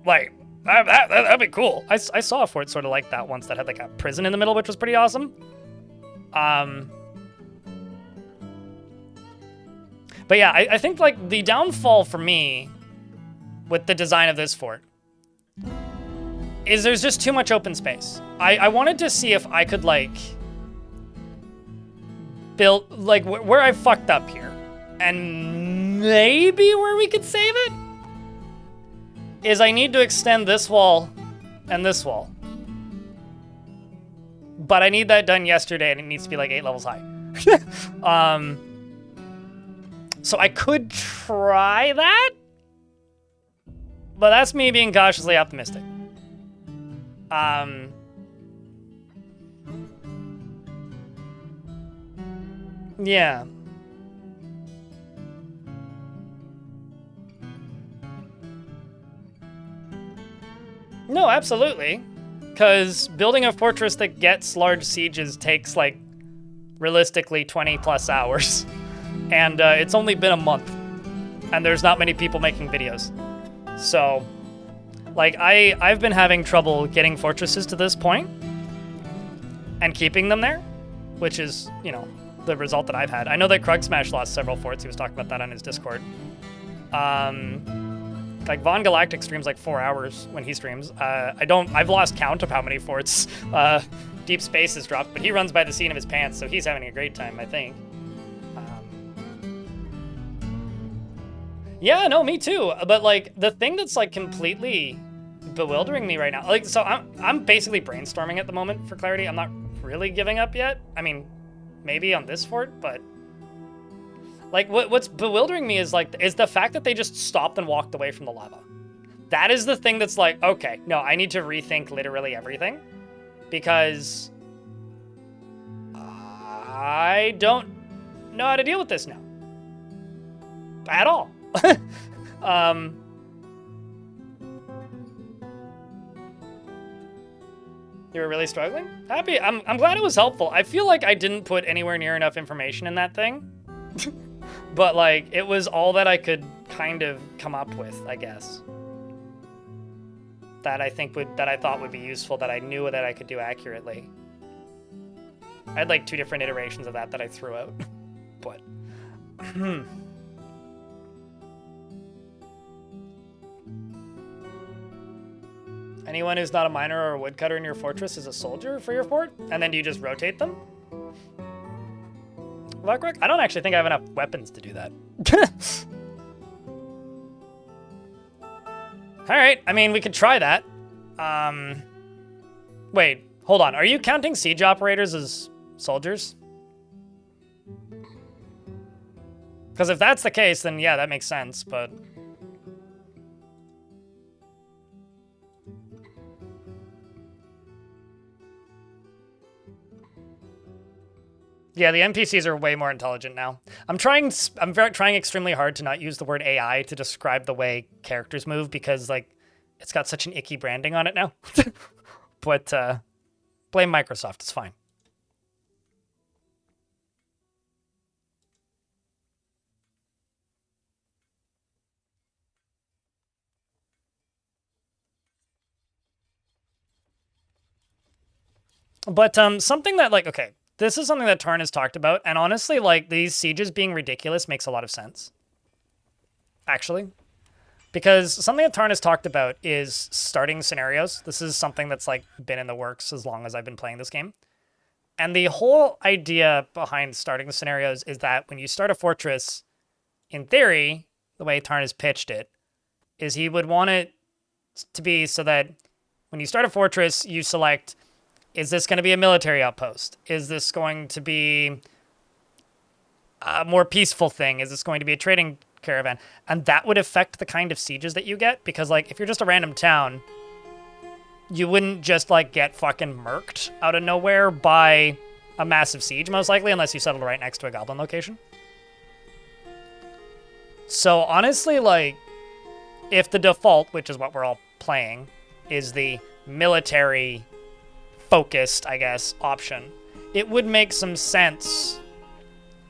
Like, that'd be cool. I saw a fort sort of like that once that had, like, a prison in the middle, which was pretty awesome. But yeah, I think, like, the downfall for me with the design of this fort is there's just too much open space. I wanted to see if I could, like, build, like, where I fucked up here, and maybe where we could save it, is I need to extend this wall and this wall. But I need that done yesterday, and it needs to be like 8 levels high. So I could try that, but that's me being cautiously optimistic. Yeah. No, absolutely. Because building a fortress that gets large sieges takes, like, realistically 20 plus hours. And it's only been a month. And there's not many people making videos. So, like, I've been having trouble getting fortresses to this point and keeping them there, which is, you know, the result that I've had. I know that Krug Smash lost several forts. He was talking about that on his Discord. Like, Von Galactic streams like 4 hours when he streams. I've lost count of how many forts Deep Space has dropped, but he runs by the seat of his pants, so he's having a great time, I think. Yeah, no, me too. But, like, the thing that's, like, completely bewildering me right now, like, so I'm basically brainstorming at the moment, for clarity. I'm not really giving up yet. I mean, maybe on this fort, but like what's bewildering me is the fact that they just stopped and walked away from the lava. That is the thing that's like, okay, no, I need to rethink literally everything, because I don't know how to deal with this now at all. You were really struggling? Happy. I'm glad it was helpful. I feel like I didn't put anywhere near enough information in that thing. But, like, it was all that I could kind of come up with, I guess. That I thought would be useful, that I knew that I could do accurately. I had, like, 2 different iterations of that I threw out. But anyone who's not a miner or a woodcutter in your fortress is a soldier for your fort? And then do you just rotate them? I don't actually think I have enough weapons to do that. Alright, I mean, we could try that. Wait, hold on. Are you counting siege operators as soldiers? Because if that's the case, then yeah, that makes sense, but yeah, the NPCs are way more intelligent now. I'm trying extremely hard to not use the word AI to describe the way characters move, because, like, it's got such an icky branding on it now. But blame Microsoft, it's fine. But something that, like, okay, this is something that Tarn has talked about, and honestly, like, these sieges being ridiculous makes a lot of sense. Actually. Because something that Tarn has talked about is starting scenarios. This is something that's, like, been in the works as long as I've been playing this game. And the whole idea behind starting the scenarios is that when you start a fortress, in theory, the way Tarn has pitched it, is he would want it to be so that when you start a fortress, you select, is this going to be a military outpost? Is this going to be a more peaceful thing? Is this going to be a trading caravan? And that would affect the kind of sieges that you get, because, like, if you're just a random town, you wouldn't just, like, get fucking murked out of nowhere by a massive siege, most likely, unless you settled right next to a goblin location. So, honestly, like, if the default, which is what we're all playing, is the military focused, I guess, option, it would make some sense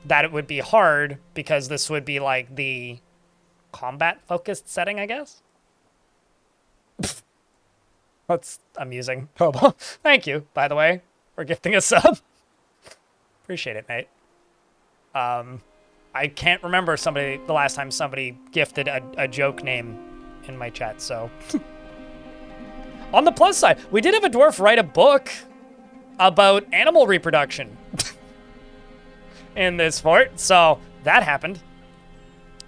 that it would be hard, because this would be like the combat focused setting, I guess. That's amusing. Hobo. Thank you, by the way, for gifting a sub. Appreciate it, mate. I can't remember the last time somebody gifted a joke name in my chat, so on the plus side, we did have a dwarf write a book about animal reproduction in this fort, so that happened.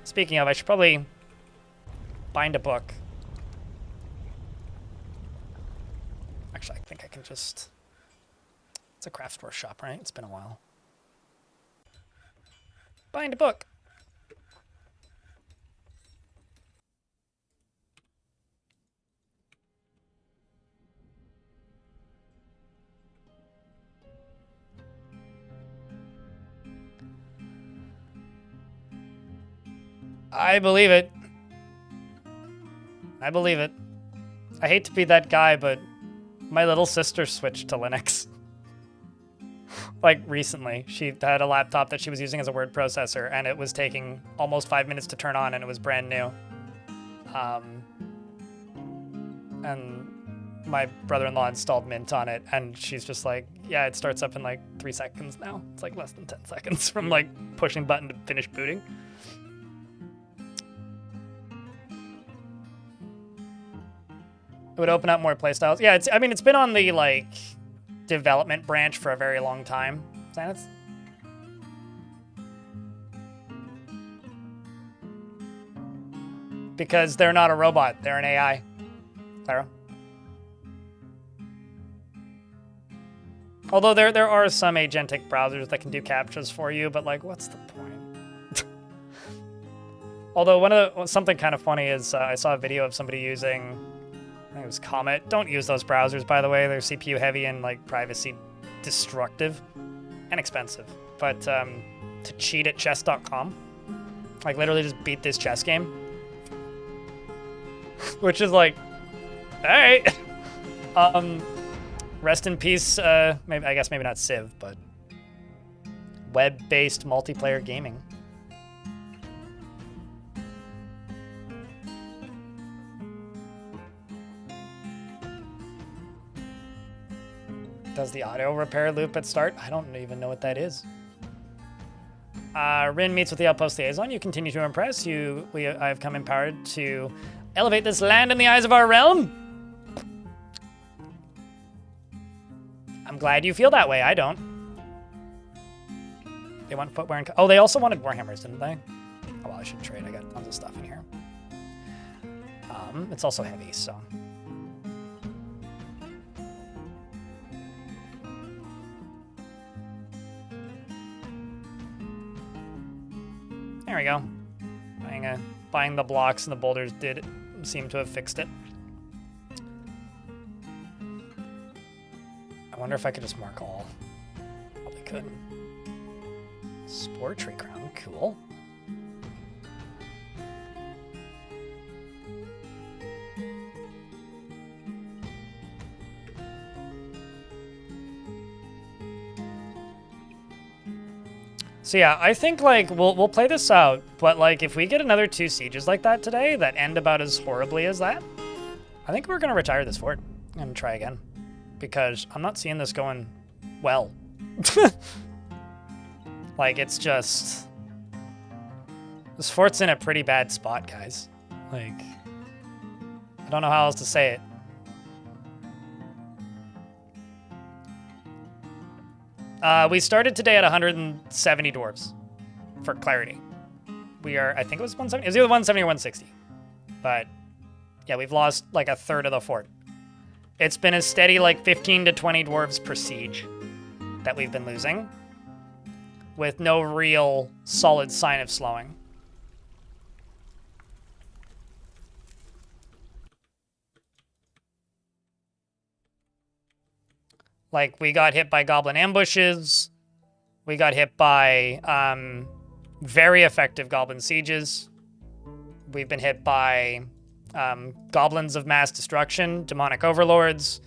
Speaking of, I should probably bind a book. just... It's a craft store shop, right? It's been a while. Bind a book. I believe it. I believe it. I hate to be that guy, but my little sister switched to Linux. Like, recently. She had a laptop that she was using as a word processor, and it was taking almost 5 minutes to turn on, and it was brand new. And my brother-in-law installed Mint on it, and she's just like, yeah, it starts up in like 3 seconds now. It's like less than 10 seconds from like pushing button to finish booting. It would open up more playstyles. Yeah, I mean, it's been on the like development branch for a very long time. Sanitz? Because they're not a robot, they're an AI. Clara? Although there are some agentic browsers that can do captchas for you, but like, what's the point? Although something kind of funny is I saw a video of somebody using, I think it was Comet. Don't use those browsers, by the way. They're CPU heavy and like privacy destructive and expensive. But to cheat at chess.com, like literally just beat this chess game, which is like, all right. Rest in peace. Maybe I guess maybe not Civ, but web-based multiplayer gaming. Does the auto repair loop at start? I don't even know what that is. Rin meets with the Outpost Liaison. You continue to impress. I have come empowered to elevate this land in the eyes of our realm. I'm glad you feel that way. I don't. They want footwear and... Oh, they also wanted Warhammers, didn't they? Oh, well, I should trade. I got tons of stuff in here. It's also heavy, so... There we go. Buying the blocks and the boulders did seem to have fixed it. I wonder if I could just mark all. Probably could. Spore tree crown, cool. So yeah, I think like we'll play this out, but like if we get another 2 sieges like that today that end about as horribly as that, I think we're gonna retire this fort and try again, because I'm not seeing this going well. Like it's just, this fort's in a pretty bad spot, guys. Like, I don't know how else to say it. We started today at 170 dwarves, for clarity. We are, I think it was 170, it was either 170 or 160. But, yeah, we've lost like a third of the fort. It's been a steady like 15 to 20 dwarves per siege that we've been losing, with no real solid sign of slowing. Like, we got hit by goblin ambushes. We got hit by very effective goblin sieges. We've been hit by goblins of mass destruction, demonic overlords.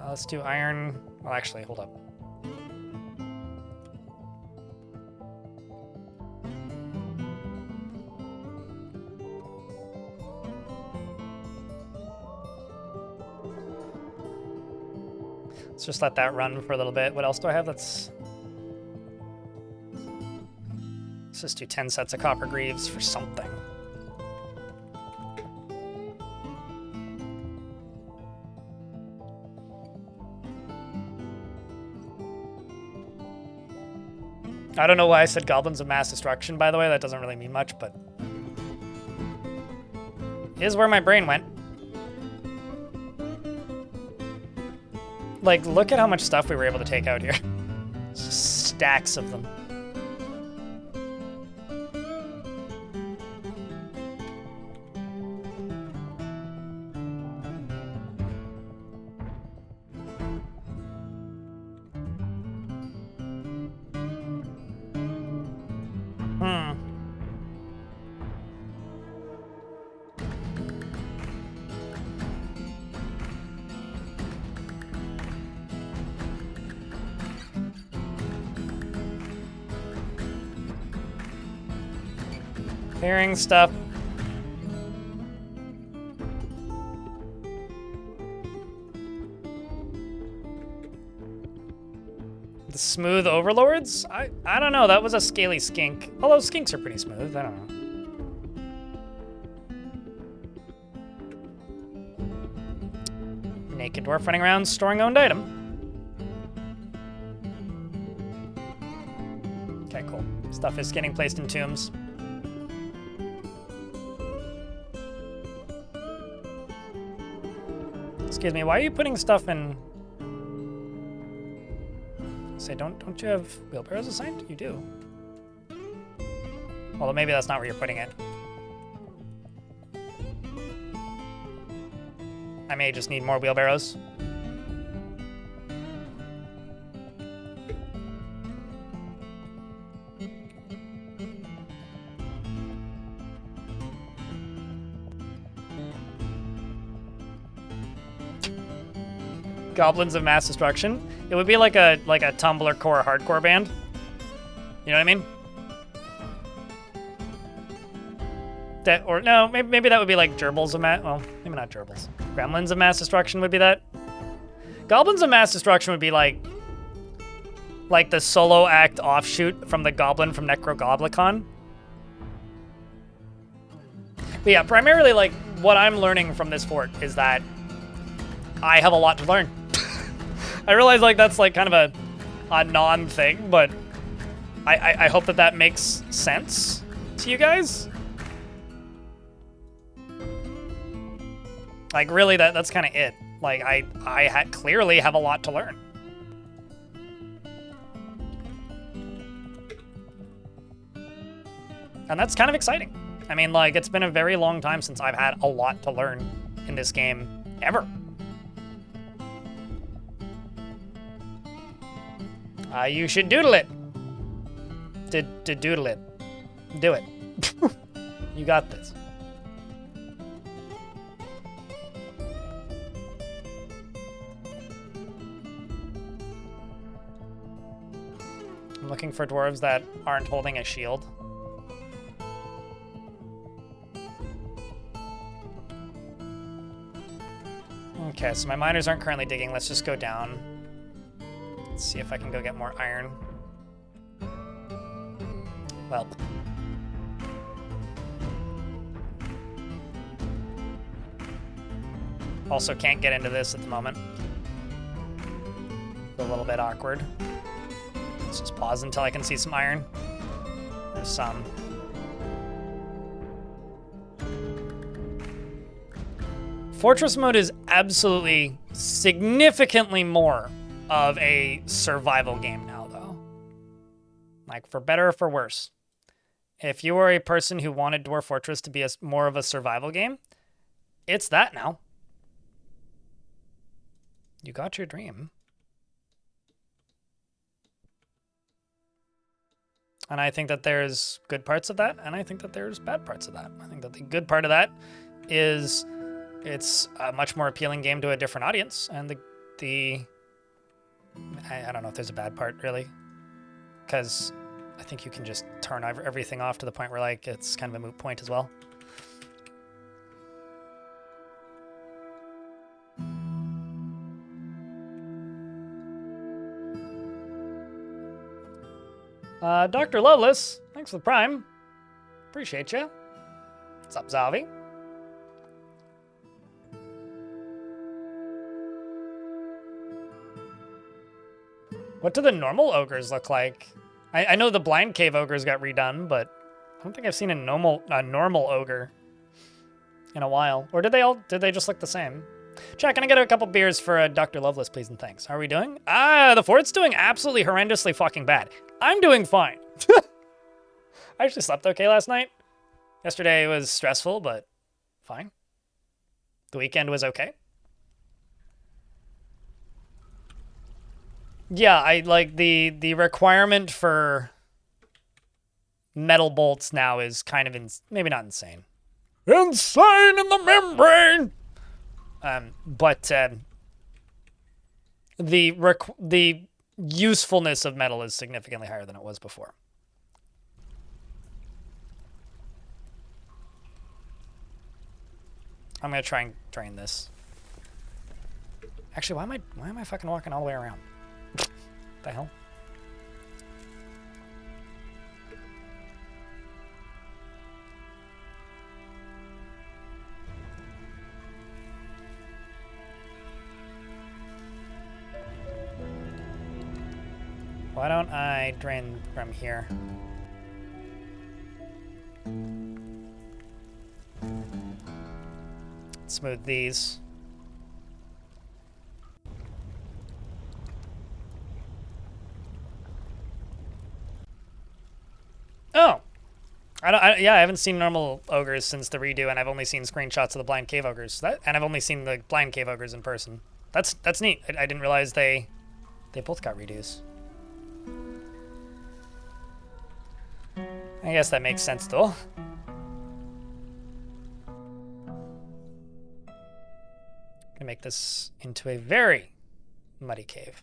Let's do iron. Well, actually, hold up. Let's just let that run for a little bit. What else do I have? Let's just do 10 sets of copper greaves for something. I don't know why I said goblins of mass destruction, by the way. That doesn't really mean much, but is where my brain went. Like, look at how much stuff we were able to take out here. Just stacks of them. Clearing stuff. The smooth overlords? I don't know. That was a scaly skink. Although skinks are pretty smooth. I don't know. Naked dwarf running around storing owned item. Okay, cool. Stuff is getting placed in tombs. Excuse me, why are you putting stuff in? Say, don't you have wheelbarrows assigned? You do. Although maybe that's not where you're putting it. I may just need more wheelbarrows. Goblins of Mass Destruction. It would be like a Tumblr core hardcore band. You know what I mean? That, or no, maybe that would be like Gerbils of Mass. Well, maybe not Gerbils. Gremlins of Mass Destruction would be that. Goblins of Mass Destruction would be like the solo act offshoot from the Goblin from Necrogoblicon. But yeah, primarily like what I'm learning from this fort is that I have a lot to learn. I realize like that's like kind of a non-thing, but I hope that makes sense to you guys. Like really, that's kind of it. Like I clearly have a lot to learn. And that's kind of exciting. I mean, like, it's been a very long time since I've had a lot to learn in this game, ever. You should doodle it. Doodle it. Do it. You got this. I'm looking for dwarves that aren't holding a shield. Okay, so my miners aren't currently digging. Let's just go down. Let's see if I can go get more iron. Well. Also can't get into this at the moment. A little bit awkward. Let's just pause until I can see some iron. There's some. Fortress mode is absolutely significantly more of a survival game now, though. Like, for better or for worse. If you were a person who wanted Dwarf Fortress to be more of a survival game, it's that now. You got your dream. And I think that there's good parts of that, and I think that there's bad parts of that. I think that the good part of that is it's a much more appealing game to a different audience, and I don't know if there's a bad part, really, because I think you can just turn everything off to the point where, like, it's kind of a moot point as well. Dr. Loveless, thanks for the Prime. Appreciate you. What's up, Zavi? What do the normal ogres look like? I know the Blind Cave ogres got redone, but I don't think I've seen a normal ogre. in a while. Or did they just look the same? Chat, can I get a couple beers for Dr. Loveless, please, and thanks. How are we doing? The fort's doing absolutely horrendously fucking bad. I'm doing fine. I actually slept okay last night. Yesterday was stressful, but fine. The weekend was okay. Yeah, I like the requirement for metal bolts now is kind of maybe not insane. Insane in the membrane. But the usefulness of metal is significantly higher than it was before. I'm gonna try and drain this. Actually, why am I fucking walking all the way around? What the hell? Why don't I drain from here? Smooth these. Oh! Yeah, I haven't seen normal ogres since the redo, and I've only seen screenshots of the blind cave ogres. And I've only seen the blind cave ogres in person. That's neat. I didn't realize they both got redos. I guess that makes sense, though. Gonna make this into a very muddy cave.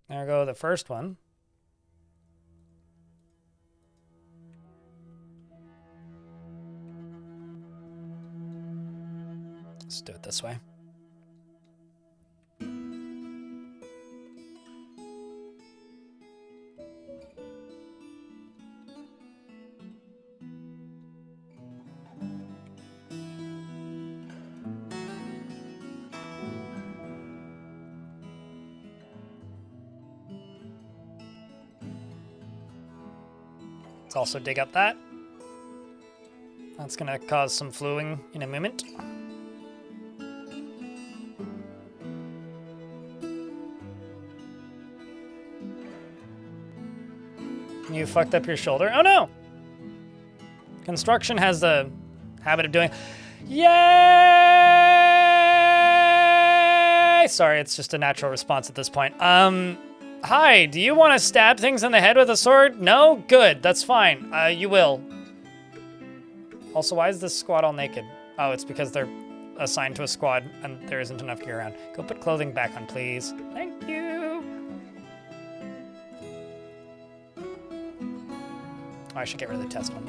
There go the first one. Let's do it this way. Let's also dig up that. That's gonna cause some fluing in a moment. You fucked up your shoulder. Oh no! Construction has the habit of doing. Yay! Sorry, it's just a natural response at this point. Hi, do you want to stab things in the head with a sword? No? Good, that's fine. You will. Also, why is this squad all naked? Oh, it's because they're assigned to a squad and there isn't enough gear around. Go put clothing back on, please. Thank you. Oh, I should get rid of the test one.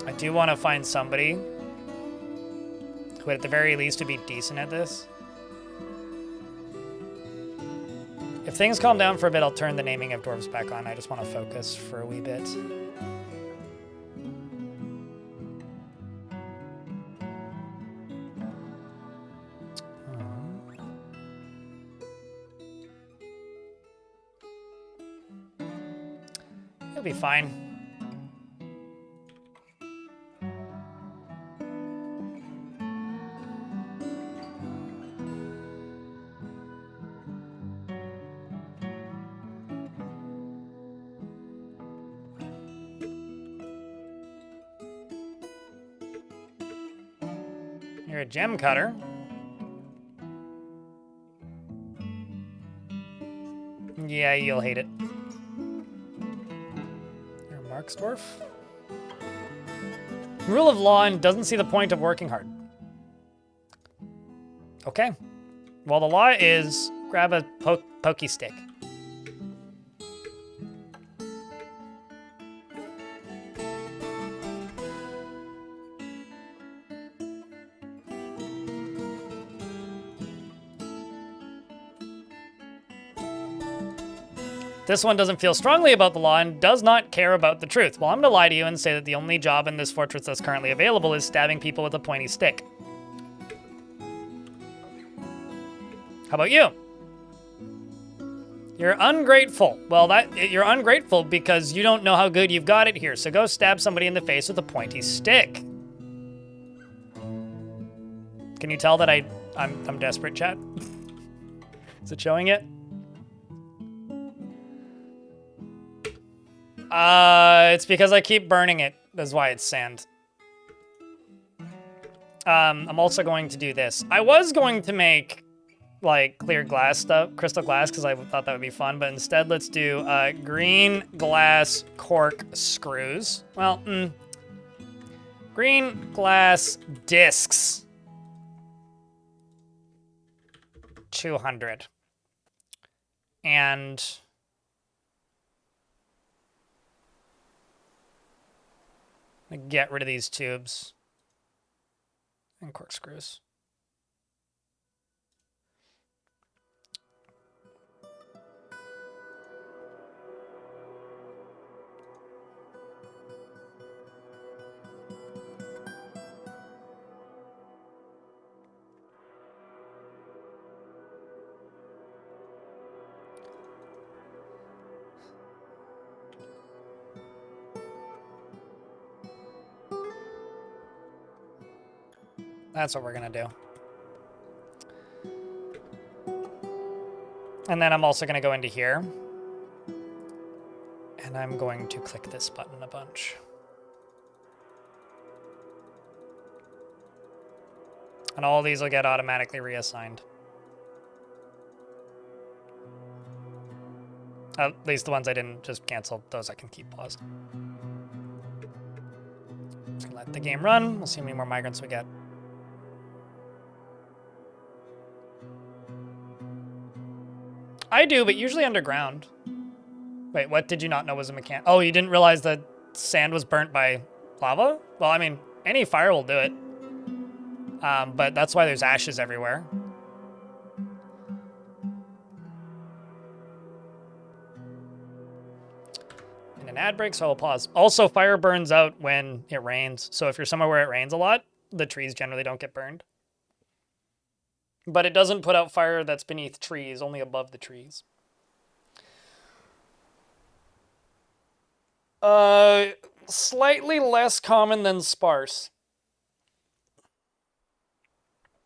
I do want to find somebody who at the very least would be decent at this. If things calm down for a bit, I'll turn the naming of dwarves back on. I just want to focus for a wee bit. It'll be fine. You're a gem cutter. Yeah, you'll hate it. You're a Mark's dwarf. Rule of law and doesn't see the point of working hard. Okay. Well, the law is grab a pokey stick. This one doesn't feel strongly about the law and does not care about the truth. Well, I'm gonna lie to you and say that the only job in this fortress that's currently available is stabbing people with a pointy stick. How about you? You're ungrateful. Well, you're ungrateful because you don't know how good you've got it here. So go stab somebody in the face with a pointy stick. Can you tell that I'm desperate, chat? Is it showing it? It's because I keep burning it. That's why it's sand. I'm also going to do this. I was going to make like clear glass stuff, crystal glass, because I thought that would be fun, but instead let's do green glass cork screws. Well, green glass discs. 200. And get rid of these tubes and corkscrews. That's what we're gonna do. And then I'm also gonna go into here. And I'm going to click this button a bunch. And all these will get automatically reassigned. At least the ones I didn't just cancel, those I can keep paused. Just gonna let the game run. We'll see how many more migrants we get. I do, but usually underground. Wait, what did you not know was a mechanic? Oh, you didn't realize that sand was burnt by lava? Well, I mean, any fire will do it. But that's why there's ashes everywhere. And an ad break, so I'll pause. Also, fire burns out when it rains. So if you're somewhere where it rains a lot, the trees generally don't get burned. But it doesn't put out fire that's beneath trees, only above the trees. Slightly less common than sparse.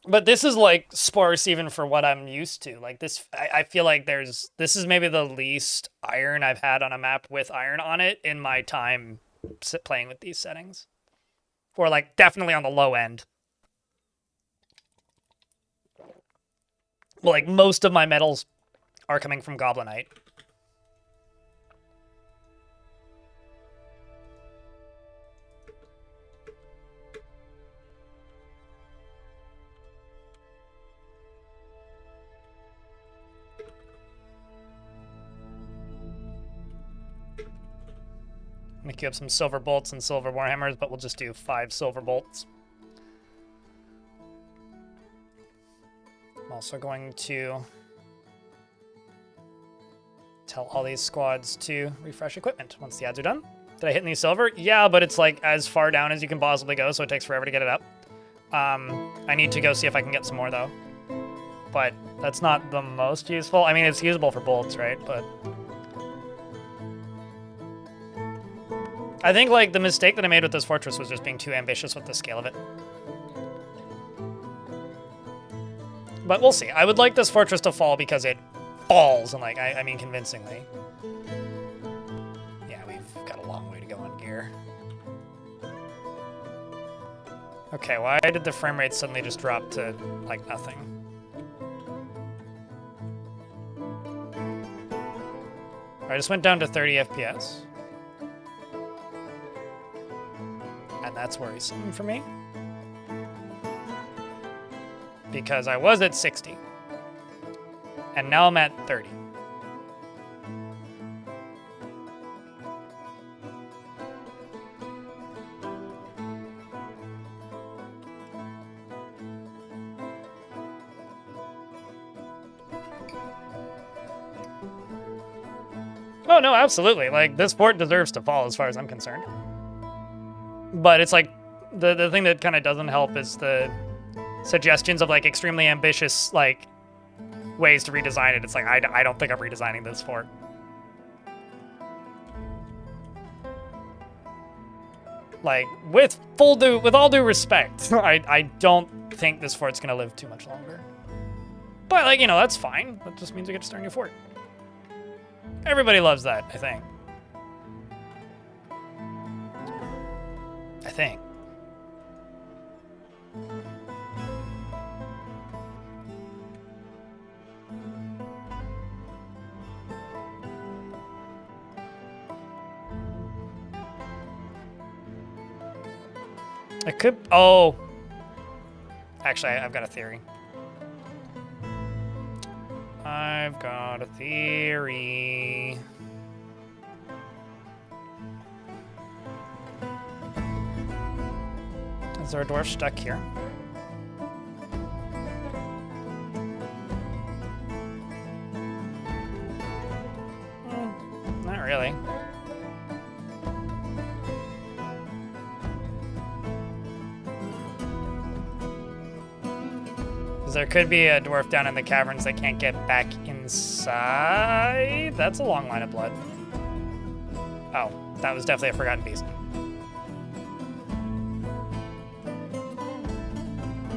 But this is like sparse even for what I'm used to. Like this, I feel like this is maybe the least iron I've had on a map with iron on it in my time playing with these settings. Or like definitely on the low end. Well, like most of my metals are coming from Goblinite. I'm gonna queue up some silver bolts and silver warhammers, but we'll just do 5 silver bolts. I'm also going to tell all these squads to refresh equipment once the ads are done. Did I hit any silver? Yeah, but it's like as far down as you can possibly go, so it takes forever to get it up. I need to go see if I can get some more though. But that's not the most useful. I mean, it's usable for bolts, right? But I think like the mistake that I made with this fortress was just being too ambitious with the scale of it. But we'll see. I would like this fortress to fall because it falls, and like, I mean convincingly. Yeah, we've got a long way to go on gear. Okay, why did the frame rate suddenly just drop to like nothing? I just went down to 30 FPS. And that's worrisome for me. Because I was at 60. And now I'm at 30. Oh, no, absolutely. Like, this fort deserves to fall as far as I'm concerned. But it's like, the thing that kind of doesn't help is the suggestions of like extremely ambitious like ways to redesign it. It's like, I don't think I'm redesigning this fort. Like, with all due respect, I don't think this fort's gonna live too much longer. But, like, you know, that's fine. That just means we get to start a new fort. Everybody loves that, I think. I think. It could... Oh. Actually, I've got a theory. I've got a theory. Is there a dwarf stuck here? Not really. There could be a dwarf down in the caverns that can't get back inside. That's a long line of blood. Oh, that was definitely a forgotten beast.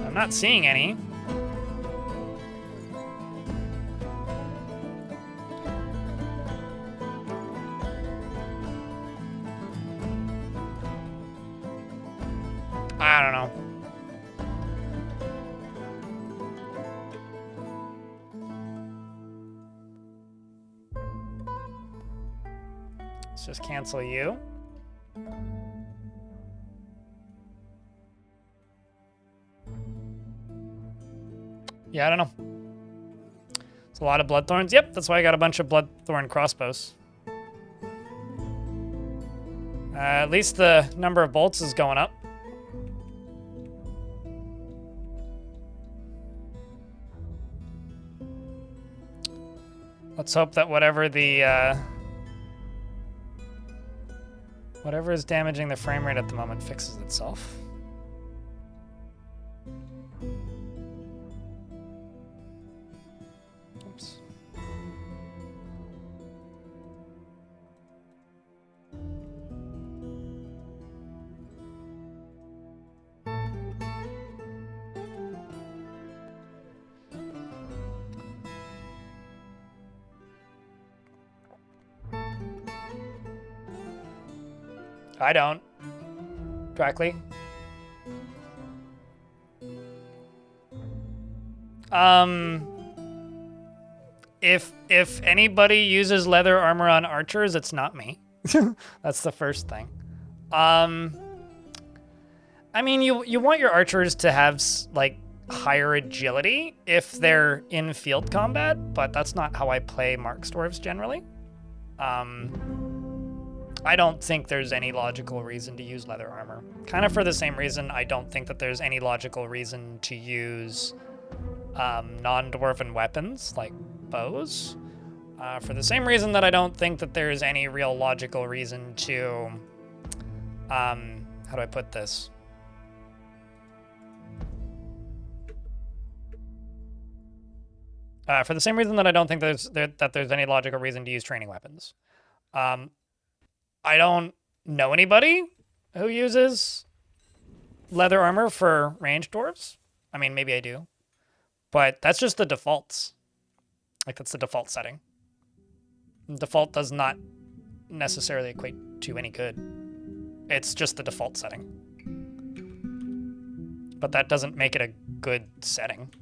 I'm not seeing any. I don't know. Just cancel you. Yeah, I don't know. It's a lot of bloodthorns. Yep, that's why I got a bunch of bloodthorn crossbows. At least the number of bolts is going up. Let's hope that whatever the whatever is damaging the frame rate at the moment fixes itself. Oops. I don't. Directly. If anybody uses leather armor on archers, it's not me. That's the first thing. I mean, you want your archers to have like higher agility if they're in field combat, but that's not how I play Mark's dwarves generally. I don't think there's any logical reason to use leather armor. Kind of for the same reason I don't think that there's any logical reason to use non-dwarven weapons like bows. For the same reason that I don't think that there's any real logical reason to, how do I put this? For the same reason that I don't think that there's any logical reason to use training weapons. I don't know anybody who uses leather armor for ranged dwarves. I mean, maybe I do. But that's just the defaults. Like, that's the default setting. Default does not necessarily equate to any good. It's just the default setting. But that doesn't make it a good setting.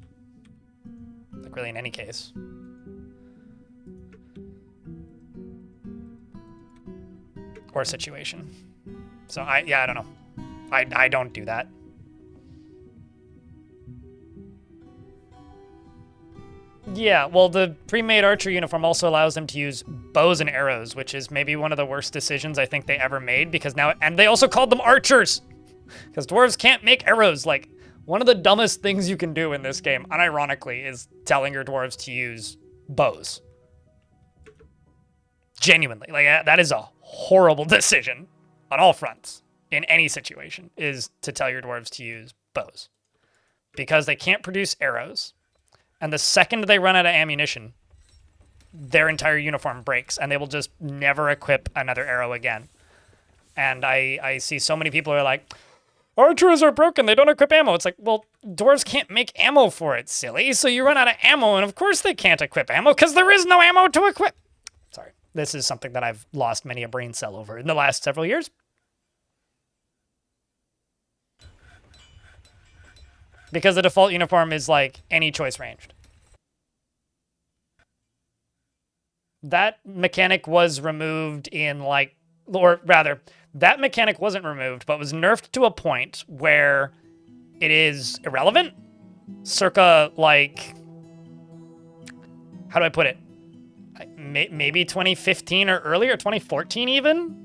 Like, really, in any case. Or situation. So I don't know. I don't do that. Yeah, well, the pre-made archer uniform also allows them to use bows and arrows, which is maybe one of the worst decisions I think they ever made, because now, and they also called them archers, because dwarves can't make arrows. Like, one of the dumbest things you can do in this game, unironically, is telling your dwarves to use bows. Genuinely, like, that is a horrible decision on all fronts in any situation, is to tell your dwarves to use bows, because they can't produce arrows. And the second they run out of ammunition, their entire uniform breaks, and they will just never equip another arrow again. And I see so many people are like, archers are broken, they don't equip ammo. It's like, well, dwarves can't make ammo for it, silly. So you run out of ammo, and of course they can't equip ammo, because there is no ammo to equip. Sorry, this is something that I've lost many a brain cell over in the last several years. Because the default uniform is like any choice ranged. That mechanic was removed in like, or rather, that mechanic wasn't removed, but was nerfed to a point where it is irrelevant. Circa like, how do I put it? Maybe 2015 or earlier, 2014 even.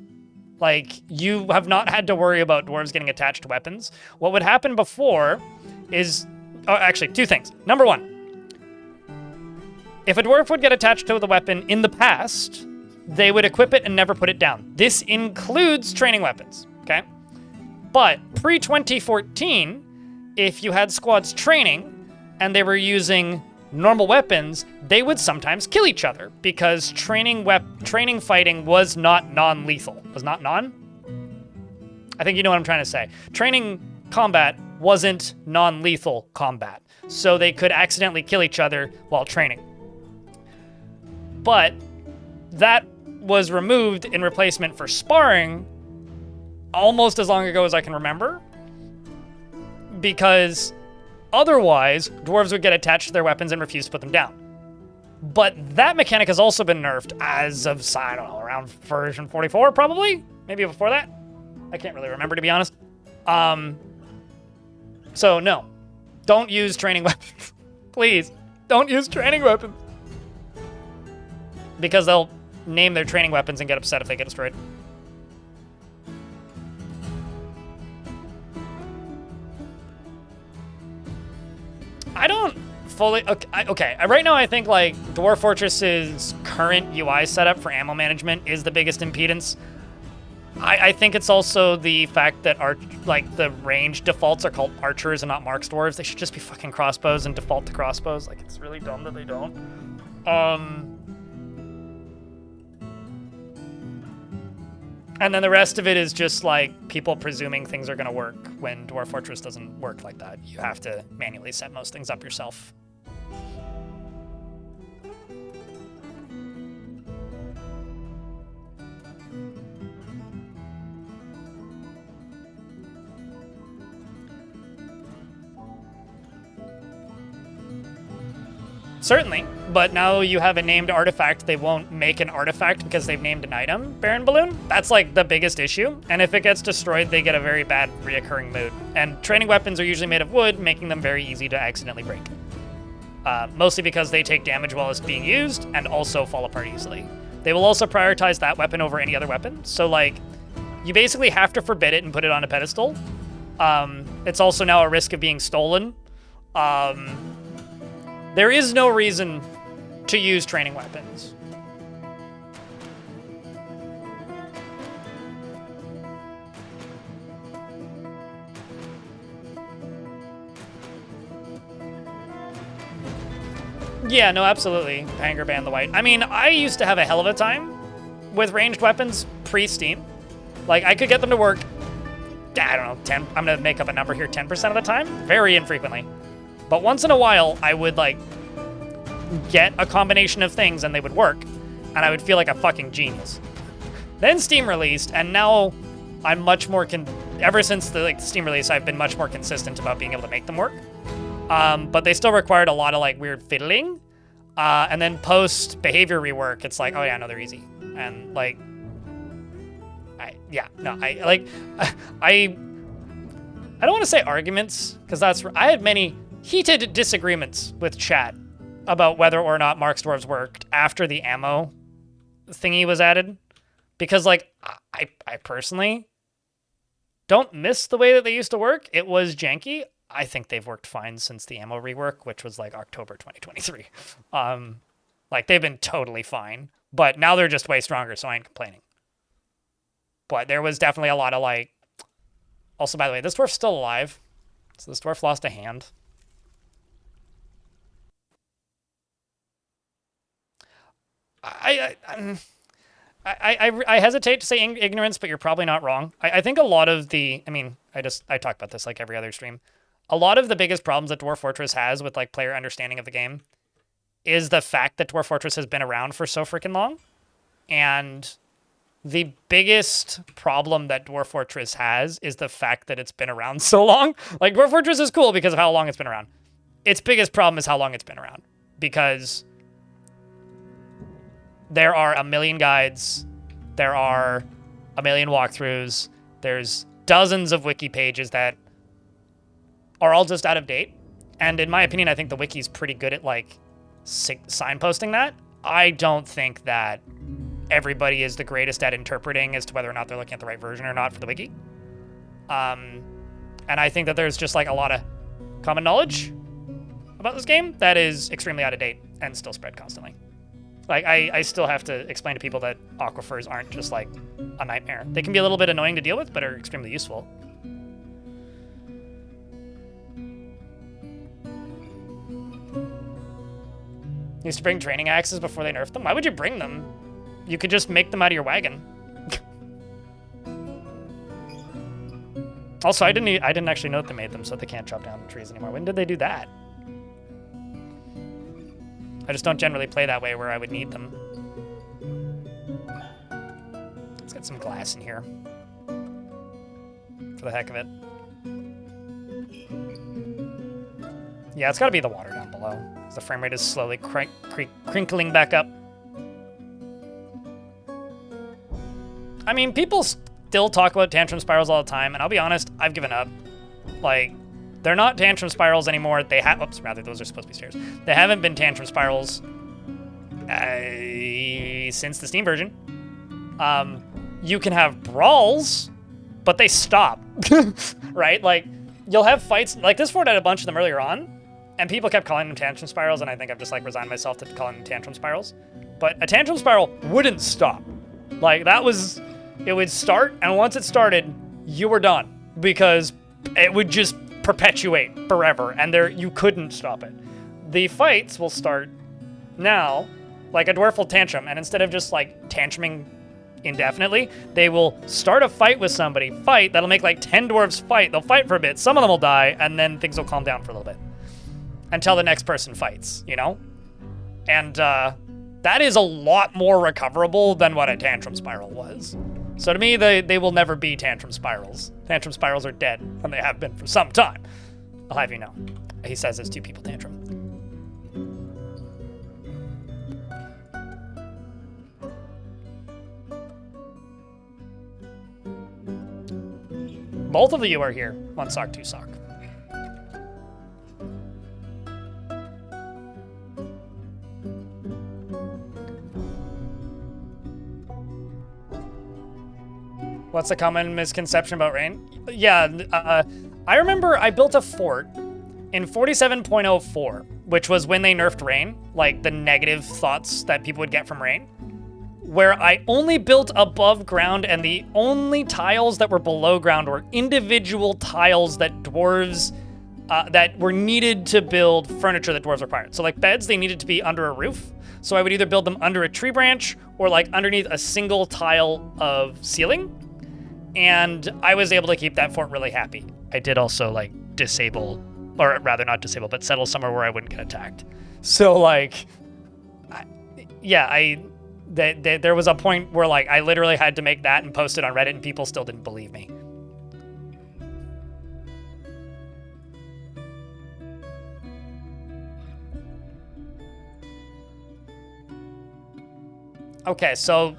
Like, you have not had to worry about dwarves getting attached to weapons. What would happen before is, oh, actually, two things. Number one, if a dwarf would get attached to the weapon in the past, they would equip it and never put it down. This includes training weapons, okay? But pre-2014, if you had squads training and they were using normal weapons, they would sometimes kill each other because training fighting was not non-lethal. Was not non? I think you know what I'm trying to say. Training combat wasn't non-lethal combat, so they could accidentally kill each other while training. But that was removed in replacement for sparring almost as long ago as I can remember, because otherwise dwarves would get attached to their weapons and refuse to put them down. But that mechanic has also been nerfed as of, I don't know, around version 44 probably? Maybe before that? I can't really remember, to be honest. So no, don't use training weapons. Please, don't use training weapons. Because they'll name their training weapons and get upset if they get destroyed. I don't fully... Okay, right now I think, like, Dwarf Fortress's current UI setup for ammo management is the biggest impedance. I think it's also the fact that, the range defaults are called archers and not marks dwarves. They should just be fucking crossbows and default to crossbows. Like, it's really dumb that they don't. And then the rest of it is just, like, people presuming things are going to work when Dwarf Fortress doesn't work like that. You have to manually set most things up yourself. Certainly, but now you have a named artifact, they won't make an artifact because they've named an item, Baron Balloon. That's like the biggest issue, and if it gets destroyed, they get a very bad reoccurring mood. And training weapons are usually made of wood, making them very easy to accidentally break. Mostly because they take damage while it's being used, and also fall apart easily. They will also prioritize that weapon over any other weapon, so like, you basically have to forbid it and put it on a pedestal. It's also now a risk of being stolen. There is no reason to use training weapons. Yeah, no, absolutely. Hanger ban the white. I mean, I used to have a hell of a time with ranged weapons pre-Steam. Like, I could get them to work, I don't know, 10, I'm gonna make up a number here, 10% of the time? Very infrequently. But once in a while, I would, like, get a combination of things and they would work, and I would feel like a fucking genius. Then Steam released, and now I'm much more, ever since the Steam release, I've been much more consistent about being able to make them work. But they still required a lot of, like, weird fiddling. And then post-behavior rework, it's like, oh yeah, no, they're easy. And, like, I don't want to say arguments, because I had many heated disagreements with chat about whether or not Mark's Dwarves worked after the ammo thingy was added. Because, like, I personally don't miss the way that they used to work. It was janky. I think they've worked fine since the ammo rework, which was, like, October 2023. Like, they've been totally fine. But now they're just way stronger, so I ain't complaining. But there was definitely a lot of, like... Also, by the way, this dwarf's still alive. So this dwarf lost a hand. I hesitate to say ignorance, but you're probably not wrong. I think a lot of the, I talk about this like every other stream. A lot of the biggest problems that Dwarf Fortress has with like player understanding of the game is the fact that Dwarf Fortress has been around for so freaking long. And the biggest problem that Dwarf Fortress has is the fact that it's been around so long. Like, Dwarf Fortress is cool because of how long it's been around. Its biggest problem is how long it's been around. Because there are a million guides, there are a million walkthroughs, there's dozens of wiki pages that are all just out of date. And in my opinion, I think the wiki's pretty good at, like, signposting that. I don't think that everybody is the greatest at interpreting as to whether or not they're looking at the right version or not for the wiki. And I think that there's just, like, a lot of common knowledge about this game that is extremely out of date and still spread constantly. Like, I still have to explain to people that aquifers aren't just, like, a nightmare. They can be a little bit annoying to deal with, but are extremely useful. Used to bring training axes before they nerfed them? Why would you bring them? You could just make them out of your wagon. Also, I didn't actually know that they made them so they can't chop down trees anymore. When did they do that? I just don't generally play that way where I would need them. Let's get some glass in here. For the heck of it. Yeah, it's gotta be the water down below. The frame rate is slowly crinkling back up. I mean, people still talk about tantrum spirals all the time, and I'll be honest, I've given up. Like, they're not tantrum spirals anymore. They have, oops, rather, those are supposed to be stairs. They haven't been tantrum spirals since the Steam version. You can have brawls, but they stop, right? Like, you'll have fights, like this fort had a bunch of them earlier on, and people kept calling them tantrum spirals, and I think I've just, like, resigned myself to calling them tantrum spirals. But a tantrum spiral wouldn't stop. Like, it would start, and once it started, you were done, because it would just perpetuate forever, and you couldn't stop it. The fights will start now, like a dwarf will tantrum, and instead of just, like, tantruming indefinitely, they will start a fight with somebody, that'll make, like, 10 dwarves fight, they'll fight for a bit, some of them will die, and then things will calm down for a little bit. Until the next person fights, you know? And, that is a lot more recoverable than what a tantrum spiral was. So to me, they will never be tantrum spirals. Tantrum spirals are dead, and they have been for some time. I'll have you know. He says it's 2 people tantrum. Both of you are here. 1 sock, 2 sock. What's the common misconception about rain? Yeah, I remember I built a fort in 47.04, which was when they nerfed rain, like the negative thoughts that people would get from rain, where I only built above ground, and the only tiles that were below ground were individual tiles that dwarves, that were needed to build furniture that dwarves required. So like beds, they needed to be under a roof. So I would either build them under a tree branch or like underneath a single tile of ceiling. And I was able to keep that fort really happy. I did also like disable, or rather not disable, but settle somewhere where I wouldn't get attacked. So like, there was a point where like I literally had to make that and post it on Reddit, and people still didn't believe me. Okay, so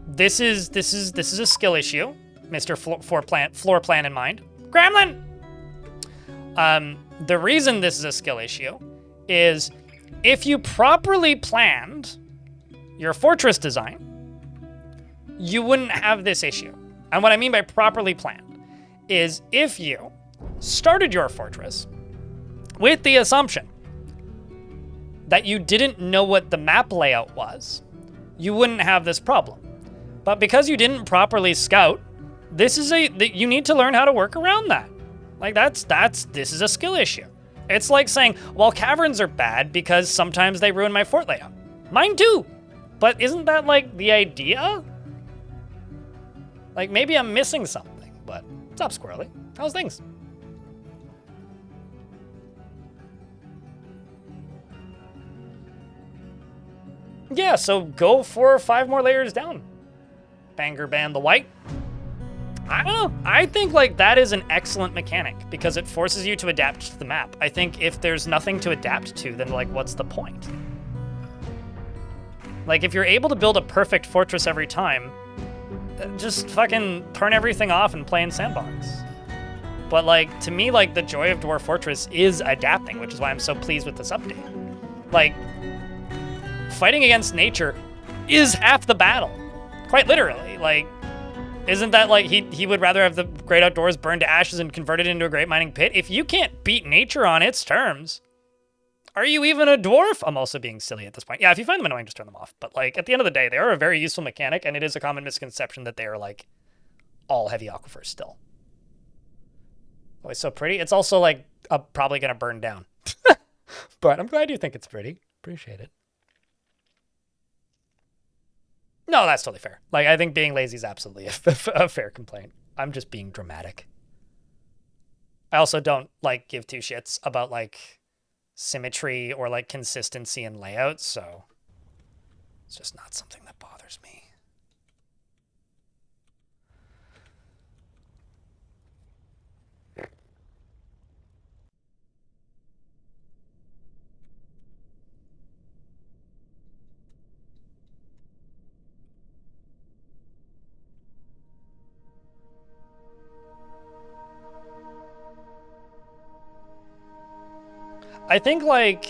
this is a skill issue. Mr. Floor plan in mind. Gremlin! The reason this is a skill issue is if you properly planned your fortress design, you wouldn't have this issue. And what I mean by properly planned is if you started your fortress with the assumption that you didn't know what the map layout was, you wouldn't have this problem. But because you didn't properly scout, you need to learn how to work around that. Like this is a skill issue. It's like saying, well, caverns are bad because sometimes they ruin my fort layout. Mine too. But isn't that, like, the idea? Like, maybe I'm missing something, but what's up, Squirrely? How's things? Yeah, so go for 5 more layers down. Banger Band the White. I don't know. I think, like, that is an excellent mechanic because it forces you to adapt to the map. I think if there's nothing to adapt to, then, like, what's the point? Like, if you're able to build a perfect fortress every time, just fucking turn everything off and play in Sandbox. But, like, to me, like, the joy of Dwarf Fortress is adapting, which is why I'm so pleased with this update. Like, fighting against nature is half the battle. Quite literally. Like, isn't that like he would rather have the great outdoors burned to ashes and converted into a great mining pit? If you can't beat nature on its terms, are you even a dwarf? I'm also being silly at this point. Yeah, if you find them annoying, just turn them off. But, like, at the end of the day, they are a very useful mechanic, and it is a common misconception that they are, like, all heavy aquifers still. Oh, it's so pretty. It's also, like, probably going to burn down. But I'm glad you think it's pretty. Appreciate it. No, that's totally fair. Like, I think being lazy is absolutely a fair complaint. I'm just being dramatic. I also don't, like, give two shits about, like, symmetry or, like, consistency in layout, so it's just not something that bothers me. I think, like,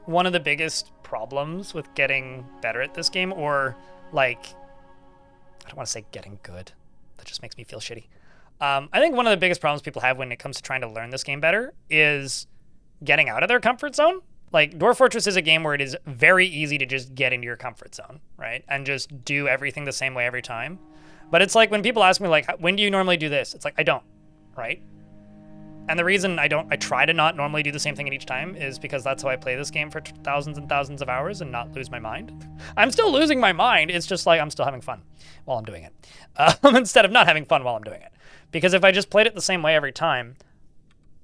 one of the biggest problems with getting better at this game, or, like, I don't want to say getting good. That just makes me feel shitty. I think one of the biggest problems people have when it comes to trying to learn this game better is getting out of their comfort zone. Like, Dwarf Fortress is a game where it is very easy to just get into your comfort zone, right? And just do everything the same way every time. But it's like when people ask me, like, when do you normally do this? It's like, I don't, right? And the reason I try to not normally do the same thing at each time is because that's how I play this game for thousands and thousands of hours and not lose my mind. I'm still losing my mind. It's just like I'm still having fun while I'm doing it. Instead of not having fun while I'm doing it. Because if I just played it the same way every time,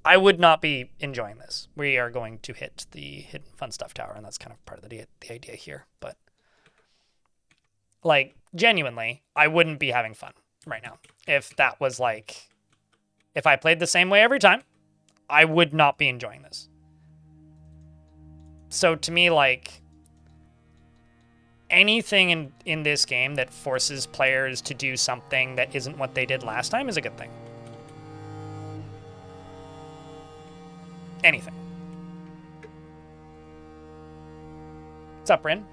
I would not be enjoying this. We are going to hit the hidden fun stuff tower, and that's kind of part of the idea here. But, like, genuinely, I wouldn't be having fun right now if that was like... If I played the same way every time, I would not be enjoying this. So to me, like, anything in this game that forces players to do something that isn't what they did last time is a good thing. Anything. What's up, Rin?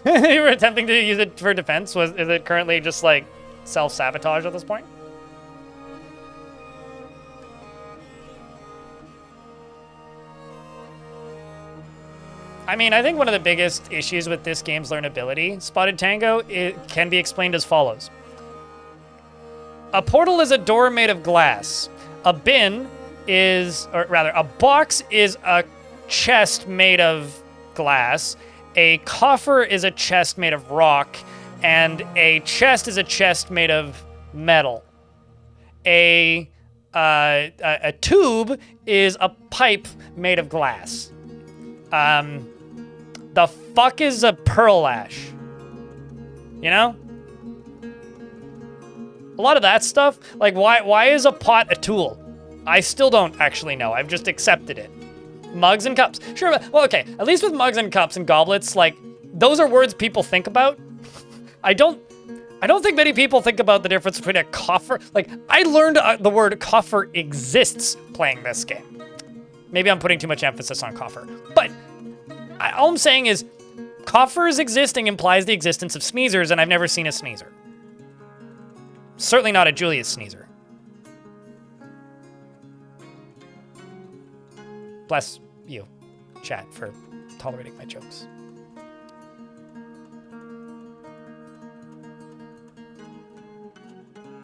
You were attempting to use it for defense. Is it currently just, like, self-sabotage at this point? I mean, I think one of the biggest issues with this game's learnability, Spotted Tango, it can be explained as follows. A portal is a door made of glass. A bin is, or rather, a box is a chest made of glass. A coffer is a chest made of rock, and a chest is a chest made of metal. A tube is a pipe made of glass. The fuck is a pearl ash? You know? A lot of that stuff, like, why is a pot a tool? I still don't actually know. I've just accepted it. Mugs and cups. Sure, well, okay. At least with mugs and cups and goblets, like, those are words people think about. I don't think many people think about the difference between a coffer. Like, I learned the word coffer exists playing this game. Maybe I'm putting too much emphasis on coffer. But all I'm saying is, coffers existing implies the existence of sneezers, and I've never seen a sneezer. Certainly not a Julius sneezer. Bless you, chat, for tolerating my jokes.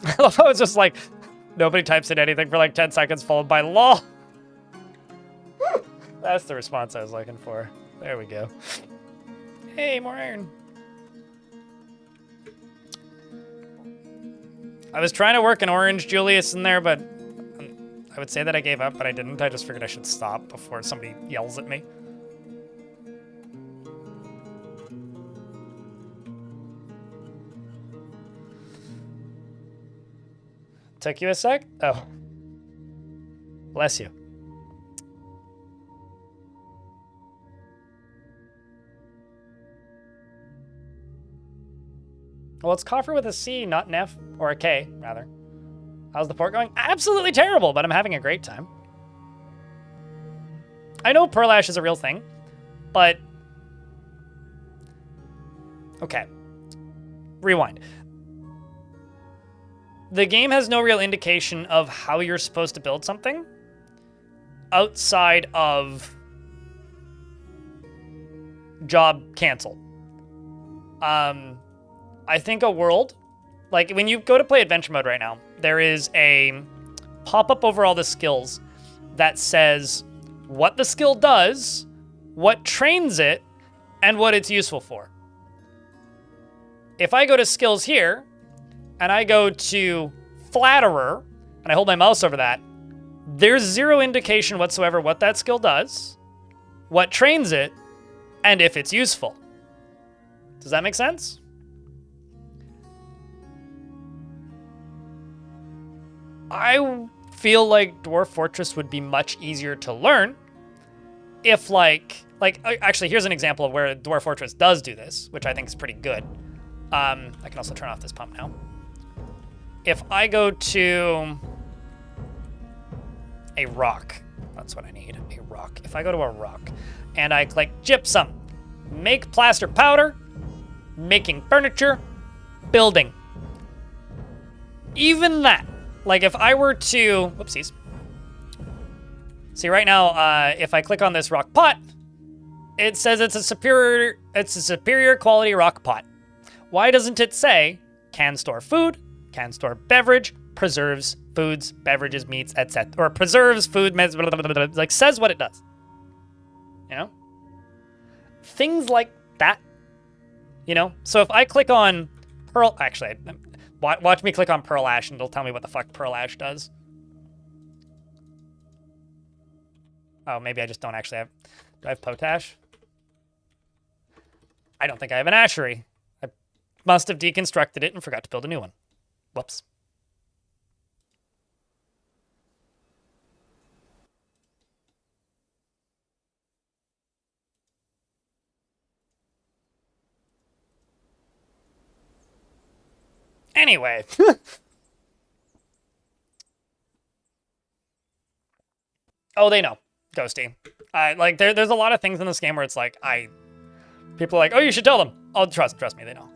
I love how it's just like, nobody types in anything for like 10 seconds followed by lol. That's the response I was looking for. There we go. Hey, more iron. I was trying to work an orange Julius in there, but I would say that I gave up, but I didn't. I just figured I should stop before somebody yells at me. Took you a sec? Oh. Bless you. Well, it's Coffer with a C, not an F, or a K, rather. How's the port going? Absolutely terrible, but I'm having a great time. I know Pearl Ash is a real thing, but... Okay. Rewind. The game has no real indication of how you're supposed to build something outside of job canceled. I think a world, like when you go to play adventure mode right now, there is a pop-up over all the skills that says what the skill does, what trains it, and what it's useful for. If I go to skills here, and I go to Flatterer, and I hold my mouse over that, there's zero indication whatsoever what that skill does, what trains it, and if it's useful. Does that make sense? I feel like Dwarf Fortress would be much easier to learn if actually, here's an example of where Dwarf Fortress does do this, which I think is pretty good. I can also turn off this pump now. If I go to a rock, that's what I need, a rock. If I go to a rock and I click gypsum, make plaster powder, making furniture, building. Even that, like if I were to, whoopsies. See right now, if I click on this rock pot, it says it's a superior quality rock pot. Why doesn't it say can store food, can store beverage, preserves foods, beverages, meats, etc. Or preserves food, like says what it does. You know? Things like that. You know? So if I click on Pearl, actually, watch me click on Pearl Ash and it'll tell me what the fuck Pearl Ash does. Oh, maybe I just don't actually have, do I have potash? I don't think I have an ashery. I must have deconstructed it and forgot to build a new one. Whoops. Anyway. Oh, they know. Ghosty. Like, there's a lot of things in this game where it's like, people are like, oh, you should tell them. Oh, trust me, they know.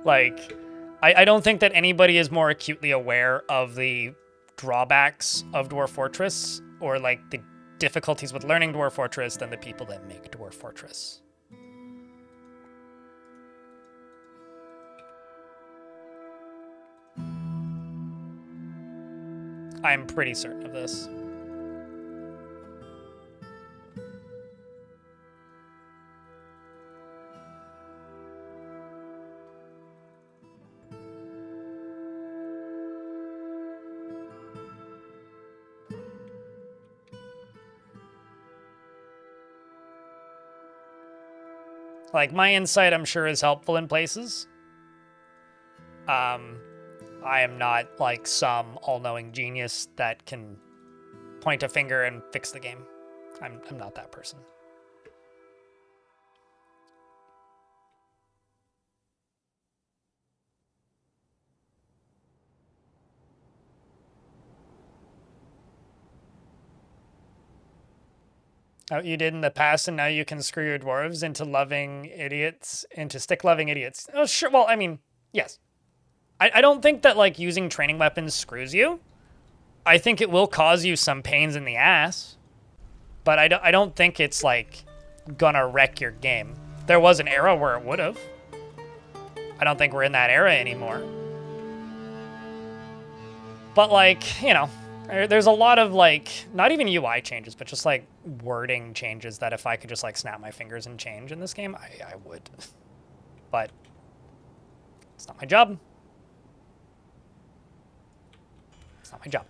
Like, I don't think that anybody is more acutely aware of the drawbacks of Dwarf Fortress or, like, the difficulties with learning Dwarf Fortress than the people that make Dwarf Fortress. I'm pretty certain of this. Like, my insight, I'm sure, is helpful in places. I am not, like, some all-knowing genius that can point a finger and fix the game. I'm not that person. Oh, you did in the past, and now you can screw your dwarves into stick-loving idiots. Oh, sure. Well, I mean, yes. I don't think that, like, using training weapons screws you. I think it will cause you some pains in the ass. But I don't think it's, like, gonna wreck your game. There was an era where it would have. I don't think we're in that era anymore. But, like, you know, There's a lot of, like, not even UI changes, but just, like, wording changes that if I could just, like, snap my fingers and change in this game, I would. But it's not my job. It's not my job.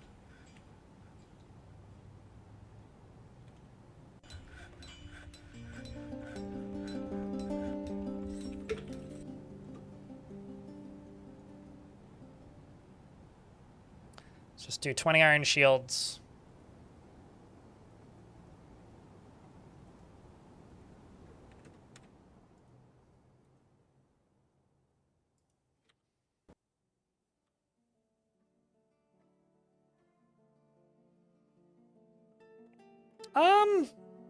Let's just do 20 iron shields.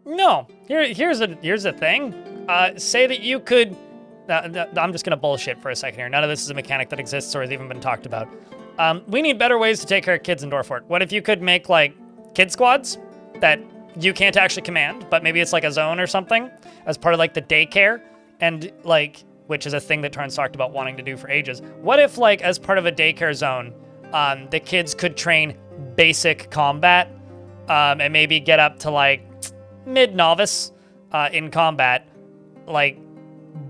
No. Here's a thing. Say that you could. I'm just gonna bullshit for a second here. None of this is a mechanic that exists or has even been talked about. We need better ways to take care of kids in Dwarf Fort. What if you could make like kid squads that you can't actually command, but maybe it's like a zone or something as part of like the daycare, and like, which is a thing that Tarn's talked about wanting to do for ages. What if like as part of a daycare zone, the kids could train basic combat, and maybe get up to like mid-novice in combat, like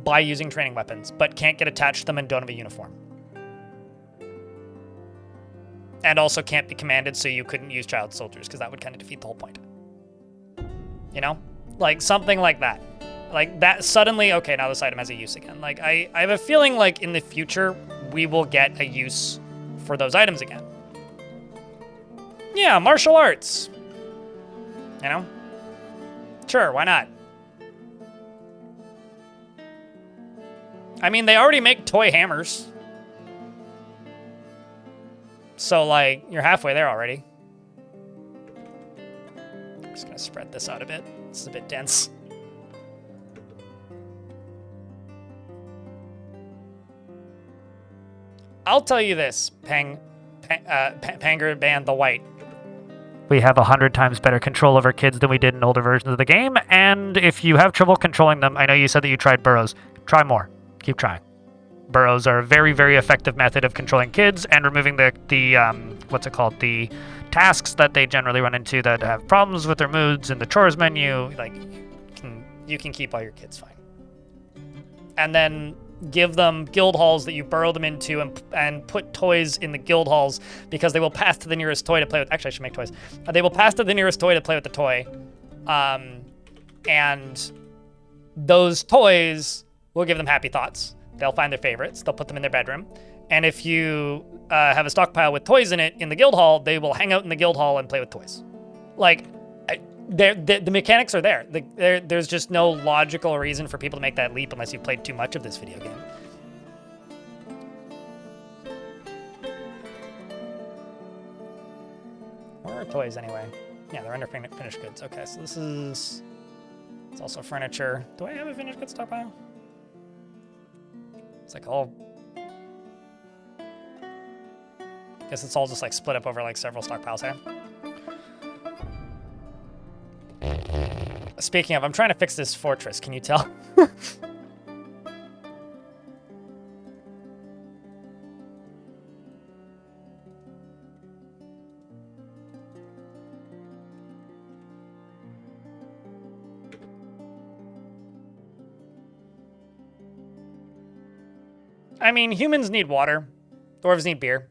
by using training weapons, but can't get attached to them and don't have a uniform. And also can't be commanded, so you couldn't use child soldiers, because that would kind of defeat the whole point. You know? Like, something like that. Like, that suddenly, okay, now this item has a use again. Like, I have a feeling like in the future, we will get a use for those items again. Yeah, martial arts. You know? Sure, why not? I mean, they already make toy hammers. So, like, you're halfway there already. I'm just gonna spread this out a bit. This is a bit dense. I'll tell you this, Panger Band the White. We have 100 times better control over kids than we did in older versions of the game, and if you have trouble controlling them, I know you said that you tried burrows. Try more. Keep trying. Burrows are a very, very effective method of controlling kids and removing the what's it called? The tasks that they generally run into that have problems with their moods in the chores menu. Like, you can keep all your kids fine. And then give them guild halls that you burrow them into, and put toys in the guild halls, because they will pass to the nearest toy to play with. Actually, I should make toys. They will pass to the nearest toy to play with the toy. And those toys will give them happy thoughts. They'll find their favorites. They'll put them in their bedroom. And if you have a stockpile with toys in it in the guild hall, they will hang out in the guild hall and play with toys. Like, the mechanics are there. There's just no logical reason for people to make that leap unless you've played too much of this video game. Where are toys anyway? Yeah, they're under finished goods. Okay, so this is... It's also furniture. Do I have a finished goods stockpile? It's like all... Guess it's all just like split up over like several stockpiles here. Speaking of, I'm trying to fix this fortress. Can you tell? I mean, humans need water. Dwarves need beer.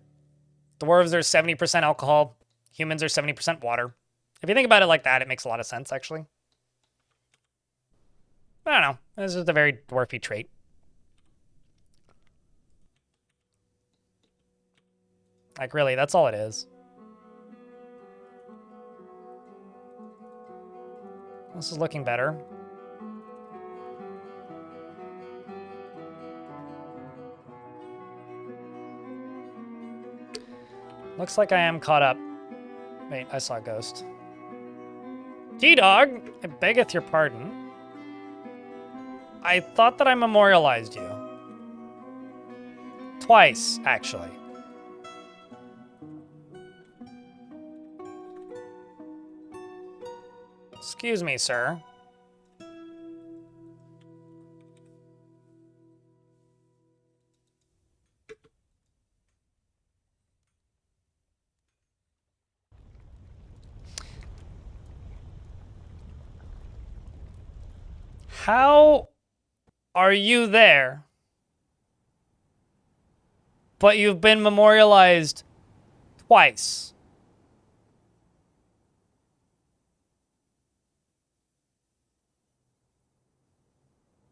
Dwarves are 70% alcohol. Humans are 70% water. If you think about it like that, it makes a lot of sense, actually. I don't know. This is a very dwarfy trait. Like, really, that's all it is. This is looking better. Looks like I am caught up. Wait, I saw a ghost. T-Dog, I beggeth your pardon. I thought that I memorialized you. Twice, actually. Excuse me, sir. How are you there? But you've been memorialized twice.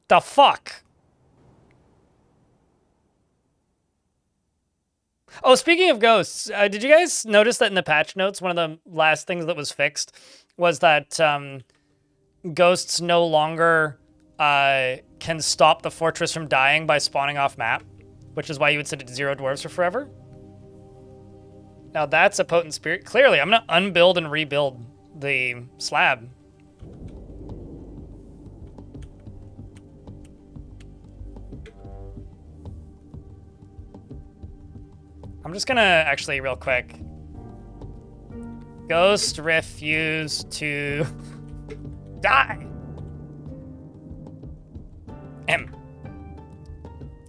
The fuck? Oh, speaking of ghosts, did you guys notice that in the patch notes, one of the last things that was fixed was that ghosts no longer can stop the fortress from dying by spawning off map, which is why you would set it to 0 dwarves for forever. Now that's a potent spirit. Clearly, I'm gonna unbuild and rebuild the slab. I'm just gonna actually real quick. Ghost refuse to die.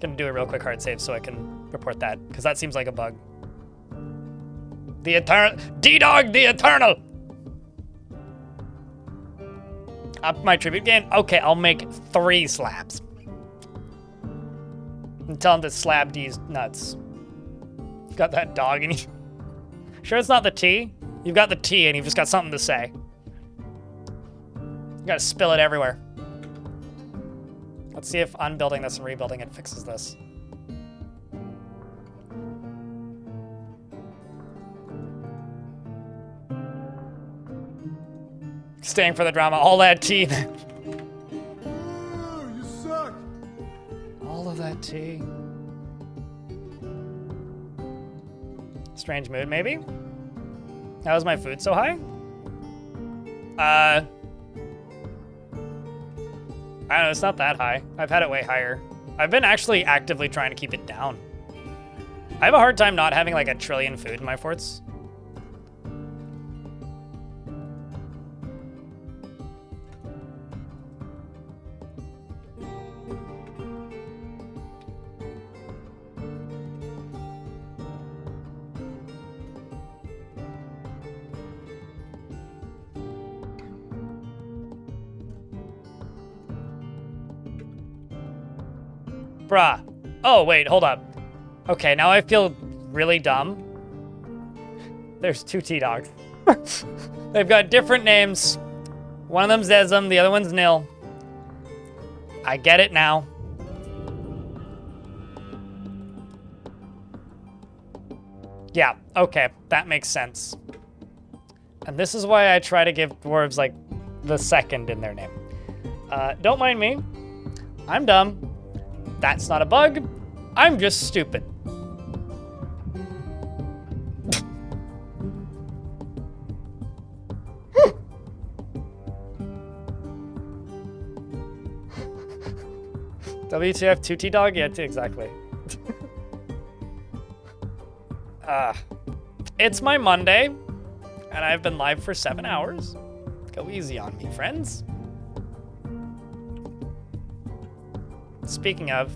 Gonna do a real quick hard save so I can report that, because that seems like a bug. The Eternal. D-Dog the Eternal! Up my tribute gain? Okay, I'll make 3 slabs. And tell him to slab these nuts. Got that dog in you. Sure it's not the tea? You've got the tea and you've just got something to say. You gotta spill it everywhere. Let's see if unbuilding this and rebuilding it fixes this. Staying for the drama. All that tea. Oh, you suck. All of that tea. Strange mood, maybe? How is my food so high? I don't know, it's not that high. I've had it way higher. I've been actually actively trying to keep it down. I have a hard time not having like a trillion food in my forts. Bruh. Oh, wait, hold up. Okay, now I feel really dumb. There's 2 T-Dogs. They've got different names. One of them's Zezum, the other one's Nil. I get it now. Yeah, okay, that makes sense. And this is why I try to give dwarves, like, the second in their name. Don't mind me. I'm dumb. That's not a bug. I'm just stupid. WTF 2T dog? Yeah, exactly. It's my Monday, and I've been live for 7 hours. Go easy on me, friends. Speaking of,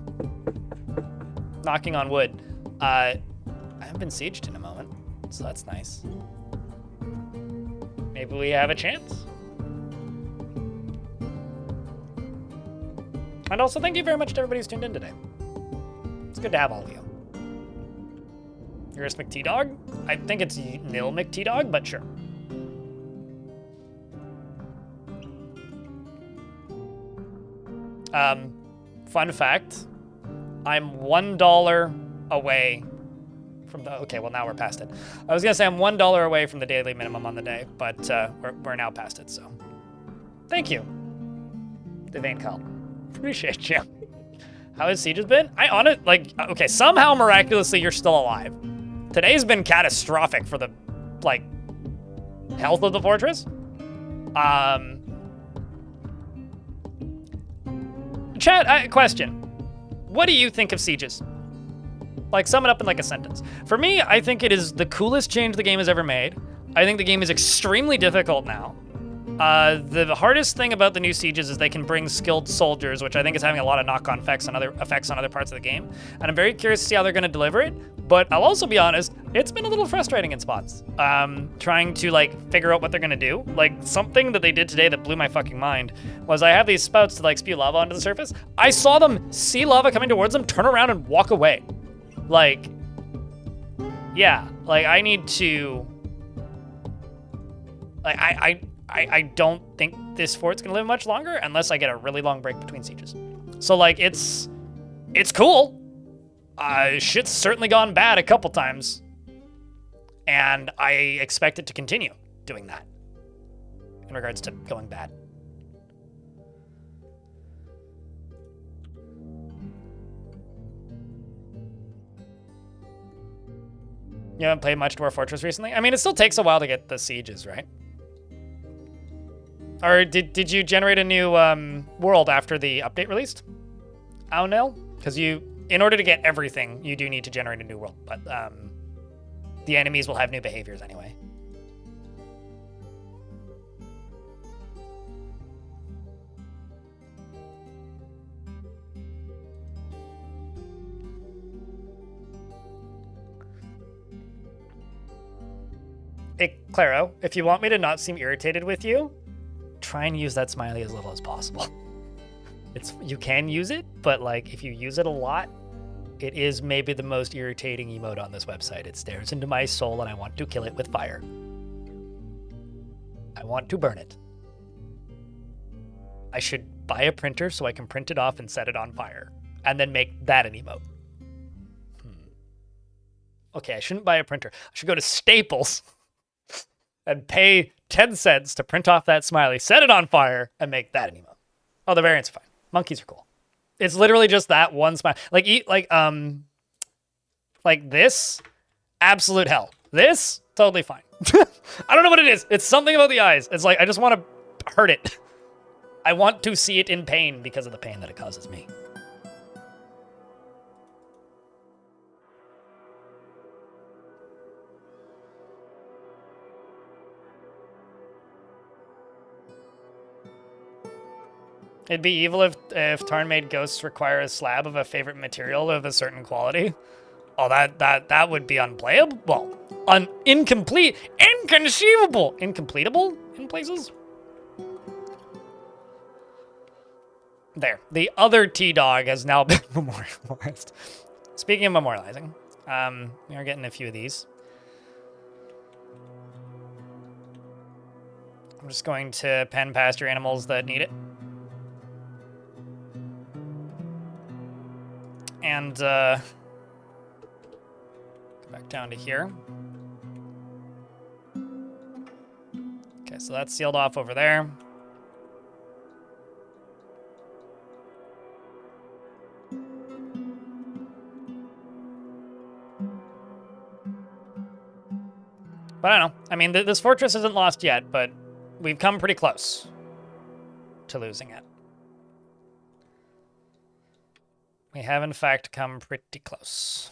knocking on wood, I haven't been sieged in a moment, so that's nice. Maybe we have a chance. And also, thank you very much to everybody who's tuned in today. It's good to have all of you. You're a McT-Dog? I think it's Nil McT-Dog, but sure. Fun fact, I'm $1 away from the, okay, well now we're past it. I was gonna say I'm $1 away from the daily minimum on the day, but we're now past it, so. Thank you, Devane Kyle. Appreciate you. How has Sieges been? Okay, somehow miraculously you're still alive. Today's been catastrophic for the, like, health of the fortress. Chat, question. What do you think of Sieges? Like, sum it up in like a sentence. For me, I think it is the coolest change the game has ever made. I think the game is extremely difficult now. The hardest thing about the new sieges is they can bring skilled soldiers, which I think is having a lot of knock-on effects on other parts of the game. And I'm very curious to see how they're going to deliver it. But I'll also be honest, it's been a little frustrating in spots. Trying to like figure out what they're going to do. Like something that they did today that blew my fucking mind was I have these spouts to like spew lava onto the surface. I saw them see lava coming towards them, turn around and walk away. Like, yeah, like I need to. Like I don't think this fort's gonna live much longer unless I get a really long break between sieges. So like it's cool. Shit's certainly gone bad a couple times, and I expect it to continue doing that in regards to going bad. You haven't played much Dwarf Fortress recently? I mean, it still takes a while to get the sieges, right? Or did you generate a new world after the update released? Oh no, because in order to get everything, you do need to generate a new world, but the enemies will have new behaviors anyway. Hey, Claro, if you want me to not seem irritated with you, try and use that smiley as little as possible. You can use it, but like if you use it a lot, it is maybe the most irritating emote on this website. It stares into my soul and I want to kill it with fire. I want to burn it. I should buy a printer so I can print it off and set it on fire, and then make that an emote. Okay, I shouldn't buy a printer. I should go to Staples and pay 10 cents to print off that smiley, set it on fire, and make that an emote. Oh, the variants are fine. Monkeys are cool. It's literally just that one smile. Like this, absolute hell. This, totally fine. I don't know what it is. It's something about the eyes. It's like, I just want to hurt it. I want to see it in pain because of the pain that it causes me. It'd be evil if Tarn-made ghosts require a slab of a favorite material of a certain quality. Oh, that would be unplayable. Well, incomplete, inconceivable, incompletable in places. There, the other T-Dog has now been memorialized. Speaking of memorializing, we are getting a few of these. I'm just going to pen past your animals that need it. And go back down to here. Okay, so that's sealed off over there. But I don't know. I mean, this fortress isn't lost yet, but we've come pretty close to losing it. We have, in fact, come pretty close.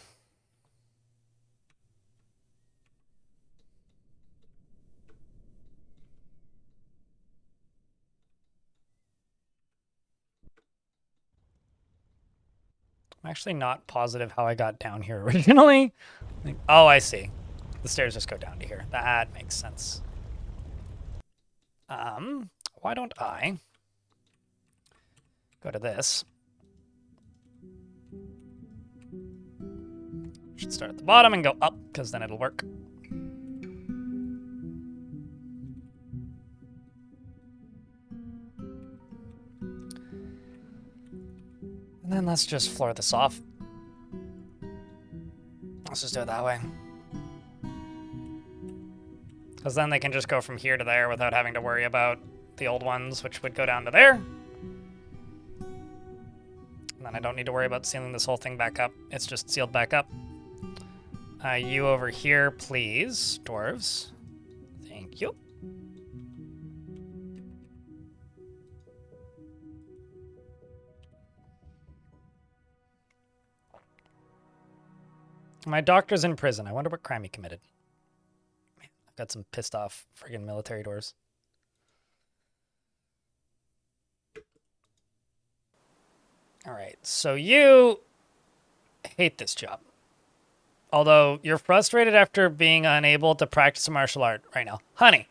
I'm actually not positive how I got down here originally. Oh, I see. The stairs just go down to here. That makes sense. Why don't I go to this? Should start at the bottom and go up, because then it'll work. And then let's just floor this off. Let's just do it that way. Because then they can just go from here to there without having to worry about the old ones, which would go down to there. And then I don't need to worry about sealing this whole thing back up. It's just sealed back up. You over here, please, dwarves. Thank you. My doctor's in prison. I wonder what crime he committed. Man, I've got some pissed off friggin' military dwarves. All right, so you hate this job. Although you're frustrated after being unable to practice a martial art right now. Honey,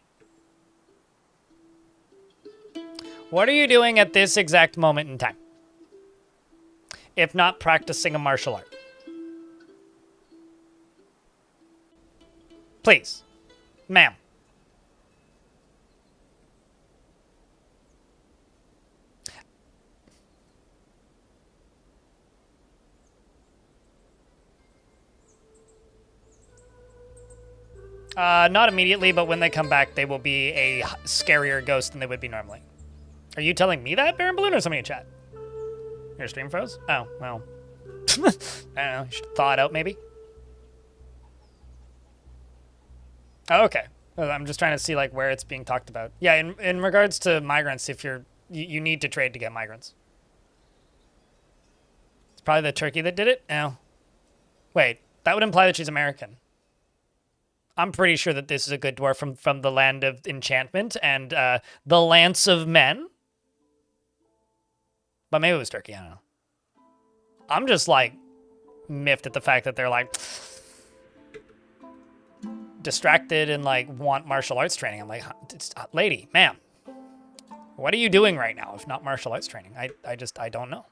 what are you doing at this exact moment in time? If not practicing a martial art. Please, ma'am. Not immediately, but when they come back, they will be a scarier ghost than they would be normally. Are you telling me that, Baron Balloon, or somebody in chat? Your stream froze? Oh, well. I don't know. You should thaw it out, maybe? Oh, okay. I'm just trying to see, like, where it's being talked about. Yeah, in regards to migrants, if you need to trade to get migrants. It's probably the turkey that did it? Oh. Wait, that would imply that she's American. I'm pretty sure that this is a good dwarf from the land of enchantment and the Lance of Men. But maybe it was Turkey, I don't know. I'm just, like, miffed at the fact that they're, like, distracted and, like, want martial arts training. I'm like, lady, ma'am, what are you doing right now if not martial arts training? I don't know.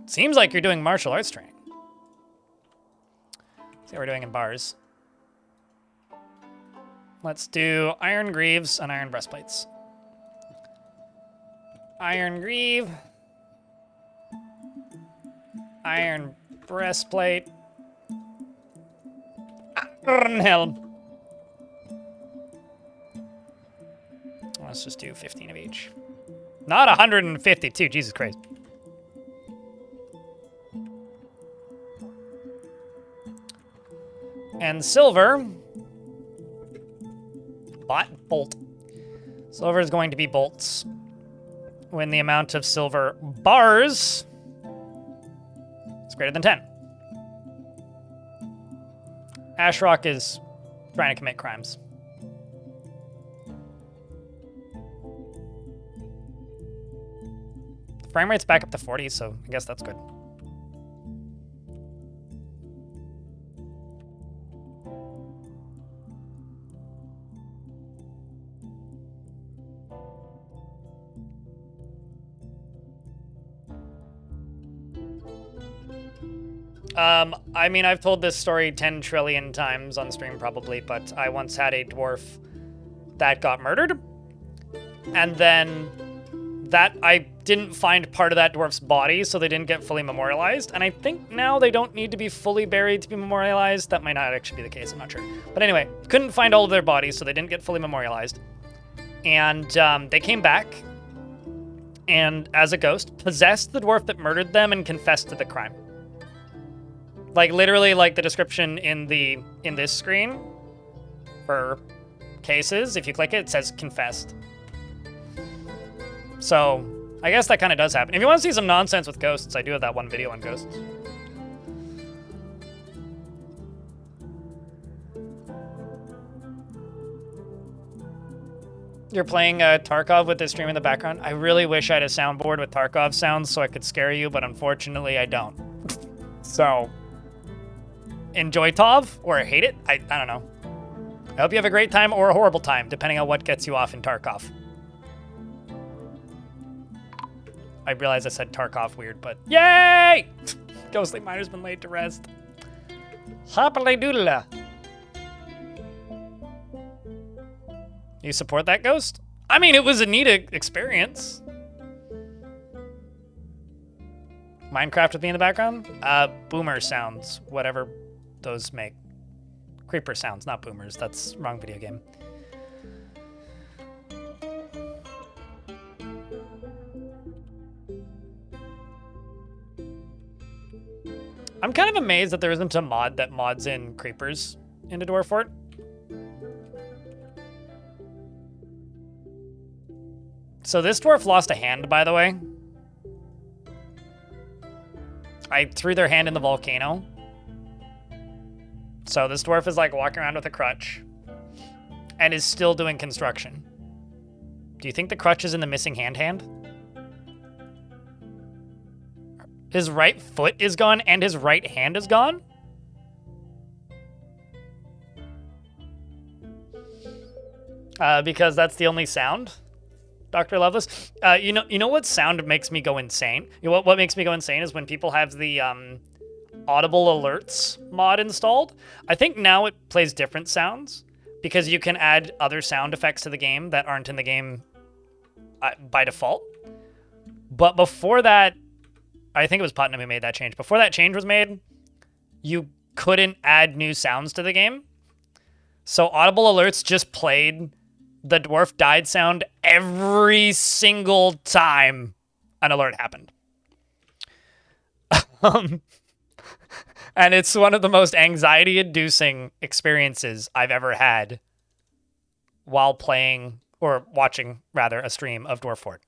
Seems like you're doing martial arts training. Let's see what we're doing in bars. Let's do iron greaves and iron breastplates. Iron greave. Iron breastplate. Iron helm. Let's just do 15 of each. Not 152, Jesus Christ. And silver. Bolt. Silver is going to be bolts. When the amount of silver bars is greater than 10. Ashrock is trying to commit crimes. The frame rate's back up to 40, so I guess that's good. I mean, I've told this story 10 trillion times on stream probably, but I once had a dwarf that got murdered. And then I didn't find part of that dwarf's body, so they didn't get fully memorialized. And I think now they don't need to be fully buried to be memorialized. That might not actually be the case, I'm not sure. But anyway, couldn't find all of their bodies, so they didn't get fully memorialized. And they came back, and as a ghost, possessed the dwarf that murdered them and confessed to the crime. Like, literally, like the description in this screen for cases, if you click it, it says confessed. So, I guess that kind of does happen. If you want to see some nonsense with ghosts, I do have that one video on ghosts. You're playing Tarkov with this stream in the background? I really wish I had a soundboard with Tarkov sounds so I could scare you, but unfortunately I don't. So, enjoy Tov or hate it? I don't know. I hope you have a great time or a horrible time, depending on what gets you off in Tarkov. I realize I said Tarkov weird, but yay! Ghostly Miner's been laid to rest. Happily doodle. You support that ghost? I mean, it was a neat experience. Minecraft with me in the background? Boomer sounds, whatever those make. Creeper sounds, not boomers. That's wrong video game. I'm kind of amazed that there isn't a mod that mods in creepers into Dwarf Fort. So this dwarf lost a hand, by the way. I threw their hand in the volcano. So this dwarf is like walking around with a crutch and is still doing construction. Do you think the crutch is in the missing hand? His right foot is gone and his right hand is gone? Because that's the only sound, Dr. Lovelace. You know what sound makes me go insane? You know what makes me go insane is when people have the audible alerts mod installed. I think now it plays different sounds because you can add other sound effects to the game that aren't in the game by default. But before that, I think it was Putnam who made that change. Before that change was made, you couldn't add new sounds to the game. So audible alerts just played the dwarf died sound every single time an alert happened. And it's one of the most anxiety-inducing experiences I've ever had while playing, or watching, rather, a stream of Dwarf Fort.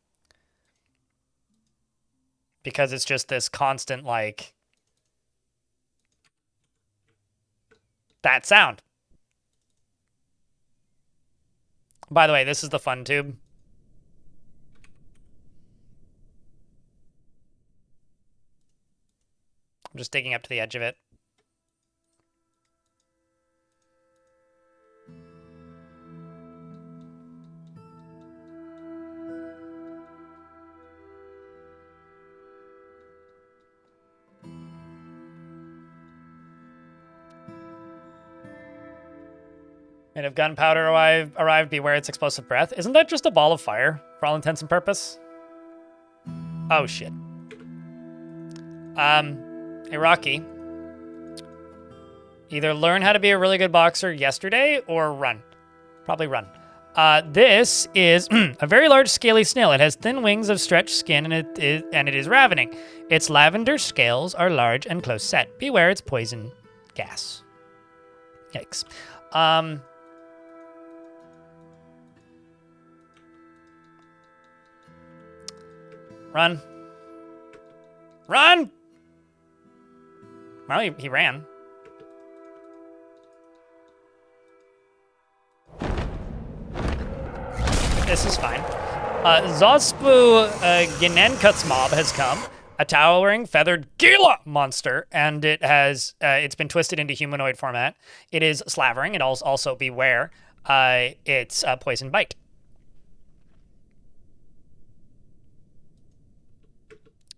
Because it's just this constant, like, that sound. By the way, this is the fun tube. I'm just digging up to the edge of it. And if gunpowder arrived, beware its explosive breath. Isn't that just a ball of fire, for all intents and purpose? Oh, shit. Hey, Rocky. Either learn how to be a really good boxer yesterday, or run. Probably run. This is a very large scaly snail. It has thin wings of stretched skin, and it is ravening. Its lavender scales are large and close set. Beware its poison gas. Yikes. Run. Run! Well, he ran. This is fine. Zospu Ginenkuts mob has come. A towering feathered Gila monster, and it's been twisted into humanoid format. It is slavering, and also beware, it's a poison bite.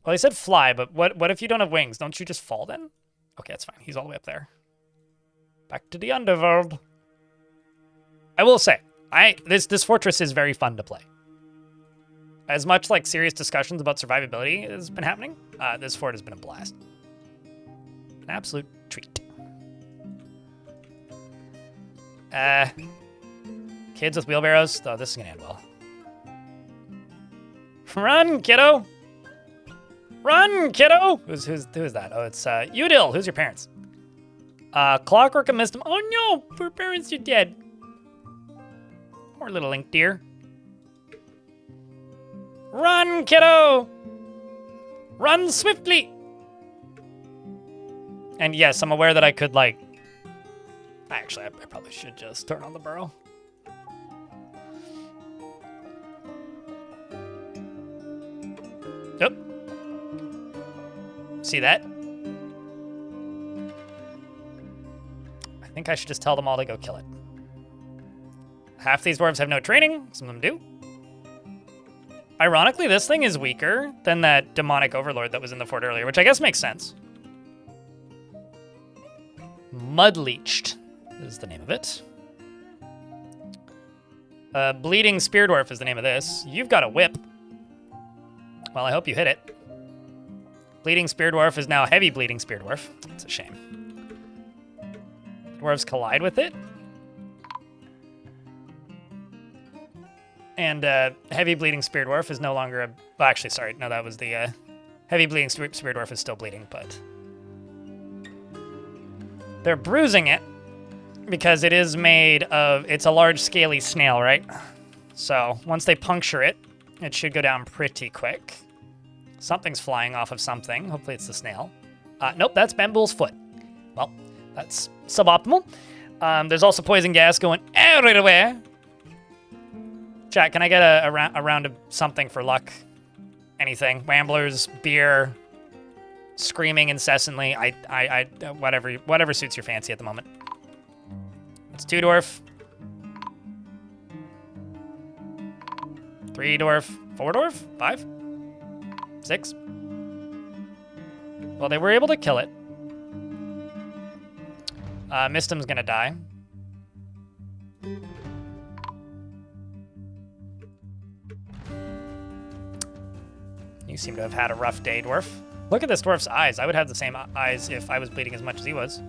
Well, he said fly, but what if you don't have wings? Don't you just fall then? Okay, that's fine. He's all the way up there. Back to the underworld. I will say, this fortress is very fun to play. As much like serious discussions about survivability has been happening, this fort has been a blast. An absolute treat. Kids with wheelbarrows. Oh, this is gonna end well. Run, kiddo! Run, kiddo! Who is that? Oh, it's Udil. Who's your parents? Clockwork and Mistum. Oh no, poor parents, you're dead. Poor little Link deer. Run, kiddo! Run swiftly! And yes, I'm aware that I could, like... Actually, I probably should just turn on the burrow. Yep. See that? I think I should just tell them all to go kill it. Half these dwarves have no training, some of them do. Ironically, this thing is weaker than that demonic overlord that was in the fort earlier, which I guess makes sense. Mudleached is the name of it. Bleeding Spear Dwarf is the name of this. You've got a whip. Well, I hope you hit it. Bleeding Spear Dwarf is now Heavy Bleeding Spear Dwarf. It's a shame. Dwarves collide with it. And Heavy Bleeding Spear Dwarf is no longer a... Well, actually, sorry. No, that was the... Heavy Bleeding Spear Dwarf is still bleeding, but... They're bruising it because it is made of... It's a large, scaly snail, right? So, once they puncture it, it should go down pretty quick. Something's flying off of something. Hopefully it's the snail. Nope, that's Bambool's foot. Well, that's suboptimal. There's also poison gas going everywhere. Chat, can I get a round of something for luck? Anything. Wamblers, beer, screaming incessantly. Whatever suits your fancy at the moment. It's 2 dwarf. 3 dwarf. 4 dwarf? 5? 6? Well, they were able to kill it. Mistum's gonna die. You seem to have had a rough day, dwarf. Look at this dwarf's eyes. I would have the same eyes if I was bleeding as much as he was.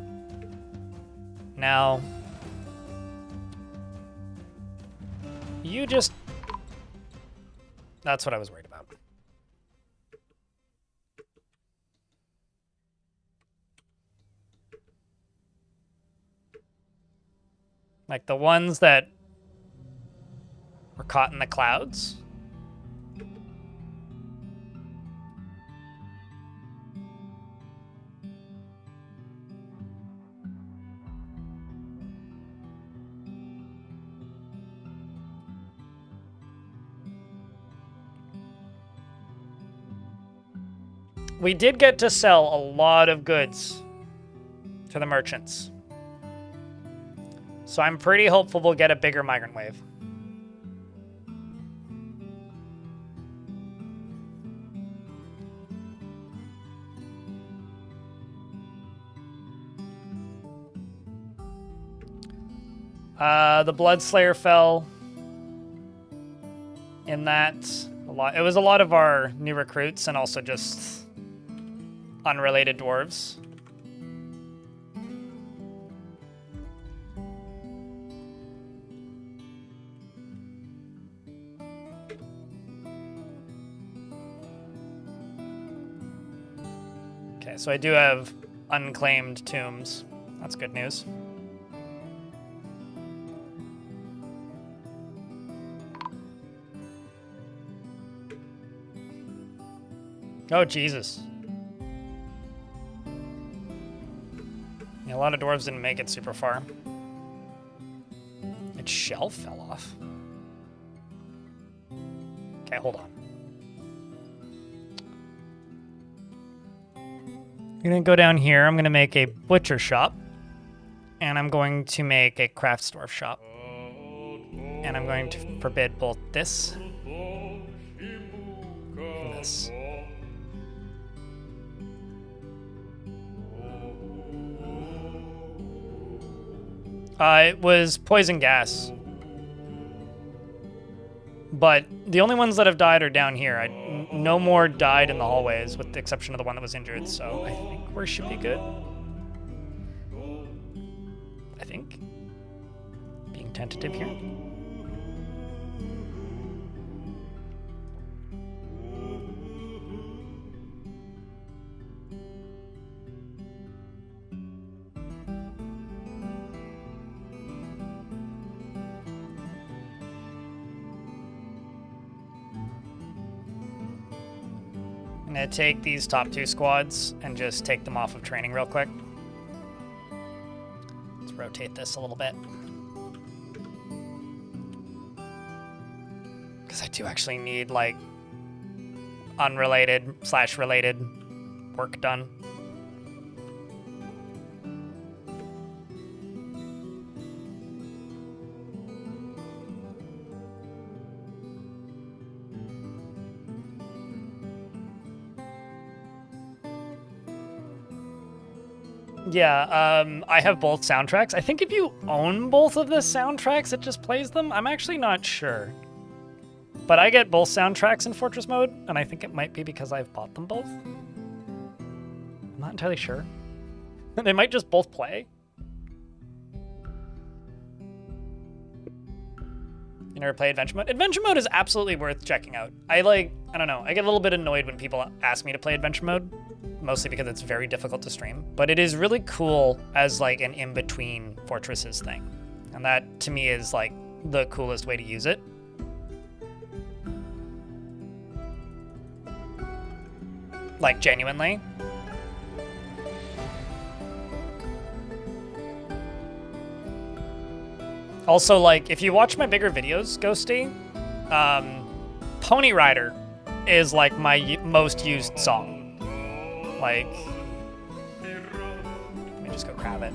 Now, you just... That's what I was worried about. Like the ones that were caught in the clouds. We did get to sell a lot of goods to the merchants. So I'm pretty hopeful we'll get a bigger migrant wave. The Bloodslayer fell in that a lot. It was a lot of our new recruits and also just unrelated dwarves. Okay, so I do have unclaimed tombs. That's good news. Oh, Jesus. Yeah, a lot of dwarves didn't make it super far. Its shell fell off. Okay, hold on. I'm gonna go down here. I'm gonna make a butcher shop. And I'm going to make a crafts dwarf shop. And I'm going to forbid both this and this. It was poison gas. But the only ones that have died are down here. No more died in the hallways, with the exception of the one that was injured, so I think we should be good. I think. Being tentative here. I'm gonna take these top 2 squads and just take them off of training real quick. Let's rotate this a little bit. Because I do actually need, like, unrelated/related work done. Yeah, I have both soundtracks. I think if you own both of the soundtracks, it just plays them. I'm actually not sure. But I get both soundtracks in Fortress mode, and I think it might be because I've bought them both. I'm not entirely sure. They might just both play. You never play Adventure Mode? Adventure Mode is absolutely worth checking out. I don't know, I get a little bit annoyed when people ask me to play Adventure Mode. Mostly because it's very difficult to stream, but it is really cool as like an in-between Fortresses thing. And that to me is like the coolest way to use it. Like genuinely. Also, like if you watch my bigger videos, Ghosty, Pony Rider is like my most used song. Like, let me just go grab it.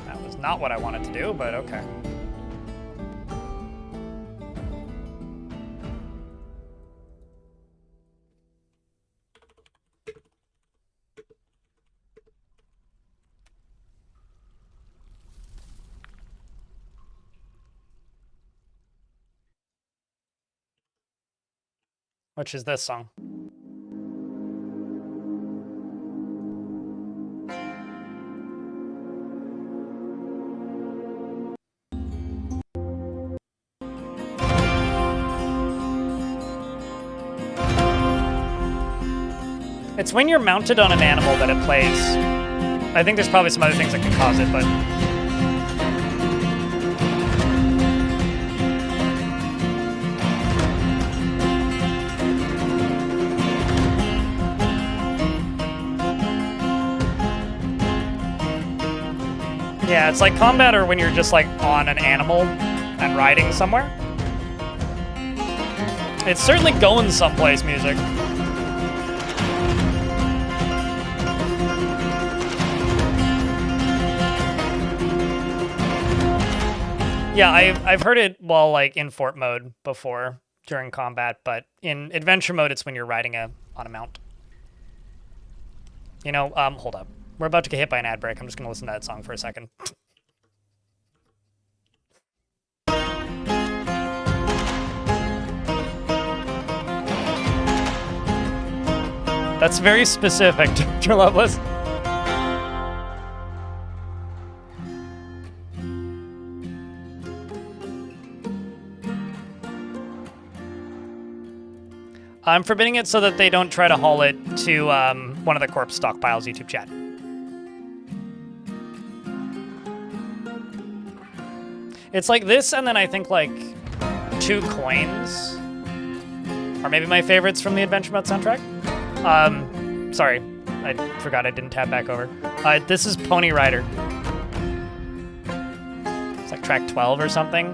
That was not what I wanted to do, but okay. Which is this song. It's when you're mounted on an animal that it plays. I think there's probably some other things that could cause it, but... Yeah, it's like combat or when you're just like on an animal and riding somewhere. It's certainly going someplace music. Yeah, I've heard it while like in fort mode before during combat, but in adventure mode it's when you're riding on a mount. You know, hold up. We're about to get hit by an ad break. I'm just gonna listen to that song for a second. That's very specific, Dr. Loveless. I'm forbidding it so that they don't try to haul it to one of the corpse stockpiles YouTube chat. It's like this, and then I think like 2 coins are maybe my favorites from the Adventure Mode soundtrack. Sorry, I forgot I didn't tab back over. This is Pony Rider. It's like track 12 or something.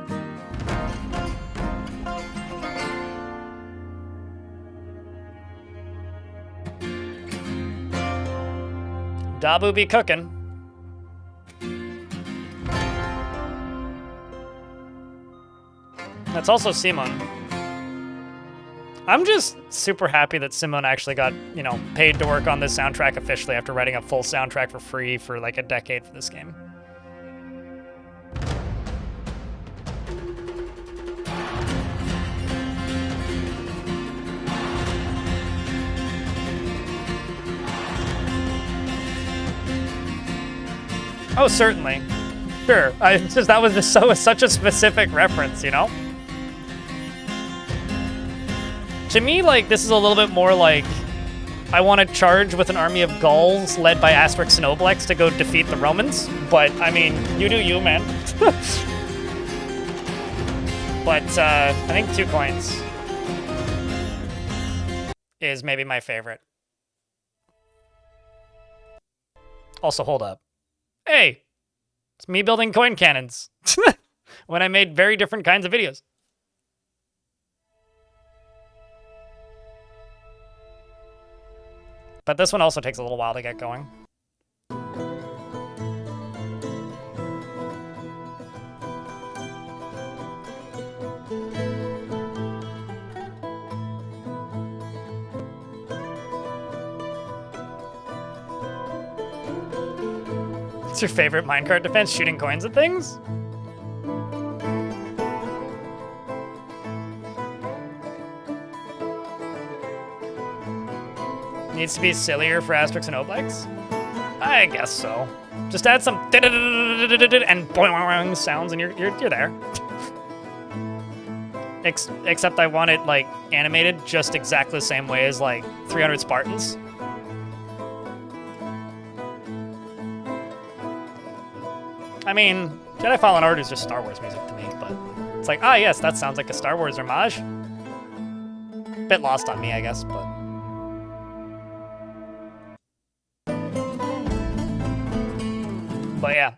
Dabu be cooking. That's also Simon. I'm just super happy that Simon actually got, you know, paid to work on this soundtrack officially after writing a full soundtrack for free for like a decade for this game. Oh, certainly. Sure. That was just such a specific reference, you know? To me, like, this is a little bit more like I want to charge with an army of Gauls led by Asterix and Obelix to go defeat the Romans. But, I mean, you do you, man. But I think 2 coins is maybe my favorite. Also, hold up. Hey, it's me building coin cannons when I made very different kinds of videos. But this one also takes a little while to get going. What's your favorite minecart defense? Shooting coins at things? Needs to be sillier for Asterix and Obelix? I guess so. Just add some and boing sounds and you're there. Except I want it like animated just exactly the same way as like 300 Spartans. I mean, Jedi Fallen Order is just Star Wars music to me, but it's like, ah, yes, that sounds like a Star Wars homage. Bit lost on me, I guess, but. But yeah,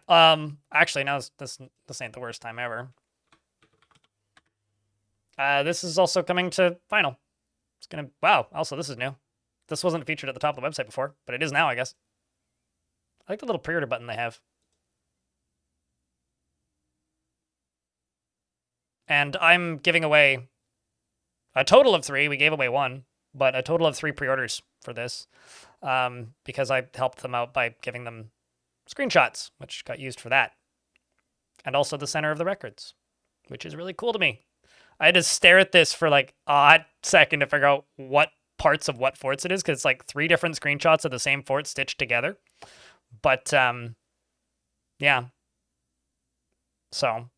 actually, no, this ain't the worst time ever. This is also coming to final. It's gonna, wow, also this is new. This wasn't featured at the top of the website before, but it is now, I guess. I like the little pre-order button they have. And I'm giving away a total of 3. We gave away 1, but a total of 3 pre-orders for this because I helped them out by giving them screenshots, which got used for that. And also the center of the records, which is really cool to me. I had to stare at this for like a hot second to figure out what parts of what forts it is, because it's like 3 different screenshots of the same fort stitched together. But, yeah. So,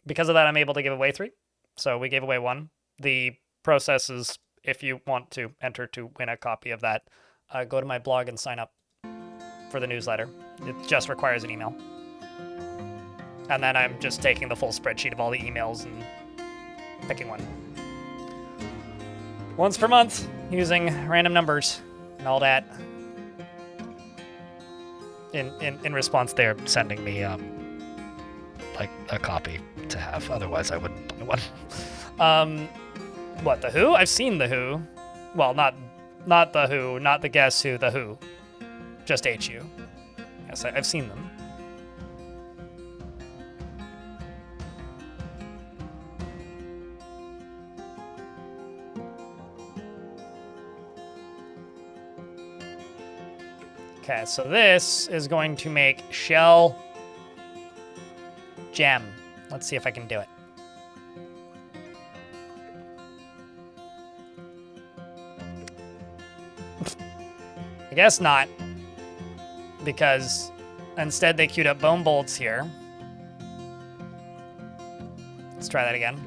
because of that, I'm able to give away 3. So we gave away 1. The process is, if you want to enter to win a copy of that, go to my blog and sign up for the newsletter. It just requires an email. And then I'm just taking the full spreadsheet of all the emails and picking one. Once per month, using random numbers and all that. In response, they're sending me like a copy to have. Otherwise, I wouldn't buy one. What, The Who? I've seen The Who. Well, not The Who, not the Guess Who, The Who. Just HU. Yes, I've seen them. Okay, so this is going to make shell gem. Let's see if I can do it. I guess not, because instead they queued up bone bolts here. Let's try that again.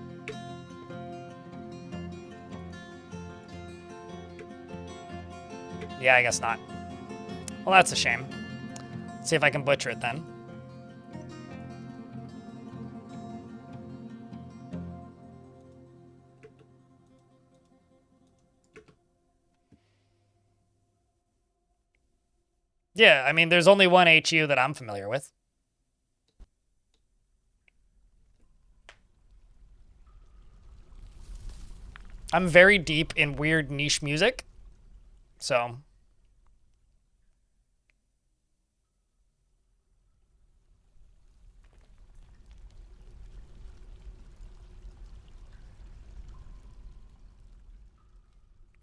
Yeah, I guess not. Well, that's a shame. Let's see if I can butcher it then. Yeah, I mean, there's only one HU that I'm familiar with. I'm very deep in weird niche music, so...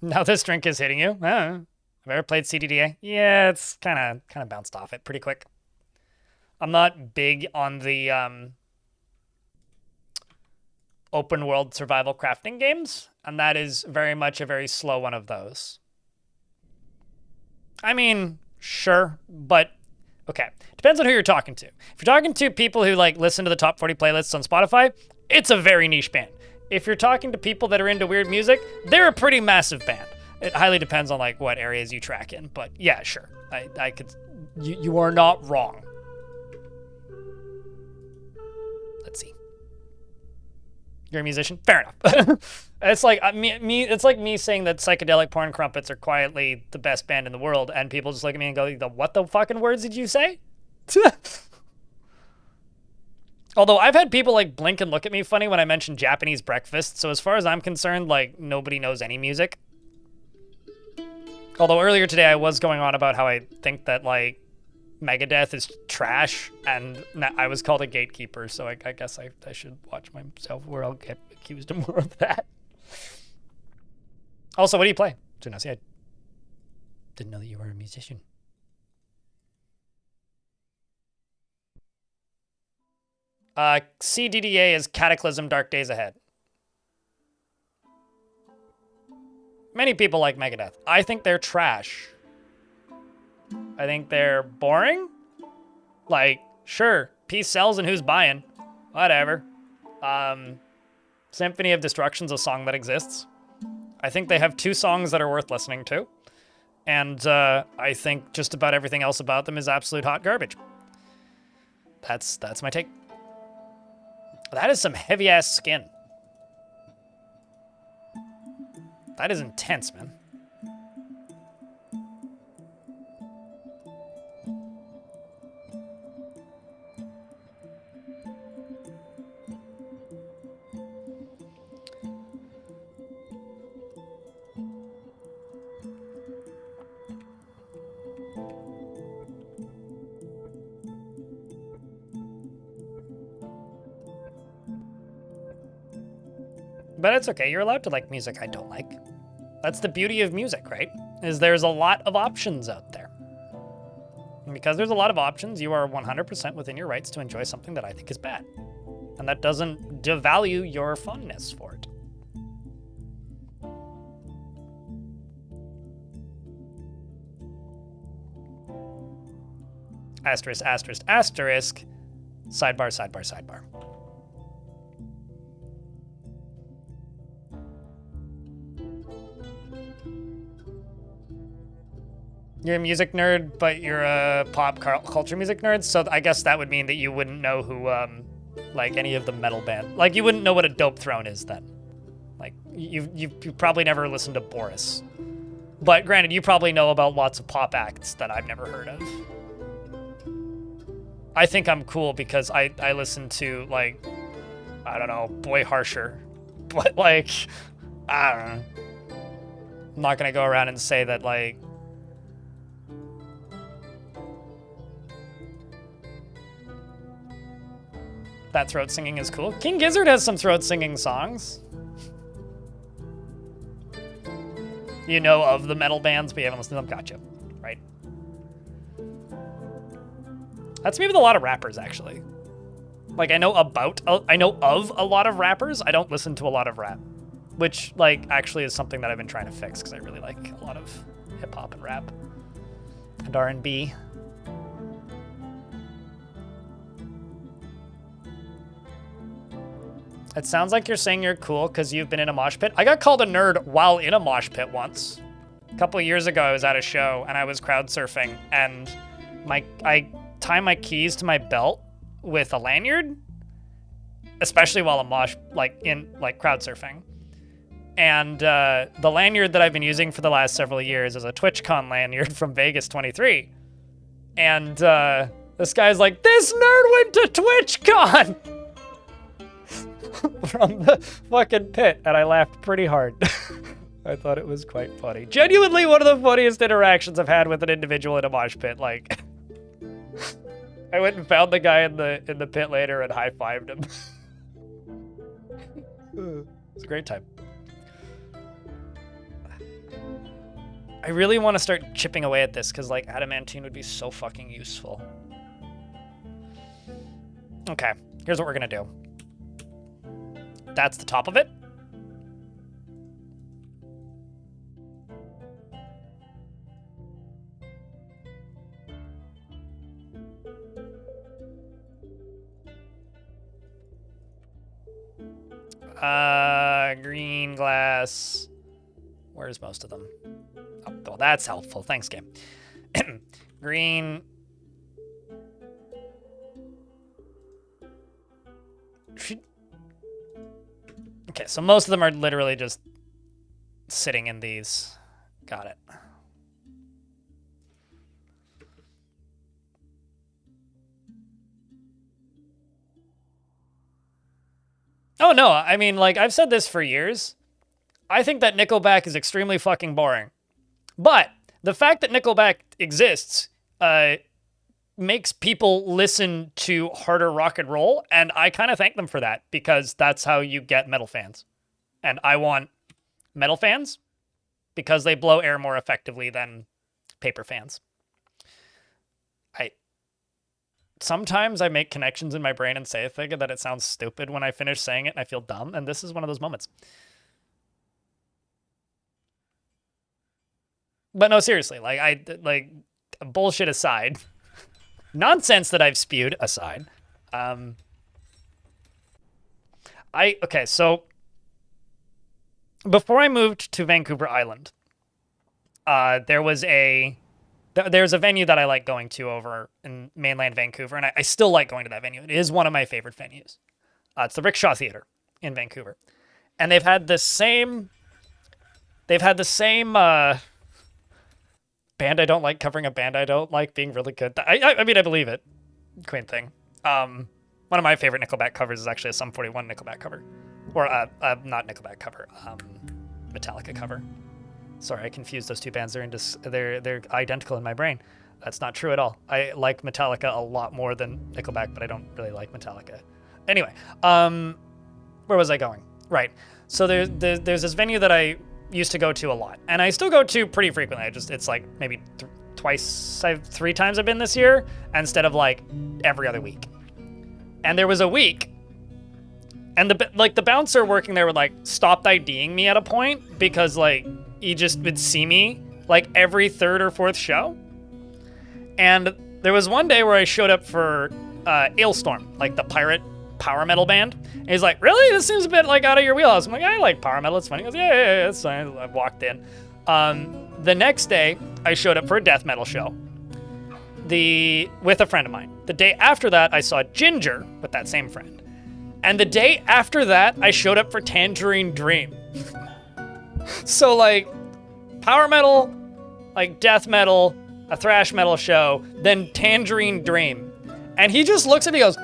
Now this drink is hitting you. Have I ever played CDDA? Yeah, it's kind of bounced off it pretty quick. I'm not big on the open world survival crafting games, and that is very much a very slow one of those. I mean, sure, but okay. Depends on who you're talking to. If you're talking to people who like listen to the top 40 playlists on Spotify, it's a very niche band. If you're talking to people that are into weird music, they're a pretty massive band. It highly depends on like what areas you track in, but yeah, sure. I could, you are not wrong. Let's see. You're a musician? Fair enough. It's like it's like me saying that psychedelic porn crumpets are quietly the best band in the world, and people just look at me and go, "What the fucking words did you say?" Although I've had people like blink and look at me funny when I mention Japanese breakfast, so as far as I'm concerned, like nobody knows any music. Although earlier today I was going on about how I think that like Megadeth is trash, and I was called a gatekeeper, so I guess I should watch myself where I'll get accused of more of that. Also, what do you play? I didn't know that you were a musician. CDDA is Cataclysm Dark Days Ahead. Many people like Megadeth. I think they're trash. I think they're boring. Like, sure, peace sells and who's buying? Whatever. Symphony of Destruction's a song that exists. I think they have 2 songs that are worth listening to. And I think just about everything else about them is absolute hot garbage. That's my take. That is some heavy-ass skin. That is intense, man. But it's okay. You're allowed to like music I don't like. That's the beauty of music, right? Is there's a lot of options out there. And because there's a lot of options, you are 100% within your rights to enjoy something that I think is bad. And that doesn't devalue your fondness for it. Asterisk, asterisk, asterisk. Sidebar, sidebar, sidebar. You're a music nerd, but you're a pop culture music nerd, so I guess that would mean that you wouldn't know who, like, any of the metal band. Like, you wouldn't know what a Dope Throne is, then. Like, you probably never listened to Boris. But granted, you probably know about lots of pop acts that I've never heard of. I think I'm cool because I listen to, like, I don't know, Boy Harsher. But, like, I don't know. I'm not gonna go around and say that, like, that throat singing is cool. King Gizzard has some throat singing songs. You know of the metal bands, but you haven't listened to them? Gotcha. Right. That's me with a lot of rappers, actually. Like, I know of a lot of rappers. I don't listen to a lot of rap. Which, like, actually is something that I've been trying to fix, because I really like a lot of hip-hop and rap. And R&B. It sounds like you're saying you're cool because you've been in a mosh pit. I got called a nerd while in a mosh pit once. A couple of years ago, I was at a show and I was crowd surfing, and I tie my keys to my belt with a lanyard, especially while I'm crowd surfing. And the lanyard that I've been using for the last several years is a TwitchCon lanyard from Vegas 23. And this guy's like, "This nerd went to TwitchCon!" From the fucking pit, and I laughed pretty hard. I thought it was quite funny. Genuinely one of the funniest interactions I've had with an individual in a mosh pit. Like, I went and found the guy in the pit later and high-fived him. It was a great time. I really want to start chipping away at this because, like, adamantine would be so fucking useful. Okay, here's what we're gonna do. That's the top of it. Green glass. Where's most of them? Oh, well, that's helpful. Thanks, game. Green. Okay, so most of them are literally just sitting in these. Got it. Oh, no, I mean, like, I've said this for years. I think that Nickelback is extremely fucking boring. But the fact that Nickelback exists makes people listen to harder rock and roll, and I kind of thank them for that, because that's how you get metal fans. And I want metal fans because they blow air more effectively than paper fans. Sometimes I make connections in my brain and say a thing that it sounds stupid when I finish saying it and I feel dumb, and this is one of those moments. But no, seriously, like bullshit aside, nonsense that I've spewed aside, okay, so before I moved to Vancouver Island, there's a venue that I like going to over in mainland Vancouver, and I still like going to that venue. It is one of my favorite venues. It's the Rickshaw Theater in Vancouver. And they've had the same band I don't like covering a band I don't like being really good. I mean, I believe it. Queen thing. One of my favorite Nickelback covers is actually a Sum 41 Nickelback cover. Or, not Nickelback cover, Metallica cover. Sorry, I confused those two bands. They're identical in my brain. That's not true at all. I like Metallica a lot more than Nickelback, but I don't really like Metallica. Anyway, where was I going? Right. So there's this venue that I used to go to a lot, and I still go to pretty frequently. It's like maybe three times I've been this year, instead of like every other week. And there was a week, and the bouncer working there would like stopped IDing me at a point because like he just would see me like every third or fourth show. And there was one day where I showed up for Ailstorm, like the pirate power metal band. And he's like, really? This seems a bit like out of your wheelhouse. I'm like, I like power metal. It's funny. He goes, yeah, it's fine. I walked in. The next day, I showed up for a death metal show with a friend of mine. The day after that, I saw Ginger with that same friend. And the day after that, I showed up for Tangerine Dream. So like power metal, like death metal, a thrash metal show, then Tangerine Dream. And he just looks at me and goes,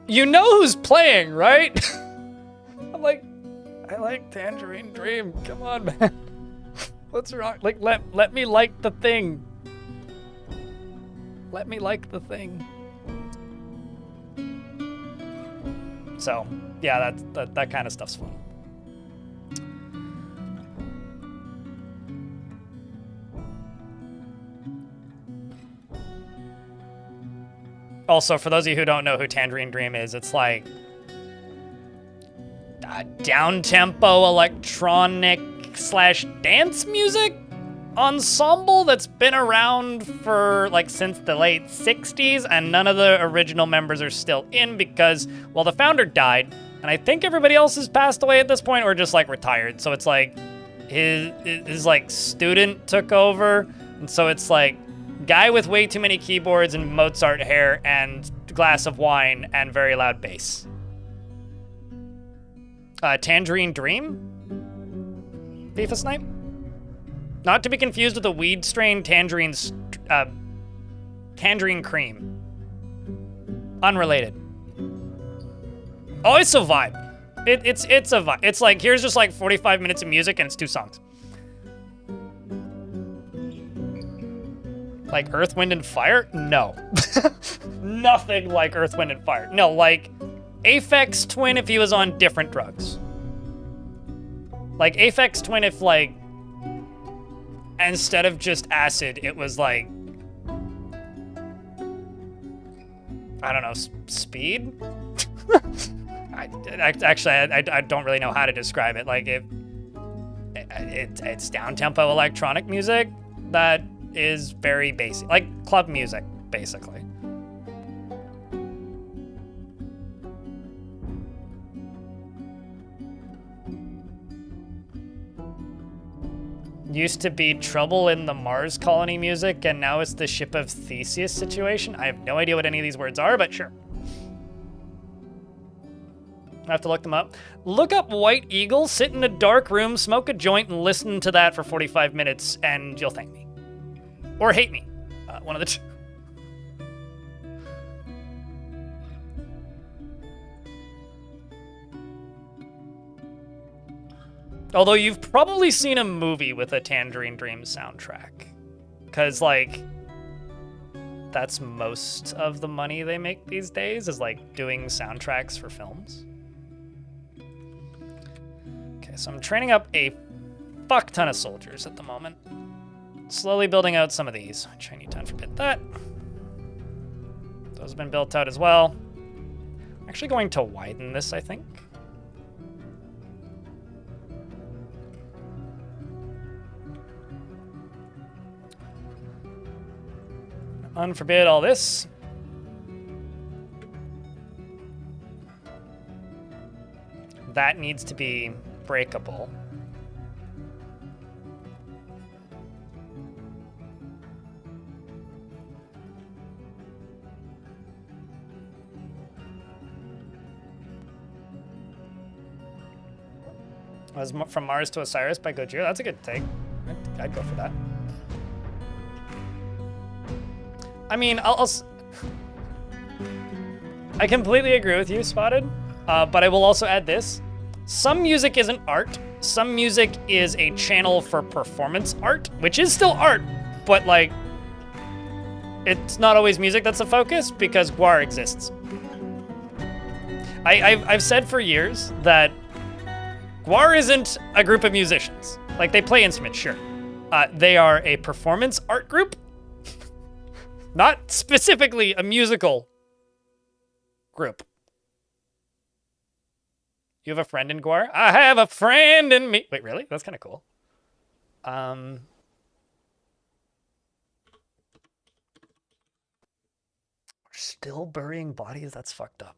you know who's playing, right? I'm like, I like Tangerine Dream. Come on, man. What's wrong? Like, let me like the thing. Let me like the thing. So, yeah, that kind of stuff's fun. Also, for those of you who don't know who Tangerine Dream is, it's like a down-tempo electronic / dance music ensemble that's been around for like since the late 60s, and none of the original members are still in because, well, the founder died, and I think everybody else has passed away at this point or just like retired. So it's like his like student took over, and so it's like guy with way too many keyboards and Mozart hair and glass of wine and very loud bass. Tangerine Dream? FIFA Snipe? Not to be confused with the weed strain Tangerine Cream. Unrelated. Oh, it's a vibe. It's a vibe. It's like, here's just like 45 minutes of music and it's 2 songs. Like Earth, Wind, and Fire? No. Nothing like Earth, Wind, and Fire. No, like Aphex Twin if he was on different drugs. Like Aphex Twin if like, instead of just acid, it was like, I don't know, speed? I don't really know how to describe it. Like it's down-tempo electronic music that is very basic, like club music, basically. Used to be Trouble in the Mars Colony music, and now it's the Ship of Theseus situation. I have no idea what any of these words are, but sure. I have to look them up. Look up White Eagle, sit in a dark room, smoke a joint, and listen to that for 45 minutes, and you'll thank me. Or hate me. One of the two. Although you've probably seen a movie with a Tangerine Dream soundtrack. Because, like, that's most of the money they make these days, is, like, doing soundtracks for films. Okay, so I'm training up a fuck ton of soldiers at the moment. Slowly building out some of these. Chinese time forbid that. Those have been built out as well. I'm actually going to widen this, I think. Unforbid all this. That needs to be breakable. Was From Mars to Osiris by Gojira. That's a good take. I'd go for that. I mean, I completely agree with you, Spotted, but I will also add this. Some music isn't art. Some music is a channel for performance art, which is still art, but like, it's not always music that's the focus because Gwar exists. I've said for years that Gwar isn't a group of musicians. Like, they play instruments, sure. They are a performance art group. Not specifically a musical group. You have a friend in Gwar? I have a friend in me. Wait, really? That's kind of cool. We're still burying bodies? That's fucked up.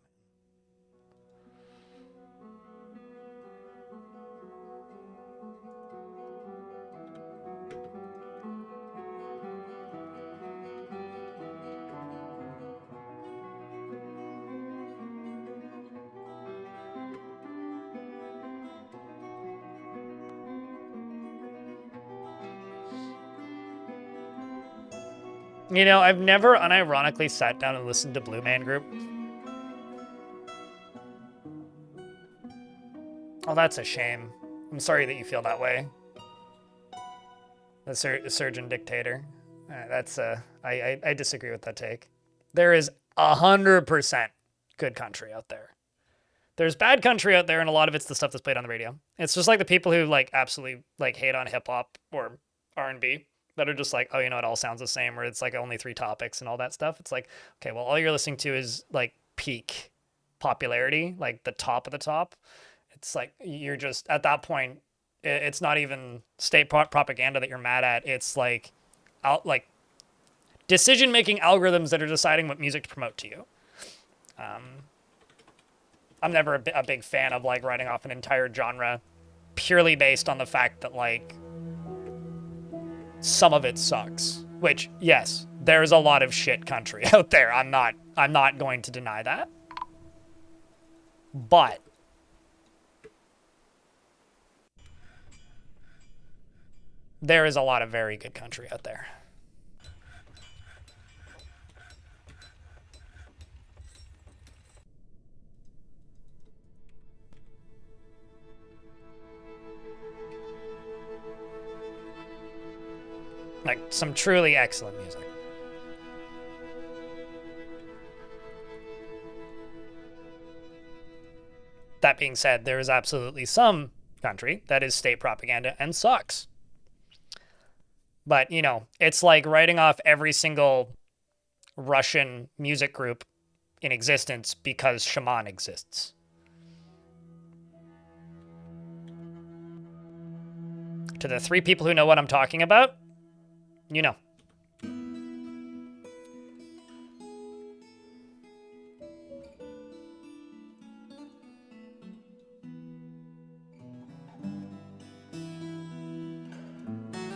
You know, I've never unironically sat down and listened to Blue Man Group. Oh, that's a shame. I'm sorry that you feel that way. The surgeon dictator. I disagree with that take. There is 100% good country out there. There's bad country out there, and a lot of it's the stuff that's played on the radio. It's just like the people who like absolutely like hate on hip hop or R&B. That are just like, oh, you know, it all sounds the same, or it's like only 3 topics and all that stuff. It's like, okay, well, all you're listening to is like peak popularity, like the top of the top. It's like, you're just, at that point, it's not even state propaganda that you're mad at. It's like, decision-making algorithms that are deciding what music to promote to you. I'm never a big fan of like writing off an entire genre purely based on the fact that like, some of it sucks, which, yes, there's a lot of shit country out there. I'm not going to deny that. But there is a lot of very good country out there. Like, some truly excellent music. That being said, there is absolutely some country that is state propaganda and sucks. But, you know, it's like writing off every single Russian music group in existence because Shaman exists. To the 3 people who know what I'm talking about, you know.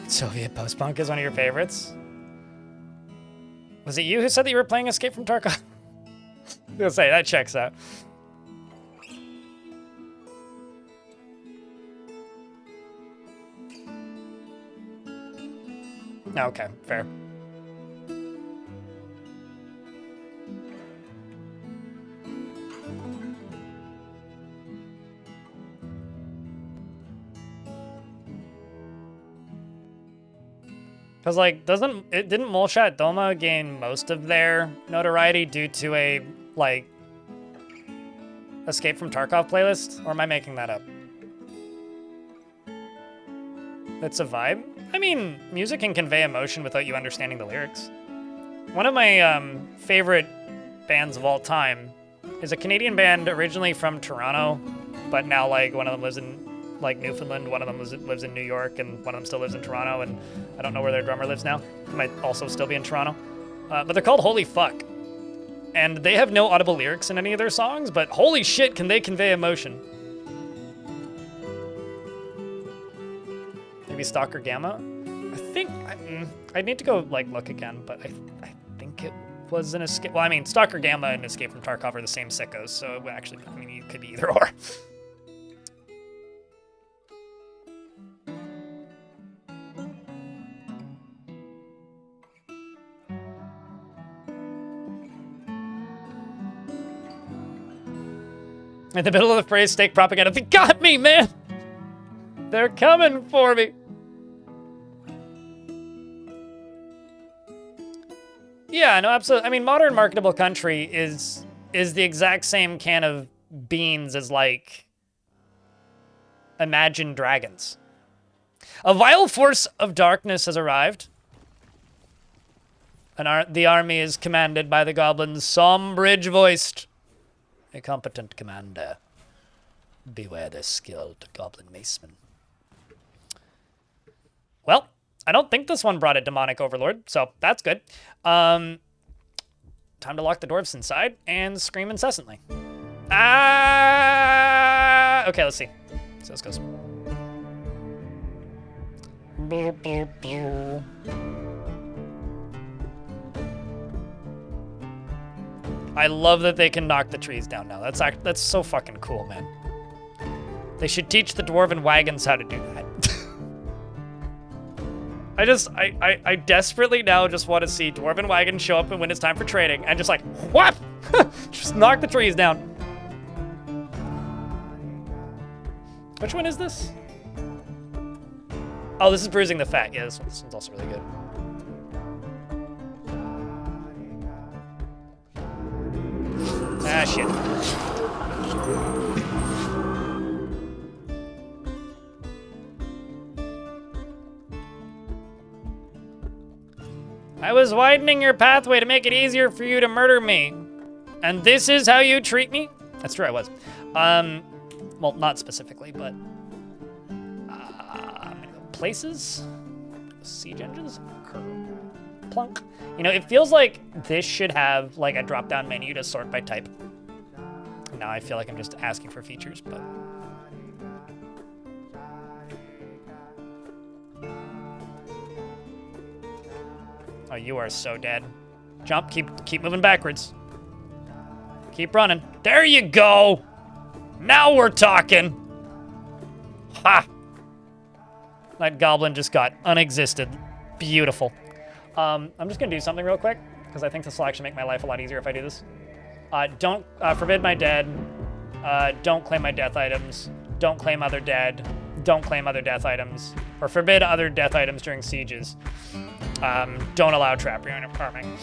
Soviet post-punk is one of your favorites? Was it you who said that you were playing Escape from Tarkov? I was gonna say, that checks out. Okay, fair. Because, like, didn't Molchat Doma gain most of their notoriety due to a, like, Escape from Tarkov playlist? Or am I making that up? It's a vibe? I mean, music can convey emotion without you understanding the lyrics. One of my favorite bands of all time is a Canadian band originally from Toronto, but now, like, one of them lives in, like, Newfoundland, one of them lives in New York, and one of them still lives in Toronto, and I don't know where their drummer lives now. He might also still be in Toronto. But they're called Holy Fuck. And they have no audible lyrics in any of their songs, but holy shit, can they convey emotion. Maybe Stalker Gamma? I think, I need to go, like, look again, but I think it was an Escape. Well, I mean, Stalker Gamma and Escape from Tarkov are the same sickos, so it would actually, I mean, it could be either or. In the middle of the phrase, steak propaganda. They got me, man! They're coming for me! Yeah, no, absolutely. I mean, modern marketable country is the exact same can of beans as, like, imagined dragons. A vile force of darkness has arrived. The army is commanded by the goblin's Sombridge-voiced, a competent commander. Beware the skilled goblin maceman. Well, I don't think this one brought a demonic overlord, so that's good. Time to lock the dwarves inside and scream incessantly. Okay, let's see. So this goes. I love that they can knock the trees down now. That's so fucking cool, man. They should teach the dwarven wagons how to do that. I desperately now just want to see dwarven wagons show up and when it's time for trading and just like, whap! Just knock the trees down. Which one is this? Oh, this is Bruising the Fat. Yeah, this one's also really good. Ah, shit. I was widening your pathway to make it easier for you to murder me. And this is how you treat me? That's true, I was. Well, not specifically, but... I'm gonna go places. Siege engines? Plunk. You know, it feels like this should have, like, a drop-down menu to sort by type. Now I feel like I'm just asking for features, but... Oh, you are so dead. Jump, keep moving backwards. Keep running. There you go! Now we're talking! Ha! That goblin just got unexisted. Beautiful. I'm just gonna do something real quick, because I think this will actually make my life a lot easier if I do this. Don't forbid my dead. Don't claim my death items. Don't claim other dead. Don't claim other death items. Or forbid other death items during sieges. Don't allow trap unit farming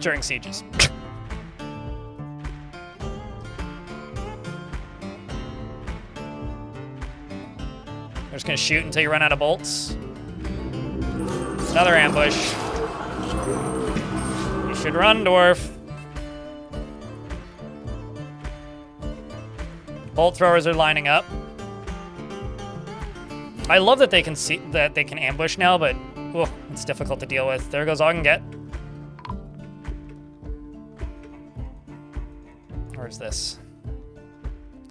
during sieges. We're just gonna shoot until you run out of bolts. Another ambush. You should run, dwarf. Bolt throwers are lining up. I love that they can see that they can ambush now, but it's difficult to deal with. There goes all I can get. Where's this?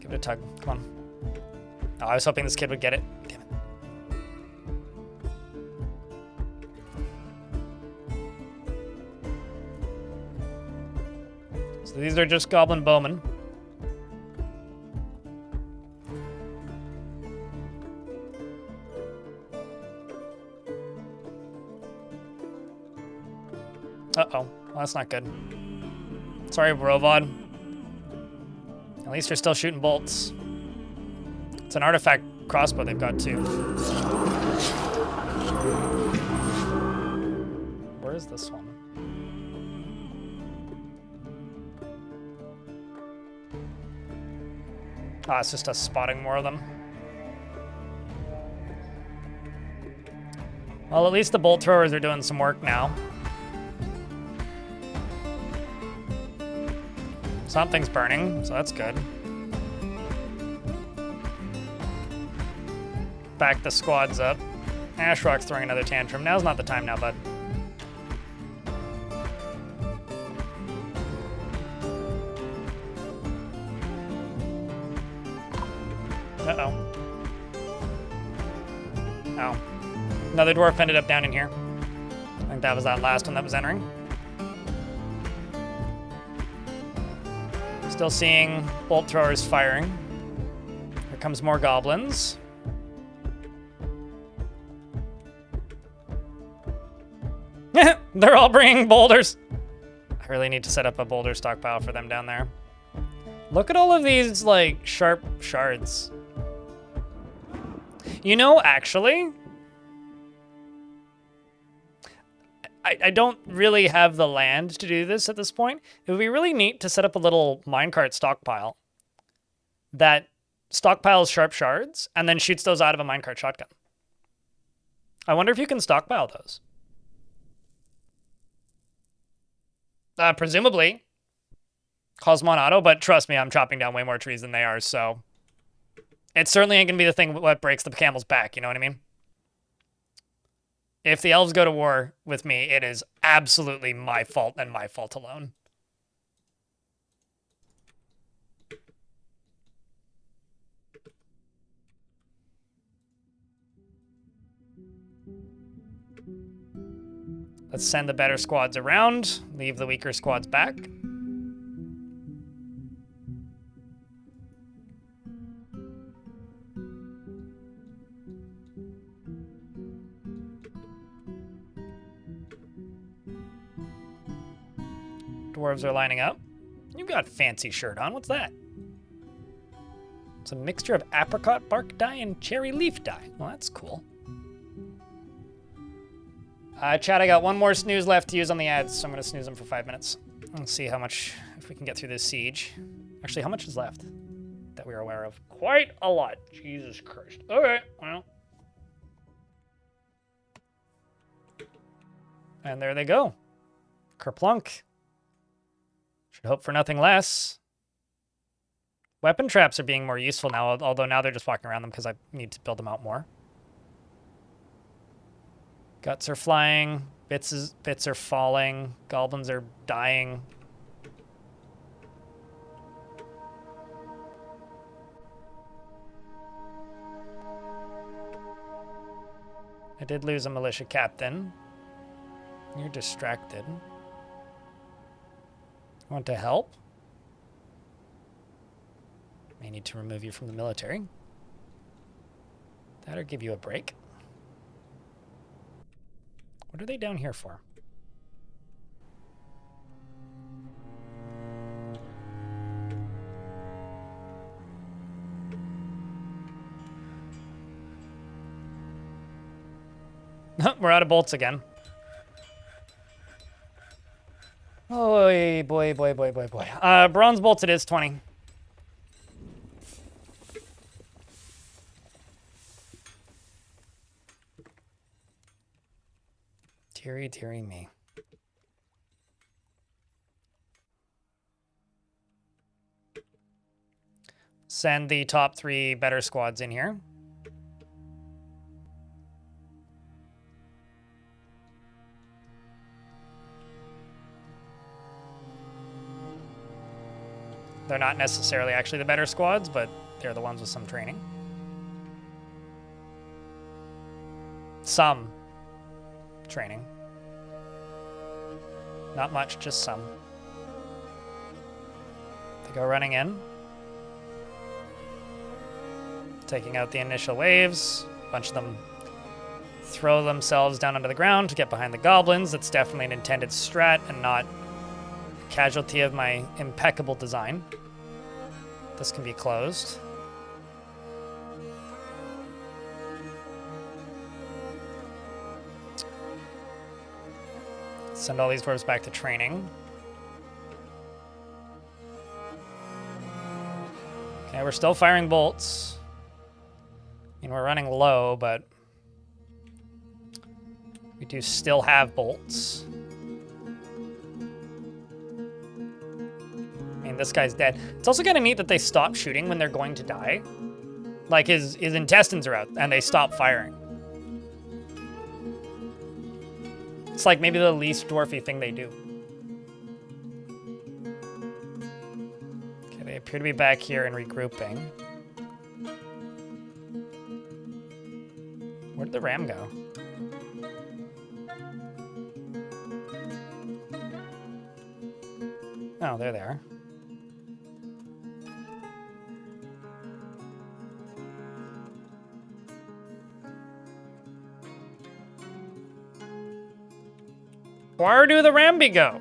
Give it a tug. Come on. Oh, I was hoping this kid would get it. Damn it. So these are just goblin bowmen. Uh-oh. Well, that's not good. Sorry, Brovod. At least you're still shooting bolts. It's an artifact crossbow they've got, too. Where is this one? Ah, it's just us spotting more of them. Well, at least the bolt throwers are doing some work now. Something's burning, so that's good. Back the squads up. Ashrock's throwing another tantrum. Now's not the time now, bud. Uh-oh. Oh. Another dwarf ended up down in here. I think that was that last one that was entering. Still seeing bolt throwers firing. Here comes more goblins. They're all bringing boulders. I really need to set up a boulder stockpile for them down there. Look at all of these, like, sharp shards. You know, actually, I don't really have the land to do this at this point. It would be really neat to set up a little minecart stockpile that stockpiles sharp shards, and then shoots those out of a minecart shotgun. I wonder if you can stockpile those. Presumably. Cosmon Auto, but trust me, I'm chopping down way more trees than they are, so... It certainly ain't gonna be the thing what breaks the camel's back, you know what I mean? If the elves go to war with me, it is absolutely my fault and my fault alone. Let's send the better squads around, leave the weaker squads back. Dwarves are lining up. You've got a fancy shirt on. What's that? It's a mixture of apricot bark dye and cherry leaf dye. Well, that's cool. Chat, I got one more snooze left to use on the ads, so I'm going to snooze them for 5 minutes. Let's see how much, if we can get through this siege. Actually, how much is left that we're aware of? Quite a lot. Jesus Christ. Okay, well. And there they go. Kerplunk. Should hope for nothing less. Weapon traps are being more useful now, although now they're just walking around them because I need to build them out more. Guts are flying, bits are falling, goblins are dying. I did lose a militia captain. You're distracted. Want to help? May need to remove you from the military. That'll give you a break. What are they down here for? We're out of bolts again. Oh boy. Bronze bolts it is, 20. Dearie me. Send the top 3 better squads in here. They're not necessarily actually the better squads, but they're the ones with some training. Some training. Not much, just some. They go running in. Taking out the initial waves. A bunch of them throw themselves down onto the ground to get behind the goblins. That's definitely an intended strat and not a casualty of my impeccable design. This can be closed. Send all these dwarves back to training. Okay, we're still firing bolts. I mean, we're running low, but we do still have bolts. I mean, this guy's dead. It's also kind of neat that they stop shooting when they're going to die. Like, his intestines are out, and they stop firing. It's like maybe the least dwarfy thing they do. Okay, they appear to be back here and regrouping. Where'd the ram go? Oh, there they are. Where do the Ramby go?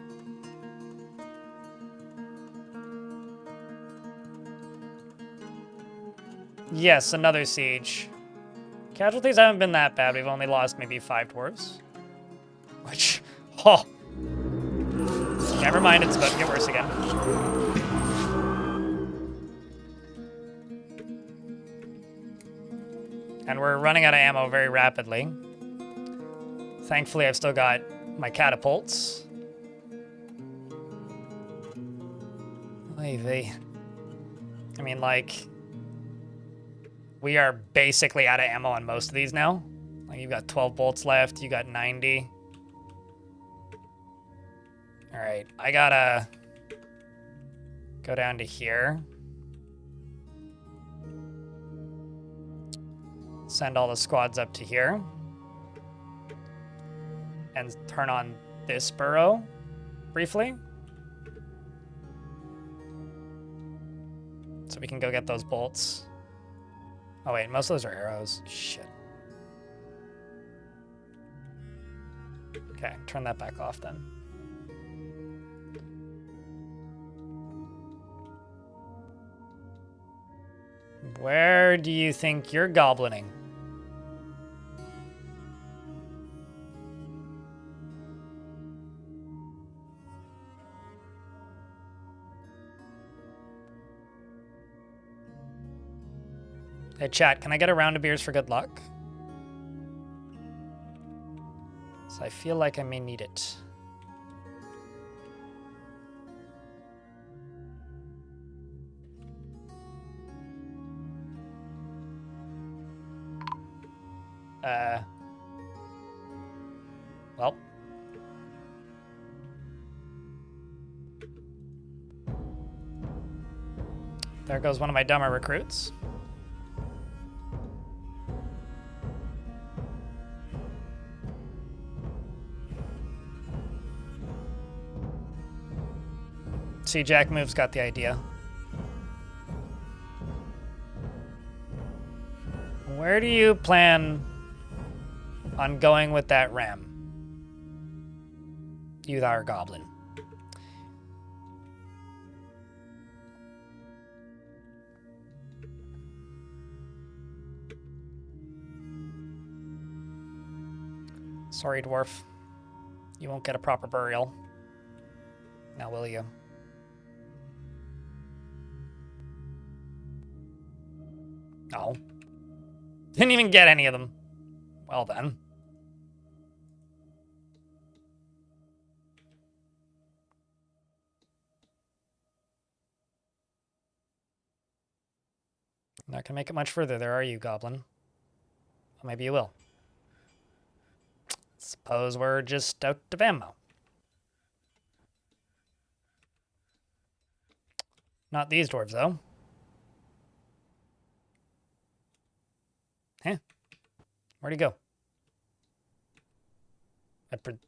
Yes, another siege. Casualties haven't been that bad. We've only lost maybe 5 dwarves. Which, oh. Never mind, it's about to get worse again. And we're running out of ammo very rapidly. Thankfully, I've still got my catapults. I mean, like, we are basically out of ammo on most of these now. Like, you've got 12 bolts left, you got 90. All right, I gotta go down to here. Send all the squads up to here. And turn on this burrow briefly. So we can go get those bolts. Oh wait, most of those are arrows. Shit. Okay, turn that back off then. Where do you think you're goblining? Hey, chat, can I get a round of beers for good luck? So I feel like I may need it. Well. There goes one of my dumber recruits. See, Jack Move's got the idea. Where do you plan on going with that ram? You thou goblin. Sorry, dwarf. You won't get a proper burial. Now will you? No. Didn't even get any of them. Well then. Not gonna make it much further there, are you, goblin? Well, maybe you will. Suppose we're just out of ammo. Not these dwarves, though. Huh? Where'd he go?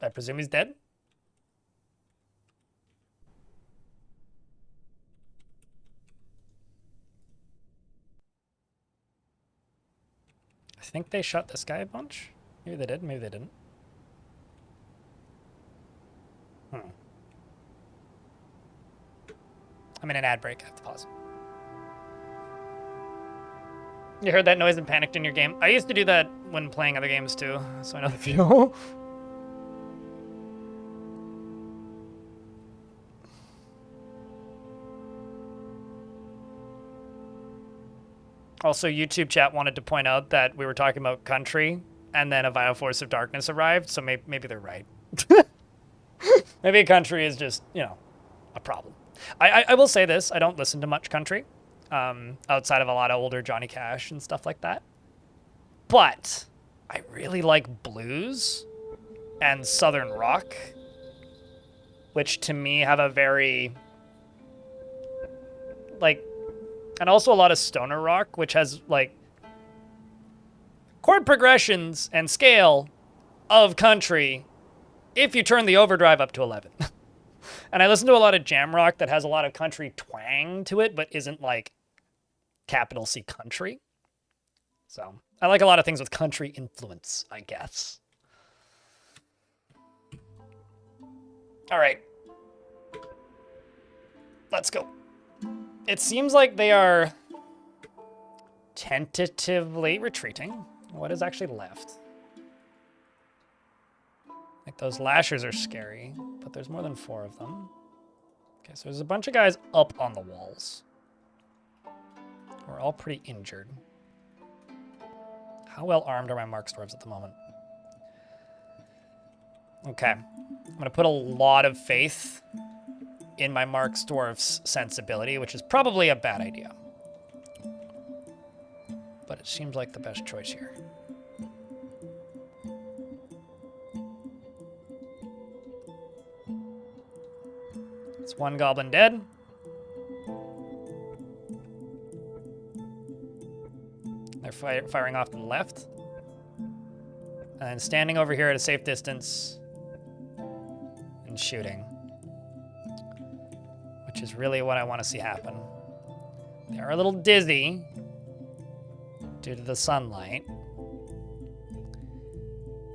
I presume he's dead? I think they shot this guy a bunch. Maybe they did, maybe they didn't. I'm in an ad break. I have to pause. You heard that noise and panicked in your game? I used to do that when playing other games too, so I know the feel. Also, YouTube chat wanted to point out that we were talking about country, and then a Vile Force of Darkness arrived, so maybe they're right. Maybe a country is just, you know, a problem. I will say this, I don't listen to much country, outside of a lot of older Johnny Cash and stuff like that. But I really like blues and southern rock, which to me have a very, like, and also a lot of stoner rock, which has, like, chord progressions and scale of country if you turn the overdrive up to 11. And I listen to a lot of jam rock that has a lot of country twang to it, but isn't, like, capital C country. So I like a lot of things with country influence, I guess. All right. Let's go. It seems like they are tentatively retreating. What is actually left? Like, those lashers are scary, but there's more than 4 of them. Okay, so there's a bunch of guys up on the walls. We're all pretty injured. How well armed are my Mark Dwarves at the moment? Okay. I'm going to put a lot of faith in my Mark Dwarf's sensibility, which is probably a bad idea. But it seems like the best choice here. It's one goblin dead. They're firing off to the left. And then standing over here at a safe distance and shooting. Which is really what I want to see happen. They're a little dizzy due to the sunlight.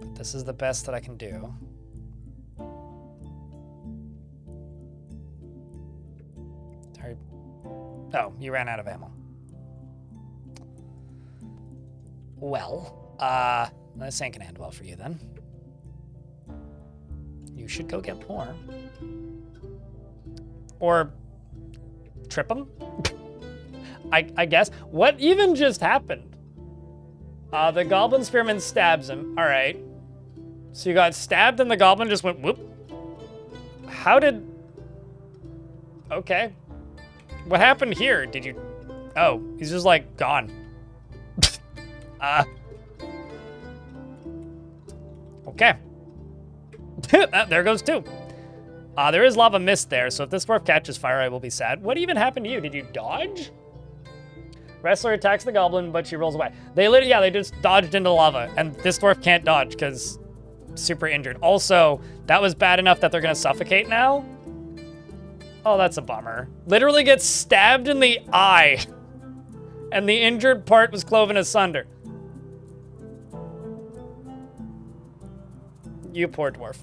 But this is the best that I can do. Sorry. Oh, you ran out of ammo. Well, this ain't gonna end well for you then. You should go get more. Or trip him? I guess. What even just happened? The goblin spearman stabs him. All right. So you got stabbed and the goblin just went whoop. How did... Okay. What happened here? Did you... Oh, he's just like gone. Okay. There goes two. There is lava mist there, so if this dwarf catches fire, I will be sad. What even happened to you? Did you dodge? Wrestler attacks the goblin, but she rolls away. They literally, yeah, they just dodged into lava, and this dwarf can't dodge because super injured. Also, that was bad enough that they're gonna suffocate now. Oh, that's a bummer. Literally gets stabbed in the eye, and the injured part was cloven asunder. You poor dwarf.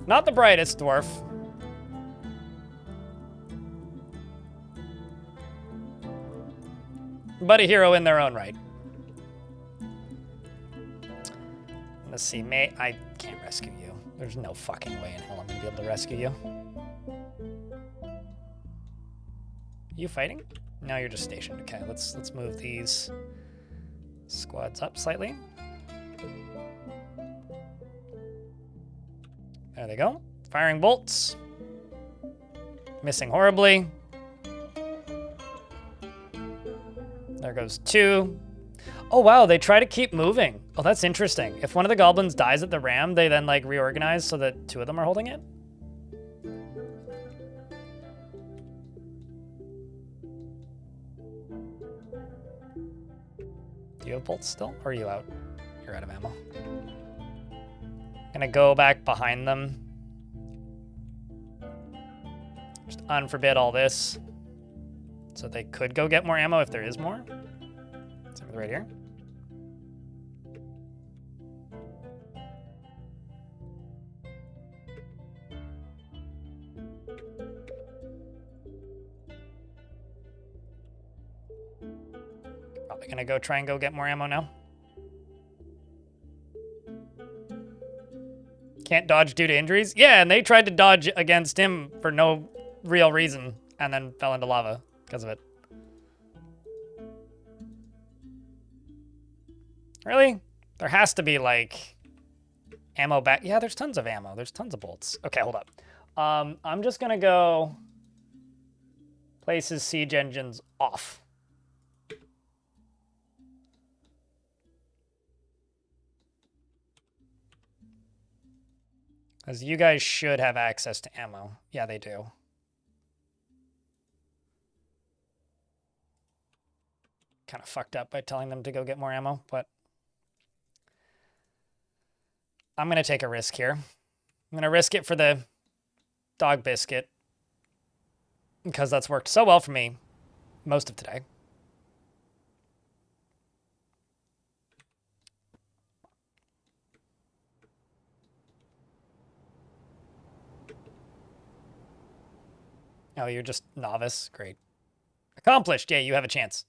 Not the brightest dwarf. But a hero in their own right. Let's see, I can't rescue you. There's no fucking way in hell I'm gonna be able to rescue you. You fighting? No, you're just stationed. Okay, let's move these squads up slightly. There they go. Firing bolts. Missing horribly. There goes two. Oh, wow, they try to keep moving. Oh, that's interesting. If one of the goblins dies at the ram, they then, like, reorganize so that two of them are holding it? Do you have bolts still? Or are you out? You're out of ammo. Gonna go back behind them. Just unforbid all this. So they could go get more ammo if there is more. Same with right here. Probably gonna go try and go get more ammo now. Can't dodge due to injuries? Yeah, and they tried to dodge against him for no real reason and then fell into lava because of it. Really? There has to be, like, ammo back. Yeah, there's tons of ammo. There's tons of bolts. Okay, hold up. I'm just going to go place his siege engines off. Because you guys should have access to ammo. Yeah, they do. Kind of fucked up by telling them to go get more ammo, but I'm going to take a risk here. I'm going to risk it for the dog biscuit because that's worked so well for me most of today. Oh, you're just novice? Great. Accomplished. Yeah, you have a chance.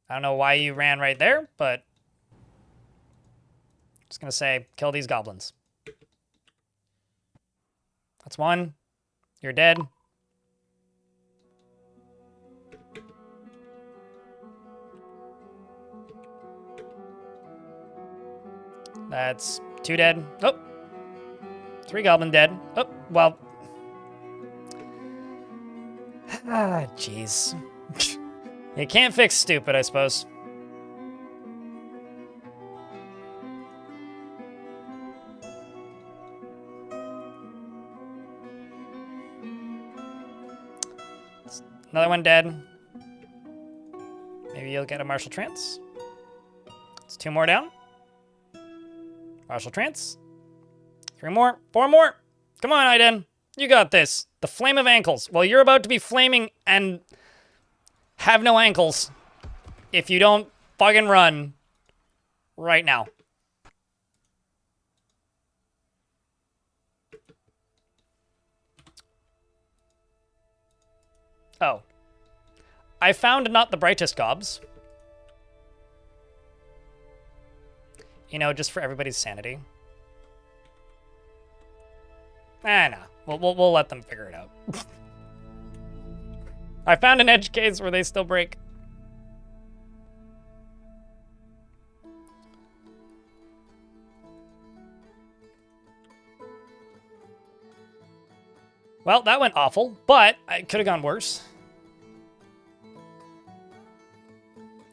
I don't know why you ran right there, but I'm just going to say, kill these goblins. That's one. You're dead. That's 2 dead. Oh. 3 goblin dead. Oh, well. Ah, jeez. You can't fix stupid, I suppose. Another one dead. Maybe you'll get a martial trance. It's 2 more down. Martial trance. 3 more. 4 more. Come on, Aiden. You got this. The flame of ankles. Well, you're about to be flaming and have no ankles if you don't fucking run right now. Oh. I found not the brightest gobs. You know, just for everybody's sanity. No. We'll let them figure it out. I found an edge case where they still break. Well, that went awful, but it could have gone worse.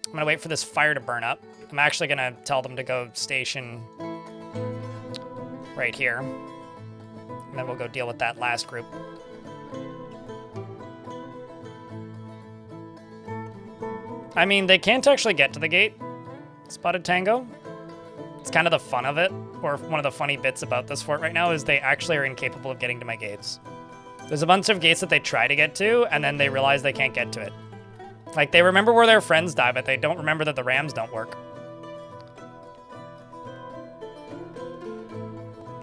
I'm gonna wait for this fire to burn up. I'm actually gonna tell them to go station right here. And then we'll go deal with that last group. I mean, they can't actually get to the gate, Spotted Tango. It's kind of the fun of it, or one of the funny bits about this fort right now is they actually are incapable of getting to my gates. There's a bunch of gates that they try to get to, and then they realize they can't get to it. Like, they remember where their friends die, but they don't remember that the rams don't work.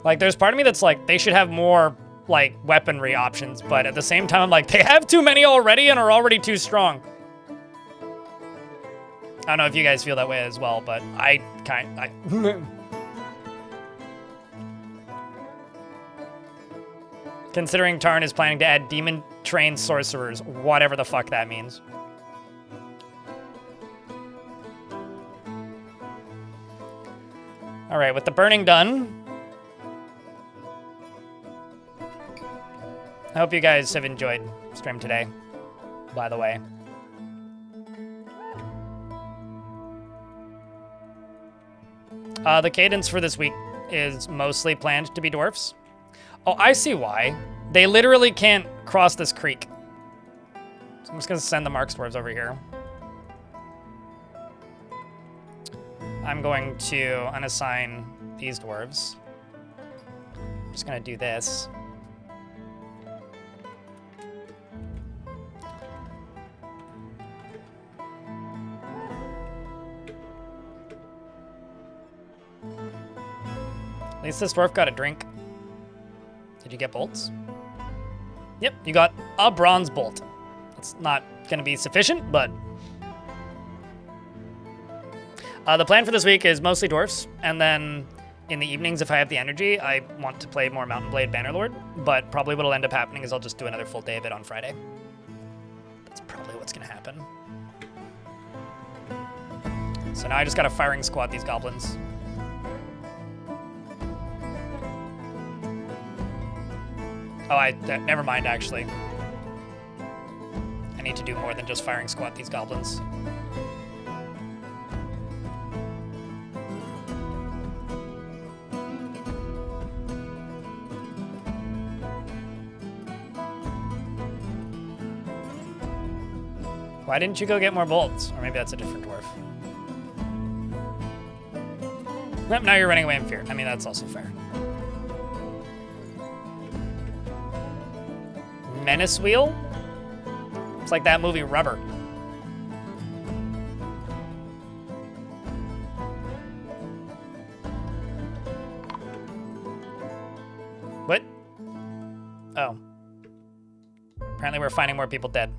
Like, there's part of me that's like, they should have more, like, weaponry options, but at the same time, I'm like, they have too many already and are already too strong. I don't know if you guys feel that way as well, but I Considering Tarn is planning to add demon-trained sorcerers, whatever the fuck that means. All right, with the burning done, I hope you guys have enjoyed stream today, by the way. The cadence for this week is mostly planned to be dwarfs. Oh, I see why. They literally can't cross this creek. So I'm just gonna send the Marks dwarves over here. I'm going to unassign these dwarves. I'm just gonna do this. At least this dwarf got a drink. Did you get bolts? Yep, you got a bronze bolt. It's not gonna be sufficient, but... the plan for this week is mostly dwarfs, and then in the evenings, if I have the energy, I want to play more Mountain Blade Bannerlord, but probably what'll end up happening is I'll just do another full day of it on Friday. That's probably what's gonna happen. So now I just gotta firing squad these goblins. Oh, never mind, actually. I need to do more than just firing squad these goblins. Why didn't you go get more bolts? Or maybe that's a different dwarf. Nope, now you're running away in fear. I mean, that's also fair. Menace wheel? It's like that movie Rubber. What? Oh. Apparently we're finding more people dead.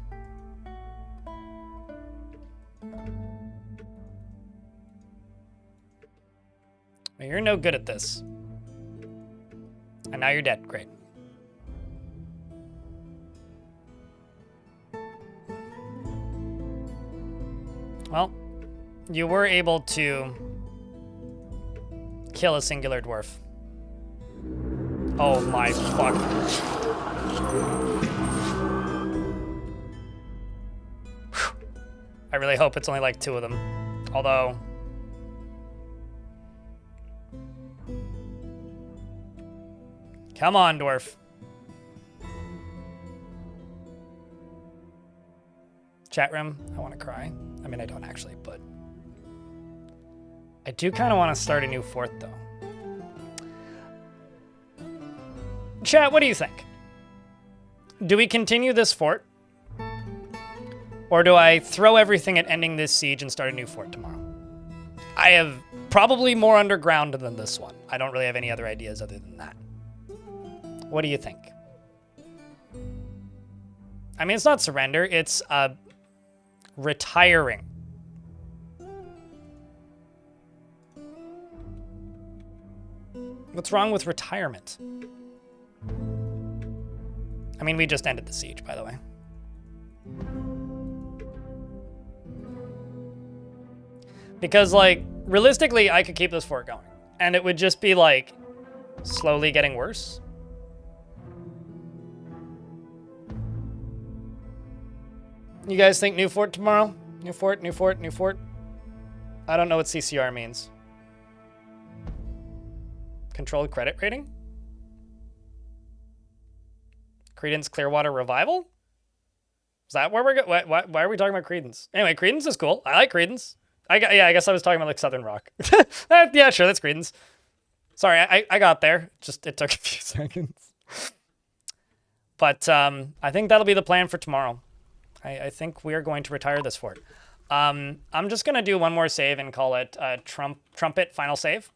Well, you're no good at this. And now you're dead. Great. Well, you were able to kill a singular dwarf. Oh my fuck. Whew. I really hope it's only like 2 of them. Although... Come on, dwarf. Chat room, I want to cry. I mean, I don't actually, but... I do kind of want to start a new fort, though. Chat, what do you think? Do we continue this fort? Or do I throw everything at ending this siege and start a new fort tomorrow? I have probably more underground than this one. I don't really have any other ideas other than that. What do you think? I mean, it's not surrender, it's retiring. What's wrong with retirement? I mean, we just ended the siege, by the way. Because, like, realistically, I could keep this fort going. And it would just be, like, slowly getting worse. You guys think new fort tomorrow? New fort, new fort, new fort? I don't know what CCR means. Controlled credit rating? Credence Clearwater Revival? Is that where we're going? Why are we talking about Credence? Anyway, Credence is cool. I like Credence. Yeah, I guess I was talking about like Southern Rock. Yeah, sure, that's Credence. Sorry, I got there. Just, it took a few seconds. But I think that'll be the plan for tomorrow. I think we are going to retire this fort. I'm just going to do one more save and call it Trumpet Final Save.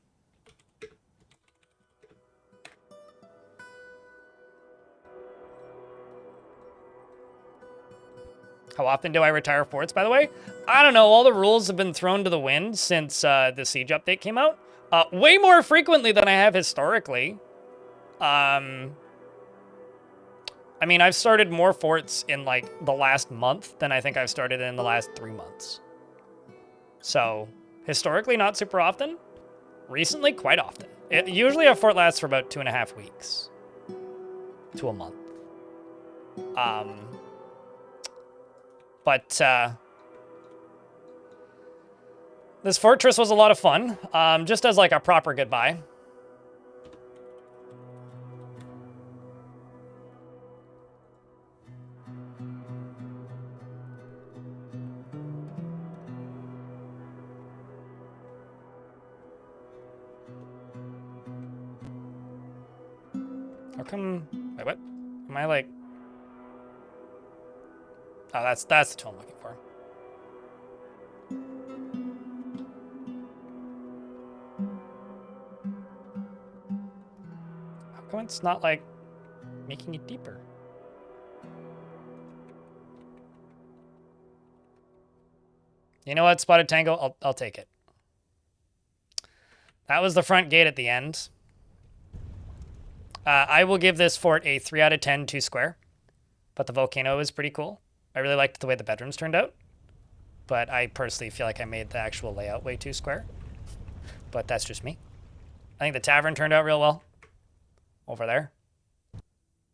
How often do I retire forts, by the way? I don't know. All the rules have been thrown to the wind since the Siege update came out. Way more frequently than I have historically. I mean, I've started more forts in, like, the last month than I think I've started in the last 3 months. So, historically, not super often. Recently, quite often. Usually a fort lasts for about 2.5 weeks. To a month. But this fortress was a lot of fun, just as like a proper goodbye. How come, wait, what? Am I like... Oh, that's the tool I'm looking for. How come it's not, like, making it deeper? You know what, Spotted Tango? I'll take it. That was the front gate at the end. I will give this fort a 3 out of 10 2 square. But the volcano is pretty cool. I really liked the way the bedrooms turned out, but I personally feel like I made the actual layout way too square. But that's just me. I think the tavern turned out real well over there.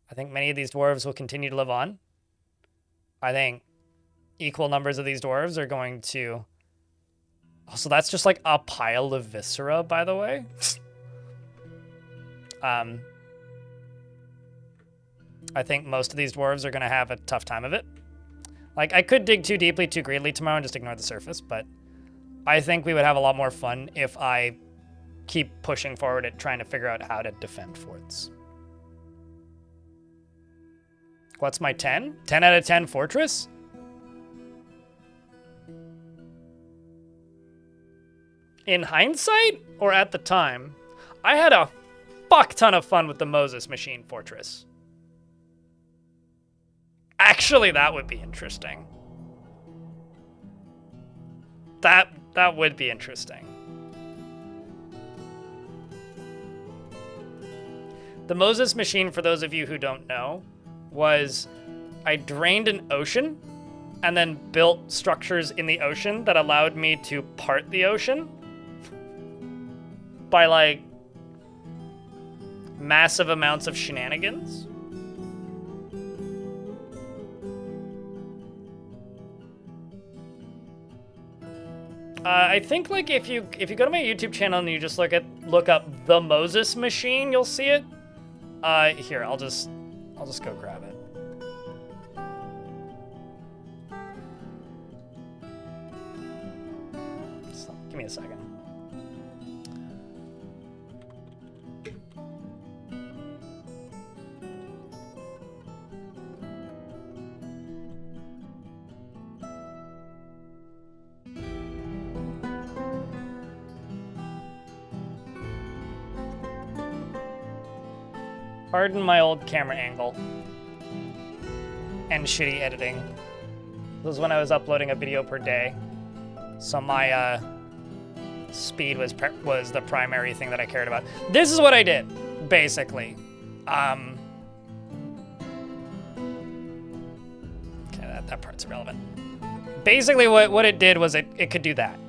I think many of these dwarves will continue to live on. I think equal numbers of these dwarves are going to... Also, that's just like a pile of viscera, by the way. I think most of these dwarves are going to have a tough time of it. Like, I could dig too deeply, too greedily tomorrow and just ignore the surface, but I think we would have a lot more fun if I keep pushing forward at trying to figure out how to defend forts. What's my 10? 10 out of 10 fortress? In hindsight, or at the time? I had a fuck ton of fun with the Moses Machine Fortress. Actually, that would be interesting. That would be interesting. The Moses Machine, for those of you who don't know, was I drained an ocean and then built structures in the ocean that allowed me to part the ocean. by, like, massive amounts of shenanigans. I think, like, if you go to my YouTube channel and you just look up the Moses Machine, you'll see it. Here, I'll just go grab it. So, give me a second. Pardon my old camera angle and shitty editing. This was when I was uploading a video per day, so my speed was the primary thing that I cared about. This is what I did, basically. Okay, that part's irrelevant. Basically, what it did was it could do that.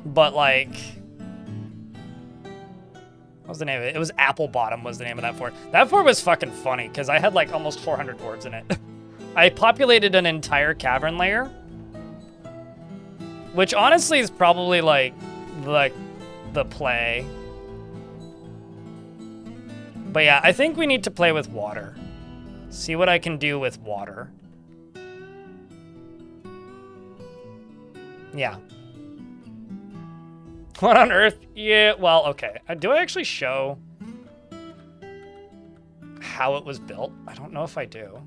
But, like, what was the name of it? It was Apple Bottom was the name of that fort. That fort was fucking funny, because I had, like, almost 400 dwarves in it. I populated an entire cavern layer, which honestly is probably, like the play. But yeah, I think we need to play with water. See what I can do with water. Yeah. What on earth? Yeah, well, okay. Do I actually show how it was built? I don't know if I do.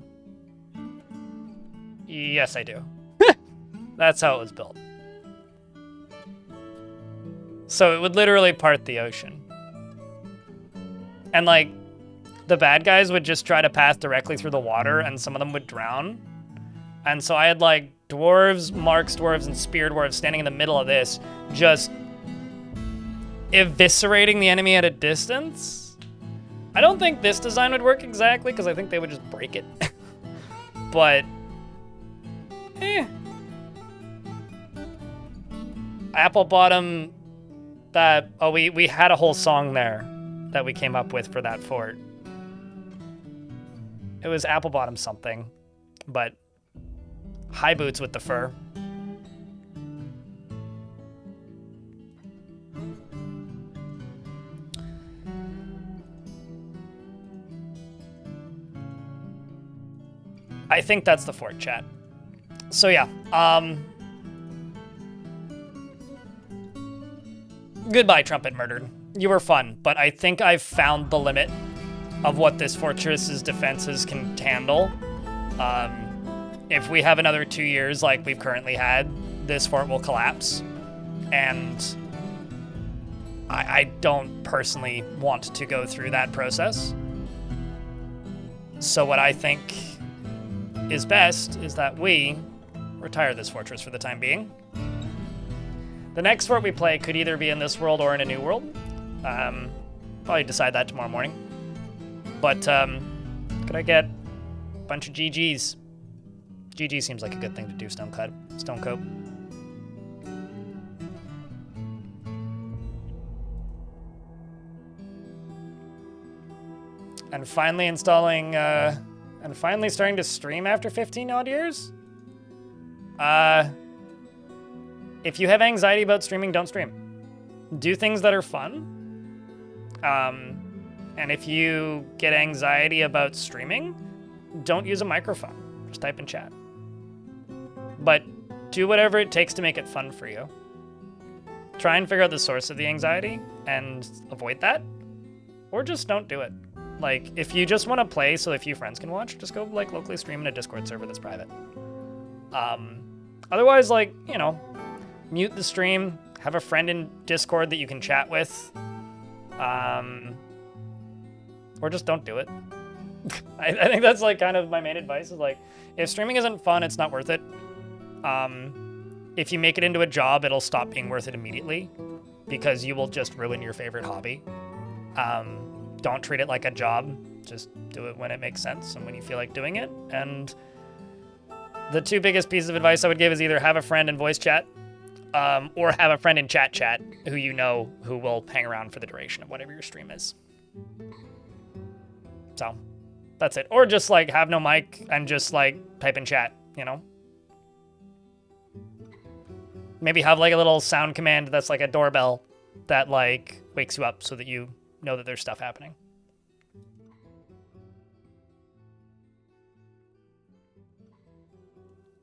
Yes, I do. That's how it was built. So it would literally part the ocean. And, like, the bad guys would just try to pass directly through the water, and some of them would drown. And so I had, like, dwarves, marks dwarves, and spear dwarves standing in the middle of this, just eviscerating the enemy at a distance. I don't think this design would work exactly, because I think they would just break it. But, Apple Bottom, that, oh, we had a whole song there that we came up with for that fort. It was Apple Bottom something, but high boots with the fur. I think that's the fort, chat. So yeah, goodbye, Trumnpetmurdered. You were fun, but I think I've found the limit of what this fortress's defenses can handle. If we have another 2 years like we've currently had, this fort will collapse. And I don't personally want to go through that process. So what I think is best is that we retire this fortress for the time being. The next fort we play could either be in this world or in a new world. Probably decide that tomorrow morning. But could I get a bunch of GGs? GG seems like a good thing to do, Stonecoat. And finally installing, and finally starting to stream after 15 odd years? If you have anxiety about streaming, don't stream. Do things that are fun. And if you get anxiety about streaming, don't use a microphone. Just type in chat. But do whatever it takes to make it fun for you. Try and figure out the source of the anxiety and avoid that. Or just don't do it. Like, if you just want to play so a few friends can watch, just go, like, locally stream in a Discord server that's private. Otherwise, like, you know, mute the stream, have a friend in Discord that you can chat with, or just don't do it. I think that's, like, kind of my main advice is, like, if streaming isn't fun, it's not worth it. If you make it into a job, it'll stop being worth it immediately because you will just ruin your favorite hobby. Don't treat it like a job. Just do it when it makes sense and when you feel like doing it. And The two biggest pieces of advice I would give is either have a friend in voice chat, or have a friend in chat who you know who will hang around for the duration of whatever your stream is. So, that's it. Or just, like, have no mic and just, like, type in chat, you know? Maybe have, like, a little sound command that's like a doorbell that, like, wakes you up so that you know that there's stuff happening.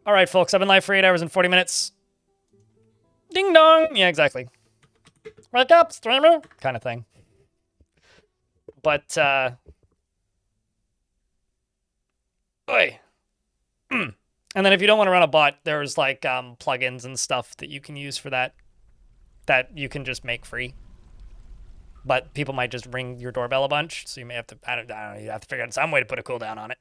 All right, folks, I've been live for 8 hours and 40 minutes. Ding dong! Yeah, exactly. Wake up, streamer! Kind of thing. But, Oi. And then if you don't want to run a bot, there's, like, plugins and stuff that you can use for that you can just make free. But people might just ring your doorbell a bunch, so you may have to, I don't know, you have to figure out some way to put a cooldown on it.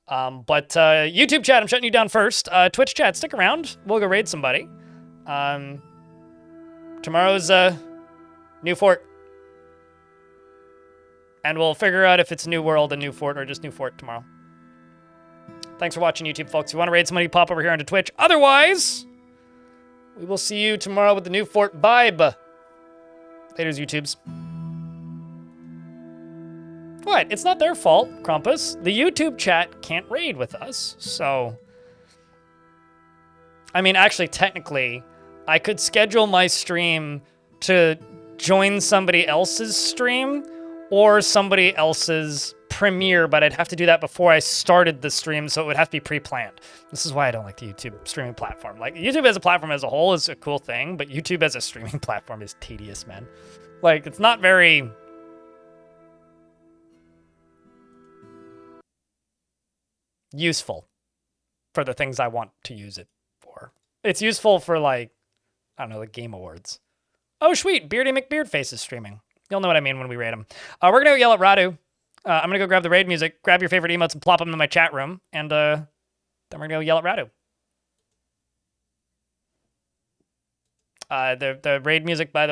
But YouTube chat, I'm shutting you down first. Twitch chat, stick around. We'll go raid somebody. Tomorrow's New Fort. And we'll figure out if it's New World and New Fort or just New Fort tomorrow. Thanks for watching, YouTube, folks. If you want to raid somebody, pop over here onto Twitch. Otherwise, we will see you tomorrow with the New Fort vibe. Laters, YouTubes. What? It's not their fault, Krampus. The YouTube chat can't raid with us, so... I mean, actually, technically, I could schedule my stream to join somebody else's stream or somebody else's premiere, but I'd have to do that before I started the stream, so it would have to be pre-planned. This is why I don't like the YouTube streaming platform. Like, YouTube as a platform as a whole is a cool thing, but YouTube as a streaming platform is tedious, man. Like, it's not very... useful for the things I want to use it for. It's useful for, like, I don't know, the Game Awards. Oh, sweet, Beardy McBeardface is streaming. You'll know what I mean when we raid him. We're gonna go yell at Radu. I'm gonna go grab the raid music, grab your favorite emotes and plop them in my chat room, and then we're gonna go yell at Radu. The raid music, by the way,